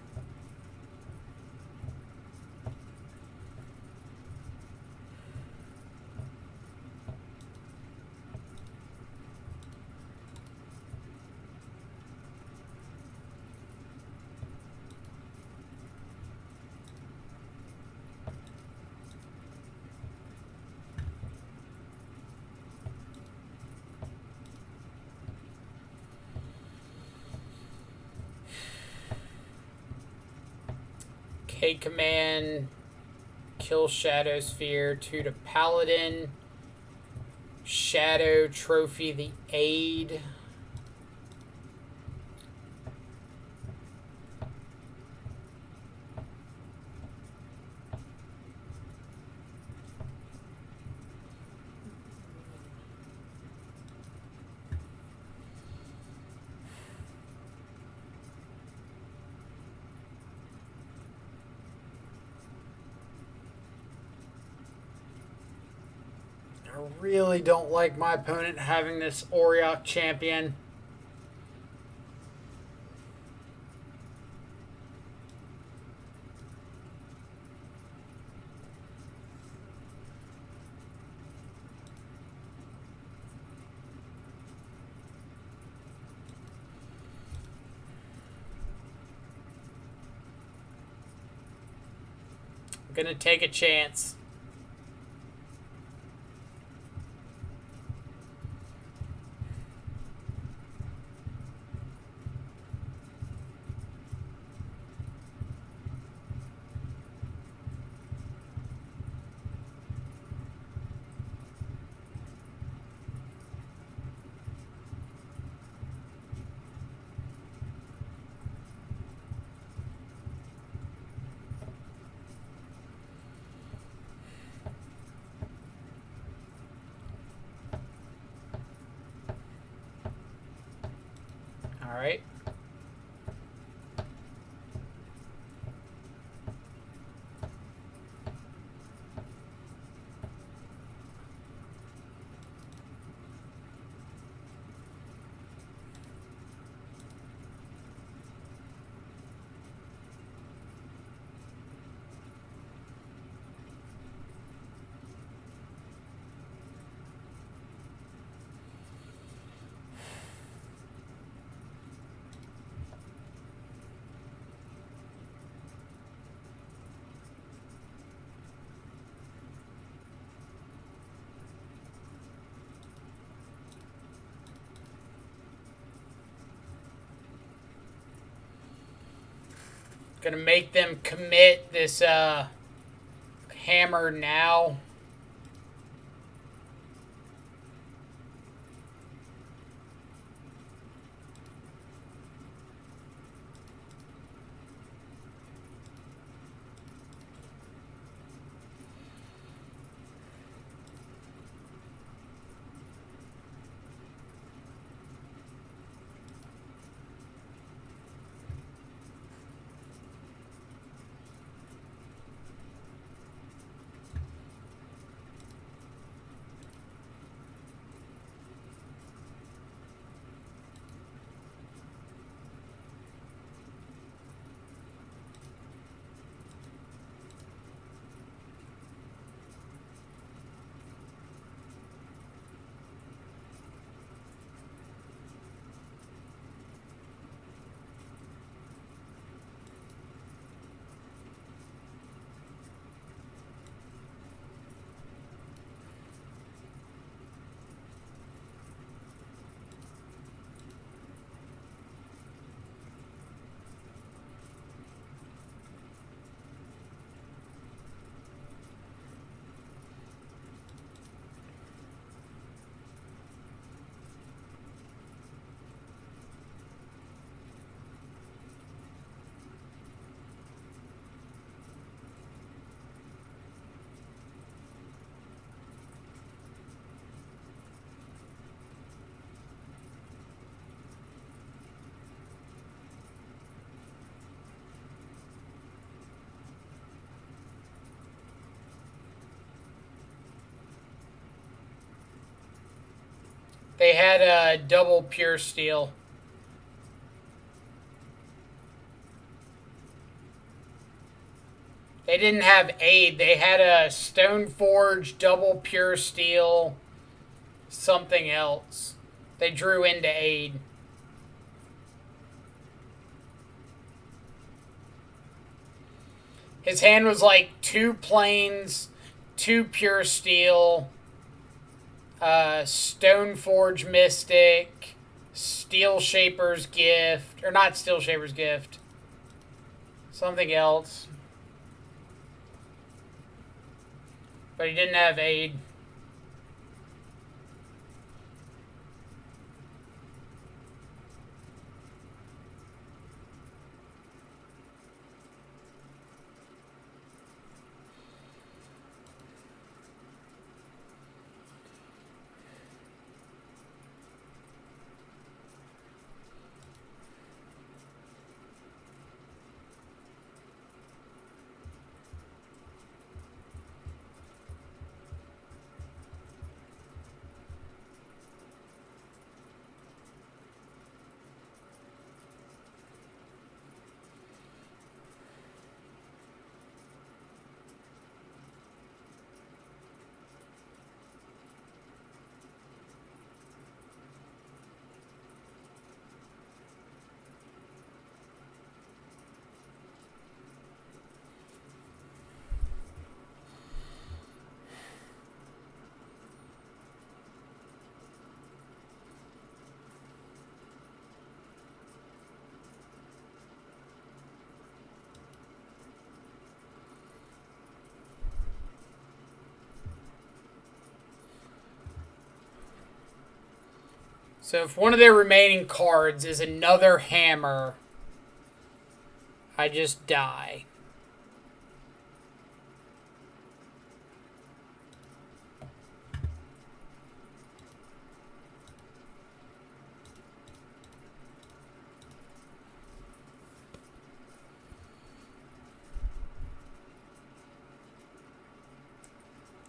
K command, kill Shadow Sphere, 2 to Paladin, Shadow trophy the aid. I really don't like my opponent having this Auriok champion. I'm gonna take a chance. All right. Gonna make them commit this hammer now. They had a double pure steel. They didn't have aid. They had a stone forge, double pure steel, something else. They drew into aid. His hand was like 2 planes, 2 pure steel, stone forge mystic, steel shaper's gift, or not steel shaper's gift, something else. But he didn't have aid. So if one of their remaining cards is another hammer, I just die.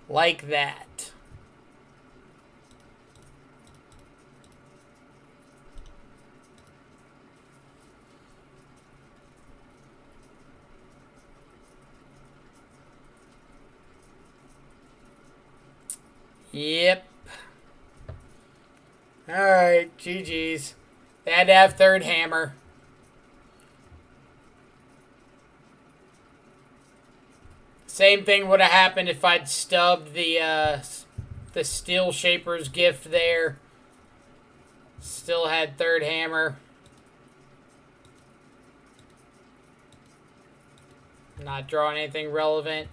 Like that. Yep. Alright, GG's. They had to have third hammer. Same thing would have happened if I'd stubbed the Steel Shaper's gift there. Still had third hammer. Not drawing anything relevant.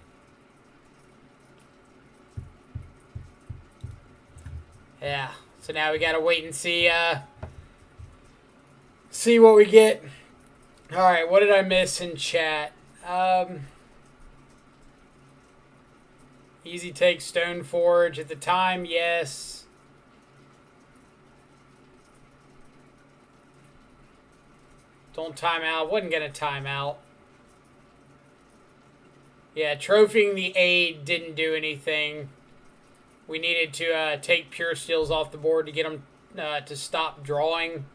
Yeah. So now we gotta wait and see what we get. Alright, what did I miss in chat? Easy take Stone Forge at the time, yes. Don't time out. Wasn't gonna time out. Yeah, trophying the aid didn't do anything. We needed to take pure steels off the board to get them to stop drawing.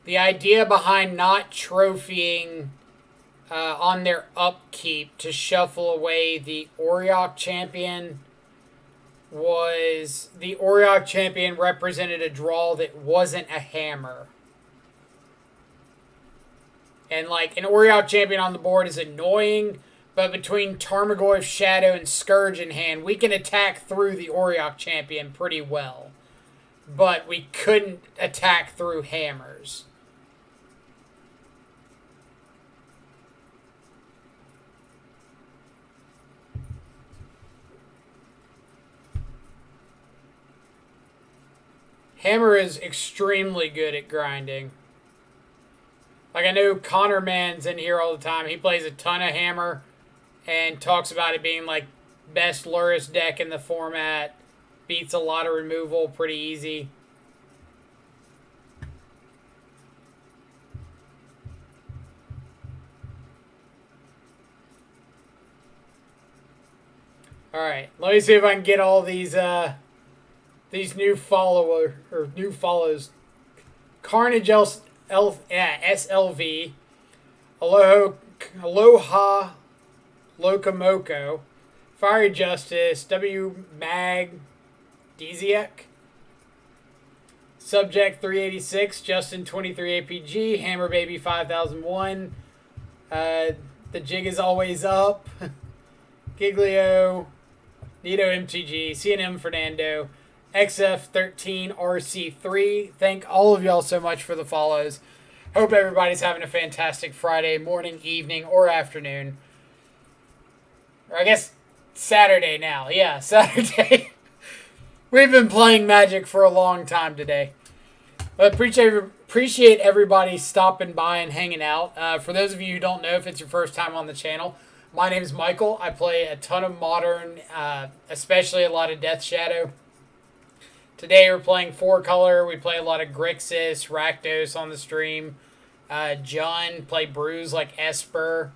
The idea behind not trophying on their upkeep to shuffle away the Auriok champion was the Auriok champion represented a draw that wasn't a hammer. And like an Auriok champion on the board is annoying, but between Tarmogoyf Shadow and Scourge in hand, we can attack through the Auriok champion pretty well. But we couldn't attack through hammers. Hammer is extremely good at grinding. Like, I know Connor Mann's in here all the time. He plays a ton of Hammer and talks about it being, like, best Luris deck in the format. Beats a lot of removal pretty easy. All right, let me see if I can get all these new follows. Carnage SLV, Aloha Locomoco, Fiery Justice, W Mag Diziak, Subject 386, Justin 23 APG, Hammer Baby 5001, The Jig is Always Up, Giglio, Nito MTG, CNM Fernando, XF13RC3. Thank all of y'all so much for the follows. Hope everybody's having a fantastic Friday morning, evening, or afternoon. Or I guess Saturday now. Yeah, Saturday. We've been playing Magic for a long time today. But appreciate everybody stopping by and hanging out. For those of you who don't know, if it's your first time on the channel, my name is Michael. I play a ton of Modern, especially a lot of Death Shadow. Today we're playing 4-color. We play a lot of Grixis, Rakdos on the stream. Jun, play brews like Esper.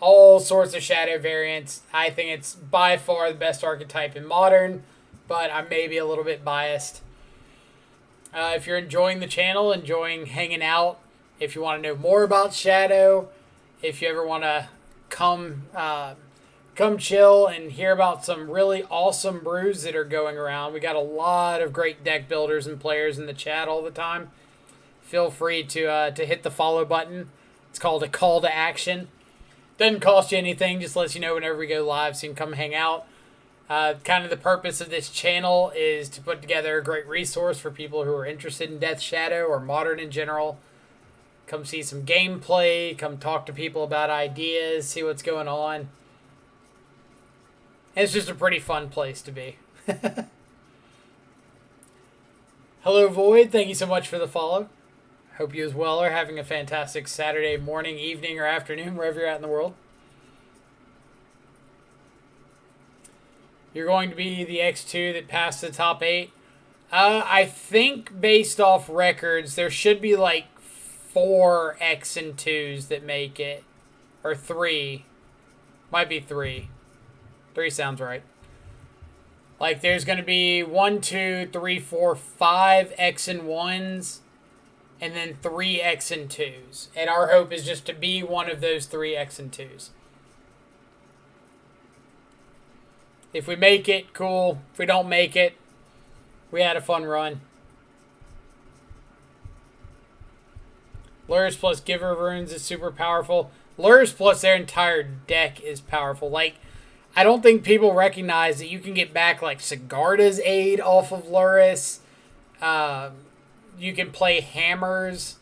All sorts of Shadow variants. I think it's by far the best archetype in Modern, but I may be a little bit biased. If you're enjoying the channel, enjoying hanging out, if you want to know more about Shadow, if you ever want to come chill and hear about some really awesome brews that are going around. We got a lot of great deck builders and players in the chat all the time. Feel free to hit the follow button. It's called a call to action. Doesn't cost you anything, just lets you know whenever we go live so you can come hang out. Kind of the purpose of this channel is to put together a great resource for people who are interested in Death Shadow or Modern in general. Come see some gameplay, come talk to people about ideas, see what's going on. And it's just a pretty fun place to be. Hello, Void. Thank you so much for the follow. Hope you as well are having a fantastic Saturday morning, evening, or afternoon, wherever you're at in the world. You're going to be the X2 that passed the top 8. I think based off records, there should be like 4 X and 2s that make it. Or 3. Might be 3. 3 sounds right. Like there's going to be 1, 2, 3, 4, 5 X and 1s. And then 3 X and 2s. And our hope is just to be one of those 3 X and 2s. If we make it, cool. If we don't make it, we had a fun run. Lures plus Giver Runes is super powerful. Lures plus their entire deck is powerful. Like, I don't think people recognize that you can get back, like, Sigarda's Aid off of Lurrus. You can play Hammers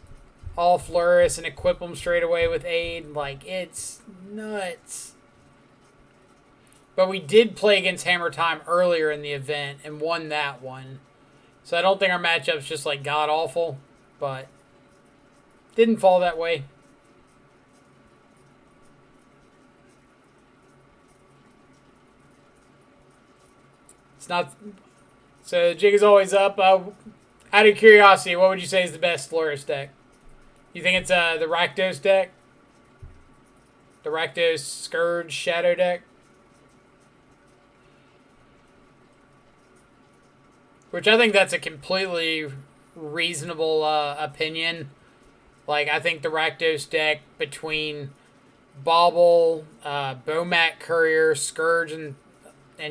off Lurrus and equip them straight away with Aid. Like, it's nuts. But we did play against Hammer Time earlier in the event and won that one. So I don't think our matchup's just like god-awful, but didn't fall that way. It's not... So the jig is always up. Out of curiosity, what would you say is the best Lurrus deck? You think it's the Rakdos deck? The Rakdos Scourge Shadow deck? Which I think that's a completely reasonable opinion. Like, I think the Rakdos deck between Bauble, Bomat Courier, Scourge, and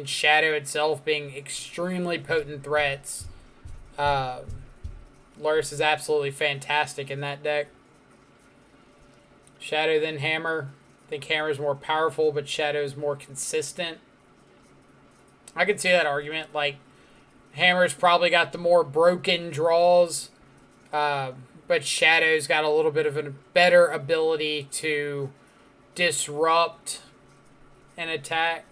Shadow itself being extremely potent threats. Lurrus is absolutely fantastic in that deck. Shadow then Hammer. I think Hammer's more powerful, but Shadow's more consistent. I could see that argument. Like, Hammer's probably got the more broken draws, but Shadow's got a little bit of a better ability to disrupt an attack.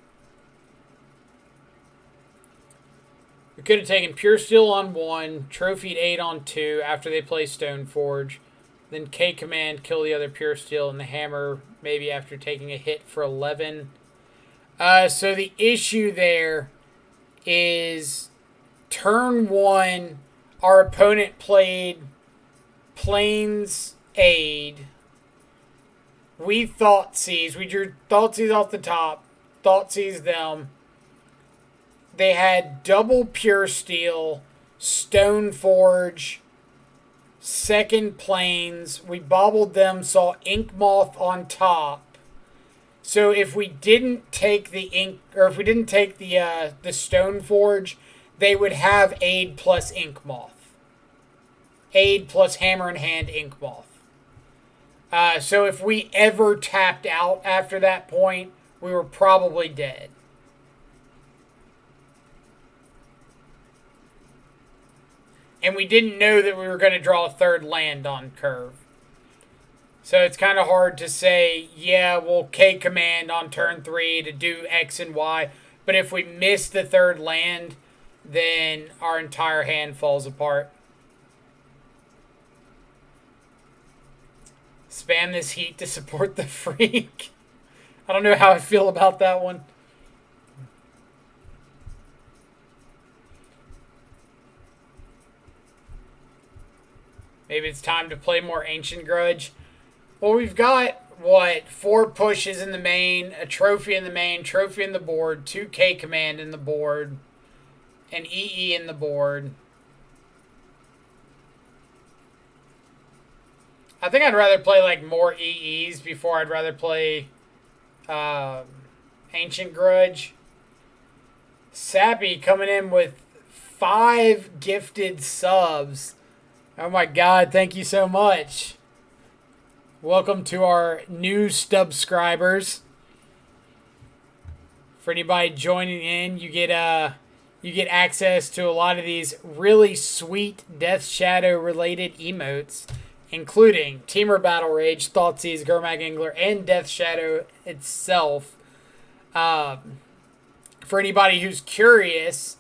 We could have taken Pure Steel on 1, Trophied 8 on 2 after they play Stoneforge, then K-Command, kill the other Pure Steel, and the Hammer maybe after taking a hit for 11. So the issue there is... Turn 1, our opponent played Plains Aid. We Thoughtseize. We drew Thoughtseize off the top. Thoughtseized them. they had double pure steel, stone forge, second planes. We bobbled them, saw ink moth on top. So if we didn't take the ink, or if we didn't take the stone forge, they would have aid plus ink moth. Aid plus hammer in hand ink moth. So if we ever tapped out after that point, we were probably dead. And we didn't know that we were going to draw a third land on curve. So it's kind of hard to say, yeah, we'll K command on turn 3 to do X and Y. But if we miss the third land, then our entire hand falls apart. Spam this heat to support the freak. I don't know how I feel about that one. Maybe it's time to play more Ancient Grudge. Well, we've got, 4 pushes in the main, a trophy in the main, trophy in the board, 2K command in the board, an EE in the board. I think I'd rather play, more EEs before I'd rather play Ancient Grudge. Sappy coming in with 5 gifted subs. Oh my god, thank you so much. Welcome to our new subscribers. For anybody joining in, you get access to a lot of these really sweet Death Shadow related emotes, including Teamer Battle Rage, Thoughtseize, Gurmag Angler, and Death Shadow itself. For anybody who's curious,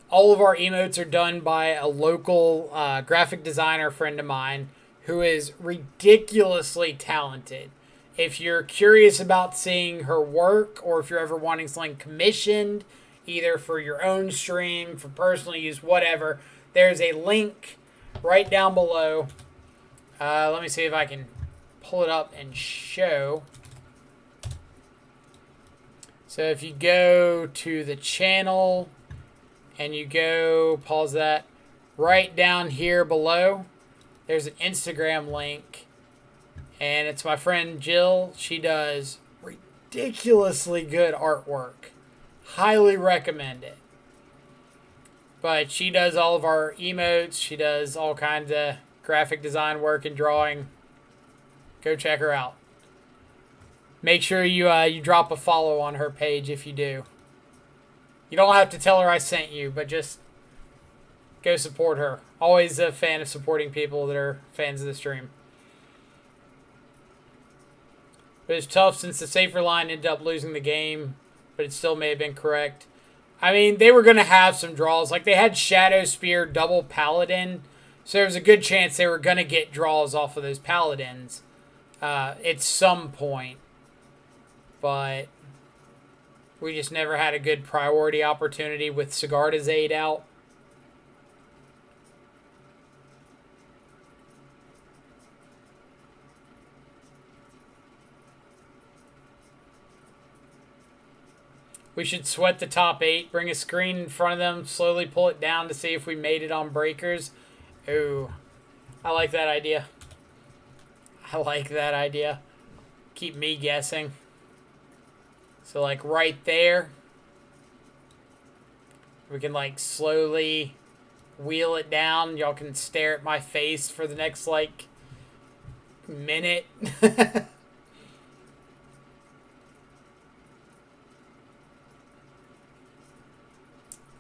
all of our emotes are done by a local graphic designer friend of mine who is ridiculously talented. If you're curious about seeing her work, or if you're ever wanting something commissioned, either for your own stream, for personal use, whatever, there's a link right down below. Let me see if I can pull it up and show. So if you go to the channel and you go, pause that, right down here below, there's an Instagram link, and it's my friend Jill. She does ridiculously good artwork. Highly recommend it. But she does all of our emotes. She does all kinds of graphic design work and drawing. Go check her out. Make sure you drop a follow on her page if you do. You don't have to tell her I sent you, but just go support her. Always a fan of supporting people that are fans of the stream. But it's tough since the safer line ended up losing the game, but it still may have been correct. I mean, they were going to have some draws. Like, they had Shadow Spear double Paladin, so there was a good chance they were going to get draws off of those Paladins at some point. But we just never had a good priority opportunity with Sigarda's aid out. We should sweat the top 8, bring a screen in front of them, slowly pull it down to see if we made it on breakers. Ooh, I like that idea. I like that idea. Keep me guessing. So, like, right there, we can, like, slowly wheel it down. Y'all can stare at my face for the next, like, minute.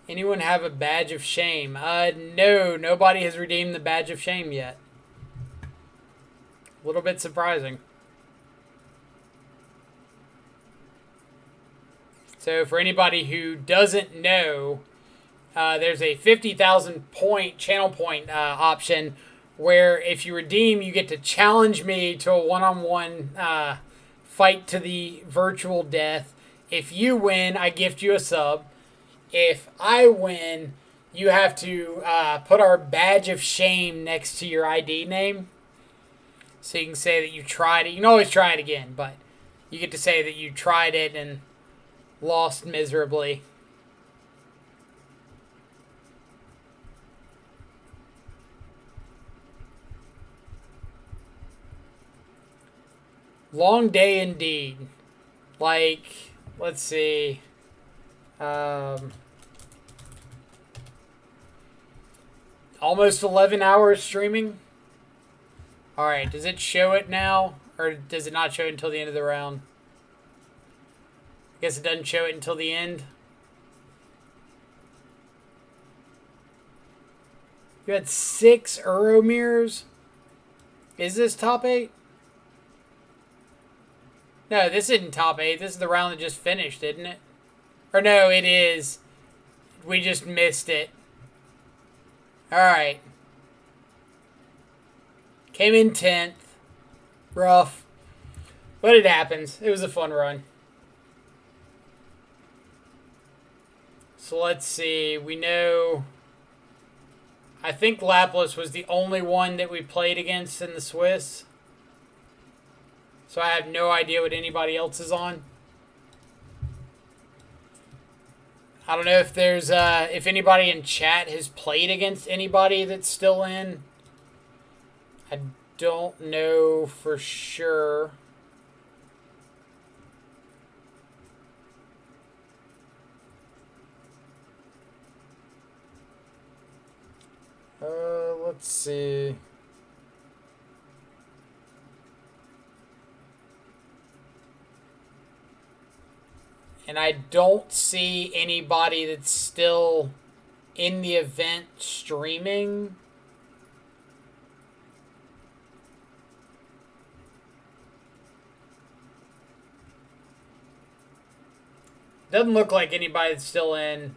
Anyone have a badge of shame? No, nobody has redeemed the badge of shame yet. A little bit surprising. So for anybody who doesn't know, there's a 50,000 point channel point option where if you redeem, you get to challenge me to a one-on-one fight to the virtual death. If you win, I gift you a sub. If I win, you have to put our badge of shame next to your ID name. So you can say that you tried it. You can always try it again, but you get to say that you tried it and lost miserably. Long day indeed. Like, let's see. Almost 11 hours streaming. All right, does it show it now? Or does it not show it until the end of the round? I guess it doesn't show it until the end. You had 6 Euro mirrors. Is this top 8? No, this isn't top 8. This is the round that just finished, isn't it? Or no, it is. We just missed it. Alright. Came in 10th. Rough. But it happens. It was a fun run. So let's see. We know... I think Laplace was the only one that we played against in the Swiss. So I have no idea what anybody else is on. I don't know if there's if anybody in chat has played against anybody that's still in. I don't know for sure. Let's see. And I don't see anybody that's still in the event streaming. Doesn't look like anybody that's still in.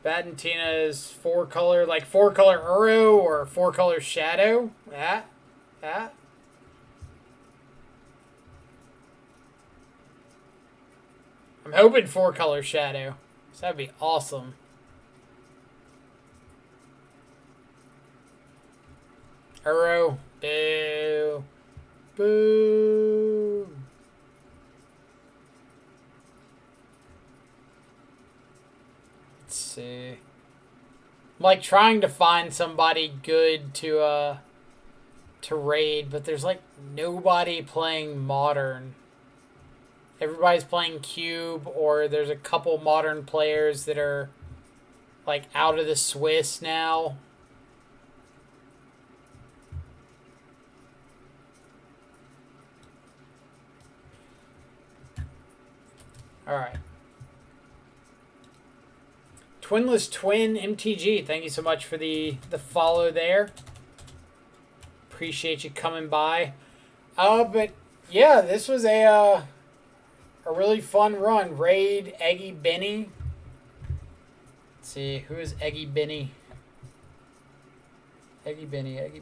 Batentina's 4-color, like 4-color Uro or 4-color Shadow. Yeah. I'm hoping 4-color Shadow. So that'd be awesome. Uro. Boo. Boo. Let's see. I'm like trying to find somebody good to raid, but there's like nobody playing Modern. Everybody's playing Cube, or there's a couple Modern players that are like out of the Swiss now. All right. Twinless Twin MTG, thank you so much for the follow there. Appreciate you coming by. But yeah, this was a really fun run. Raid Eggy Benny. Let's see, who is Eggy Benny? Eggy Benny. Eggy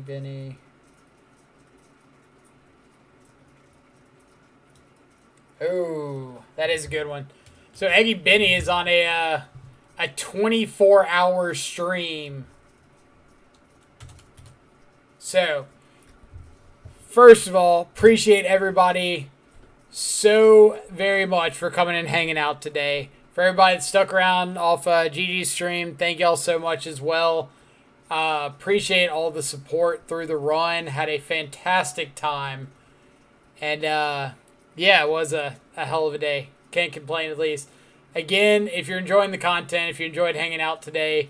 Benny. Oh, that is a good one. So Eggy Benny is on a 24-hour stream. So, first of all, appreciate everybody so very much for coming and hanging out today. For everybody that stuck around off GG's stream, thank y'all so much as well. Appreciate all the support through the run. Had a fantastic time. And, yeah, it was a hell of a day. Can't complain at least. Again, if you're enjoying the content, if you enjoyed hanging out today,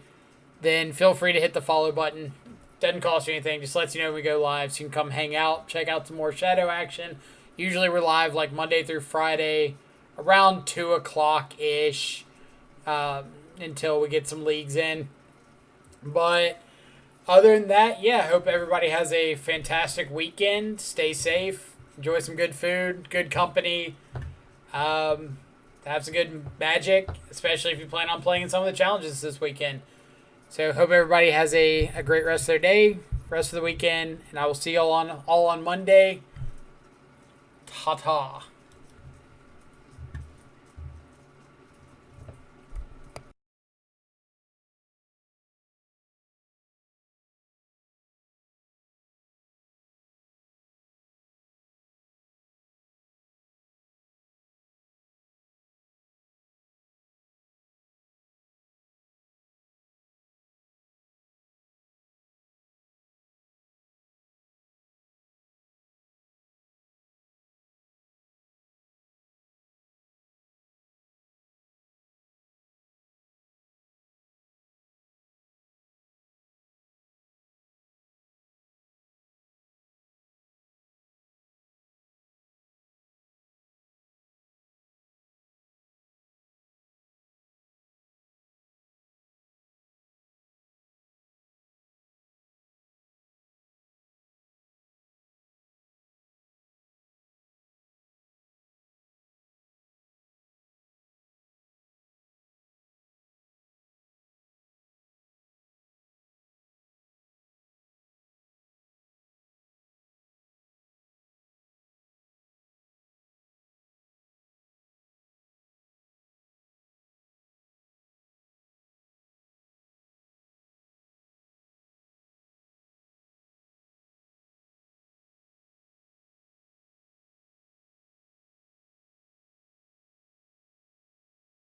then feel free to hit the follow button. Doesn't cost you anything. Just lets you know when we go live so you can come hang out, check out some more Shadow action. Usually we're live like Monday through Friday around 2 o'clock-ish until we get some leagues in. But other than that, yeah, I hope everybody has a fantastic weekend. Stay safe. Enjoy some good food, good company. Have some good Magic, especially if you plan on playing in some of the challenges this weekend. So hope everybody has a great rest of their day, rest of the weekend, and I will see you all on Monday. Ta-ta.